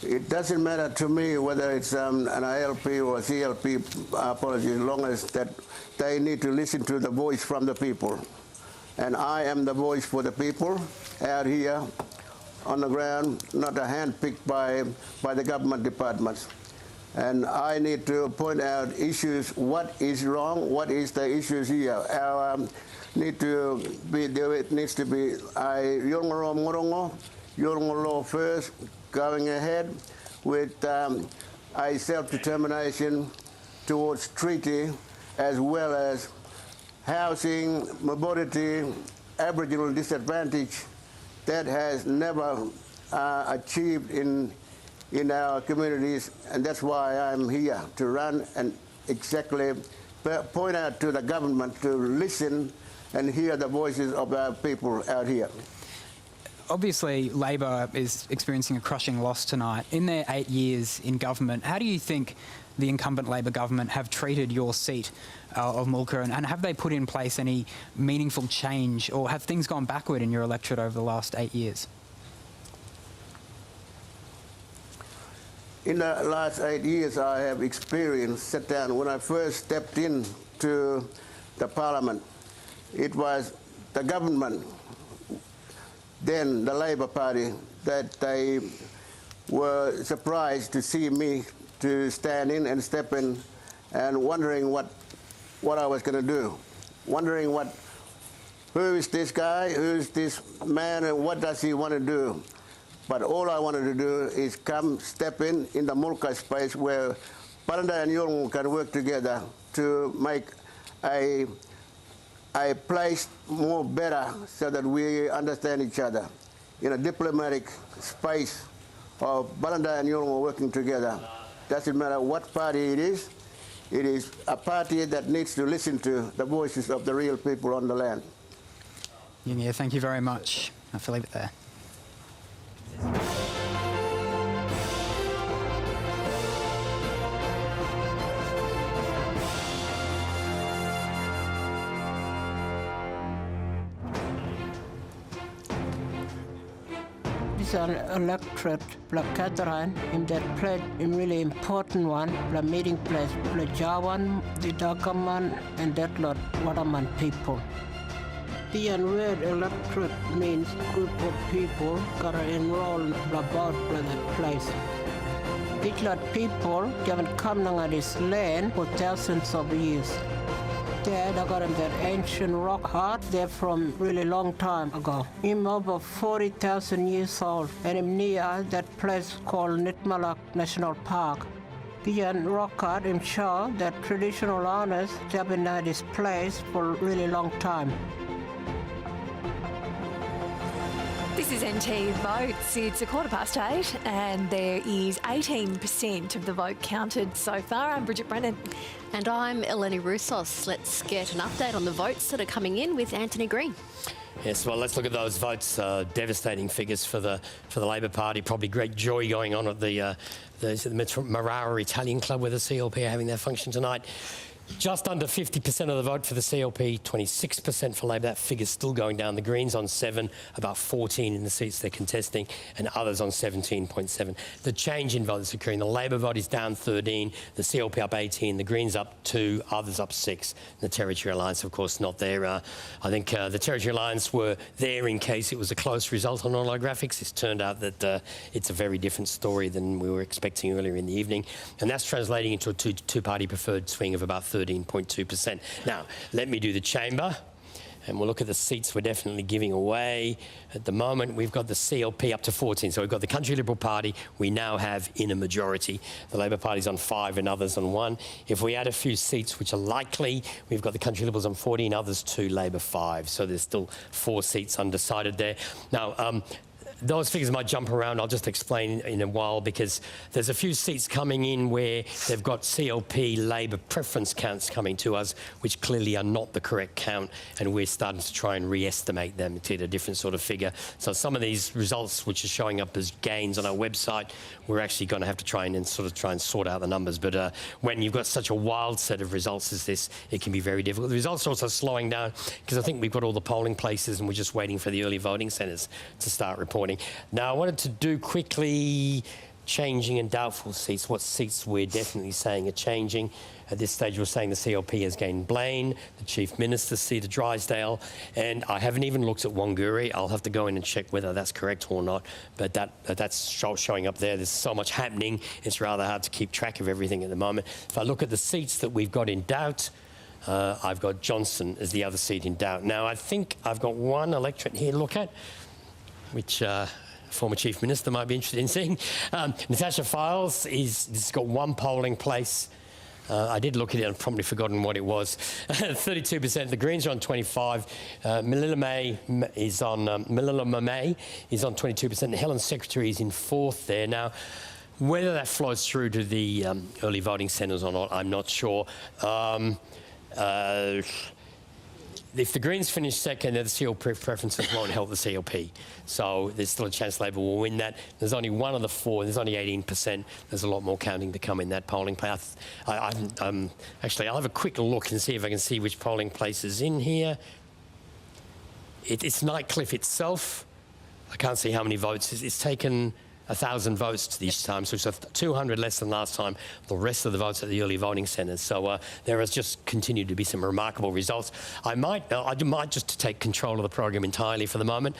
It doesn't matter to me whether it's an ALP or a CLP policy, as long as that they need to listen to the voice from the people. And I am the voice for the people out here on the ground, not a handpicked by the government departments. And I need to point out issues, what is wrong, what is the issues here. Our there needs to be Yolngoro first, going ahead with a self-determination towards treaty, as well as housing, mobility, Aboriginal disadvantage that has never achieved in our communities, and that's why I'm here to run and exactly point out to the government to listen and hear the voices of our people out here. Obviously, Labor is experiencing a crushing loss tonight. In their 8 years in government, how do you think the incumbent Labor government have treated your seat of Mulka, and have they put in place any meaningful change, or have things gone backward in your electorate over the last 8 years? In the last 8 years, I have experienced, sat down, when I first stepped into the Parliament, it was the government, then the Labor Party, that they were surprised to see me to stand in and step in, and wondering what I was going to do, wondering who is this guy, who is this man, and what does he want to do? But all I wanted to do is come, step in the Mulka space where Paranda and Yolngu can work together to make a place more better so that we understand each other. In a diplomatic space of Paranda and Yolngu working together. Doesn't matter what party it is a party that needs to listen to the voices of the real people on the land. Yeah, thank you very much. I have to leave it there. This electorate, like Catherine, in that played a really important one, the meeting place, the Jawan, the Dagaman, and that lot Wadaman people. The unread electorate means group of people that are enrolled about that place. These lot people haven't come to this land for thousands of years. They got in that ancient rock art there from really long time ago. I'm over 40,000 years old, and I'm near that place called Nitmalak National Park. Beyond rock art, I'm sure that traditional owners have been at this place for a really long time. This is NT Votes. It's 8:15 and there is 18% of the vote counted so far. I'm Bridget Brennan. And I'm Eleni Roussos. Let's get an update on the votes that are coming in with Antony Green. Yes, well, let's look at those votes. Devastating figures for the Labor Party. Probably great joy going on at the Marara Italian Club where the CLP are having their function tonight. Just under 50% of the vote for the CLP, 26% for Labor. That figure's still going down. The Greens on 7, about 14 in the seats they're contesting, and others on 17.7. The change in vote is occurring. The Labor vote is down 13, the CLP up 18, the Greens up 2, others up 6. The Territory Alliance, of course, not there. I think the Territory Alliance were there in case it was a close result on all our graphics. It's turned out that it's a very different story than we were expecting earlier in the evening, and that's translating into a two-party preferred swing of about 13.2%. Now, let me do the chamber, and we'll look at the seats we're definitely giving away. At the moment, we've got the CLP up to 14. So we've got the Country Liberal Party. We now have in a majority. The Labor Party's on 5 and others on 1. If we add a few seats, which are likely, we've got the Country Liberals on 14, others 2, Labor 5. So there's still 4 seats undecided there. Now, those figures might jump around. I'll just explain in a while, because there's a few seats coming in where they've got CLP Labor preference counts coming to us, which clearly are not the correct count, and we're starting to try and re-estimate them to get a different sort of figure. So some of these results, which are showing up as gains on our website, we're actually going to have to try and sort out the numbers. But when you've got such a wild set of results as this, it can be very difficult. The results are also slowing down because I think we've got all the polling places and we're just waiting for the early voting centres to start reporting. Now, I wanted to do quickly changing and doubtful seats. What seats we're definitely saying are changing. At this stage, we're saying the CLP has gained Blaine, the Chief Minister's seat at Drysdale, and I haven't even looked at Wanguri. I'll have to go in and check whether that's correct or not, but that's showing up there. There's so much happening, it's rather hard to keep track of everything at the moment. If I look at the seats that we've got in doubt, I've got Johnson as the other seat in doubt. Now, I think I've got one electorate here to look at, which former Chief Minister might be interested in seeing. Natasha Files has got one polling place. I did look at it and probably forgotten what it was. 32%. The Greens are on 25. Melilla May is on 22%. Helen Secretary is in fourth there. Now, whether that flows through to the early voting centres or not, I'm not sure. If the Greens finish second, then the CLP preferences won't help the CLP. So there's still a chance Labor will win that. There's only one of the four. There's only 18%. There's a lot more counting to come in that polling place. Actually, I'll have a quick look and see if I can see which polling place is in here. It's Nightcliff itself. I can't see how many votes. It's taken 1,000 votes this time, so it's 200 less than last time. The rest of the votes at the early voting centres. So there has just continued to be some remarkable results. I might just take control of the program entirely for the moment.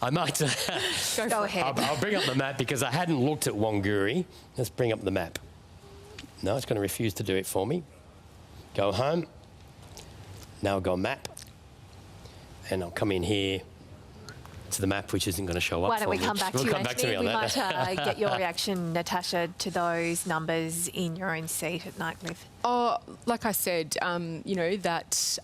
I might go ahead. I'll bring up the map because I hadn't looked at Wanguri. Let's bring up the map. No, it's going to refuse to do it for me. Go home. Now I'll go map, and I'll come in here to the map, which isn't going to show up. Why don't we come back to you, Antony? We might that. get your reaction, Natasha, to those numbers in your own seat at Nightcliff. Oh, like I said, you know, that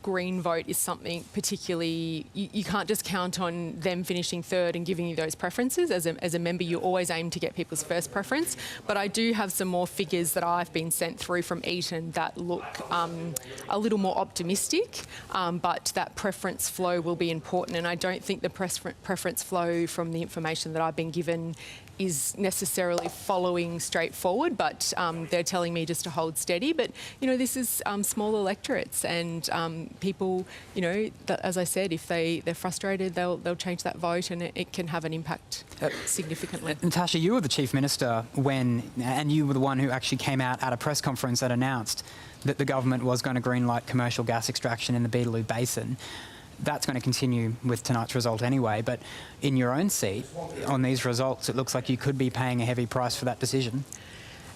Green vote is something particularly, you can't just count on them finishing third and giving you those preferences. As a member, you always aim to get people's first preference. But I do have some more figures that I've been sent through from Eton that look a little more optimistic, but that preference flow will be important. And I don't think the preference flow from the information that I've been given is necessarily following straight forward, but they're telling me just to hold steady. But, you know, this is small electorates, and people, you know, as I said, if they're frustrated, they'll change that vote, and it can have an impact significantly. Natasha, you were the Chief Minister and you were the one who actually came out at a press conference that announced that the government was going to greenlight commercial gas extraction in the Beetaloo Basin. That's going to continue with tonight's result anyway, but in your own seat, on these results, it looks like you could be paying a heavy price for that decision.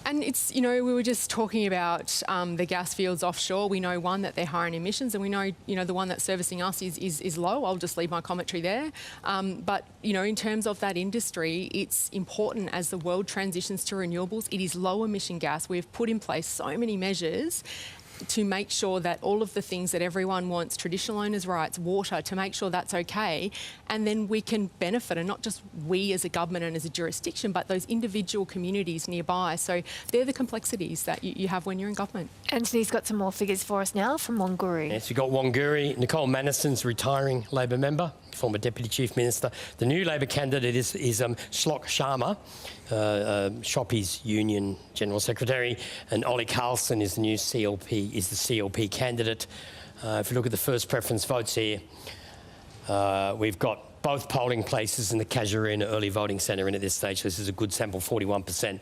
And it's, you know, we were just talking about the gas fields offshore. We know, one, that they're higher in emissions, and we know, you know, the one that's servicing us is low. I'll just leave my commentary there. But, you know, in terms of that industry, it's important as the world transitions to renewables. It is low emission gas. We've put in place so many measures to make sure that all of the things that everyone wants, traditional owners' rights, water, to make sure that's okay, and then we can benefit, and not just we as a government and as a jurisdiction, but those individual communities nearby. So they're the complexities that you have when you're in government. Antony's got some more figures for us now from Wanguri. Yes, we've got Wanguri. Nicole Manison's retiring Labor member, former Deputy Chief Minister. The new Labor candidate is Shlok Sharma, Shoppy's Union General Secretary, and Ollie Carlson is the new CLP candidate. If you look at the first preference votes here, we've got both polling places in the Casuarina early voting centre in at this stage. This is a good sample, 41%.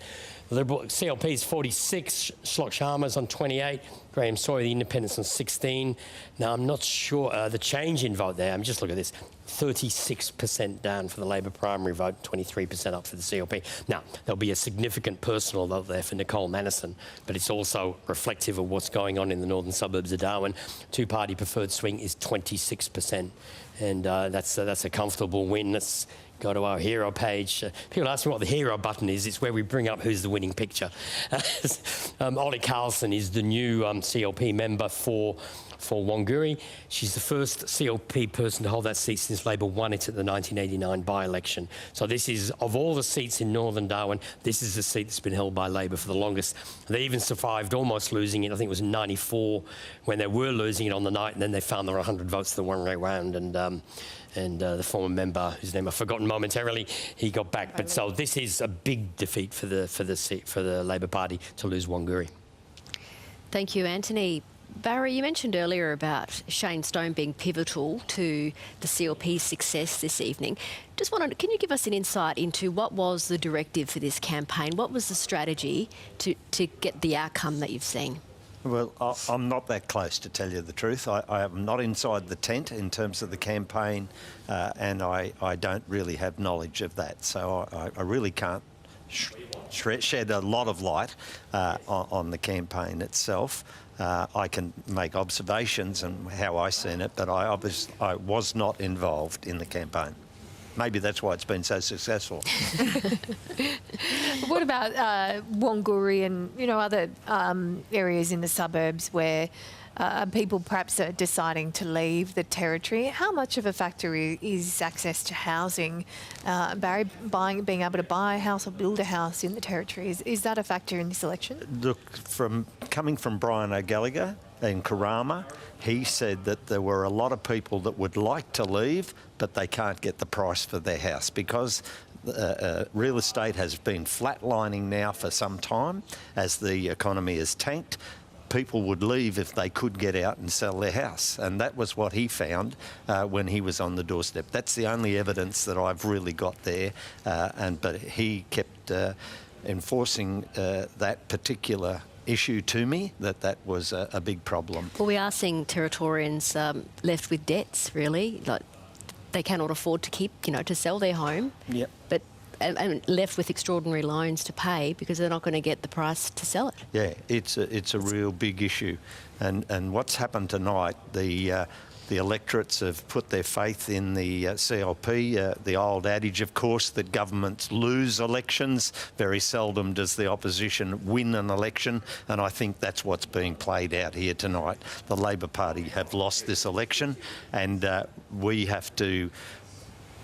The Liberal CLP is 46, Shlok Sharma's on 28, Graham Sawyer, the Independents, on 16. Now, I'm not sure the change in vote there. Just look at this, 36% down for the Labor primary vote, 23% up for the CLP. Now, there'll be a significant personal vote there for Nicole Manison, but it's also reflective of what's going on in the northern suburbs of Darwin. Two-party preferred swing is 26%, and that's a comfortable win. Let's go to our hero page. People ask me what the hero button is. It's where we bring up who's the winning picture. Ollie Carlson is the new CLP member for Wanguri. She's the first CLP person to hold that seat since Labor won it at the 1989 by-election. So this is, of all the seats in northern Darwin, this is the seat that's been held by Labor for the longest. They even survived almost losing it. I think it was in 94 when they were losing it on the night, and then they found there were 100 votes to the one-way round, and the former member, whose name I've forgotten momentarily, he got back. But so this is a big defeat for the Labor Party to lose Wanguri. Thank you, Antony. Barry, you mentioned earlier about Shane Stone being pivotal to the CLP's success this evening. Just wanted, can you give us an insight into what was the directive for this campaign? What was the strategy to get the outcome that you've seen? Well, I'm not that close, to tell you the truth. I am not inside the tent in terms of the campaign, and I don't really have knowledge of that. So I really can't shed a lot of light on the campaign itself. I can make observations and how I seen it, but I was not involved in the campaign. Maybe that's why it's been so successful. What about Wanguri and other areas in the suburbs where people perhaps are deciding to leave the territory? How much of a factor is access to housing? Barry, being able to buy a house or build a house in the territory, is that a factor in this election? Look, coming from Brian O'Gallagher in Karama, he said that there were a lot of people that would like to leave, but they can't get the price for their house because real estate has been flatlining now for some time as the economy has tanked. People would leave if they could get out and sell their house, and that was what he found when he was on the doorstep. That's the only evidence that I've really got there, but he kept enforcing that particular issue to me, that was a big problem. Well, we are seeing Territorians left with debts, really. Like, they cannot afford to keep, to sell their home. Yep. But and left with extraordinary loans to pay because they're not going to get the price to sell it. Yeah, it's a real big issue, and what's happened tonight, the electorates have put their faith in the CLP. The old adage, of course, that governments lose elections. Very seldom does the opposition win an election, and I think that's what's being played out here tonight. The Labor Party have lost this election, and we have to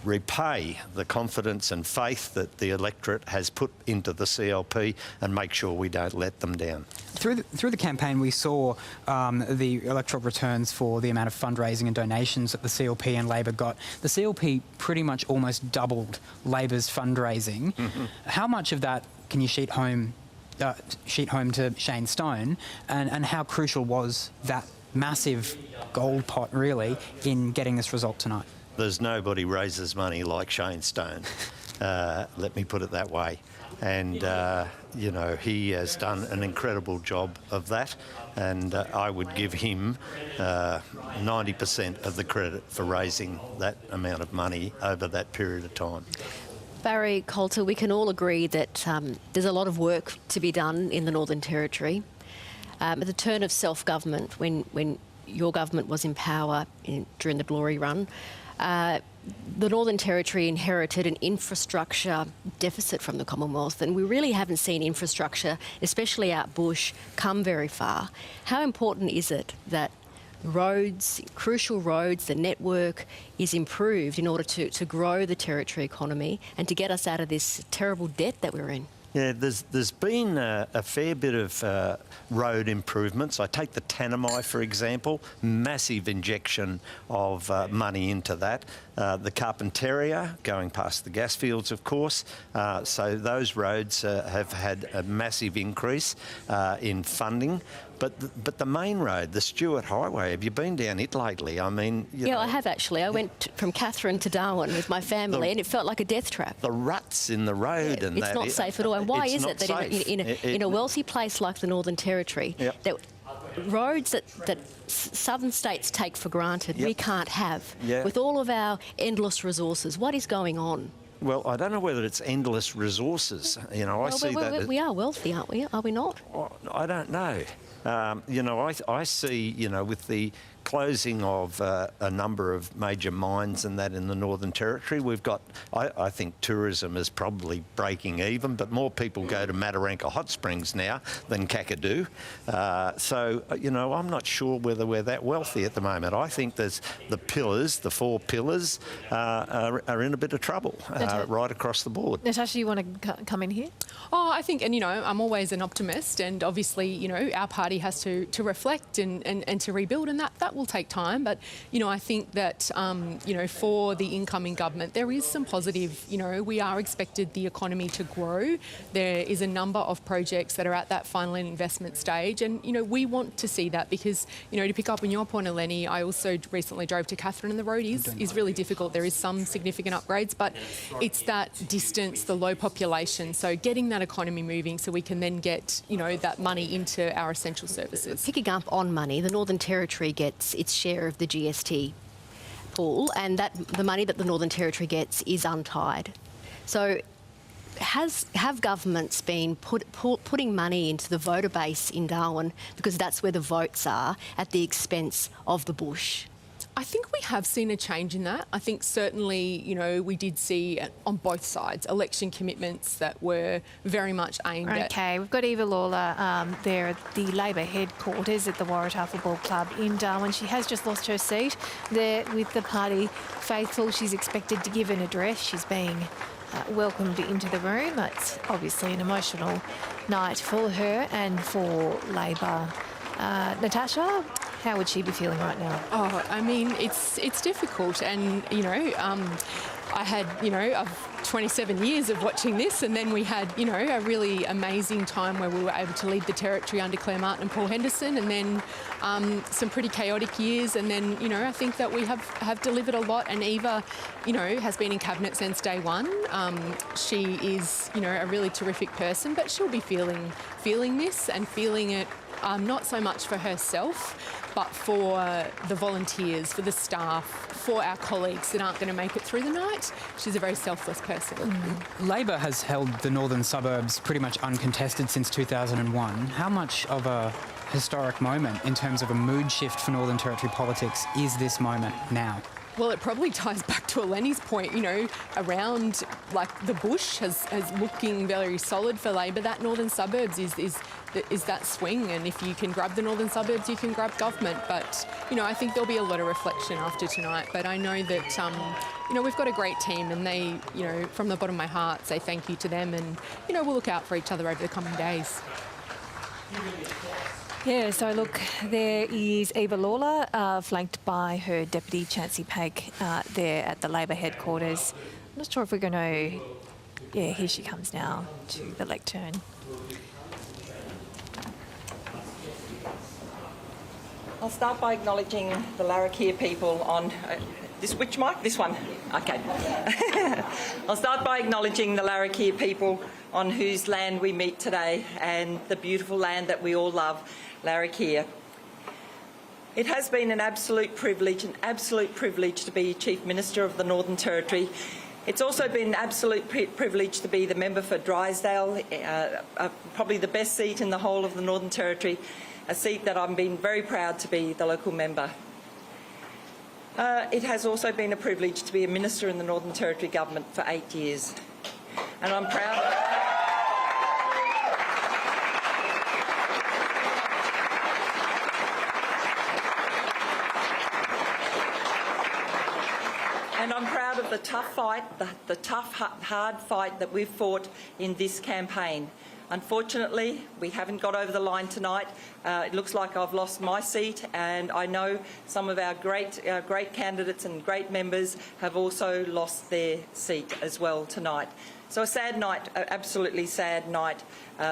repay the confidence and faith that the electorate has put into the CLP and make sure we don't let them down. Through the campaign, we saw the electoral returns for the amount of fundraising and donations that the CLP and Labor got. The CLP pretty much almost doubled Labor's fundraising. Mm-hmm. How much of that can you sheet home to Shane Stone, and how crucial was that massive gold pot, really, in getting this result tonight? There's nobody raises money like Shane Stone, let me put it that way. And, he has done an incredible job of that, and I would give him 90% of the credit for raising that amount of money over that period of time. Barry Coulter, we can all agree that there's a lot of work to be done in the Northern Territory. At the turn of self-government, when your government was in power during the Glory Run, the Northern Territory inherited an infrastructure deficit from the Commonwealth, and we really haven't seen infrastructure, especially out bush, come very far. How important is it that roads, crucial roads, the network is improved in order to grow the Territory economy and to get us out of this terrible debt that we're in? Yeah, there's been a fair bit of road improvements. I take the Tanami, for example, massive injection of money into that. The Carpentaria, going past the gas fields, of course. So those roads have had a massive increase in funding. But the main road, the Stewart Highway, have you been down it lately? I mean... Yeah, I have actually. I went from Catherine to Darwin with my family and it felt like a death trap. The ruts in the road and that... It's not safe at all. And why is it that in a wealthy place like the Northern Territory, that roads that southern states take for granted, we can't have, with all of our endless resources? What is going on? Well, I don't know whether it's endless resources. I see that... We are wealthy, aren't we? Are we not? I don't know. I see, with the closing of a number of major mines and that in the Northern Territory, we've got, I think tourism is probably breaking even, but more people go to Mataranka Hot Springs now than Kakadu. So, I'm not sure whether we're that wealthy at the moment. I think there's the four pillars are in a bit of trouble right across the board. Natasha, you want to come in here? Oh, I think, and I'm always an optimist, and obviously, our party has to reflect and to rebuild, and that that will take time. But, you know, I think that, you know, for the incoming government, there is some positive, you know, we are expected the economy to grow. There is a number of projects that are at that final investment stage. And, you know, we want to see that because, you know, to pick up on your point, Eleni, I also recently drove to Catherine and the road is really difficult. There is some significant upgrades, but it's that distance, the low population. So getting that economy moving so we can then get, you know, that money into our essential services. Picking up on money, the Northern Territory gets its share of the GST pool, and that the money that the Northern Territory gets is untied. So have governments been putting money into the voter base in Darwin because that's where the votes are at the expense of the bush? I think we have seen a change in that. I think certainly, you know, we did see on both sides election commitments that were very much aimed at... Okay, we've got Eva Lawler there at the Labor headquarters at the Waratah Football Club in Darwin. She has just lost her seat there with the party faithful. She's expected to give an address. She's being welcomed into the room. It's obviously an emotional night for her and for Labor. Natasha, how would she be feeling right now? Oh, I mean, it's difficult, and you know, I had 27 years of watching this, and then we had a really amazing time where we were able to lead the territory under Claire Martin and Paul Henderson, and then some pretty chaotic years, and then I think that we have delivered a lot. And Eva, has been in cabinet since day one. She is a really terrific person, but she'll be feeling this and feeling it. Not so much for herself, but for the volunteers, for the staff, for our colleagues that aren't going to make it through the night. She's a very selfless person. Labor has held the northern suburbs pretty much uncontested since 2001. How much of a historic moment in terms of a mood shift for Northern Territory politics is this moment now? Well, it probably ties back to Eleni's point, around like the bush has looking very solid for Labor. That northern suburbs is that swing, and if you can grab the northern suburbs, you can grab government. But, I think there'll be a lot of reflection after tonight. But I know that, we've got a great team, and they, from the bottom of my heart, say thank you to them, and, we'll look out for each other over the coming days. Yeah, so look, there is Eva Lawler, flanked by her Deputy Chancey Pake there at the Labor headquarters. I'm not sure if we're going to... Yeah, here she comes now to the lectern. I'll start by acknowledging the Larrakia people on... which mic? This one? Okay. I'll start by acknowledging the Larrakia people on whose land we meet today, and the beautiful land that we all love, Larrakia. It has been an absolute privilege to be Chief Minister of the Northern Territory. It's also been an absolute privilege to be the member for Drysdale, probably the best seat in the whole of the Northern Territory, a seat that I've been very proud to be the local member. It has also been a privilege to be a minister in the Northern Territory government for 8 years, and I'm proud. And I'm proud of the tough fight, the tough, hard fight that we've fought in this campaign. Unfortunately, we haven't got over the line tonight. It looks like I've lost my seat, and I know some of our great candidates and great members have also lost their seat as well tonight. So a sad night, absolutely sad night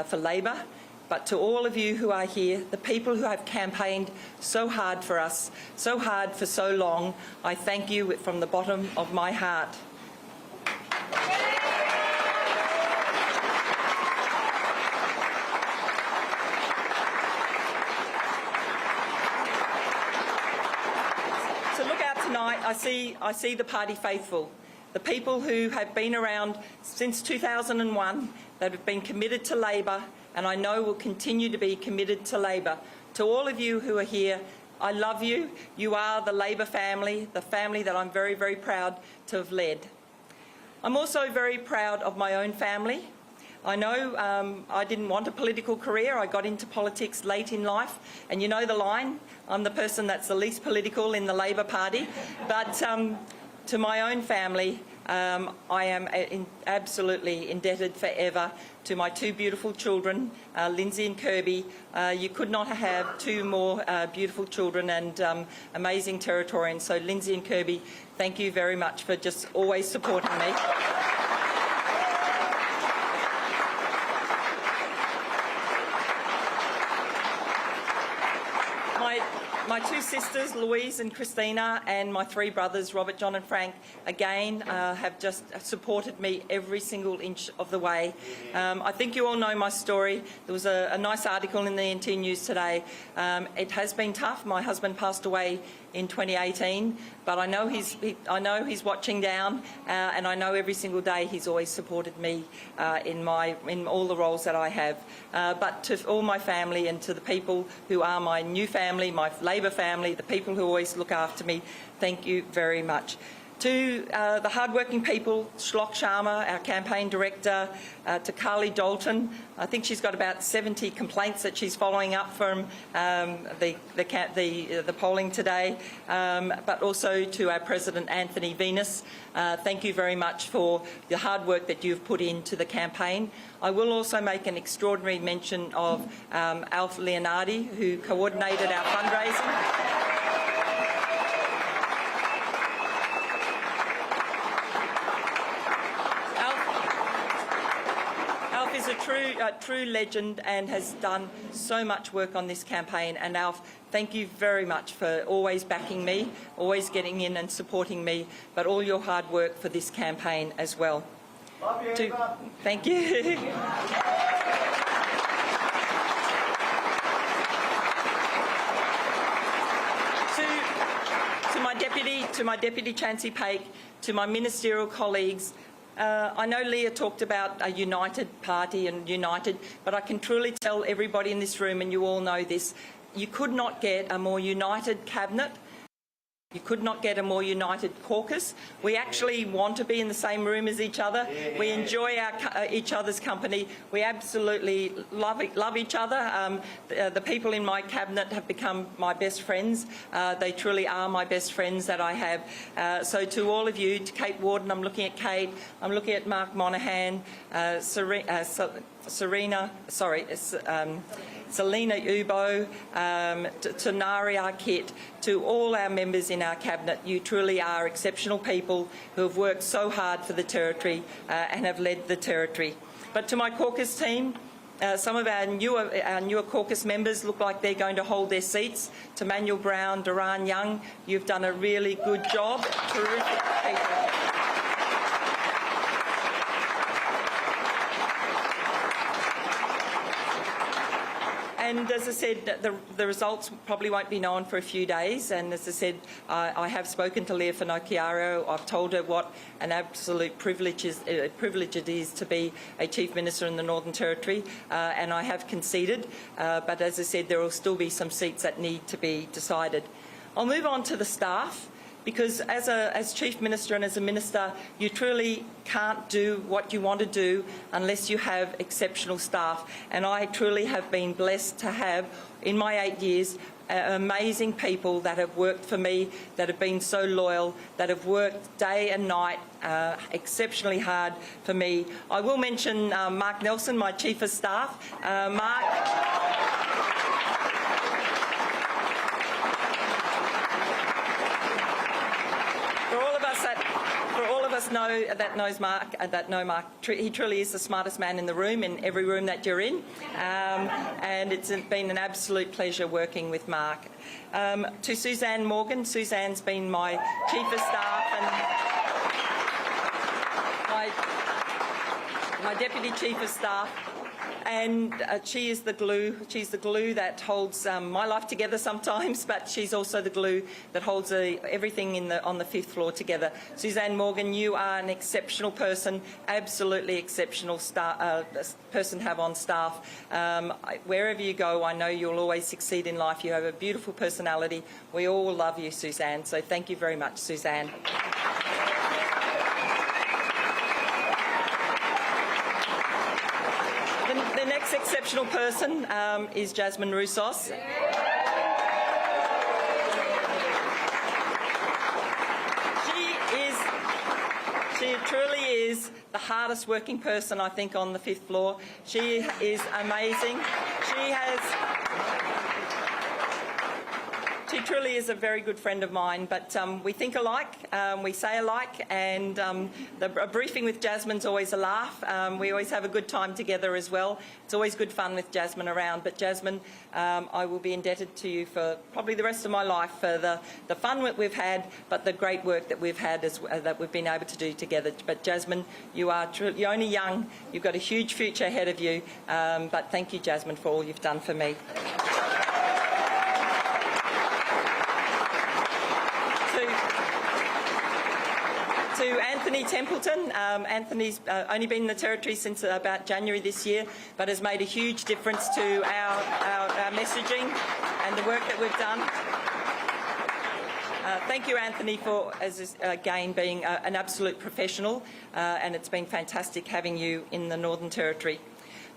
for Labor. But to all of you who are here, the people who have campaigned so hard for us, so hard for so long, I thank you from the bottom of my heart. So look out tonight, I see the party faithful, the people who have been around since 2001, that have been committed to Labor, and I know will continue to be committed to Labor. To all of you who are here, I love you. You are the Labor family, the family that I'm very, very proud to have led. I'm also very proud of my own family. I know I didn't want a political career. I got into politics late in life, and you know the line, I'm the person that's the least political in the Labor Party. But to my own family, I am absolutely indebted forever to my two beautiful children, Lindsay and Kirby. You could not have two more beautiful children and amazing Territorians. So Lindsay and Kirby, thank you very much for just always supporting me. My two sisters, Louise and Christina, and my three brothers, Robert, John and Frank, again have just supported me every single inch of the way. I think you all know my story. There was a nice article in the NT News today. It has been tough. My husband passed away in 2018, but I know he's watching down, and I know every single day he's always supported me in all the roles that I have. But to all my family and to the people who are my new family, my Labor family, the people who always look after me, thank you very much. To the hardworking people, Shlock Sharma, our campaign director, to Carly Dalton. I think she's got about 70 complaints that she's following up from the polling today, but also to our President Anthony Venus. Thank you very much for the hard work that you've put into the campaign. I will also make an extraordinary mention of Alf Leonardi, who coordinated our fundraising. Is a true legend and has done so much work on this campaign. And Alf, thank you very much for always backing me, always getting in and supporting me, but all your hard work for this campaign as well. Thank you. To my deputy Chancey Paik, to my ministerial colleagues. I know Leah talked about a united party and united, but I can truly tell everybody in this room, and you all know this, you could not get a more united cabinet. You could not get a more united caucus. We actually want to be in the same room as each other. We enjoy each other's company. We absolutely love each other. The people in my cabinet have become my best friends. They truly are my best friends that I have. So to all of you, to Kate Warden, I'm looking at Kate, I'm looking at Mark Monaghan, Selena Ubo, to Naria Kit, to all our members in our cabinet. You truly are exceptional people who have worked so hard for the Territory and have led the Territory. But to my caucus team, some of our newer caucus members look like they're going to hold their seats. To Manuel Brown, Duran Young, you've done a really good job. Terrific people. And as I said, the results probably won't be known for a few days. And as I said, I have spoken to Leah Finocchiaro. I've told her what an absolute privilege it is to be a Chief Minister in the Northern Territory. And I have conceded. But as I said, there will still be some seats that need to be decided. I'll move on to the staff. Because as Chief Minister and as a Minister, you truly can't do what you want to do unless you have exceptional staff. And I truly have been blessed to have, in my 8 years, amazing people that have worked for me, that have been so loyal, that have worked day and night exceptionally hard for me. I will mention Mark Nelson, my Chief of Staff. Mark... knows Mark, know Mark, he truly is the smartest man in the room, in every room that you're in. And it's been an absolute pleasure working with Mark. To Suzanne Morgan, Suzanne's been my Chief of Staff and my Deputy Chief of Staff. And she is the glue. She's the glue that holds my life together sometimes, but she's also the glue that holds everything on the 5th floor together. Suzanne Morgan, you are an exceptional person, absolutely exceptional person to have on staff. Wherever you go, I know you'll always succeed in life. You have a beautiful personality. We all love you, Suzanne. So thank you very much, Suzanne. The next exceptional person is Jasmine Roussos. truly is the hardest working person, I think, on the 5th floor. She is amazing. She truly is a very good friend of mine, but we think alike, we say alike, and a briefing with Jasmine's always a laugh. We always have a good time together as well. It's always good fun with Jasmine around, but Jasmine, I will be indebted to you for probably the rest of my life for the fun that we've had, but the great work that we've had that we've been able to do together. But Jasmine, you're only young, you've got a huge future ahead of you, but thank you, Jasmine, for all you've done for me. To Anthony Templeton. Anthony's only been in the Territory since about January this year, but has made a huge difference to our messaging and the work that we've done. Thank you, Anthony, for, again, being an absolute professional, and it's been fantastic having you in the Northern Territory.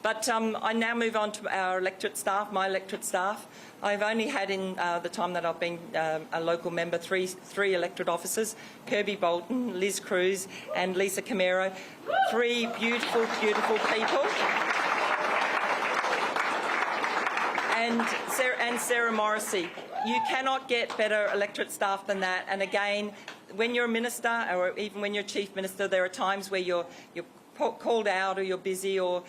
But I now move on to our electorate staff, my electorate staff. I've only had in the time that I've been a local member three electorate officers, Kirby Bolton, Liz Cruz and Lisa Camero. 3 beautiful, beautiful people. And Sarah Morrissey. You cannot get better electorate staff than that. And again, when you're a minister or even when you're chief minister, there are times where you're called out or you're busy or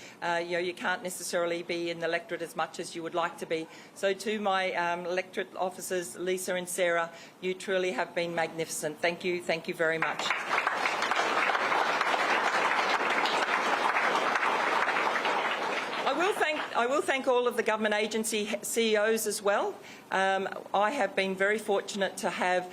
you can't necessarily be in the electorate as much as you would like to be. So to my electorate officers, Lisa and Sarah, you truly have been magnificent. Thank you very much. I will thank all of the government agency CEOs as well. I have been very fortunate to have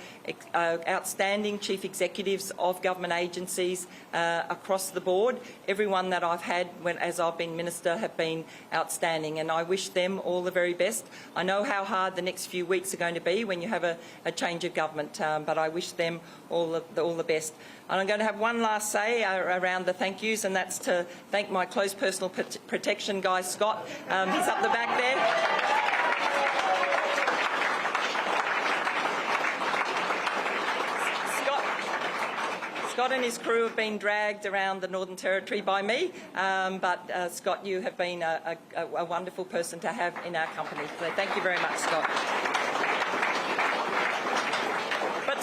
outstanding chief executives of government agencies across the board. Everyone that I've had as I've been minister have been outstanding, and I wish them all the very best. I know how hard the next few weeks are going to be when you have a change of government, but I wish them all the best. And I'm going to have one last say around the thank yous, and that's to thank my close personal protection guy, Scott. He's up the back there. Scott and his crew have been dragged around the Northern Territory by me, but Scott, you have been a wonderful person to have in our company. So thank you very much, Scott. But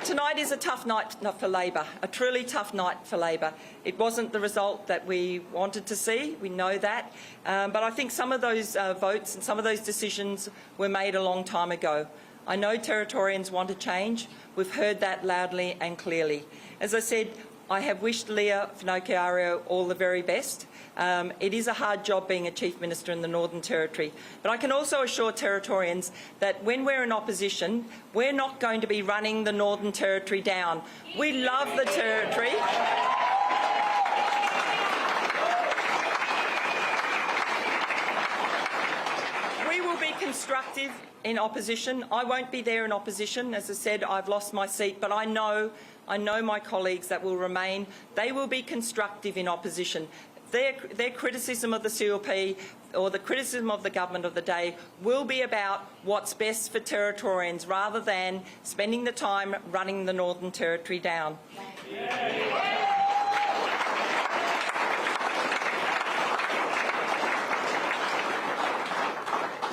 tonight is a tough night for Labor, a truly tough night for Labor. It wasn't the result that we wanted to see, we know that, but I think some of those votes and some of those decisions were made a long time ago. I know Territorians want to change. We've heard that loudly and clearly. As I said, I have wished Leah Finocchiaro all the very best. It is a hard job being a Chief Minister in the Northern Territory, but I can also assure Territorians that when we're in opposition, we're not going to be running the Northern Territory down. We love the Territory. We will be constructive in opposition. I won't be there in opposition. As I said, I've lost my seat, but I know my colleagues that will remain. They will be constructive in opposition. Their criticism of the CLP or the criticism of the government of the day will be about what's best for Territorians rather than spending the time running the Northern Territory down.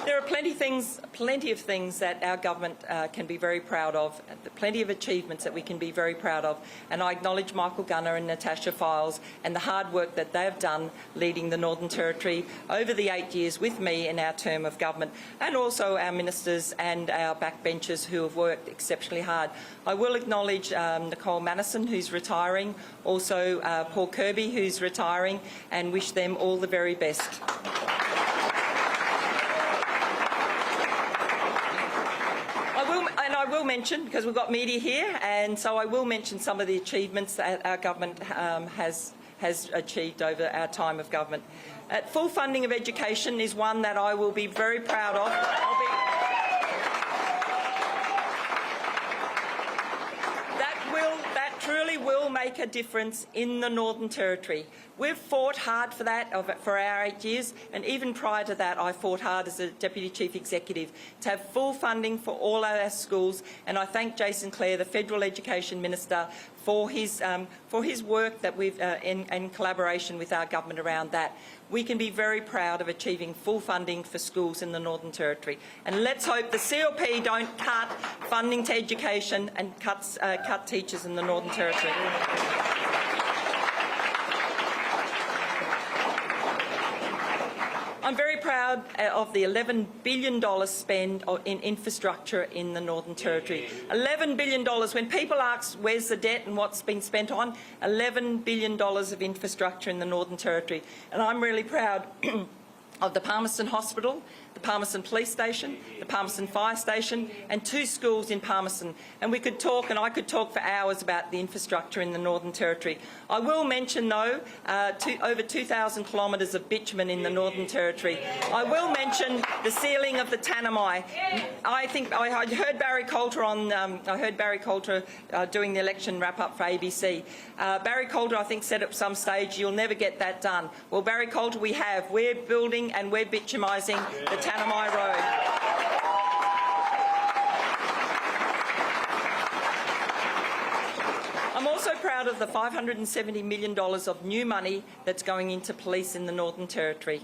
There are plenty of things that our government can be very proud of, plenty of achievements that we can be very proud of, and I acknowledge Michael Gunner and Natasha Files and the hard work that they've done leading the Northern Territory over the 8 years with me in our term of government, and also our ministers and our backbenchers who have worked exceptionally hard. I will acknowledge Nicole Mannison, who's retiring, also Paul Kirby, who's retiring, and wish them all the very best. I will mention, because we've got media here, and so I will mention some of the achievements that our government has achieved over our time of government. Full funding of education is one that I will be very proud of. That truly will make a difference in the Northern Territory. We've fought hard for that for our 8 years, and even prior to that I fought hard as a Deputy Chief Executive to have full funding for all our schools, and I thank Jason Clare, the Federal Education Minister, for his work that we've in collaboration with our government around that. We can be very proud of achieving full funding for schools in the Northern Territory. And let's hope the CLP don't cut funding to education and cut teachers in the Northern Territory. I'm very proud of the $11 billion spend in infrastructure in the Northern Territory. $11 billion. When people ask where's the debt and what's been spent on, $11 billion of infrastructure in the Northern Territory. And I'm really proud of the Palmerston Hospital, the Palmerston Police Station, the Palmerston Fire Station, and 2 schools in Palmerston. And we could talk, and I could talk for hours about the infrastructure in the Northern Territory. I will mention, though, over 2,000 kilometres of bitumen in the Northern Territory. I will mention the sealing of the Tanami. I think I heard Barry Coulter on. I heard Barry Coulter doing the election wrap-up for ABC. Barry Coulter, I think, said at some stage, "You'll never get that done." Well, Barry Coulter, we have. We're building and we're bitumising the Tanami Road. I'm also proud of the $570 million of new money that's going into police in the Northern Territory.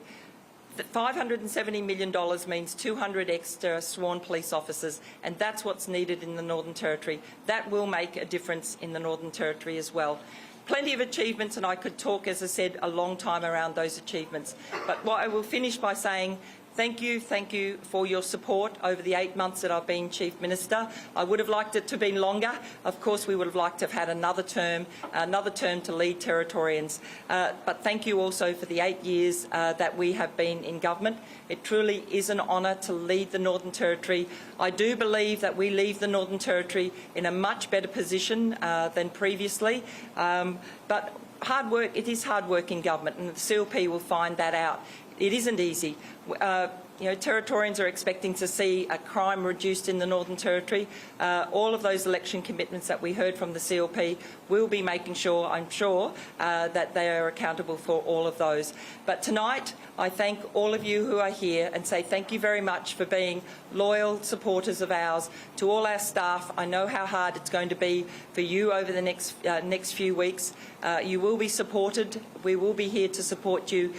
That $570 million means 200 extra sworn police officers, and that's what's needed in the Northern Territory. That will make a difference in the Northern Territory as well. Plenty of achievements, and I could talk, as I said, a long time around those achievements. But what I will finish by saying, thank you for your support over the 8 months that I've been Chief Minister. I would have liked it to have been longer. Of course, we would have liked to have had another term to lead Territorians. But thank you also for the 8 years that we have been in government. It truly is an honour to lead the Northern Territory. I do believe that we leave the Northern Territory in a much better position than previously. But hard work, it is hard work in government, and the CLP will find that out. It isn't easy. Territorians are expecting to see crime reduced in the Northern Territory. All of those election commitments that we heard from the CLP will be making sure, I'm sure, that they are accountable for all of those. But tonight, I thank all of you who are here and say thank you very much for being loyal supporters of ours. To all our staff, I know how hard it's going to be for you over the next few weeks. You will be supported. We will be here to support you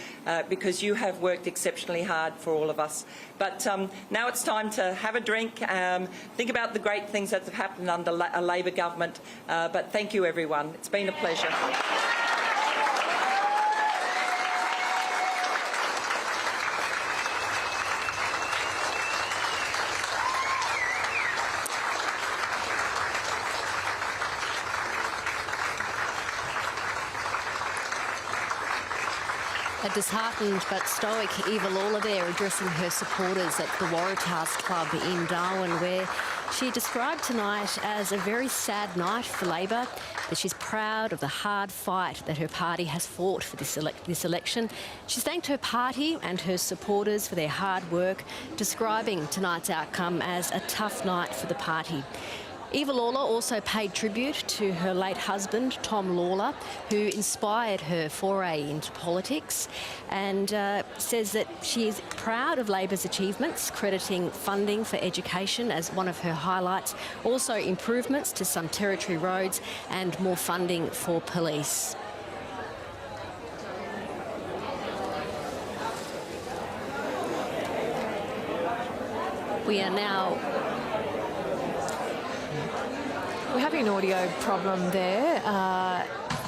because you have worked exceptionally hard for all of us. But now it's time to have a drink, think about the great things that have happened under a Labor government. But thank you, everyone. It's been a pleasure. A disheartened but stoic Eva Lawler there addressing her supporters at the Waratahs Club in Darwin, where she described tonight as a very sad night for Labor, but she's proud of the hard fight that her party has fought for this election. She's thanked her party and her supporters for their hard work, describing tonight's outcome as a tough night for the party. Eva Lawler also paid tribute to her late husband, Tom Lawler, who inspired her foray into politics, and says that she is proud of Labor's achievements, crediting funding for education as one of her highlights, also improvements to some Territory roads and more funding for police. We are now... We're having an audio problem there.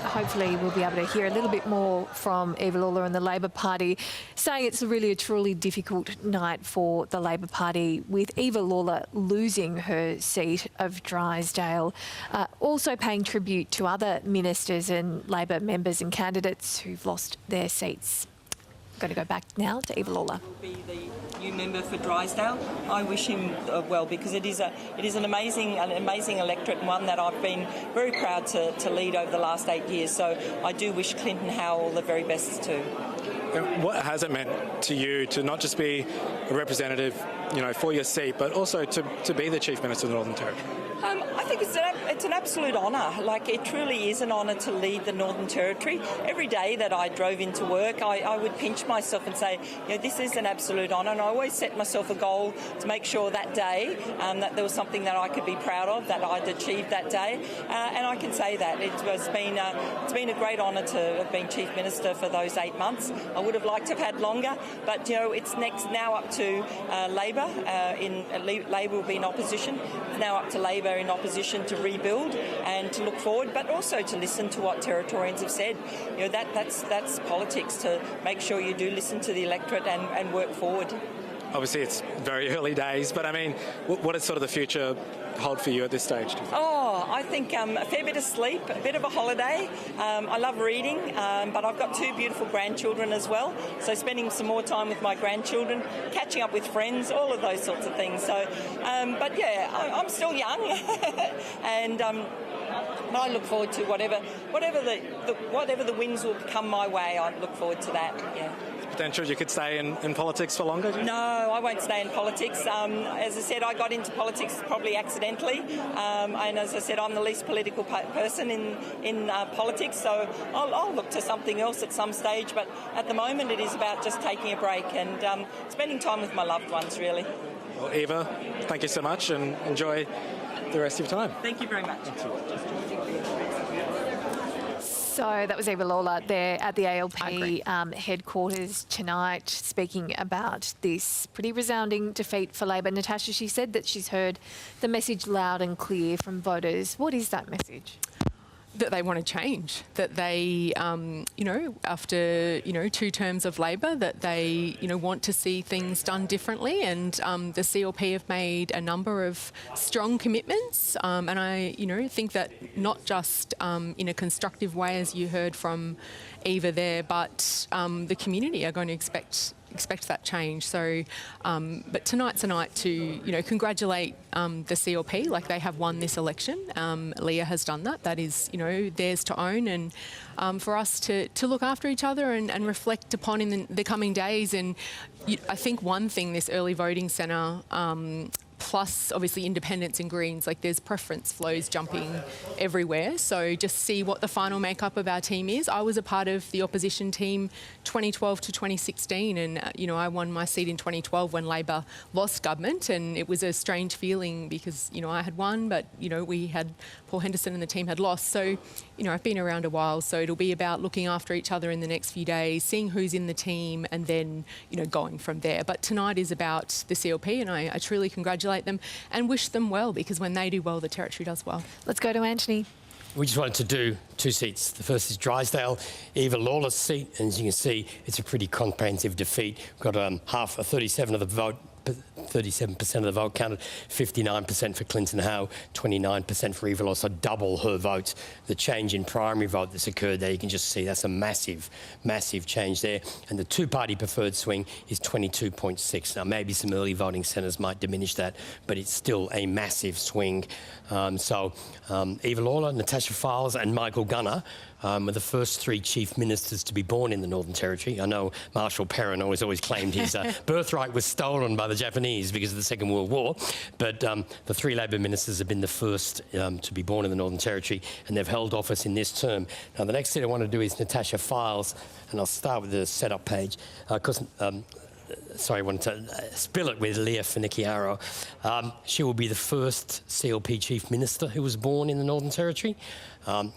Hopefully we'll be able to hear a little bit more from Eva Lawler and the Labor Party, saying it's really a truly difficult night for the Labor Party, with Eva Lawler losing her seat of Drysdale. Also paying tribute to other ministers and Labor members and candidates who've lost their seats. I'm going to go back now to Eva Lawler. Will be the new member for Drysdale. I wish him well, because it is an amazing electorate, and one that I've been very proud to lead over the last 8 years. So I do wish Clinton Howell the very best too. What has it meant to you to not just be a representative, for your seat, but also to be the Chief Minister of the Northern Territory? I think it's an absolute honour. Like, it truly is an honour to lead the Northern Territory. Every day that I drove into work, I would pinch myself and say, this is an absolute honour. And I always set myself a goal to make sure that day that there was something that I could be proud of, that I'd achieved that day. And I can say that. It's been a great honour to have been Chief Minister for those 8 months. I would have liked to have had longer, but, it's now up to Labor. Labor will be in opposition. It's now up to Labor in opposition to rebuild and to look forward, but also to listen to what Territorians have said. That's politics, to make sure you do listen to the electorate and work forward. Obviously, it's very early days, but I mean, what does sort of the future hold for you at this stage? I think a fair bit of sleep, a bit of a holiday. I love reading, but I've got 2 beautiful grandchildren as well, so spending some more time with my grandchildren, catching up with friends, all of those sorts of things. So, but yeah, I'm still young, and I look forward to whatever the winds will come my way. I look forward to that. Yeah. Potential you could stay in politics for longer? No, I won't stay in politics. As I said, I got into politics probably accidentally, and as I said, I'm the least political person in politics, so I'll look to something else at some stage, but at the moment it is about just taking a break and spending time with my loved ones, really. Well, Eva, thank you so much and enjoy the rest of your time. Thank you very much. So that was Eva Lawler there at the ALP headquarters tonight, speaking about this pretty resounding defeat for Labor. Natasha, she said that she's heard the message loud and clear from voters. What is that message? That they want to change, that they, after, 2 terms of Labor, that they, want to see things done differently. And the CLP have made a number of strong commitments. And I, think that not just in a constructive way, as you heard from Eva there, but the community are going to expect that change. So, but tonight's a night to, congratulate the CLP, like they have won this election. Leah has done that. That is, theirs to own, and for us to look after each other and reflect upon in the coming days. And I think one thing this early voting centre, plus obviously independents and Greens, like there's preference flows jumping everywhere. So just see what the final makeup of our team is. I was a part of the opposition team 2012 to 2016, and I won my seat in 2012 when Labor lost government, and it was a strange feeling because I had won, but we had Paul Henderson and the team had lost. So I've been around a while, so it'll be about looking after each other in the next few days, seeing who's in the team, and then going from there. But tonight is about the CLP, and I truly congratulate them and wish them well, because when they do well, the Territory does well. Let's go to Antony. We just wanted to do 2 seats. The first is Drysdale, Eva Lawler's seat, and as you can see, it's a pretty comprehensive defeat. We've got 37 of the vote. 37% of the vote counted, 59% for Clinton Howe, 29% for Eva Lawler, so double her votes. The change in primary vote that's occurred there, you can just see that's a massive, massive change there. And the 2-party preferred swing is 22.6. Now, maybe some early voting centres might diminish that, but it's still a massive swing. Eva Lawler, Natasha Files and Michael Gunner were the first 3 chief ministers to be born in the Northern Territory. I know Marshall Perrin always claimed his birthright was stolen by the Japanese because of the Second World War, but the 3 Labor ministers have been the first to be born in the Northern Territory, and they've held office in this term. Now, the next thing I want to do is Natasha Files, and I'll start with the setup page, because I wanted to spill it with Leah Finnicchiaro. She will be the first CLP Chief Minister who was born in the Northern Territory.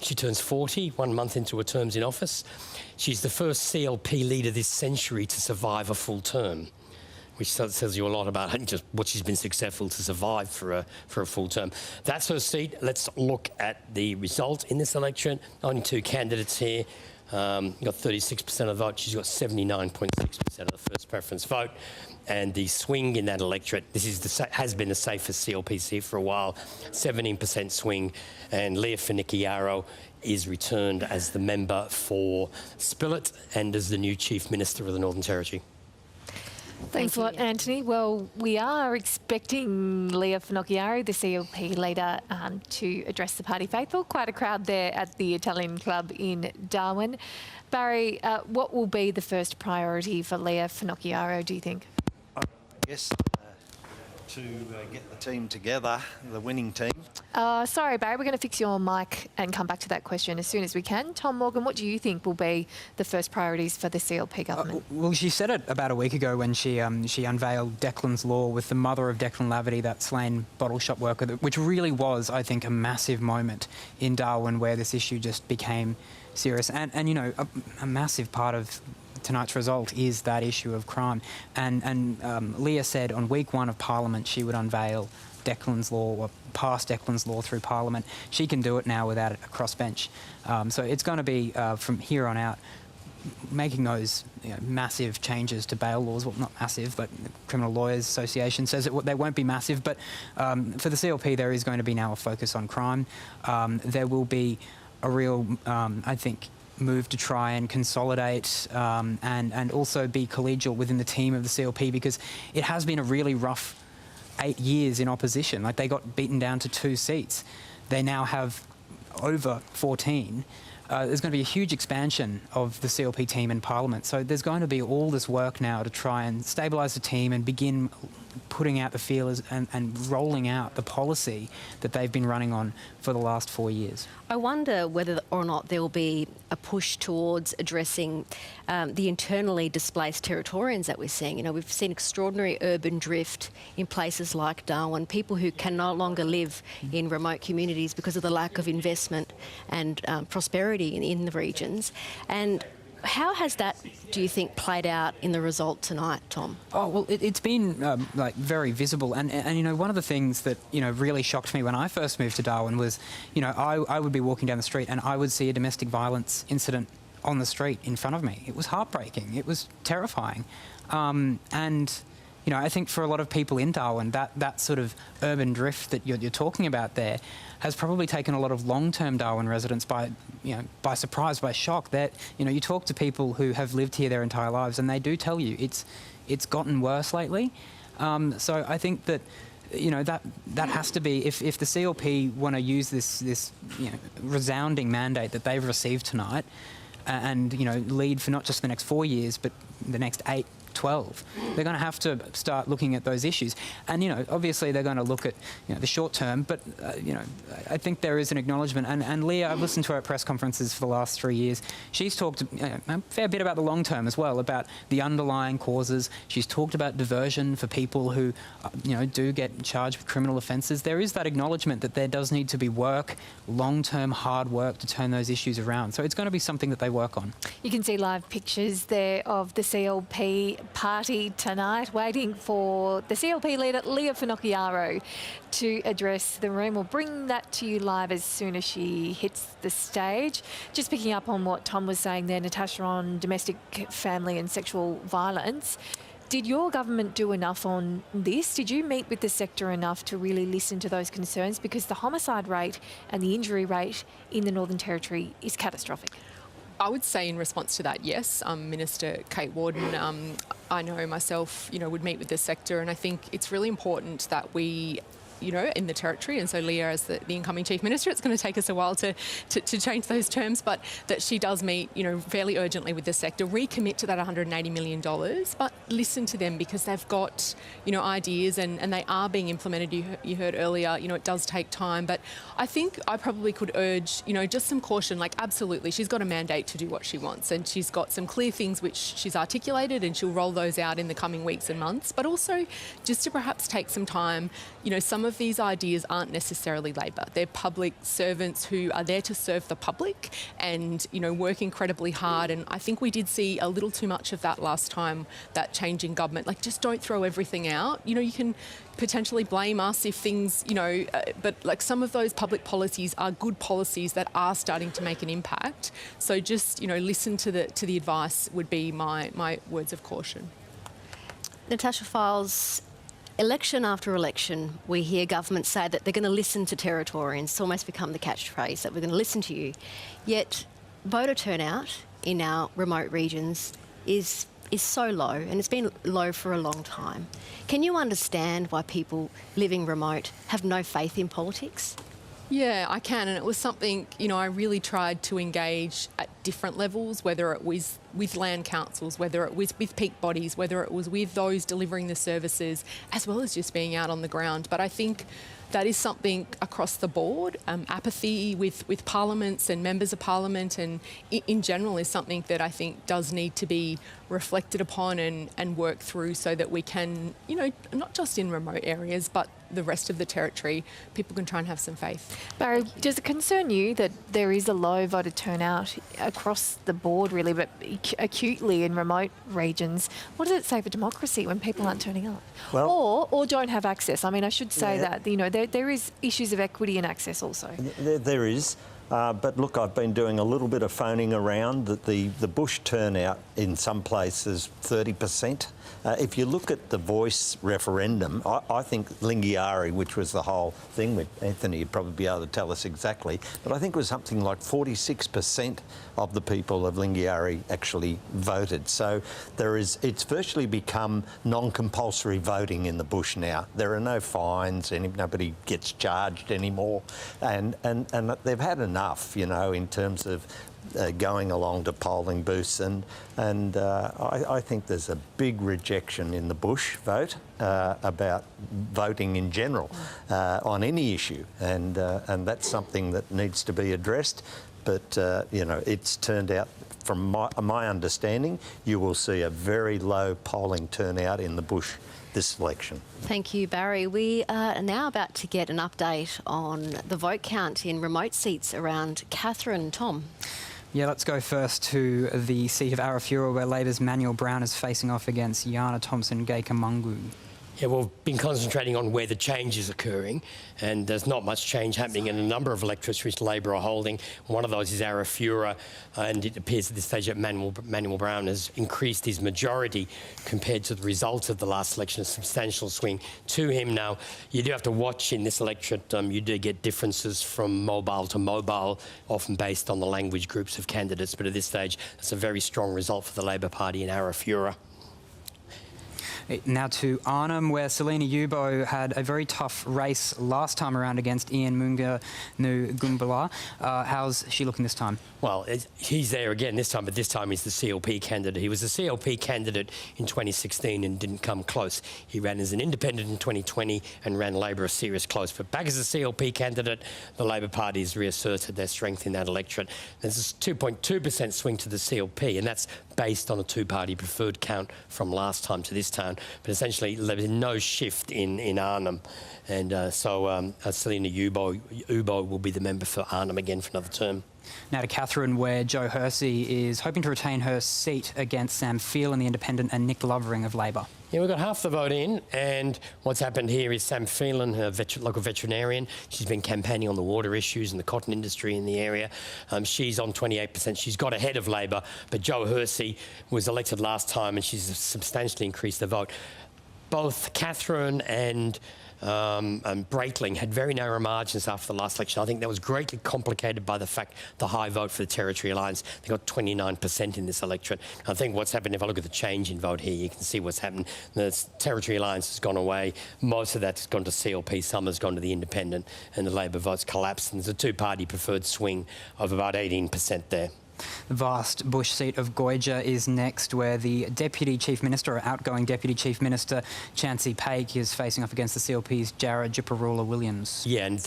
She turns 40, 1 month into her terms in office. She's the first CLP leader this century to survive a full term, which tells you a lot about just what she's been successful to survive for a full term. That's her seat. Let's look at the result in this election. Only 2 candidates here. Got 36% of the vote. She's got 79.6% of the first preference vote. And the swing in that electorate, has been the safest CLP seat for a while, 17% swing. And Leah Finnicchiaro is returned as the member for Spillett and as the new Chief Minister of the Northern Territory. Thanks a lot, Antony. Well, we are expecting Leah Finnicchiaro, the CLP leader, to address the party faithful. Quite a crowd there at the Italian Club in Darwin. Barry, what will be the first priority for Leah Finnicchiaro, do you think? I guess to get the team together, the winning team. Sorry, Barry, we're going to fix your mic and come back to that question as soon as we can. Tom Morgan, what do you think will be the first priorities for the CLP government? Well, she said it about a week ago when she unveiled Declan's Law with the mother of Declan Laverty, that slain bottle shop worker, which really was, I think, a massive moment in Darwin where this issue just became serious. And you know, a massive part of tonight's result is that issue of crime. And Leah said on week 1 of Parliament she would unveil Declan's Law, or pass Declan's Law through Parliament. She can do it now without a crossbench. So it's going to be, from here on out, making those massive changes to bail laws. Well, not massive, but the Criminal Lawyers Association says they won't be massive. But for the CLP, there is going to be now a focus on crime. There will be a real, I think, move to try and consolidate and also be collegial within the team of the CLP, because it has been a really rough 8 years in opposition. Like, they got beaten down to 2 seats. They now have over 14. There's going to be a huge expansion of the CLP team in Parliament. So there's going to be all this work now to try and stabilise the team and begin putting out the feelers and rolling out the policy that they've been running on for the last 4 years. I wonder whether or not there will be a push towards addressing the internally displaced Territorians that we're seeing. You know, we've seen extraordinary urban drift in places like Darwin, people who can no longer live in remote communities because of the lack of investment and prosperity in the regions. And how has that, do you think, played out in the result tonight, Tom? Oh, well, it's been like very visible. And you know, one of the things that, you know, really shocked me when I first moved to Darwin was, you know, I would be walking down the street and I would see a domestic violence incident on the street in front of me. It was heartbreaking. It was terrifying. And, you know, I think for a lot of people in Darwin, that sort of urban drift that you're talking about there has probably taken a lot of long-term Darwin residents by surprise, by shock. That, you know, you talk to people who have lived here their entire lives and they do tell you it's gotten worse lately. So I think that, you know, that has to be, if the CLP want to use this you know, resounding mandate that they've received tonight and, you know, lead for not just the next 4 years but the next 8, 12. They're going to have to start looking at those issues. And, you know, obviously they're going to look at, you know, the short term, but, you know, I think there is an acknowledgement. And Leah, I've listened to her at press conferences for the last 3 years. She's talked a fair bit about the long term as well, about the underlying causes. She's talked about diversion for people who, you know, do get charged with criminal offences. There is that acknowledgement that there does need to be work, long-term hard work to turn those issues around. So it's going to be something that they work on. You can see live pictures there of the CLP party tonight, waiting for the CLP leader, Leah Finocchiaro, to address the room. We'll bring that to you live as soon as she hits the stage. Just picking up on what Tom was saying there, Natasha, on domestic, family and sexual violence. Did your government do enough on this? Did you meet with the sector enough to really listen to those concerns? Because the homicide rate and the injury rate in the Northern Territory is catastrophic. I would say in response to that, yes. Minister Kate Warden, I know myself, you know, would meet with the sector, and I think it's really important that we, you know, in the Territory, and so Leah as the incoming Chief Minister, it's going to take us a while to change those terms, but that she does meet, you know, fairly urgently with the sector, recommit to that $180 million, but listen to them because they've got, you know, ideas and they are being implemented. You heard earlier, you know, it does take time, but I think I probably could urge, you know, just some caution. Like, absolutely, she's got a mandate to do what she wants and she's got some clear things which she's articulated and she'll roll those out in the coming weeks and months, but also just to perhaps take some time. You know, some of these ideas aren't necessarily Labor. They're public servants who are there to serve the public and, you know, work incredibly hard. And I think we did see a little too much of that last time, that change in government. Like, just don't throw everything out. You know, you can potentially blame us if things, you know, but like some of those public policies are good policies that are starting to make an impact. So just, you know, listen to the advice would be my words of caution. Natasha Files, election after election, we hear governments say that they're going to listen to Territorians. It's almost become the catchphrase that we're going to listen to you. Yet voter turnout in our remote regions is so low, and it's been low for a long time. Can you understand why people living remote have no faith in politics? Yeah, I can, and it was something, you know, I really tried to engage at different levels, whether it was with land councils, whether it was with peak bodies, whether it was with those delivering the services, as well as just being out on the ground. But I think that is something across the board. Apathy with parliaments and members of parliament and in general is something that I think does need to be reflected upon and worked through so that we can, you know, not just in remote areas, but the rest of the territory, people can try and have some faith. Barry, does it concern you that there is a low voter turnout across the board, really, but acutely in remote regions? What does it say for democracy when people aren't turning up? Well, or don't have access? I mean, I should say that, you know, there is issues of equity and access also. There is. But look, I've been doing a little bit of phoning around that the bush turnout in some places 30%. If you look at the Voice referendum, I think Lingiari, which was the whole thing with Anthony, you'd probably be able to tell us exactly, but I think it was something like 46% of the people of Lingiari actually voted. So it's virtually become non-compulsory voting in the bush now. There are no fines, and nobody gets charged anymore, and they've had enough, you know, in terms of going along to polling booths, and I think there's a big rejection in the bush vote about voting in general on any issue, and that's something that needs to be addressed. But you know, it's turned out, from my understanding, you will see a very low polling turnout in the bush this election. Thank you, Barry. We are now about to get an update on the vote count in remote seats around Katherine. Tom? Yeah, let's go first to the seat of Arafura, where Labor's Manuel Brown is facing off against Yana Thompson-Gaykamungu. Yeah, we've been concentrating on where the change is occurring, and there's not much change happening in a number of electorates which Labor are holding. One of those is Arafura, and it appears at this stage that Manuel Brown has increased his majority compared to the result of the last election, a substantial swing to him. Now, you do have to watch in this electorate, you do get differences from mobile to mobile, often based on the language groups of candidates, but at this stage, it's a very strong result for the Labor Party in Arafura. Now to Arnhem, where Selina Yubo had a very tough race last time around against Ian Munga Ngumbula. How's she looking this time? Well, he's there again this time, but this time he's the CLP candidate. He was the CLP candidate in 2016 and didn't come close. He ran as an independent in 2020 and ran Labor a serious close. But back as a CLP candidate, the Labor Party has reasserted their strength in that electorate. There's a 2.2% swing to the CLP, and that's based on a two-party preferred count from last time to this time. But essentially, there's no shift in Arnhem. And so Selina Yubo will be the member for Arnhem again for another term. Now to Katherine, where Jo Hersey is hoping to retain her seat against Sam Phelan, the Independent, and Nick Lovering of Labor. Yeah, we've got half the vote in, and what's happened here is Sam Phelan, a local veterinarian, she's been campaigning on the water issues and the cotton industry in the area. She's on 28%. She's got ahead of Labor, but Jo Hersey was elected last time and she's substantially increased the vote. Both Katherine and Breitling had very narrow margins after the last election. I think that was greatly complicated by the fact the high vote for the Territory Alliance. They got 29% in this electorate. I think what's happened, if I look at the change in vote here, you can see what's happened. The Territory Alliance has gone away. Most of that's gone to CLP. Some has gone to the Independent, and the Labor votes collapsed. And there's a two-party preferred swing of about 18% there. The vast bush seat of Goyja is next, where the Deputy Chief Minister, or outgoing Deputy Chief Minister, Chansey Paik, is facing off against the CLP's Jarrah Jiparula-Williams. Yeah, and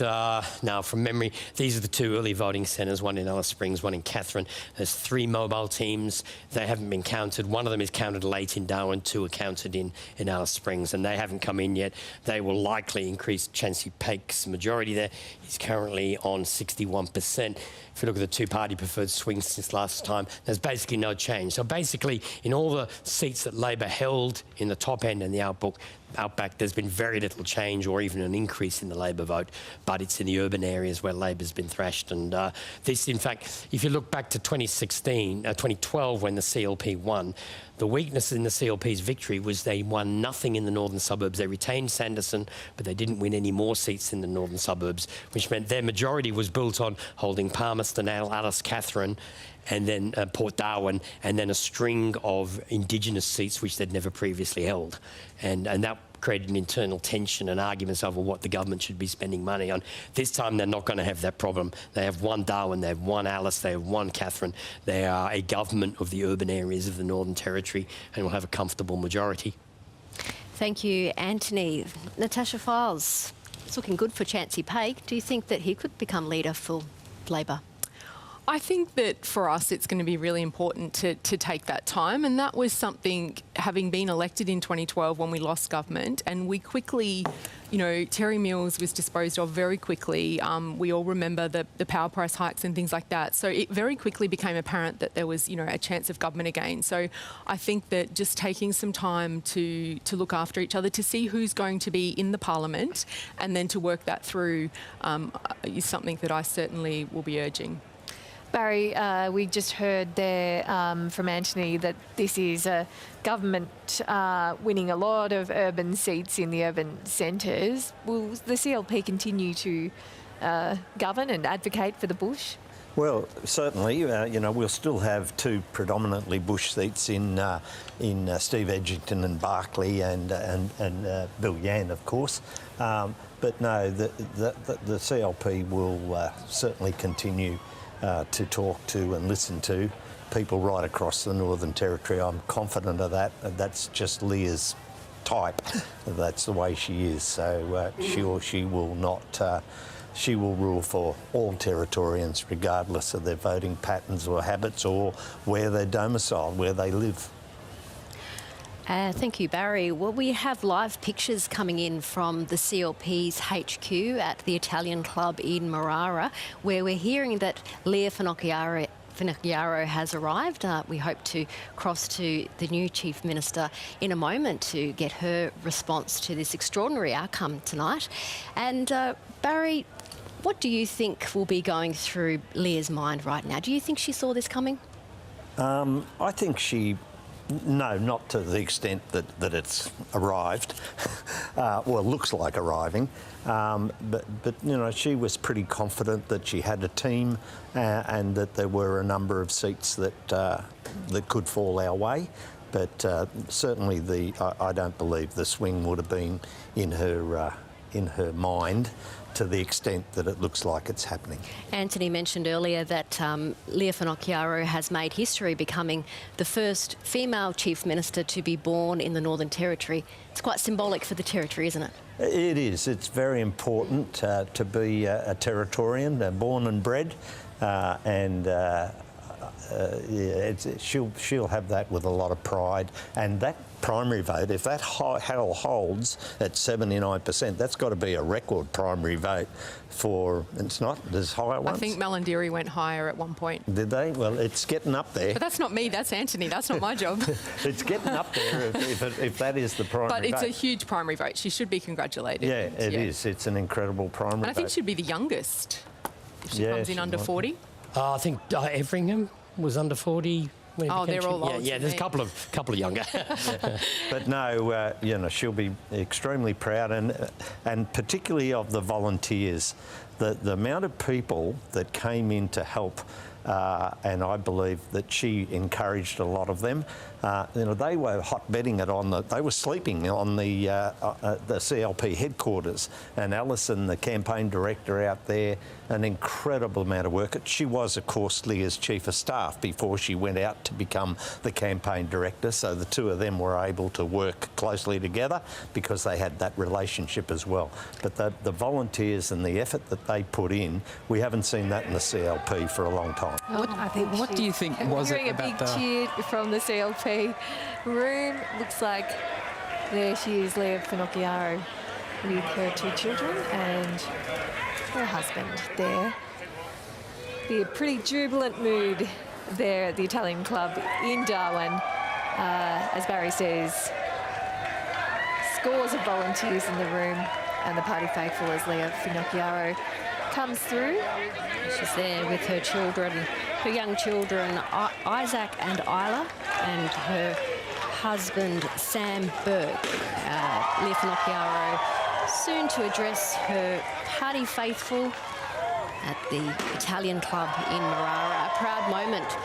now from memory, these are the two early voting centres, one in Alice Springs, one in Katherine. There's 3 mobile teams. They haven't been counted. One of them is counted late in Darwin, 2 are counted in Alice Springs, and they haven't come in yet. They will likely increase Chansey Paik's majority there. He's currently on 61%. If you look at the two-party preferred swing since last time, there's basically no change. So basically, in all the seats that Labor held in the top end and the outback, there's been very little change or even an increase in the Labor vote, but it's in the urban areas where Labor's been thrashed. And this, in fact, if you look back to 2012 when the CLP won, the weakness in the CLP's victory was they won nothing in the northern suburbs. They retained Sanderson, but they didn't win any more seats in the northern suburbs, which meant their majority was built on holding Palmerston, Alice, Katherine, and then Port Darwin, and then a string of Indigenous seats which they'd never previously held. And that created an internal tension and arguments over what the government should be spending money on. This time they're not going to have that problem. They have one Darwin, they have one Alice, they have one Catherine. They are a government of the urban areas of the Northern Territory and will have a comfortable majority. Thank you, Antony. Natasha Files, it's looking good for Chancey Paik. Do you think that he could become leader for Labor? I think that for us it's going to be really important to take that time, and that was something, having been elected in 2012 when we lost government, and we quickly, you know, Terry Mills was disposed of very quickly. We all remember the power price hikes and things like that. So it very quickly became apparent that there was, you know, a chance of government again. So I think that just taking some time to look after each other, to see who's going to be in the parliament, and then to work that through is something that I certainly will be urging. Barry, we just heard there from Antony that this is a government winning a lot of urban seats in the urban centres. Will the CLP continue to govern and advocate for the bush? Well, certainly, you know, we'll still have two predominantly bush seats in Steve Edgington and Barclay and Bill Yan, of course. But no, the CLP will certainly continue to talk to and listen to people right across the Northern Territory. I'm confident of that. That's just Leah's type. That's the way she is. So she will not. She will rule for all Territorians, regardless of their voting patterns or habits or where they're domiciled, where they live. Thank you, Barry. Well, we have live pictures coming in from the CLP's HQ at the Italian Club in Marara, where we're hearing that Leah Finocchiaro has arrived. We hope to cross to the new Chief Minister in a moment to get her response to this extraordinary outcome tonight. And Barry, what do you think will be going through Leah's mind right now? Do you think she saw this coming? I think she... No, not to the extent that it's arrived. Well, looks like arriving. But you know, she was pretty confident that she had a team and that there were a number of seats that could fall our way. But certainly, I don't believe the swing would have been in her mind to the extent that it looks like it's happening. Antony mentioned earlier that Leah Finocchiaro has made history, becoming the first female Chief Minister to be born in the Northern Territory. It's quite symbolic for the Territory, isn't it? It is. It's very important to be a Territorian, born and bred, and she'll have that with a lot of pride. And that primary vote, if that holds at 79%, that's got to be a record primary vote for, it's not, there's higher ones? I think Malandiri went higher at one point. Did they? Well, it's getting up there. But that's not me, that's Antony, that's not my job. It's getting up there if that is the primary vote. But it's a huge primary vote. She should be congratulated. Yeah, it is. It's an incredible primary vote. And I think she'd be the youngest if she comes in under 40. I think Everingham was under 40. Oh, they're all old. Yeah, there's a couple of younger. But no, you know, she'll be extremely proud, and particularly of the volunteers, the amount of people that came in to help. And I believe that she encouraged a lot of them. You know, they were hotbedding it they were sleeping on the CLP headquarters, and Alison, the campaign director out there, an incredible amount of work. She was, of course, Leah's chief of staff before she went out to become the campaign director, so the two of them were able to work closely together because they had that relationship as well. But the volunteers and the effort that they put in, we haven't seen that in the CLP for a long time. What do you think was it about hearing a big cheer from the CLP room. Looks like there she is, Leah Finocchiaro, with her two children and her husband there. The pretty jubilant mood there at the Italian Club in Darwin. As Barry says, scores of volunteers in the room, and the party faithful as Leah Finocchiaro comes through. She's there with her children, her young children, Isaac and Isla, and her husband, Sam Burke. Leah Finocchiaro soon to address her party faithful at the Italian Club in Marara. A proud moment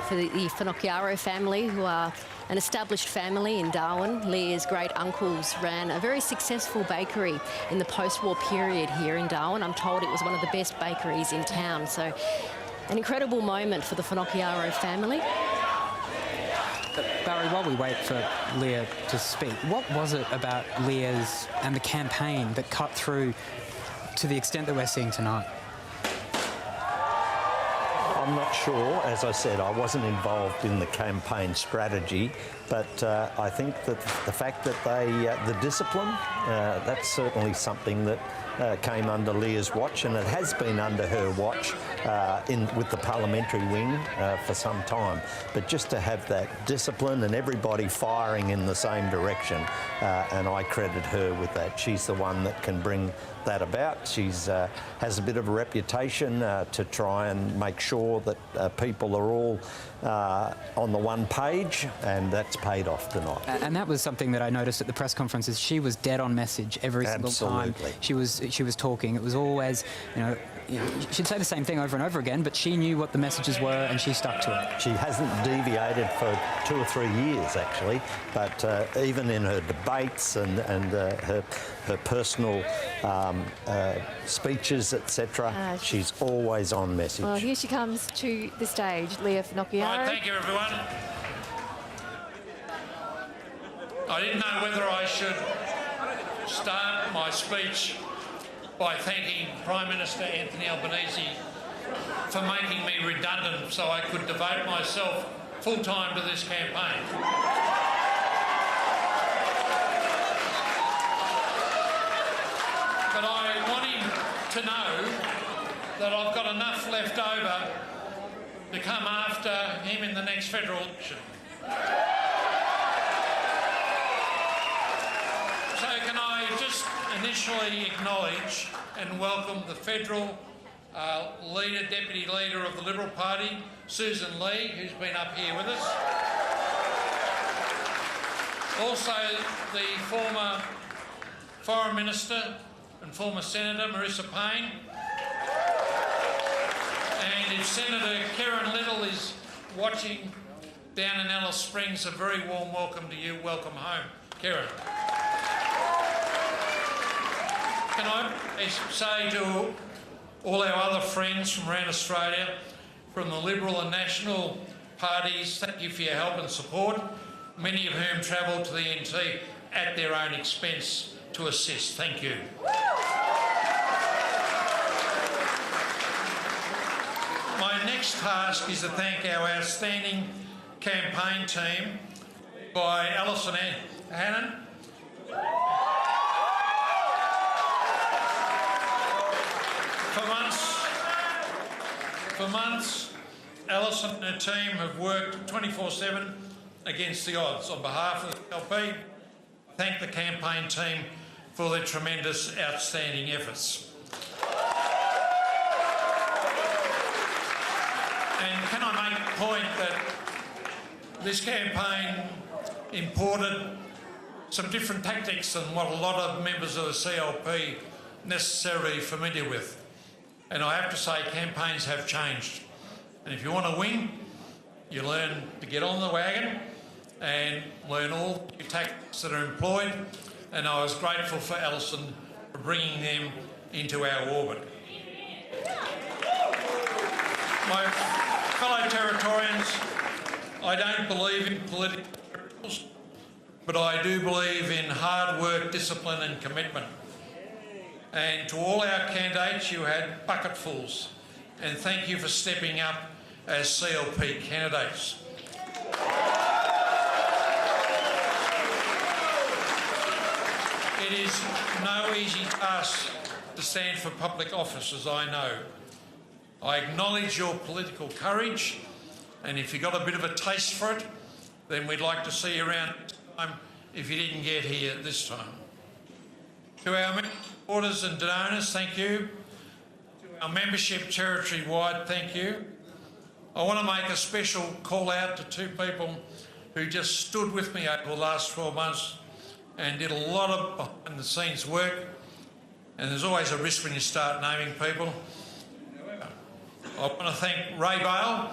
for the Finocchiaro family, who are an established family in Darwin. Leah's great uncles ran a very successful bakery in the post-war period here in Darwin. I'm told it was one of the best bakeries in town. So an incredible moment for the Finocchiaro family. Barry, while we wait for Leah to speak, what was it about Leah's and the campaign that cut through to the extent that we're seeing tonight? I'm not sure. As I said, I wasn't involved in the campaign strategy, but I think that the fact that the discipline, that's certainly something that came under Leah's watch, and it has been under her watch with the parliamentary wing for some time. But just to have that discipline and everybody firing in the same direction, and I credit her with that. She's the one that can bring that about. She's has a bit of a reputation to try and make sure that people are all on the one page, and that's paid off tonight. And that was something that I noticed at the press conferences. She was dead on message every single time she was talking. It was always, she'd say the same thing over and over again, but she knew what the messages were and she stuck to it. She hasn't deviated for 2 or 3 years, actually, but even in her debates and her personal speeches, etc., she's always on message. Well, here she comes to the stage, Leah Finocchiaro. Right, thank you, everyone. I didn't know whether I should start my speech by thanking Prime Minister Anthony Albanese for making me redundant so I could devote myself full-time to this campaign. But I want him to know that I've got enough left over to come after him in the next federal election. So can I just initially acknowledge and welcome the federal Deputy Leader of the Liberal Party, Susan Lee, who's been up here with us. Also the former Foreign Minister and former Senator, Marissa Payne. And if Senator Karen Little is watching down in Alice Springs, a very warm welcome to you. Welcome home, Karen. Can I say to all our other friends from around Australia, from the Liberal and National parties, thank you for your help and support, many of whom travelled to the NT at their own expense to assist. Thank you. My next task is to thank our outstanding campaign team by Alison Hannon, For months, Alison and her team have worked 24/7 against the odds. On behalf of the LP, I thank the campaign team for their tremendous, outstanding efforts. And can I make the point that this campaign imported some different tactics than what a lot of members of the CLP necessarily familiar with. And I have to say, campaigns have changed. And if you want to win, you learn to get on the wagon and learn all the tactics that are employed. And I was grateful for Alison for bringing them into our orbit. My fellow Territorians, I don't believe in political miracles, but I do believe in hard work, discipline and commitment. And to all our candidates, you had bucketfuls. And thank you for stepping up as CLP candidates. It is no easy task to stand for public office, as I know. I acknowledge your political courage, and if you got a bit of a taste for it, then we'd like to see you around next time if you didn't get here this time. To our supporters and donors, thank you. To our membership territory-wide, thank you. I want to make a special call out to two people who just stood with me over the last 12 months and did a lot of behind-the-scenes work. And there's always a risk when you start naming people. I want to thank Ray Bale.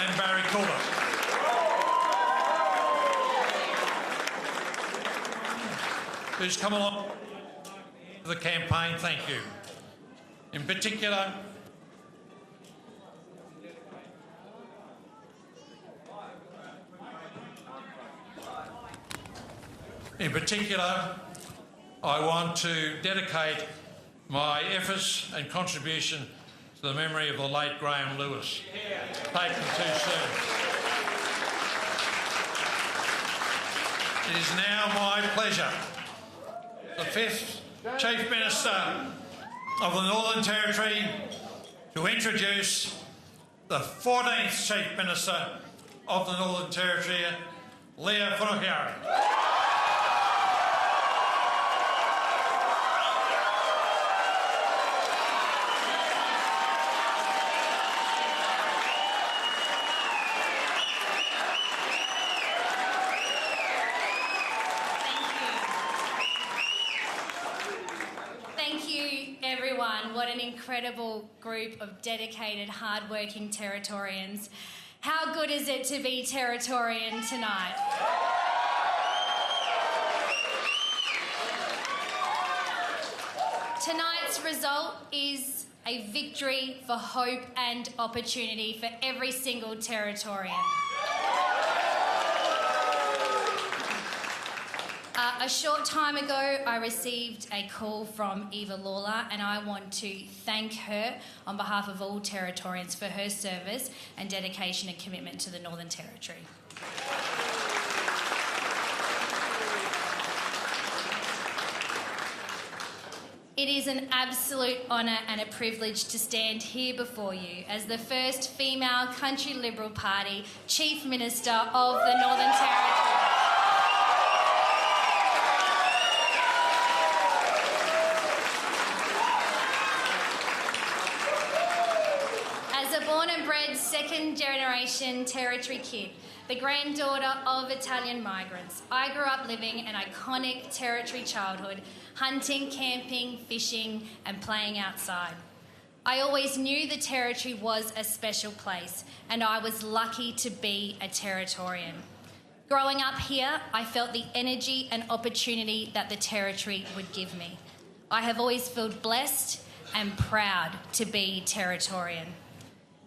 and Barry Coulter. Who's come along to the campaign, thank you. In particular, I want to dedicate my efforts and contribution to the memory of the late Graham Lewis, taken too soon. It is now my pleasure, the 5th Chief Minister of the Northern Territory, to introduce the 14th Chief Minister of the Northern Territory, Leah Whanahiara. What an incredible group of dedicated, hard-working Territorians. How good is it to be Territorian tonight? Tonight's result is a victory for hope and opportunity for every single Territorian. A short time ago, I received a call from Eva Lawler, and I want to thank her on behalf of all Territorians for her service and dedication and commitment to the Northern Territory. It is an absolute honour and a privilege to stand here before you as the first female Country Liberal Party Chief Minister of the Northern Territory. Born and bred second-generation Territory kid, the granddaughter of Italian migrants, I grew up living an iconic Territory childhood, hunting, camping, fishing and playing outside. I always knew the Territory was a special place and I was lucky to be a Territorian. Growing up here, I felt the energy and opportunity that the Territory would give me. I have always felt blessed and proud to be Territorian.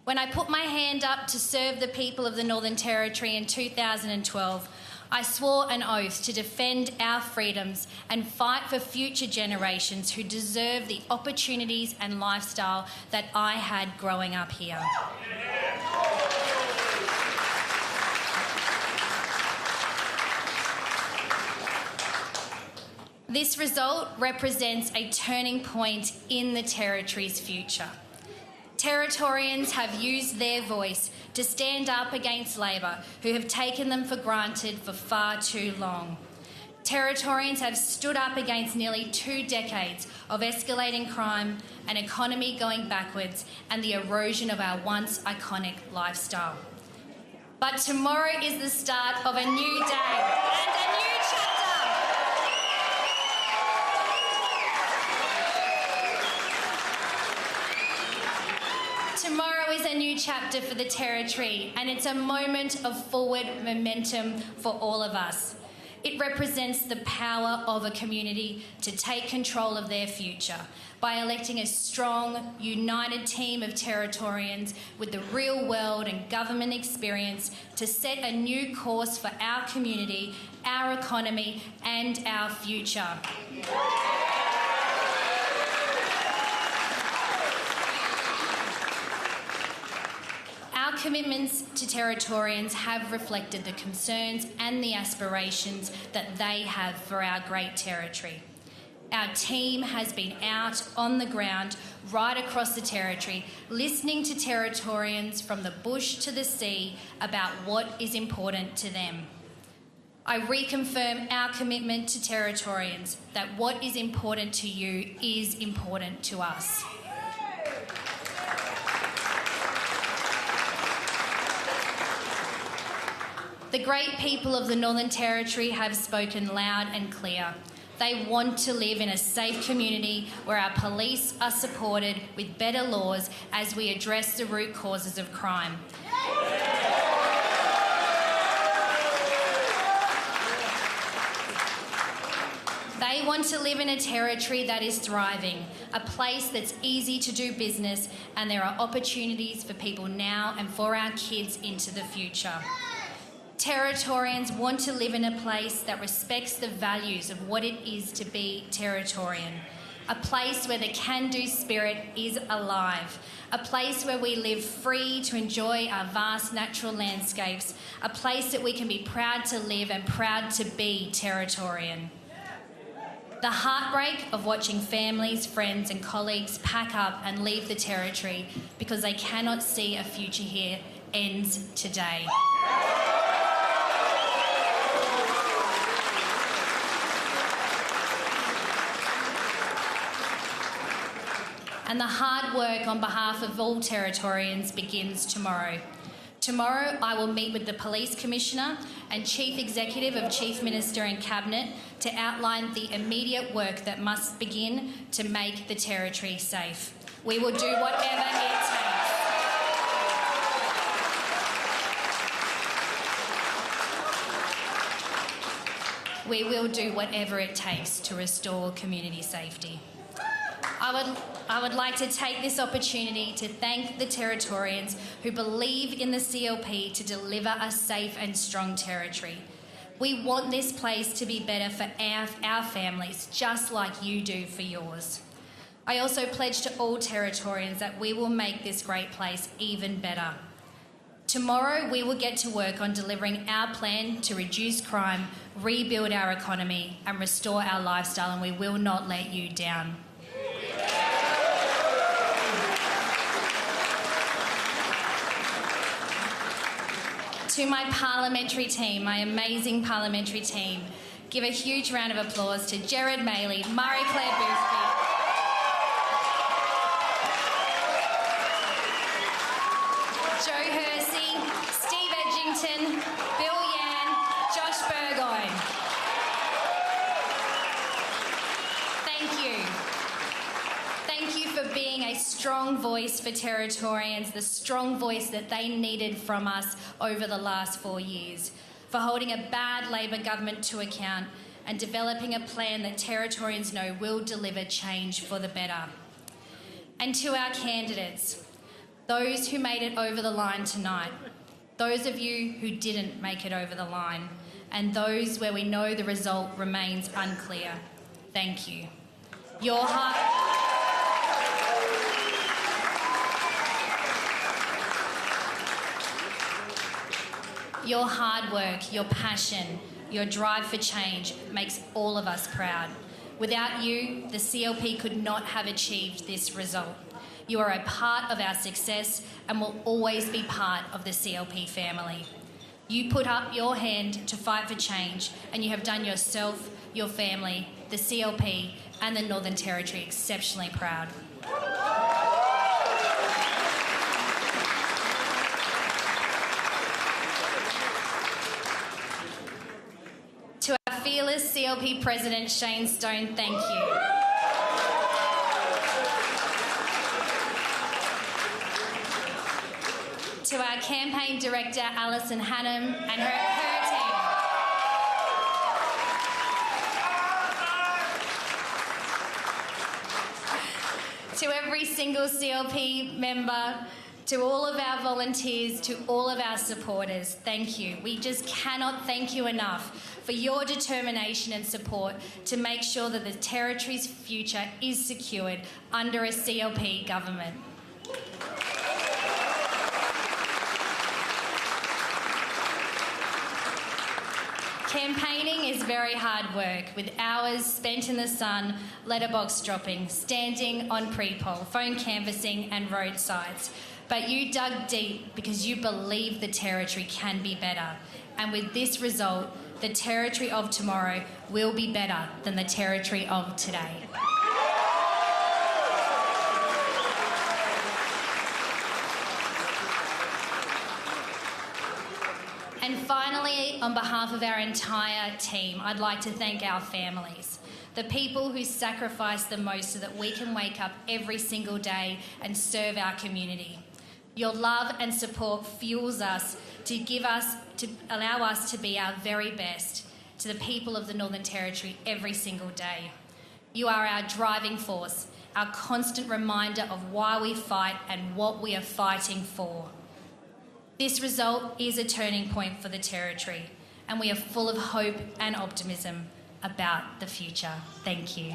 When I put my hand up to serve the people of the Northern Territory in 2012, I swore an oath to defend our freedoms and fight for future generations who deserve the opportunities and lifestyle that I had growing up here. This result represents a turning point in the Territory's future. Territorians have used their voice to stand up against Labor, who have taken them for granted for far too long. Territorians have stood up against nearly 2 decades of escalating crime, an economy going backwards, and the erosion of our once iconic lifestyle. But tomorrow is the start of a new day and a new chapter. Tomorrow is a new chapter for the Territory, and it's a moment of forward momentum for all of us. It represents the power of a community to take control of their future by electing a strong, united team of Territorians with the real world and government experience to set a new course for our community, our economy, and our future. Our commitments to Territorians have reflected the concerns and the aspirations that they have for our great Territory. Our team has been out on the ground right across the Territory, listening to Territorians from the bush to the sea about what is important to them. I reconfirm our commitment to Territorians that what is important to you is important to us. The great people of the Northern Territory have spoken loud and clear. They want to live in a safe community where our police are supported with better laws as we address the root causes of crime. They want to live in a territory that is thriving, a place that's easy to do business, and there are opportunities for people now and for our kids into the future. Territorians want to live in a place that respects the values of what it is to be Territorian, a place where the can-do spirit is alive, a place where we live free to enjoy our vast natural landscapes, a place that we can be proud to live and proud to be Territorian. The heartbreak of watching families, friends and colleagues pack up and leave the Territory because they cannot see a future here ends today. And the hard work on behalf of all Territorians begins tomorrow. Tomorrow I will meet with the Police Commissioner and Chief Executive of Chief Minister and Cabinet to outline the immediate work that must begin to make the Territory safe. We will do whatever it takes. We will do whatever it takes to restore community safety. I would like to take this opportunity to thank the Territorians who believe in the CLP to deliver a safe and strong Territory. We want this place to be better for our families, just like you do for yours. I also pledge to all Territorians that we will make this great place even better. Tomorrow we will get to work on delivering our plan to reduce crime, rebuild our economy and restore our lifestyle, and we will not let you down. To my parliamentary team, my amazing parliamentary team, give a huge round of applause to Gerard Maley, Marie-Claire Boothby, Joe Hersey, Steve Edgington, Bill Yan, Josh Burgoyne. Thank you. Thank you for being a strong voice for Territorians, the strong voice that they needed from us over the last 4 years, for holding a bad Labor government to account and developing a plan that Territorians know will deliver change for the better. And to our candidates, those who made it over the line tonight, those of you who didn't make it over the line, and those where we know the result remains unclear, thank you. Your hard work, your passion, your drive for change makes all of us proud. Without you, the CLP could not have achieved this result. You are a part of our success and will always be part of the CLP family. You put up your hand to fight for change, and you have done yourself, your family, the CLP and the Northern Territory exceptionally proud. To our fearless CLP President Shane Stone, thank you. To our Campaign Director Alison Hannam and her team. To every single CLP member, to all of our volunteers, to all of our supporters, thank you. We just cannot thank you enough for your determination and support to make sure that the Territory's future is secured under a CLP government. Campaigning is very hard work, with hours spent in the sun, letterbox dropping, standing on pre-poll, phone canvassing and roadsides. But you dug deep because you believe the Territory can be better. And with this result, the Territory of tomorrow will be better than the Territory of today. And finally, on behalf of our entire team, I'd like to thank our families, the people who sacrifice the most so that we can wake up every single day and serve our community. Your love and support fuels us to allow us to be our very best, to the people of the Northern Territory every single day. You are our driving force, our constant reminder of why we fight and what we are fighting for. This result is a turning point for the Territory, and we are full of hope and optimism about the future. Thank you.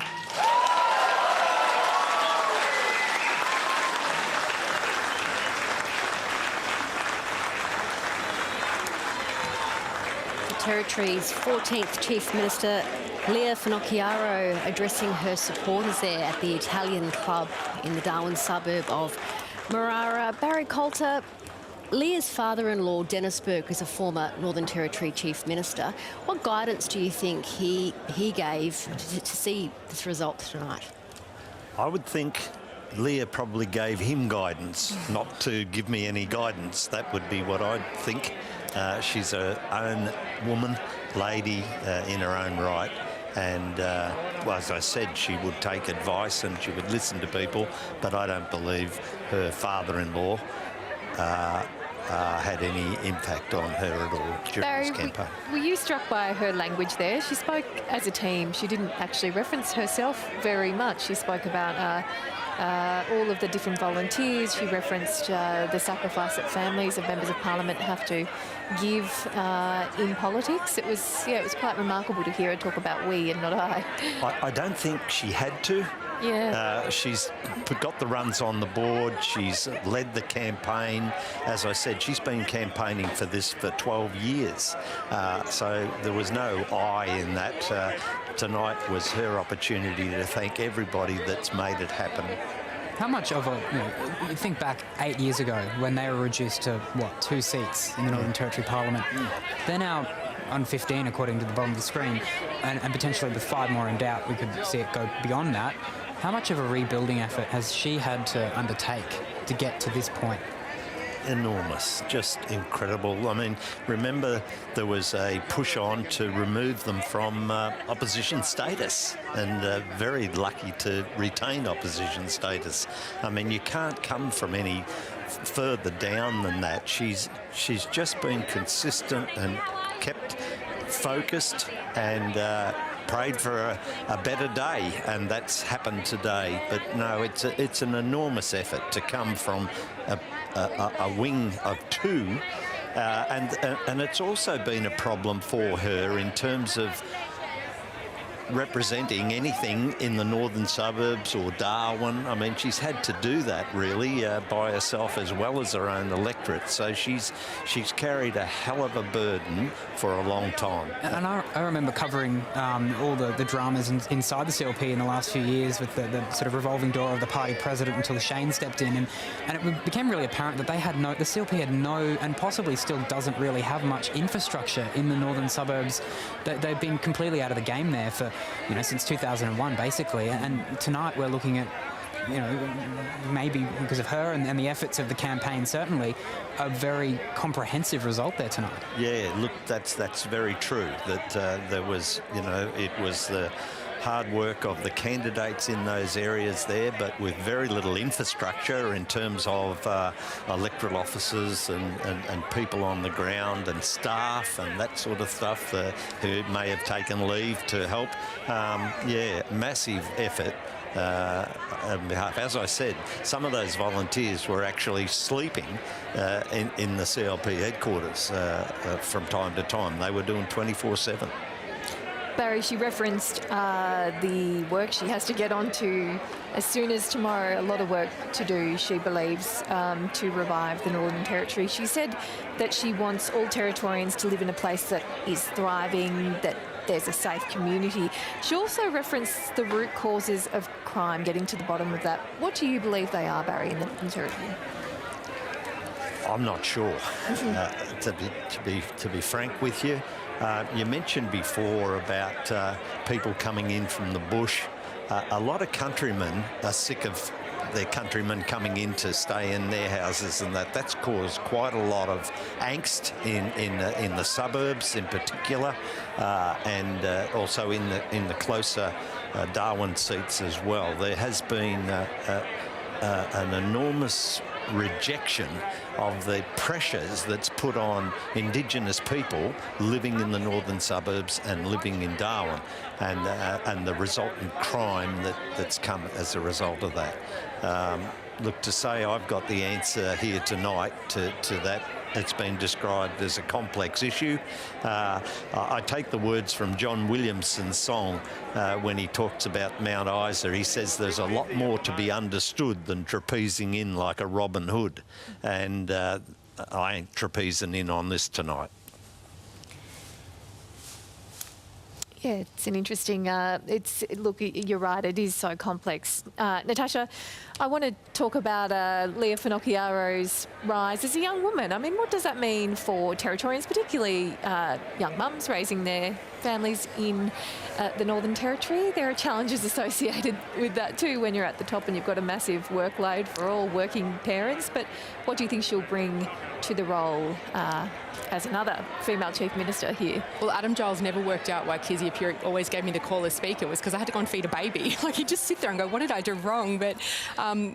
The Territory's 14th Chief Minister, Leah Finocchiaro, addressing her supporters there at the Italian Club in the Darwin suburb of Marara. Barry Coulter, Leah's father-in-law, Dennis Burke, is a former Northern Territory Chief Minister. What guidance do you think he gave to see this result tonight? I would think Leah probably gave him guidance, not to give me any guidance. That would be what I'd think. She's her own woman, lady in her own right. And, well, as I said, she would take advice and she would listen to people, but I don't believe her father-in-law had any impact on her at all during Barry, this campaign. were you struck by her language there? She spoke as a team. She didn't actually reference herself very much. She spoke about all of the different volunteers. She referenced the sacrifice that families of members of parliament have to give in politics. It was quite remarkable to hear her talk about we and not I. I don't think she had to. Yeah. She's got the runs on the board. She's led the campaign. As I said, she's been campaigning for this for 12 years. So there was no I in that. Tonight was her opportunity to thank everybody that's made it happen. How much of you think back 8 years ago when they were reduced to, 2 seats in the Northern Territory Parliament. They're now on 15, according to the bottom of the screen, and potentially with 5 more in doubt, we could see it go beyond that. How much of a rebuilding effort has she had to undertake to get to this point? Enormous, just incredible. I mean, remember there was a push on to remove them from opposition status, and very lucky to retain opposition status. I mean, you can't come from any further down than that. She's just been consistent and kept focused and prayed for a better day, and that's happened today. But no, it's an enormous effort to come from a wing of 2, and it's also been a problem for her in terms of representing anything in the northern suburbs or Darwin. I mean, she's had to do that really by herself as well as her own electorate. So she's carried a hell of a burden for a long time. And I remember covering all the dramas inside the CLP in the last few years with the sort of revolving door of the party president until Shane stepped in, and it became really apparent that the CLP had no, and possibly still doesn't really have much infrastructure in the northern suburbs. They've been completely out of the game there for since 2001, basically. And tonight we're looking at, maybe because of her and the efforts of the campaign, certainly, a very comprehensive result there tonight. Yeah, look, that's very true. That there was, it was the hard work of the candidates in those areas there, but with very little infrastructure in terms of electoral officers and people on the ground and staff and that sort of stuff who may have taken leave to help. Massive effort on behalf. As I said, some of those volunteers were actually sleeping in the CLP headquarters from time to time. They were doing 24/7. Barry, she referenced the work she has to get onto as soon as tomorrow. A lot of work to do, she believes, to revive the Northern Territory. She said that she wants all Territorians to live in a place that is thriving, that there's a safe community. She also referenced the root causes of crime, getting to the bottom of that. What do you believe they are, Barry, in the Territory? I'm not sure, to be frank with you. You mentioned before about people coming in from the bush. A lot of countrymen are sick of their countrymen coming in to stay in their houses, and that's caused quite a lot of angst in the suburbs in particular, and also in the closer Darwin seats as well. There has been an enormous rejection of the pressures that's put on Indigenous people living in the northern suburbs and living in Darwin, and the resultant crime that's come as a result of that. Look, to say I've got the answer here tonight to that, it's been described as a complex issue. I take the words from John Williamson's song when he talks about Mount Isa. He says there's a lot more to be understood than trapezing in like a Robin Hood. And I ain't trapezing in on this tonight. Yeah, it's an interesting, look, you're right, it is so complex. Natasha, I want to talk about Leah Finocchiaro's rise as a young woman. I mean, what does that mean for Territorians, particularly young mums raising their families in the Northern Territory? There are challenges associated with that too when you're at the top and you've got a massive workload for all working parents. But what do you think she'll bring to the role as another female Chief Minister here? Well, Adam Giles never worked out why Kezia Purick always gave me the call as Speaker. It was because I had to go and feed a baby. Like, you just sit there and go, what did I do wrong? But,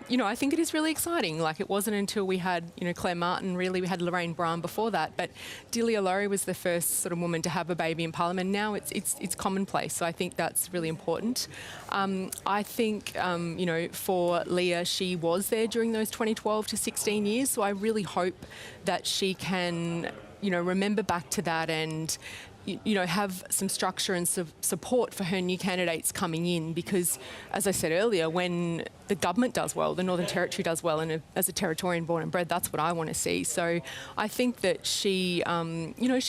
you know, I think it is really exciting. Like, it wasn't until we had, you know, Claire Martin, really, we had Lorraine Brown before that. But Delia Laurie was the first sort of woman to have a baby in Parliament. Now it's commonplace. So I think that's really important. I think, you know, for Leah, she was there during those 2012 to 16 years. So I really hope that she can, you know, remember back to that and, you know, have some structure and support for her new candidates coming in, because, as I said earlier, when the government does well, the Northern Territory does well, and as a Territorian born and bred, that's what I want to see. So I think that she, you know,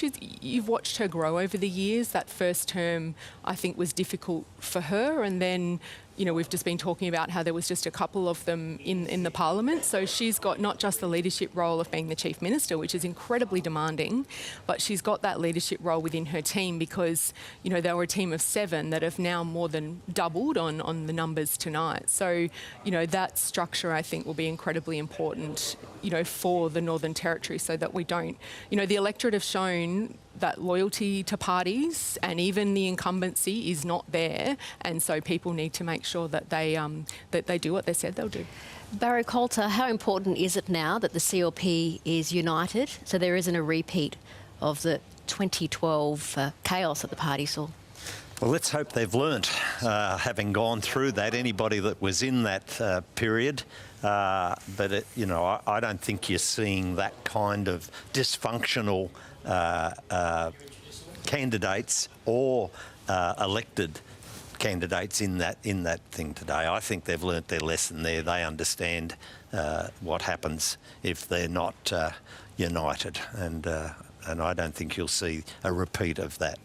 you've watched her grow over the years. That first term, I think, was difficult for her, and then, you know, we've just been talking about how there was just a couple of them in the Parliament. So she's got not just the leadership role of being the Chief Minister, which is incredibly demanding, but she's got that leadership role within her team because, you know, they were a team of 7 that have now more than doubled on the numbers tonight. So, you know, that structure, I think, will be incredibly important, you know, for the Northern Territory, so that we don't, you know, the electorate have shown that loyalty to parties and even the incumbency is not there, and so people need to make sure that they do what they said they'll do. Barry Coulter, how important is it now that the CLP is united so there isn't a repeat of the 2012 chaos that the party saw? Well, let's hope they've learnt, having gone through that, anybody that was in that period. But, you know, I don't think you're seeing that kind of dysfunctional candidates or elected candidates in that thing today. I think they've learnt their lesson there. They understand what happens if they're not united, and I don't think you'll see a repeat of that.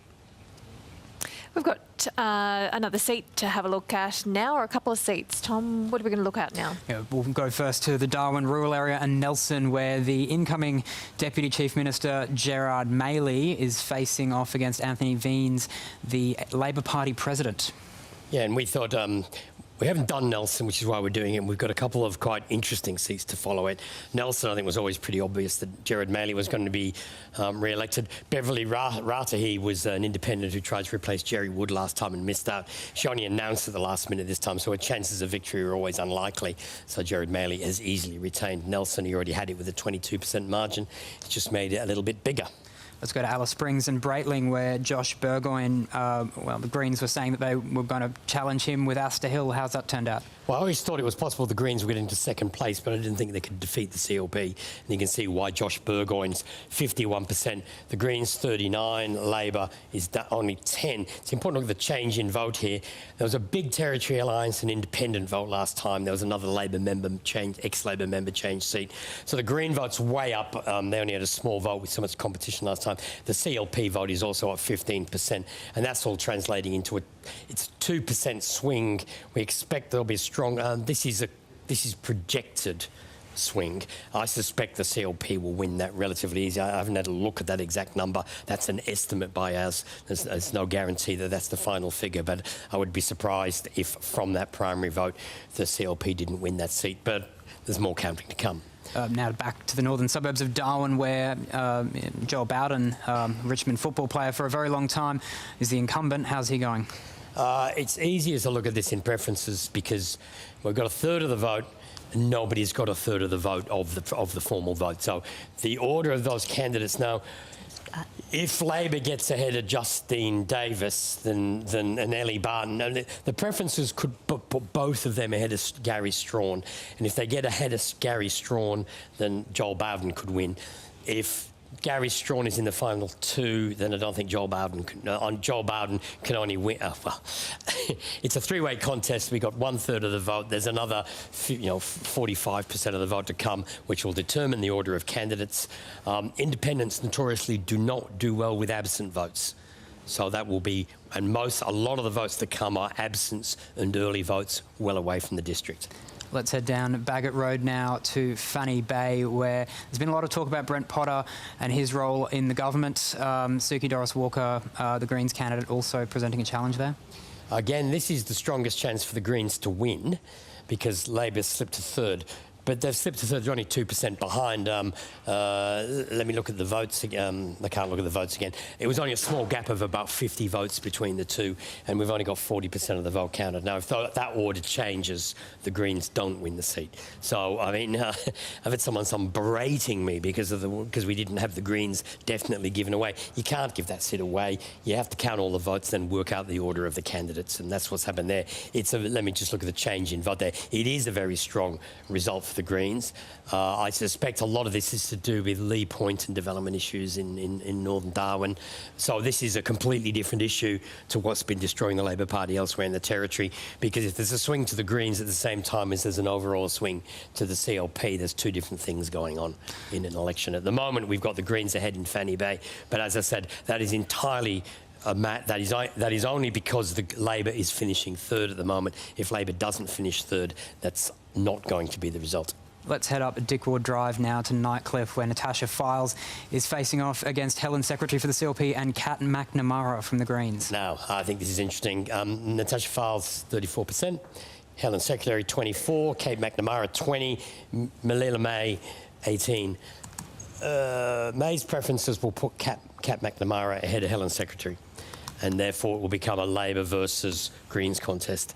We've got another seat to have a look at now, or a couple of seats. Tom, what are we going to look at now? Yeah, we'll go first to the Darwin rural area and Nelson, where the incoming Deputy Chief Minister Gerard Maley is facing off against Antony Green, the Labor Party president. Yeah, and we thought we haven't done Nelson, which is why we're doing it. We've got a couple of quite interesting seats to follow it. Nelson, I think, was always pretty obvious that Gerard Maley was going to be re-elected. Beverly Ratahi was an independent who tried to replace Jerry Wood last time and missed out. She only announced at the last minute this time, so her chances of victory are always unlikely. So Gerard Maley has easily retained Nelson. He already had it with a 22% margin. It's just made it a little bit bigger. Let's go to Alice Springs and Breitling, where Josh Burgoyne, well, the Greens were saying that they were going to challenge him with Astor Hill. How's that turned out? Well, I always thought it was possible the Greens would get into second place, but I didn't think they could defeat the CLP. And you can see why Josh Burgoyne's 51%, the Greens 39%, Labor is only 10%. It's important to look at the change in vote here. There was a big Territory Alliance and independent vote last time. There was another Labor member change, ex-Labor member change seat. So the Green vote's way up. They only had a small vote with so much competition last time. The CLP vote is also up 15%, and that's all translating into it's a 2% swing. We expect there'll be a strong. This is projected swing. I suspect the CLP will win that relatively easy. I haven't had a look at that exact number. That's an estimate by us. There's no guarantee that that's the final figure, but I would be surprised if from that primary vote the CLP didn't win that seat. But there's more counting to come. Now back to the northern suburbs of Darwin, where Joel Bowden, Richmond football player for a very long time, is the incumbent. How's he going? It's easier to look at this in preferences because we've got a third of the vote nobody's got a third of the vote of the formal vote. So the order of those candidates now, if Labor gets ahead of Justine Davis and Ellie Barton, and the preferences could put both of them ahead of Gary Strachan. And if they get ahead of Gary Strachan, then Joel Bowden could win. If Gary Strachan is in the final two, then I don't think Joel Bowden can only win. Well, it's a three-way contest. We got 1/3 of the vote. There's another, 45% of the vote to come, which will determine the order of candidates. Independents notoriously do not do well with absent votes, so that will be, and a lot of the votes that come are absence and early votes, well away from the district. Let's head down Bagot Road now to Fanny Bay, where there's been a lot of talk about Brent Potter and his role in the government. Suki Doris Walker, the Greens candidate, also presenting a challenge there. Again, this is the strongest chance for the Greens to win because Labor slipped to third. But they've slipped to third. They're only 2% behind. Let me look at the votes again. I can't look at the votes again. It was only a small gap of about 50 votes between the two, and we've only got 40% of the vote counted. Now, if that order changes, the Greens don't win the seat. So, I mean, I've had someone berating me because we didn't have the Greens definitely given away. You can't give that seat away. You have to count all the votes, then work out the order of the candidates, and that's what's happened there. Let me just look at the change in vote there. It is a very strong result for the Greens. I suspect a lot of this is to do with Lee Point and development issues in northern Darwin. So this is a completely different issue to what's been destroying the Labor Party elsewhere in the Territory, because if there's a swing to the Greens at the same time as there's an overall swing to the CLP, there's two different things going on in an election. At the moment, we've got the Greens ahead in Fanny Bay, but as I said, that is entirely that is only because the Labor is finishing third at the moment. If Labor doesn't finish third, that's not going to be the result. Let's head up Dickward Drive now to Nightcliff, where Natasha Files is facing off against Helen Secretary for the CLP and Kat McNamara from the Greens. Now, I think this is interesting. Natasha Files, 34%. Helen Secretary, 24%. Kate McNamara, 20%. Malila May, 18%. May's preferences will put Kat McNamara ahead of Helen Secretary, and therefore it will become a Labor versus Greens contest.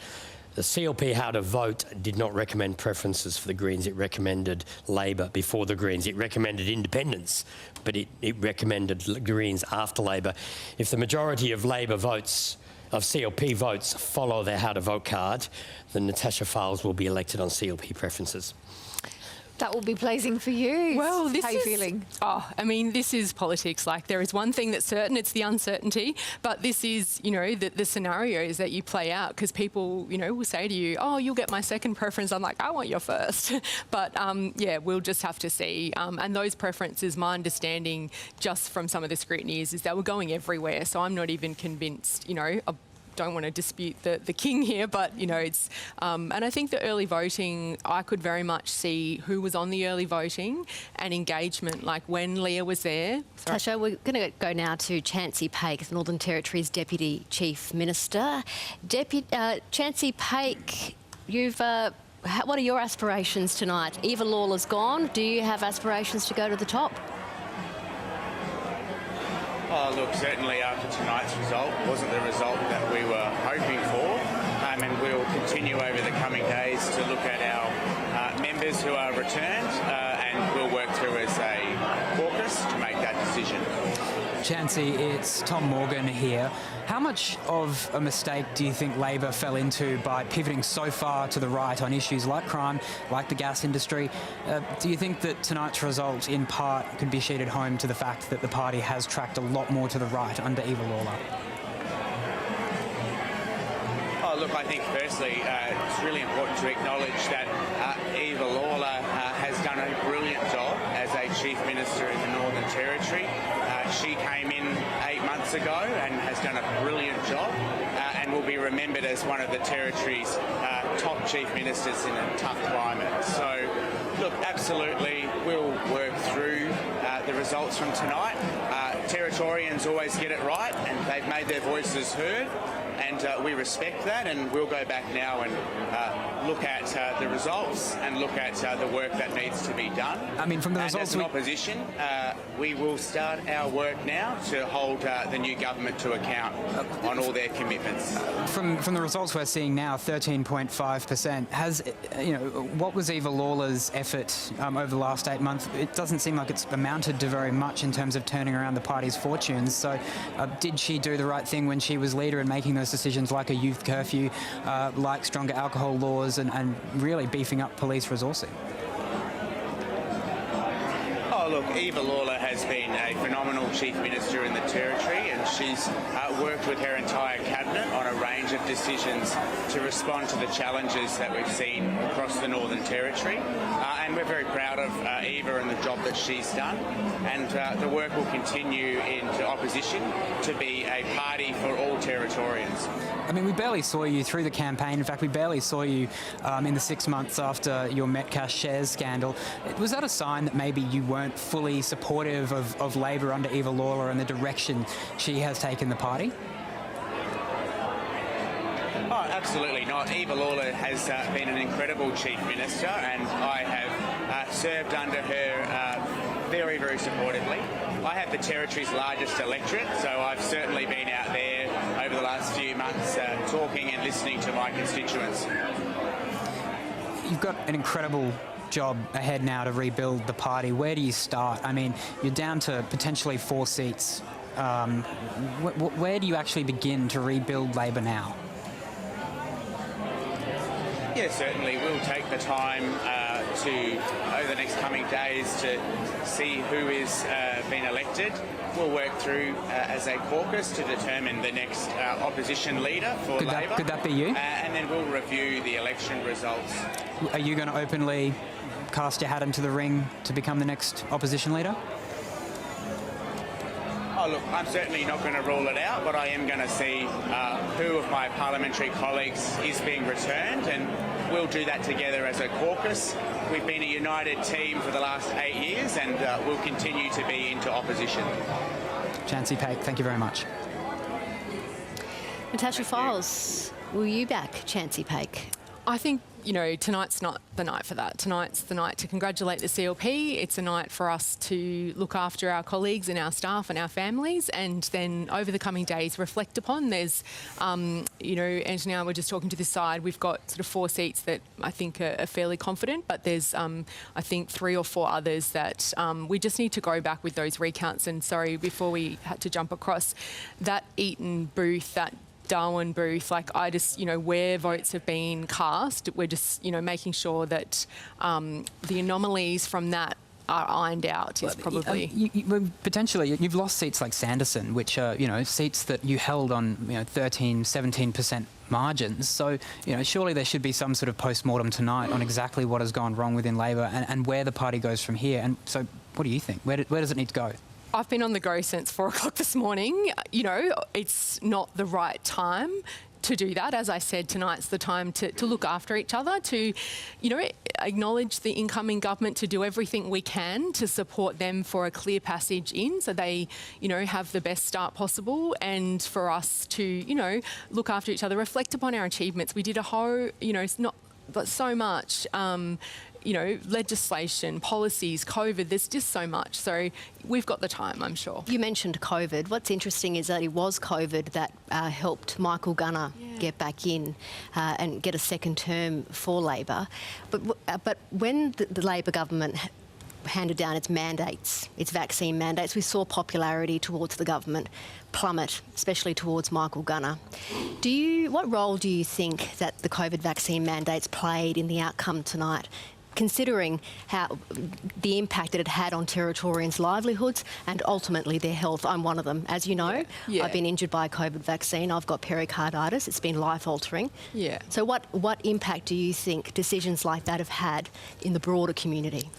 The CLP How to Vote did not recommend preferences for the Greens. It recommended Labor before the Greens. It recommended independence, but it recommended Greens after Labor. If the majority of Labor votes, of CLP votes, follow their How to Vote card, then Natasha Files will be elected on CLP preferences. That will be pleasing for you. Well, how are you feeling? Oh, I mean, this is politics. Like, there is one thing that's certain, it's the uncertainty. But this is, the scenarios that you play out, because people, will say to you, oh, you'll get my second preference. I'm like, I want your first. But, yeah, we'll just have to see. And those preferences, my understanding, just from some of the scrutiny, is that we're going everywhere. So I'm not even convinced, don't want to dispute the king here, but it's and I think the early voting, I could very much see who was on the early voting and engagement, like when Leah was there. Tasha, we're going to go now to Chancey Paik, the Northern Territory's Deputy Chief Minister. Chancey Paik, what are your aspirations tonight? Eva Lawler's gone. Do you have aspirations to go to the top? Oh, look, certainly after tonight's result, it wasn't the result that we were hoping for, and we'll continue over the coming days to look at our members who are returned, and we'll work through as a caucus to make that decision. Chancey, it's Tom Morgan here. How much of a mistake do you think Labor fell into by pivoting so far to the right on issues like crime, like the gas industry? Do you think that tonight's result, in part, could be sheeted home to the fact that the party has tracked a lot more to the right under Eva Lawler? Oh, look, I think firstly, it's really important to acknowledge that Eva Lawler has done a brilliant job as a Chief Minister in the Northern Territory. She came in 8 months ago and has done a brilliant job and will be remembered as one of the Territory's top Chief Ministers in a tough climate. So, look, absolutely, we'll work through the results from tonight. Territorians always get it right, and they've made their voices heard, and we respect that, and we'll go back now and look at the results and look at the work that needs to be done. I mean, from the results, as an opposition, we will start our work now to hold the new government to account on all their commitments. From the results we're seeing now, 13.5%. Has what was Eva Lawler's effort over the last 8 months? It doesn't seem like it's amounted to very much in terms of turning around the party's fortunes. So, did she do the right thing when she was leader in making those decisions, like a youth curfew, like stronger alcohol laws, and really beefing up police resourcing? Oh, look, Eva Lawler has been a phenomenal Chief Minister in the Territory, and she's worked with her entire Cabinet on a range of decisions to respond to the challenges that we've seen across the Northern Territory. And we're very proud of Eva and the job that she's done. And the work will continue into opposition to be a party for all Territorians. I mean, we barely saw you through the campaign. In fact, we barely saw you in the 6 months after your Metcash shares scandal. Was that a sign that maybe you weren't fully supportive of Labor under Eva Lawler and the direction she has taken the party? Oh, absolutely not. Eva Lawler has been an incredible Chief Minister, and I have served under her very, very supportively. I have the Territory's largest electorate, so I've certainly been out there over the last few months talking and listening to my constituents. You've got an incredible job ahead now to rebuild the party. Where do you start? I mean, you're down to potentially 4 seats. Where do you actually begin to rebuild Labor now? Yeah, certainly. We'll take the time over the next coming days to see who is being elected. We'll work through as a caucus to determine the next opposition leader for Labor. Could that be you? And then we'll review the election results. Are you going to openly cast your hat into the ring to become the next opposition leader? Oh, look, I'm certainly not going to rule it out, but I am going to see who of my parliamentary colleagues is being returned, and we'll do that together as a caucus. We've been a united team for the last 8 years, and we'll continue to be into opposition. Chancey Paik, thank you very much. Natasha Files, will you back Chancey Paik? I think, tonight's not the night for that. Tonight's the night to congratulate the CLP. It's a night for us to look after our colleagues and our staff and our families, and then over the coming days reflect upon. There's, Antony and I were just talking to this side. We've got sort of 4 seats that I think are fairly confident, but there's, I think, 3 or 4 others that we just need to go back with those recounts. And sorry, before we had to jump across, that Eton booth, that Darwin booth, where votes have been cast, we're just, making sure that the anomalies from that are ironed out is probably... Potentially, you've lost seats like Sanderson, which are, seats that you held on, 13, 17% margins. So, surely there should be some sort of post-mortem tonight on exactly what has gone wrong within Labor and where the party goes from here. And so, what do you think? Where does it need to go? I've been on the go since 4 o'clock this morning. It's not the right time to do that. As I said, tonight's the time to look after each other, to, acknowledge the incoming government, to do everything we can to support them for a clear passage in so they, have the best start possible, and for us to, look after each other, reflect upon our achievements. We did a whole, but so much. Legislation, policies, COVID, there's just so much. So we've got the time, I'm sure. You mentioned COVID. What's interesting is that it was COVID that helped Michael Gunner get back in and get a second term for Labor. But when the Labor government handed down its mandates, its vaccine mandates, we saw popularity towards the government plummet, especially towards Michael Gunner. What role do you think that the COVID vaccine mandates played in the outcome tonight, considering how the impact that it had on Territorians' livelihoods and ultimately their health? I'm one of them. As you know, I've been injured by a COVID vaccine. I've got pericarditis. It's been life-altering. Yeah. So what impact do you think decisions like that have had in the broader community?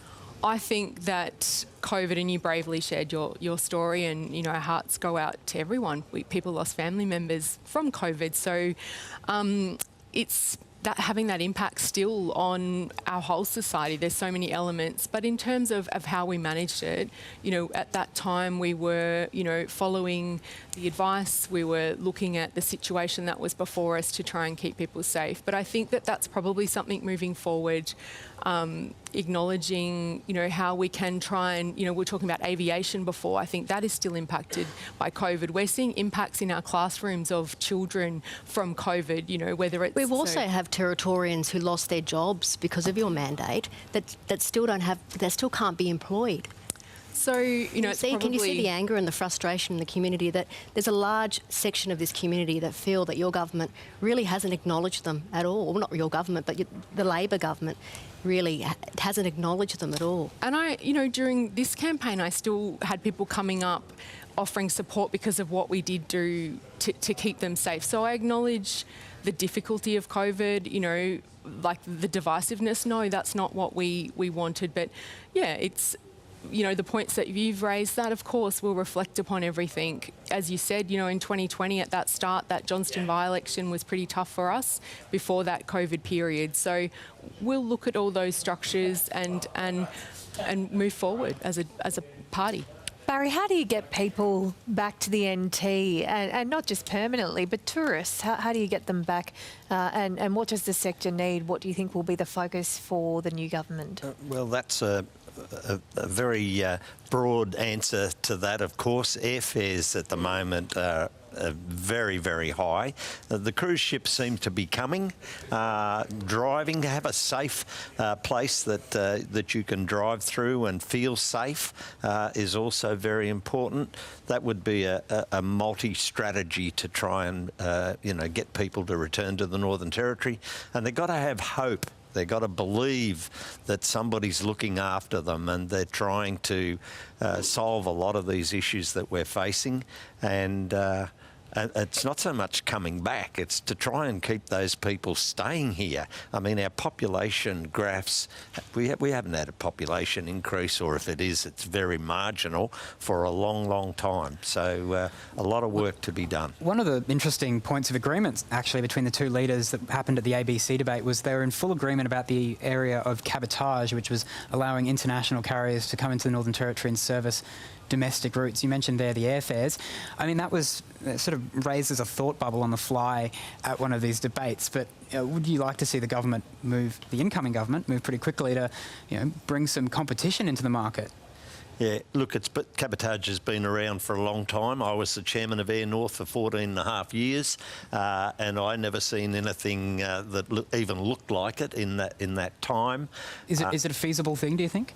I think that COVID, and you bravely shared your story, and, our hearts go out to everyone. People lost family members from COVID. So it's that having that impact still on our whole society. There's so many elements. But in terms of how we managed it, at that time we were, following the advice, we were looking at the situation that was before us to try and keep people safe. But I think that that's probably something moving forward, acknowledging, how we can try and, we were talking about aviation before. I think that is still impacted by COVID. We're seeing impacts in our classrooms of children from COVID, whether it's... We also have Territorians who lost their jobs because of your mandate that still can't be employed. So, it's probably... Can you see the anger and the frustration in the community, that there's a large section of this community that feel that your government really hasn't acknowledged them at all? Well, not your government, but the Labor government really hasn't acknowledged them at all. And during this campaign, I still had people coming up offering support because of what we did do to keep them safe. So I acknowledge the difficulty of COVID, like the divisiveness. No, that's not what we wanted. But yeah, it's... the points that you've raised, that of course will reflect upon everything. As you said, in 2020 at that start, that Johnston by-election was pretty tough for us before that COVID period. So we'll look at all those structures and move forward as a party. Barry, how do you get people back to the NT, and not just permanently, but tourists? How do you get them back, and what does the sector need? What do you think will be the focus for the new government? Well, that's a very broad answer to that, of course. Airfares at the moment are very, very high. The cruise ships seem to be coming. Driving, to have a safe place that you can drive through and feel safe is also very important. That would be a multi-strategy to try and get people to return to the Northern Territory, and they've got to have hope. They've got to believe that somebody's looking after them, and they're trying to solve a lot of these issues that we're facing. And it's not so much coming back, it's to try and keep those people staying here. I mean, our population graphs, we haven't had a population increase, or if it is, it's very marginal for a long, long time. So a lot of work to be done. One of the interesting points of agreement, actually, between the two leaders that happened at the ABC debate was they were in full agreement about the area of cabotage, which was allowing international carriers to come into the Northern Territory and service domestic routes. You mentioned there the airfares. I mean, that was sort of raised as a thought bubble on the fly at one of these debates. But would you like to see the government the incoming government move pretty quickly to, bring some competition into the market? Yeah, look, cabotage has been around for a long time. I was the chairman of Air North for 14 and a half years, and I never seen anything that even looked like it in that time. Is it a feasible thing, do you think?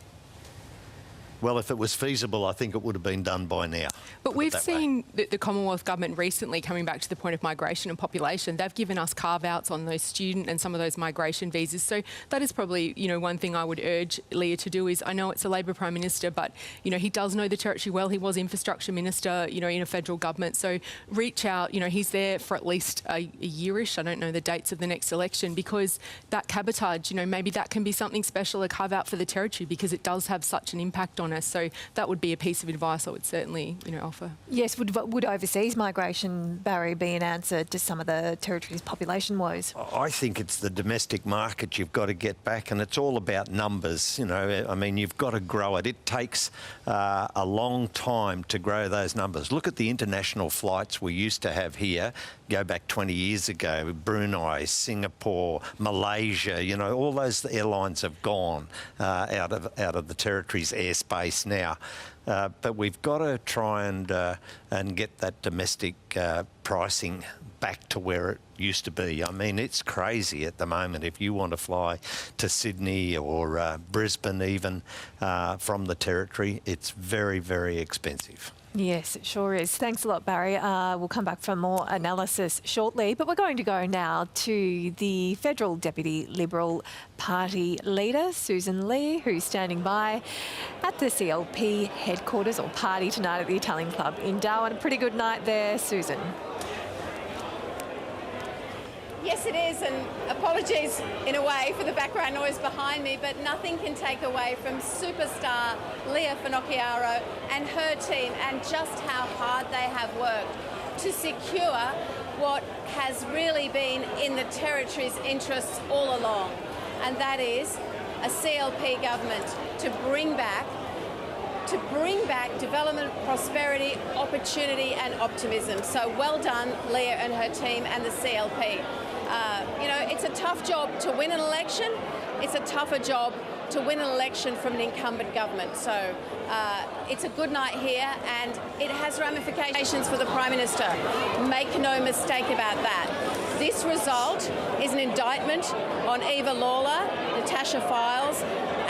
Well, if it was feasible, I think it would have been done by now. But we've seen the Commonwealth Government recently, coming back to the point of migration and population, they've given us carve-outs on those student and some of those migration visas. So that is probably, one thing I would urge Leah to do is, I know it's a Labor Prime Minister, but, he does know the Territory well. He was Infrastructure Minister, in a federal government. So reach out, he's there for at least a yearish. I don't know the dates of the next election, because that cabotage, maybe that can be something special, a carve-out for the Territory, because it does have such an impact on us. So that would be a piece of advice I would certainly, offer. Yes, would overseas migration, Barry, be an answer to some of the Territory's population woes? I think it's the domestic market you've got to get back, and it's all about numbers. I mean, you've got to grow it. It takes a long time to grow those numbers. Look at the international flights we used to have here. Go back 20 years ago, Brunei, Singapore, Malaysia, all those airlines have gone out of the Territory's airspace now. But we've got to try and get that domestic pricing back to where it used to be. I mean, it's crazy at the moment. If you want to fly to Sydney or Brisbane even from the Territory, it's very, very expensive. Yes, it sure is. Thanks a lot, Barry. We'll come back for more analysis shortly, but we're going to go now to the Federal Deputy Liberal Party leader, Susan Lee, who's standing by at the CLP headquarters or party tonight at the Italian Club in Darwin. A pretty good night there, Susan. Yes, it is, and apologies in a way for the background noise behind me, but nothing can take away from superstar Leah Finocchiaro and her team and just how hard they have worked. to secure what has really been in the Territory's interests all along, and that is a CLP government to bring back development, prosperity, opportunity and optimism. So well done, Leah and her team and the CLP. It's a tough job to win an election. It's a tougher job to win an election from an incumbent government. So it's a good night here, and it has ramifications for the Prime Minister. Make no mistake about that. This result is an indictment on Eva Lawler, Natasha Files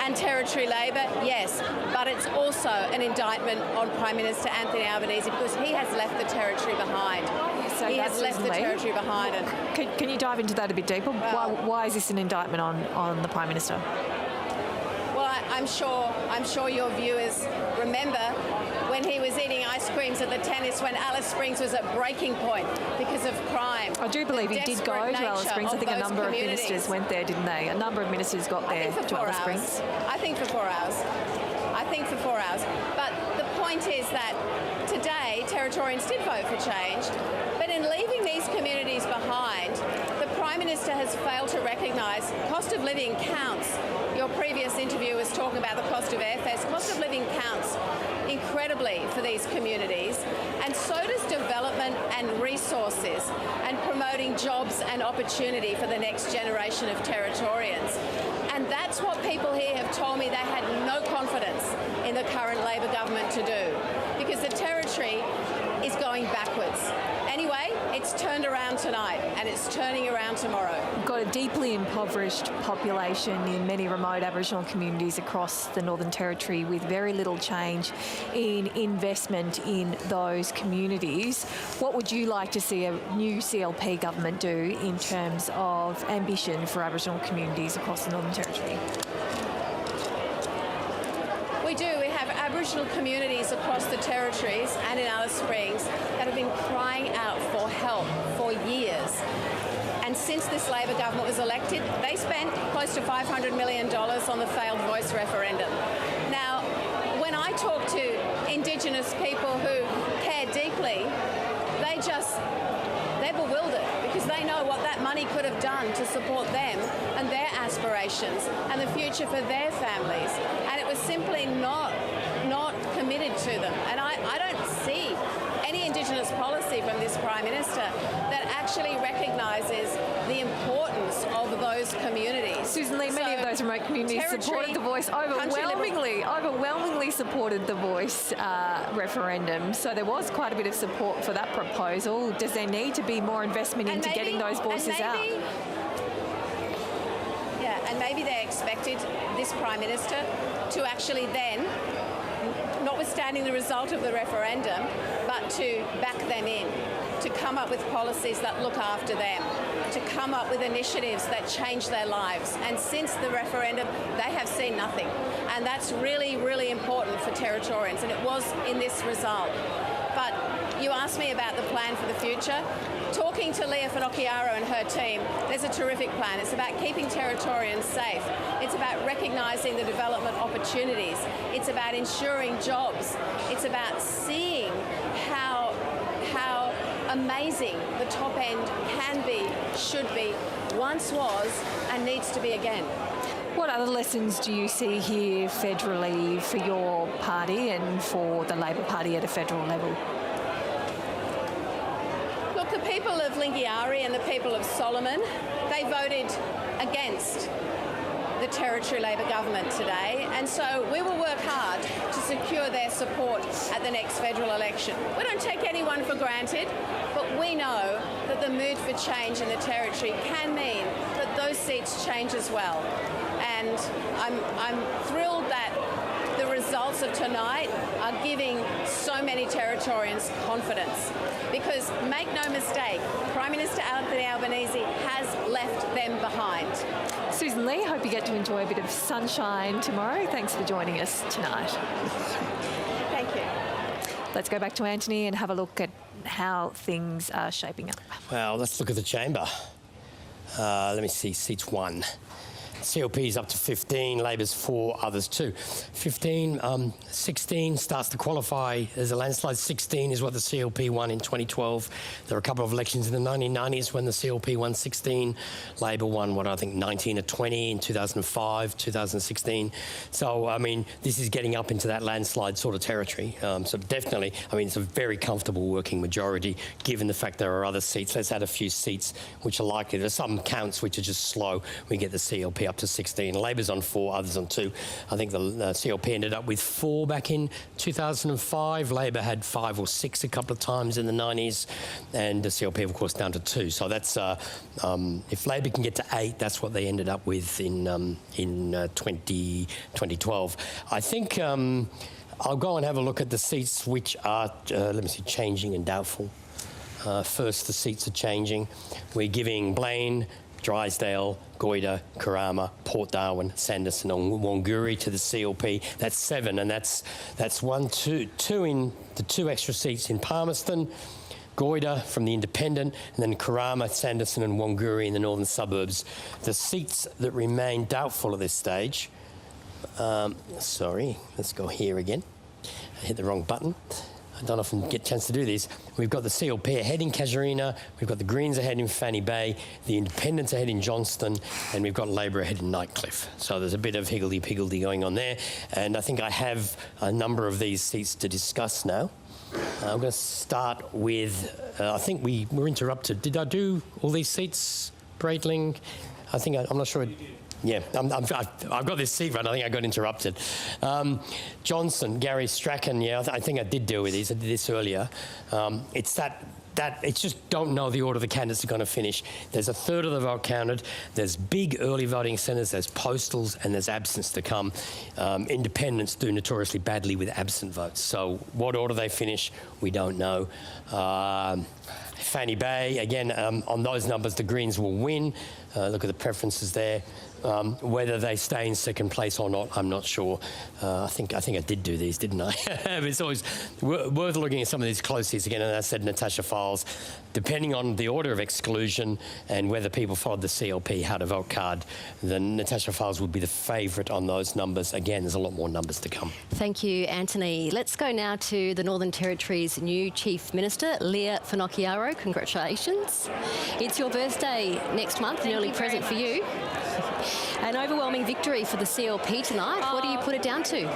and Territory Labor, yes, but it's also an indictment on Prime Minister Anthony Albanese because he has left the Territory behind. He has left the Territory behind. And Can you dive into that a bit deeper? Why is this an indictment on the Prime Minister? Well, I'm sure your viewers remember when he was eating ice creams at the tennis when Alice Springs was at breaking point because of crime. I do believe he did go to Alice Springs. I think a number of ministers went there, didn't they? A number of ministers got there to Alice Springs. I think for 4 hours. But the point is that today Territorians did vote for change, but in leaving these communities behind, the Prime Minister has failed to recognise cost of living counts. Your previous interview was talking about the cost of airfares. Cost of living counts incredibly for these communities, and so does development and resources and promoting jobs and opportunity for the next generation of Territorians. And that's what people here have told me they had no confidence in the current Labor government to do, because the Territory is going backwards. Anyway, it's turned around tonight and it's turning around tomorrow. We've got a deeply impoverished population in many remote Aboriginal communities across the Northern Territory with very little change in investment in those communities. What would you like to see a new CLP government do in terms of ambition for Aboriginal communities across the Northern Territory? We do. We have Aboriginal communities across the Territories and in Alice Springs that have been crying out for help for years. And since this Labor government was elected, they spent close to $500 million on the failed voice referendum. Now, when I talk to Indigenous people who care deeply, they're bewildered because they know what that money could have done to support them and their aspirations and the future for their families. And it was simply not committed to them. And I don't see any Indigenous policy from this Prime Minister that actually recognises the importance of those communities. Susan Lee, many of those remote communities supported the Voice, overwhelmingly supported the Voice referendum. So there was quite a bit of support for that proposal. Does there need to be more investment into getting those voices out? Yeah, and maybe they expected this Prime Minister to actually then, notwithstanding the result of the referendum, but to back them in, to come up with policies that look after them, to come up with initiatives that change their lives. And since the referendum, they have seen nothing. And that's really, really important for Territorians, and it was in this result. But you asked me about the plan for the future. Talking to Leah Finocchiaro and her team, there's a terrific plan. It's about keeping Territorians safe. It's about recognising the development opportunities. It's about ensuring jobs. It's about seeing how amazing the top end can be, should be, once was, and needs to be again. What other lessons do you see here federally for your party and for the Labor Party at a federal level? Look, the people of Lingiari and the people of Solomon, they voted against the Territory Labor government today, and so we will work hard to secure their support at the next federal election. We don't take anyone for granted, but we know that the mood for change in the Territory can mean that those seats change as well. And I'm thrilled that the results of tonight are giving so many Territorians confidence, because make no mistake, Prime Minister Anthony Albanese has left them behind. Susan Lee, hope you get to enjoy a bit of sunshine tomorrow. Thanks for joining us tonight. Thank you. Let's go back to Antony and have a look at how things are shaping up. Well, let's look at the chamber. Let me see, seats 1. CLP is up to 15, Labor's 4, others 2. 15, 16 starts to qualify as a landslide. 16 is what the CLP won in 2012. There were a couple of elections in the 1990s when the CLP won 16. Labor won, 19 or 20 in 2005, 2016. So, I mean, this is getting up into that landslide sort of territory. So definitely, I mean, it's a very comfortable working majority, given the fact there are other seats. Let's add a few seats which are likely. There's some counts which are just slow. We get the CLP up to 16. Labor's on 4, others on 2. I think the CLP ended up with 4 back in 2005. Labor had 5 or 6 a couple of times in the 90s, and the CLP, of course, down to 2. So that's if Labor can get to 8, that's what they ended up with in 2012. I think I'll go and have a look at the seats which are, let me see, changing and doubtful. First, the seats are changing. We're giving Blaine, Drysdale, Goyder, Karama, Port Darwin, Sanderson and Wanguri to the CLP. That's 7, and that's 1, 2 in the 2 extra seats in Palmerston, Goyder from the Independent, and then Karama, Sanderson and Wanguri in the northern suburbs. The seats that remain doubtful at this stage, sorry, let's go here again. I hit the wrong button. I don't often get a chance to do this. We've got the CLP ahead in Casuarina, we've got the Greens ahead in Fanny Bay, the Independents ahead in Johnston, and we've got Labor ahead in Nightcliff. So there's a bit of higgledy-piggledy going on there, and I think I have a number of these seats to discuss now. I'm going to start with, I think we were interrupted. Did I do all these seats, Breitling? I'm not sure. Yeah, I've got this seat right. I think I got interrupted. Johnson, Gary Strachan, yeah, I think I did deal with these. I did this earlier. It's that it's just don't know the order the candidates are going to finish. There's a third of the vote counted. There's big early voting centres, there's postals, and there's absence to come. Independents do notoriously badly with absent votes. So what order they finish, we don't know. Fanny Bay, again, on those numbers, the Greens will win. Look at the preferences there. Whether they stay in second place or not, I'm not sure. I think I did do these, didn't I? It's always worth looking at some of these close seats again. And I said Natasha Files, depending on the order of exclusion and whether people followed the CLP how to vote card, then Natasha Files would be the favourite on those numbers. Again, there's a lot more numbers to come. Thank you, Anthony. Let's go now to the Northern Territory's new Chief Minister, Leah Finocchiaro. Congratulations. It's your birthday next month, an early present for you. An overwhelming victory for the CLP tonight. What do you put it down to?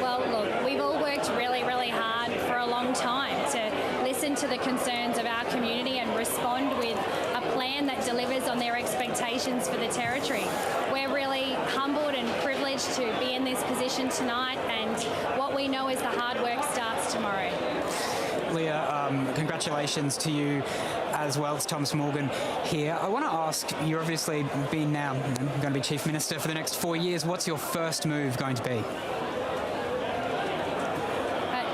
Well, look, we've all worked really, really hard for a long time to listen to the concerns of our community and respond with a plan that delivers on their expectations for the Territory. We're really humbled and privileged to be in this position tonight, and what we know is the hard work starts tomorrow. Leah, congratulations to you as well. It's Thomas Morgan here. I want to ask, you're obviously been now going to be Chief Minister for the next 4 years. What's your first move going to be?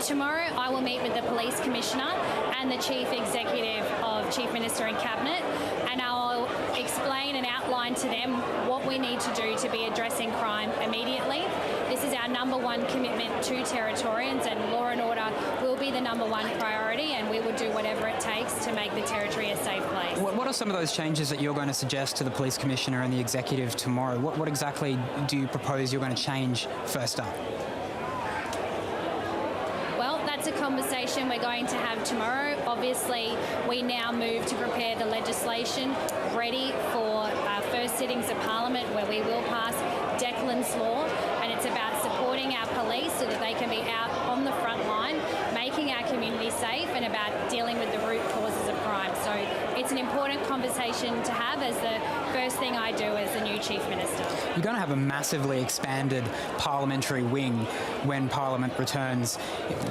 Tomorrow I will meet with the Police Commissioner and the Chief Executive of Chief Minister and Cabinet, and I'll explain and outline to them what we need to do to be addressing crime immediately. This is our #1 commitment to Territorians, and law and order will be the #1 priority, and we will do whatever it takes to make the Territory a safe place. What are some of those changes that you're going to suggest to the Police Commissioner and the Executive tomorrow? What exactly do you propose you're going to change first up? That's a conversation we're going to have tomorrow. Obviously, we now move to prepare the legislation ready for our first sittings of Parliament, where we will pass Declan's Law, and it's about supporting our police so that they can be out on the front line, making our community safe, and about dealing with the root causes of crime. So it's an important conversation to have as the first thing I do as the new Chief Minister. You're going to have a massively expanded parliamentary wing when Parliament returns,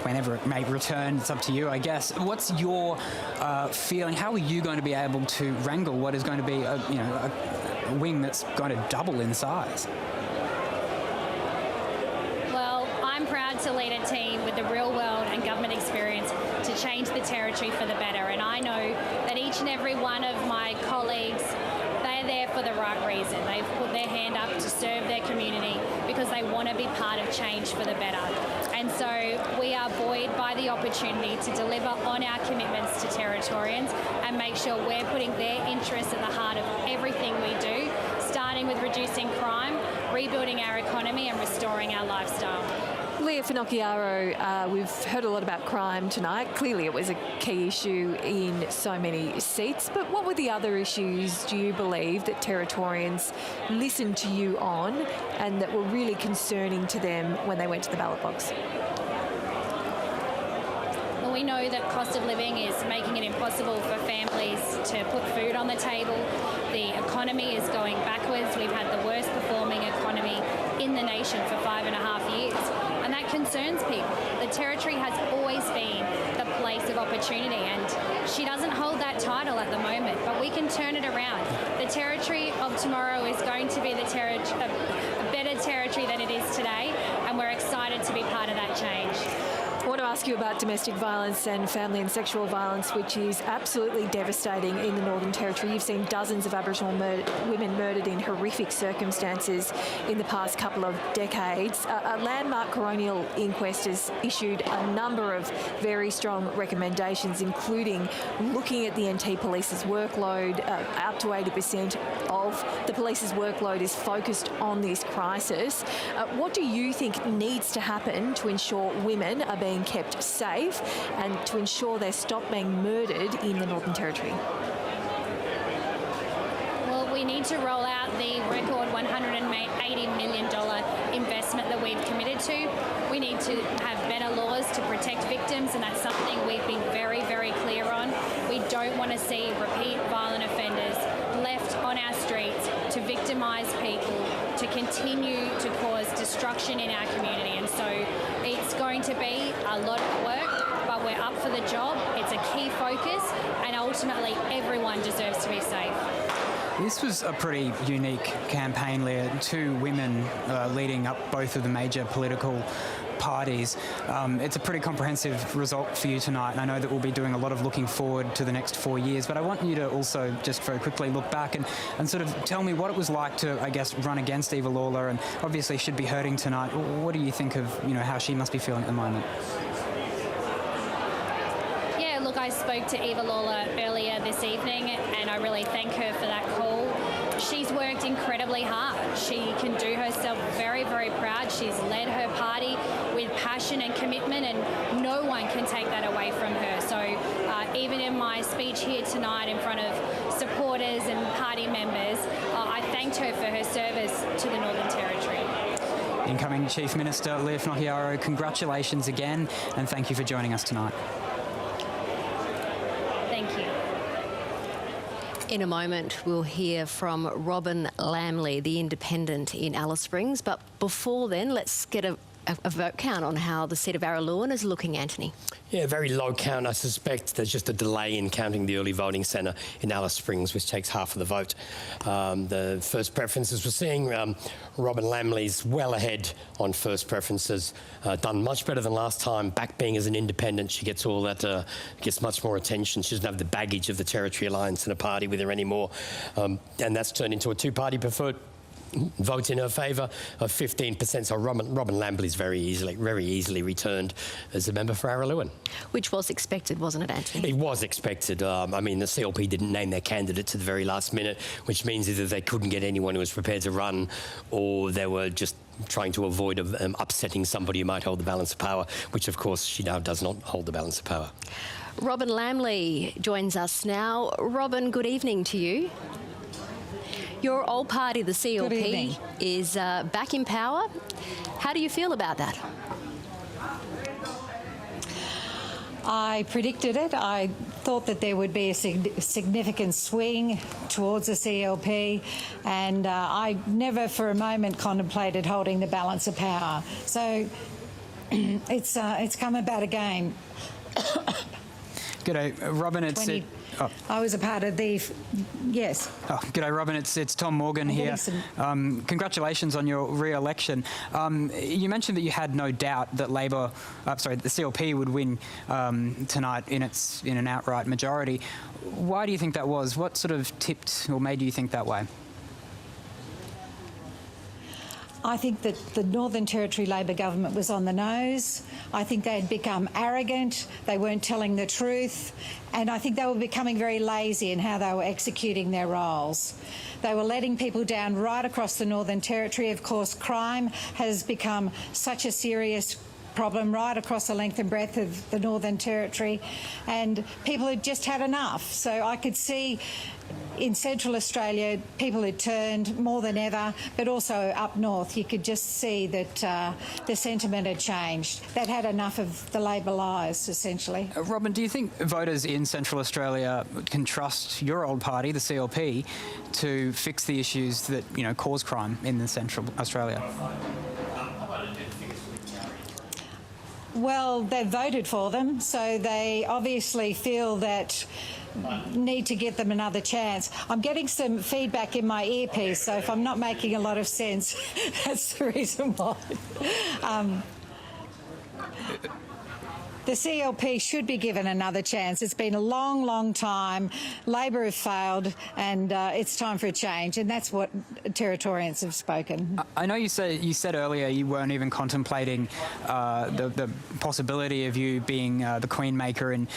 whenever it may return. It's up to you, I guess. What's your feeling? How are you going to be able to wrangle what is going to be a wing that's going to double in size? Well, I'm proud to lead a team with the real world and government experience to change the Territory for the better, and I know that each and every one of my colleagues, they're there for the right reason. They've put their hand up to serve their community because they want to be part of change for the better. And so we are buoyed by the opportunity to deliver on our commitments to Territorians and make sure we're putting their interests at the heart of everything we do, starting with reducing crime, rebuilding our economy and restoring our lifestyle. Leah Finocchiaro, we've heard a lot about crime tonight. Clearly it was a key issue in so many seats, but what were the other issues, do you believe, that Territorians listened to you on and that were really concerning to them when they went to the ballot box? Well, we know that cost of living is making it impossible for families to put food on the table. The economy is going backwards. We've had the worst performing economy in the nation for 5.5 years. And that concerns people. The Territory has always been the place of opportunity, and she doesn't hold that title at the moment, but we can turn it around. The Territory of tomorrow is going to be a better Territory than it is today, and we're excited to be part of that change. I want to ask you about domestic violence and family and sexual violence, which is absolutely devastating in the Northern Territory. You've seen dozens of Aboriginal women murdered in horrific circumstances in the past couple of decades. A landmark coronial inquest has issued a number of very strong recommendations, including looking at the NT Police's workload. Up to 80% of the police's workload is focused on this crisis. What do you think needs to happen to ensure women are being kept safe and to ensure they stop being murdered in the Northern Territory? Well, we need to roll out the record $180 million investment that we've committed to. We need to have better laws to protect victims, and that's something we've been very, very clear on. We don't want to see repeat violent offenders left on our streets to victimise people, to continue to cause destruction in our community. And so it's going to be a lot of work, but we're up for the job. It's a key focus, and ultimately everyone deserves to be safe. This was a pretty unique campaign, Leah. Two women leading up both of the major political parties. It's a pretty comprehensive result for you tonight, and I know that we'll be doing a lot of looking forward to the next 4 years, but I want you to also just very quickly look back and sort of tell me what it was like to, I guess, run against Eva Lawler, and obviously should be hurting tonight. What do you think of, how she must be feeling at the moment? Yeah, look, I spoke to Eva Lawler earlier this evening, and I really thank her for that call. She's worked incredibly hard. She can do herself very, very proud. She's led her party with passion and commitment, and no one can take that away from her. So even in my speech here tonight in front of supporters and party members, I thanked her for her service to the Northern Territory. Incoming Chief Minister Leah Finocchiaro, congratulations again, and thank you for joining us tonight. Thank you. In a moment, we'll hear from Robin Lamley, the independent in Alice Springs. But before then, let's get a vote count on how the seat of Araluen is looking, Antony. Yeah, very low count. I suspect there's just a delay in counting the early voting centre in Alice Springs, which takes half of the vote. The first preferences we're seeing, Robin Lamley's well ahead on first preferences, done much better than last time. Back being as an independent, she gets all that, gets much more attention. She doesn't have the baggage of the Territory Alliance in a party with her anymore. And that's turned into a two-party preferred vote in her favour of 15%. So Robin Lamley's very easily returned as a member for Araluen. Which was expected, wasn't it, Antony? It was expected. I mean, the CLP didn't name their candidate to the very last minute, which means either they couldn't get anyone who was prepared to run, or they were just trying to avoid upsetting somebody who might hold the balance of power, which of course she now does not hold the balance of power. Robin Lamley joins us now. Robin, good evening to you. Your old party, the CLP, is back in power. How do you feel about that? I predicted it. I thought that there would be a significant swing towards the CLP, and I never for a moment contemplated holding the balance of power. So it's come about again. G'day, Robin. I was a part of the... Yes. Oh, g'day, Robin. It's Tom Morgan here. Congratulations on your re-election. You mentioned that you had no doubt that the CLP would win tonight in an outright majority. Why do you think that was? What sort of tipped or made you think that way? I think that the Northern Territory Labor government was on the nose. I think they had become arrogant. They weren't telling the truth. And I think they were becoming very lazy in how they were executing their roles. They were letting people down right across the Northern Territory. Of course, crime has become such a serious problem right across the length and breadth of the Northern Territory, and people had just had enough. So I could see in Central Australia people had turned more than ever, but also up north you could just see that the sentiment had changed. They'd had enough of the Labor lies, essentially. Robin, do you think voters in Central Australia can trust your old party, the CLP, to fix the issues that, you know, cause crime in the Central Australia? Well, they've voted for them, so they obviously feel that need to give them another chance. I'm getting some feedback in my earpiece, so if I'm not making a lot of sense, that's the reason why. The CLP should be given another chance. It's been a long, long time. Labor have failed, and it's time for a change, and that's what Territorians have spoken. I know you said earlier you weren't even contemplating the possibility of you being the Queen Maker in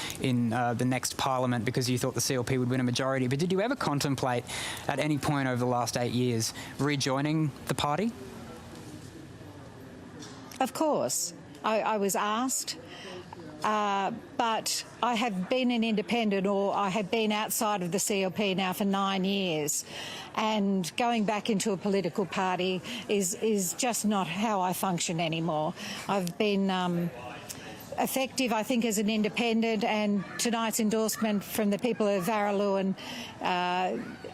the next Parliament because you thought the CLP would win a majority. But did you ever contemplate at any point over the last 8 years rejoining the party? Of course. I was asked. But I have been an independent, or I have been outside of the CLP now for 9 years, and going back into a political party is just not how I function anymore. I've been effective, I think, as an independent, and tonight's endorsement from the people of Varaluen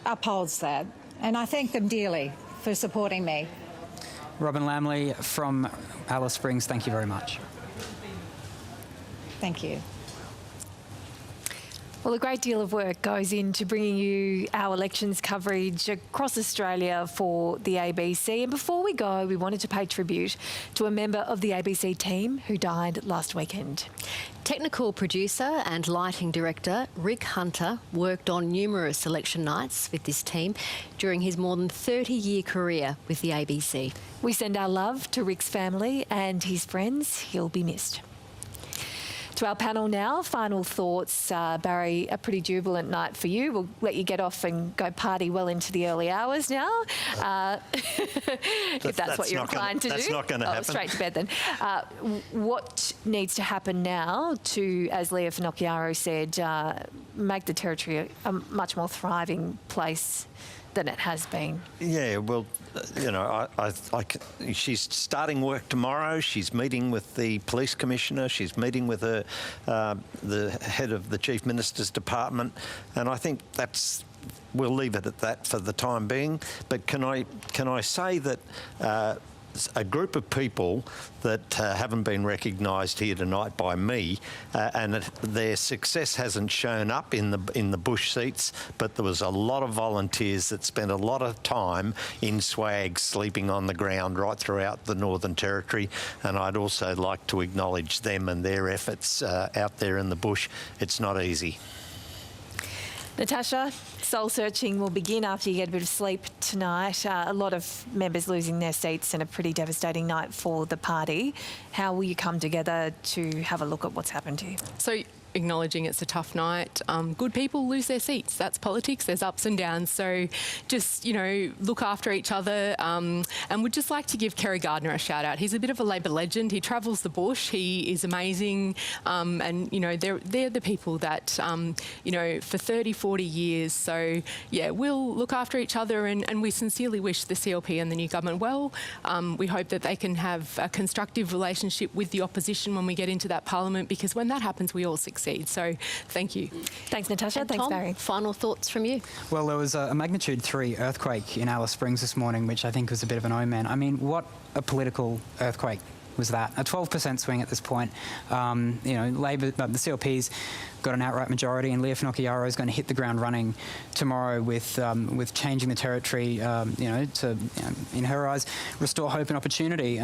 upholds that, and I thank them dearly for supporting me. Robin Lamley from Alice Springs, thank you very much. Thank you. Well, a great deal of work goes into bringing you our elections coverage across Australia for the ABC. And before we go, we wanted to pay tribute to a member of the ABC team who died last weekend. Technical producer and lighting director Rick Hunter worked on numerous election nights with this team during his more than 30-year career with the ABC. We send our love to Rick's family and his friends. He'll be missed. To our panel now, final thoughts. Barry, a pretty jubilant night for you. We'll let you get off and go party well into the early hours now, if that's what you're inclined to do. That's not going to happen. Straight to bed then. What needs to happen now to, as Leah Finocchiaro said, make the Territory a much more thriving place than it has been? Yeah, well, you know, she's starting work tomorrow. She's meeting with the police commissioner. She's meeting with the head of the Chief Minister's department, and I think we'll leave it at that for the time being. But can I say that a group of people that haven't been recognised here tonight by me, and their success hasn't shown up in the bush seats, but there was a lot of volunteers that spent a lot of time in swag, sleeping on the ground right throughout the Northern Territory, and I'd also like to acknowledge them and their efforts out there in the bush. It's not easy. Natasha, soul searching will begin after you get a bit of sleep tonight. A lot of members losing their seats and a pretty devastating night for the party. How will you come together to have a look at what's happened to you? So, acknowledging it's a tough night. Good people lose their seats. That's politics. There's ups and downs. So just, you know, look after each other. And would just like to give Kerry Gardner a shout out. He's a bit of a Labor legend. He travels the bush. He is amazing. And, you know, they're the people that, you know, for 30, 40 years. So, yeah, we'll look after each other, and we sincerely wish the CLP and the new government well. We hope that they can have a constructive relationship with the opposition when we get into that parliament, because when that happens, we all succeed. So thank you. Thanks, Natasha. And thanks, Tom, Barry. Final thoughts from you? Well, there was a magnitude 3 earthquake in Alice Springs this morning, which I think was a bit of an omen. I mean, what a political earthquake was that. A 12% swing at this point. Labor, the CLP's got an outright majority, and Leah Finocchiaro is going to hit the ground running tomorrow with changing the territory, to, in her eyes, restore hope and opportunity.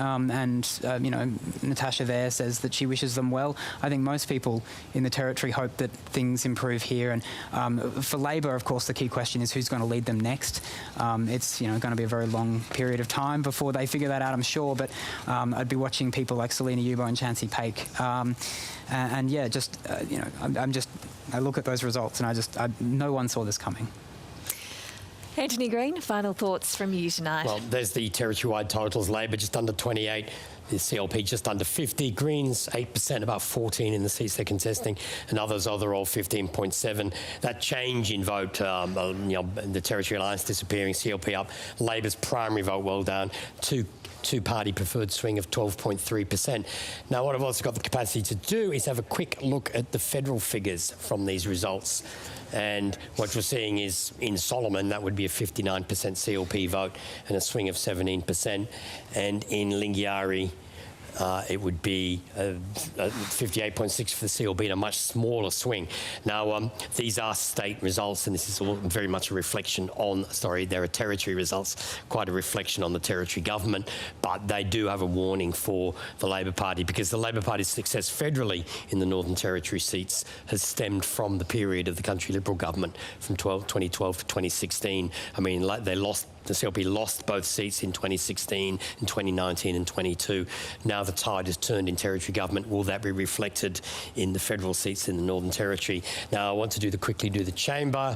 Natasha there says that she wishes them well. I think most people in the territory hope that things improve here. And for Labor, of course, the key question is who's going to lead them next. It's going to be a very long period of time before they figure that out, I'm sure. But I'd be watching people like Selina Yubo and Chansey Paik. I look at those results and no one saw this coming. Antony Green, final thoughts from you tonight. Well, there's the territory-wide totals. Labor just under 28, the CLP just under 50, Greens 8%, about 14 in the seats they're contesting, and others overall 15.7. That change in vote, the Territory Alliance disappearing, CLP up, Labor's primary vote well down, two-party preferred swing of 12.3%. Now, what I've also got the capacity to do is have a quick look at the federal figures from these results. And what you're seeing is in Solomon, that would be a 59% CLP vote and a swing of 17%. And in Lingiari, it would be 58.6 for the CLP and a much smaller swing. Now, these are state results, and this is all very much a reflection on, there are territory results, quite a reflection on the territory government, but they do have a warning for the Labor Party, because the Labor Party's success federally in the Northern Territory seats has stemmed from the period of the Country Liberal government from 2012 to 2016. I mean, the CLP lost both seats in 2016, in 2019 and 22. Now the tide has turned in territory government. Will that be reflected in the federal seats in the Northern Territory? Now I want to quickly do the chamber.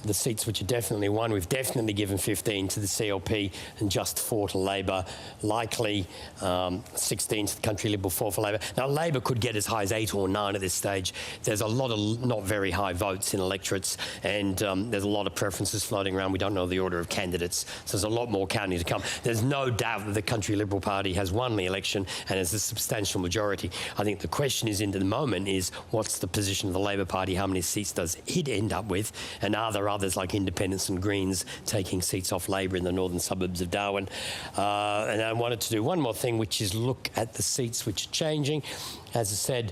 The seats which are definitely won, we've definitely given 15 to the CLP and just 4 to Labor. Likely 16 to the Country Liberal, 4 for Labor. Now, Labor could get as high as 8 or 9 at this stage. There's a lot of not very high votes in electorates, and there's a lot of preferences floating around. We don't know the order of candidates, so there's a lot more counting to come. There's no doubt that the Country Liberal Party has won the election and has a substantial majority. I think the question is, into the moment, is what's the position of the Labor Party? How many seats does it end up with? And are there others like Independents and Greens taking seats off Labor in the northern suburbs of Darwin? And I wanted to do one more thing, which is look at the seats which are changing. As I said,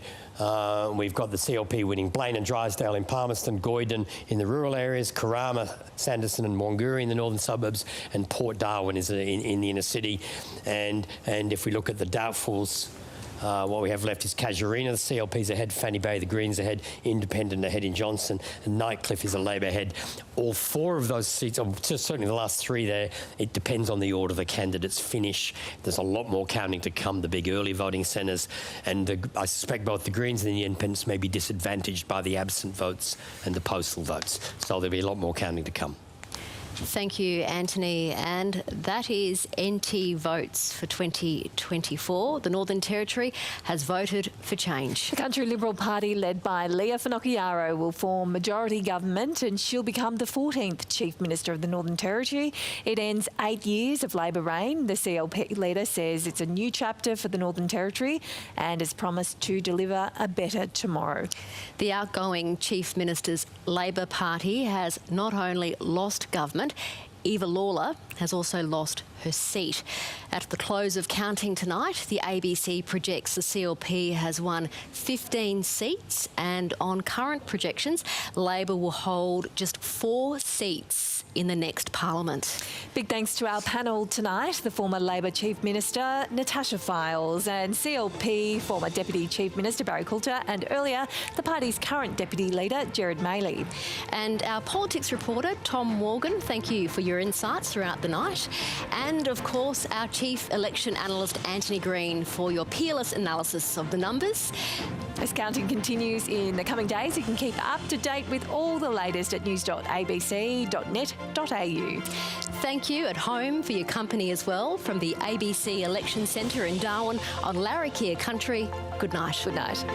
we've got the CLP winning Blaine and Drysdale in Palmerston, Goyden in the rural areas, Karama, Sanderson and Wanguri in the northern suburbs, and Port Darwin is in the inner city. And if we look at the doubtfuls, what we have left is Casuarina, the CLP's ahead, Fanny Bay, the Greens ahead, Independent ahead in Johnson, and Nightcliff is a Labor ahead. All 4 of those seats, or certainly the last 3 there, it depends on the order the candidates finish. There's a lot more counting to come, the big early voting centres, and I suspect both the Greens and the Independents may be disadvantaged by the absent votes and the postal votes. So there'll be a lot more counting to come. Thank you, Antony. And that is NT votes for 2024. The Northern Territory has voted for change. The Country Liberal Party, led by Leah Finocchiaro, will form majority government, and she'll become the 14th Chief Minister of the Northern Territory. It ends 8 years of Labor reign. The CLP leader says it's a new chapter for the Northern Territory and has promised to deliver a better tomorrow. The outgoing Chief Minister's Labor Party has not only lost government, Eva Lawler has also lost her seat. At the close of counting tonight, the ABC projects the CLP has won 15 seats, and on current projections, Labor will hold just 4 seats in the next Parliament. Big thanks to our panel tonight, the former Labor Chief Minister Natasha Fyles and CLP former Deputy Chief Minister Barry Coulter, and earlier the party's current Deputy Leader Gerard Maley. And our politics reporter Tom Morgan, thank you for your insights throughout the night. And of course our Chief Election Analyst Antony Green for your peerless analysis of the numbers. As counting continues in the coming days, you can keep up to date with all the latest at news.abc.net.au. Thank you at home for your company as well from the ABC Election Centre in Darwin on Larrakia Country. Good night. Good night.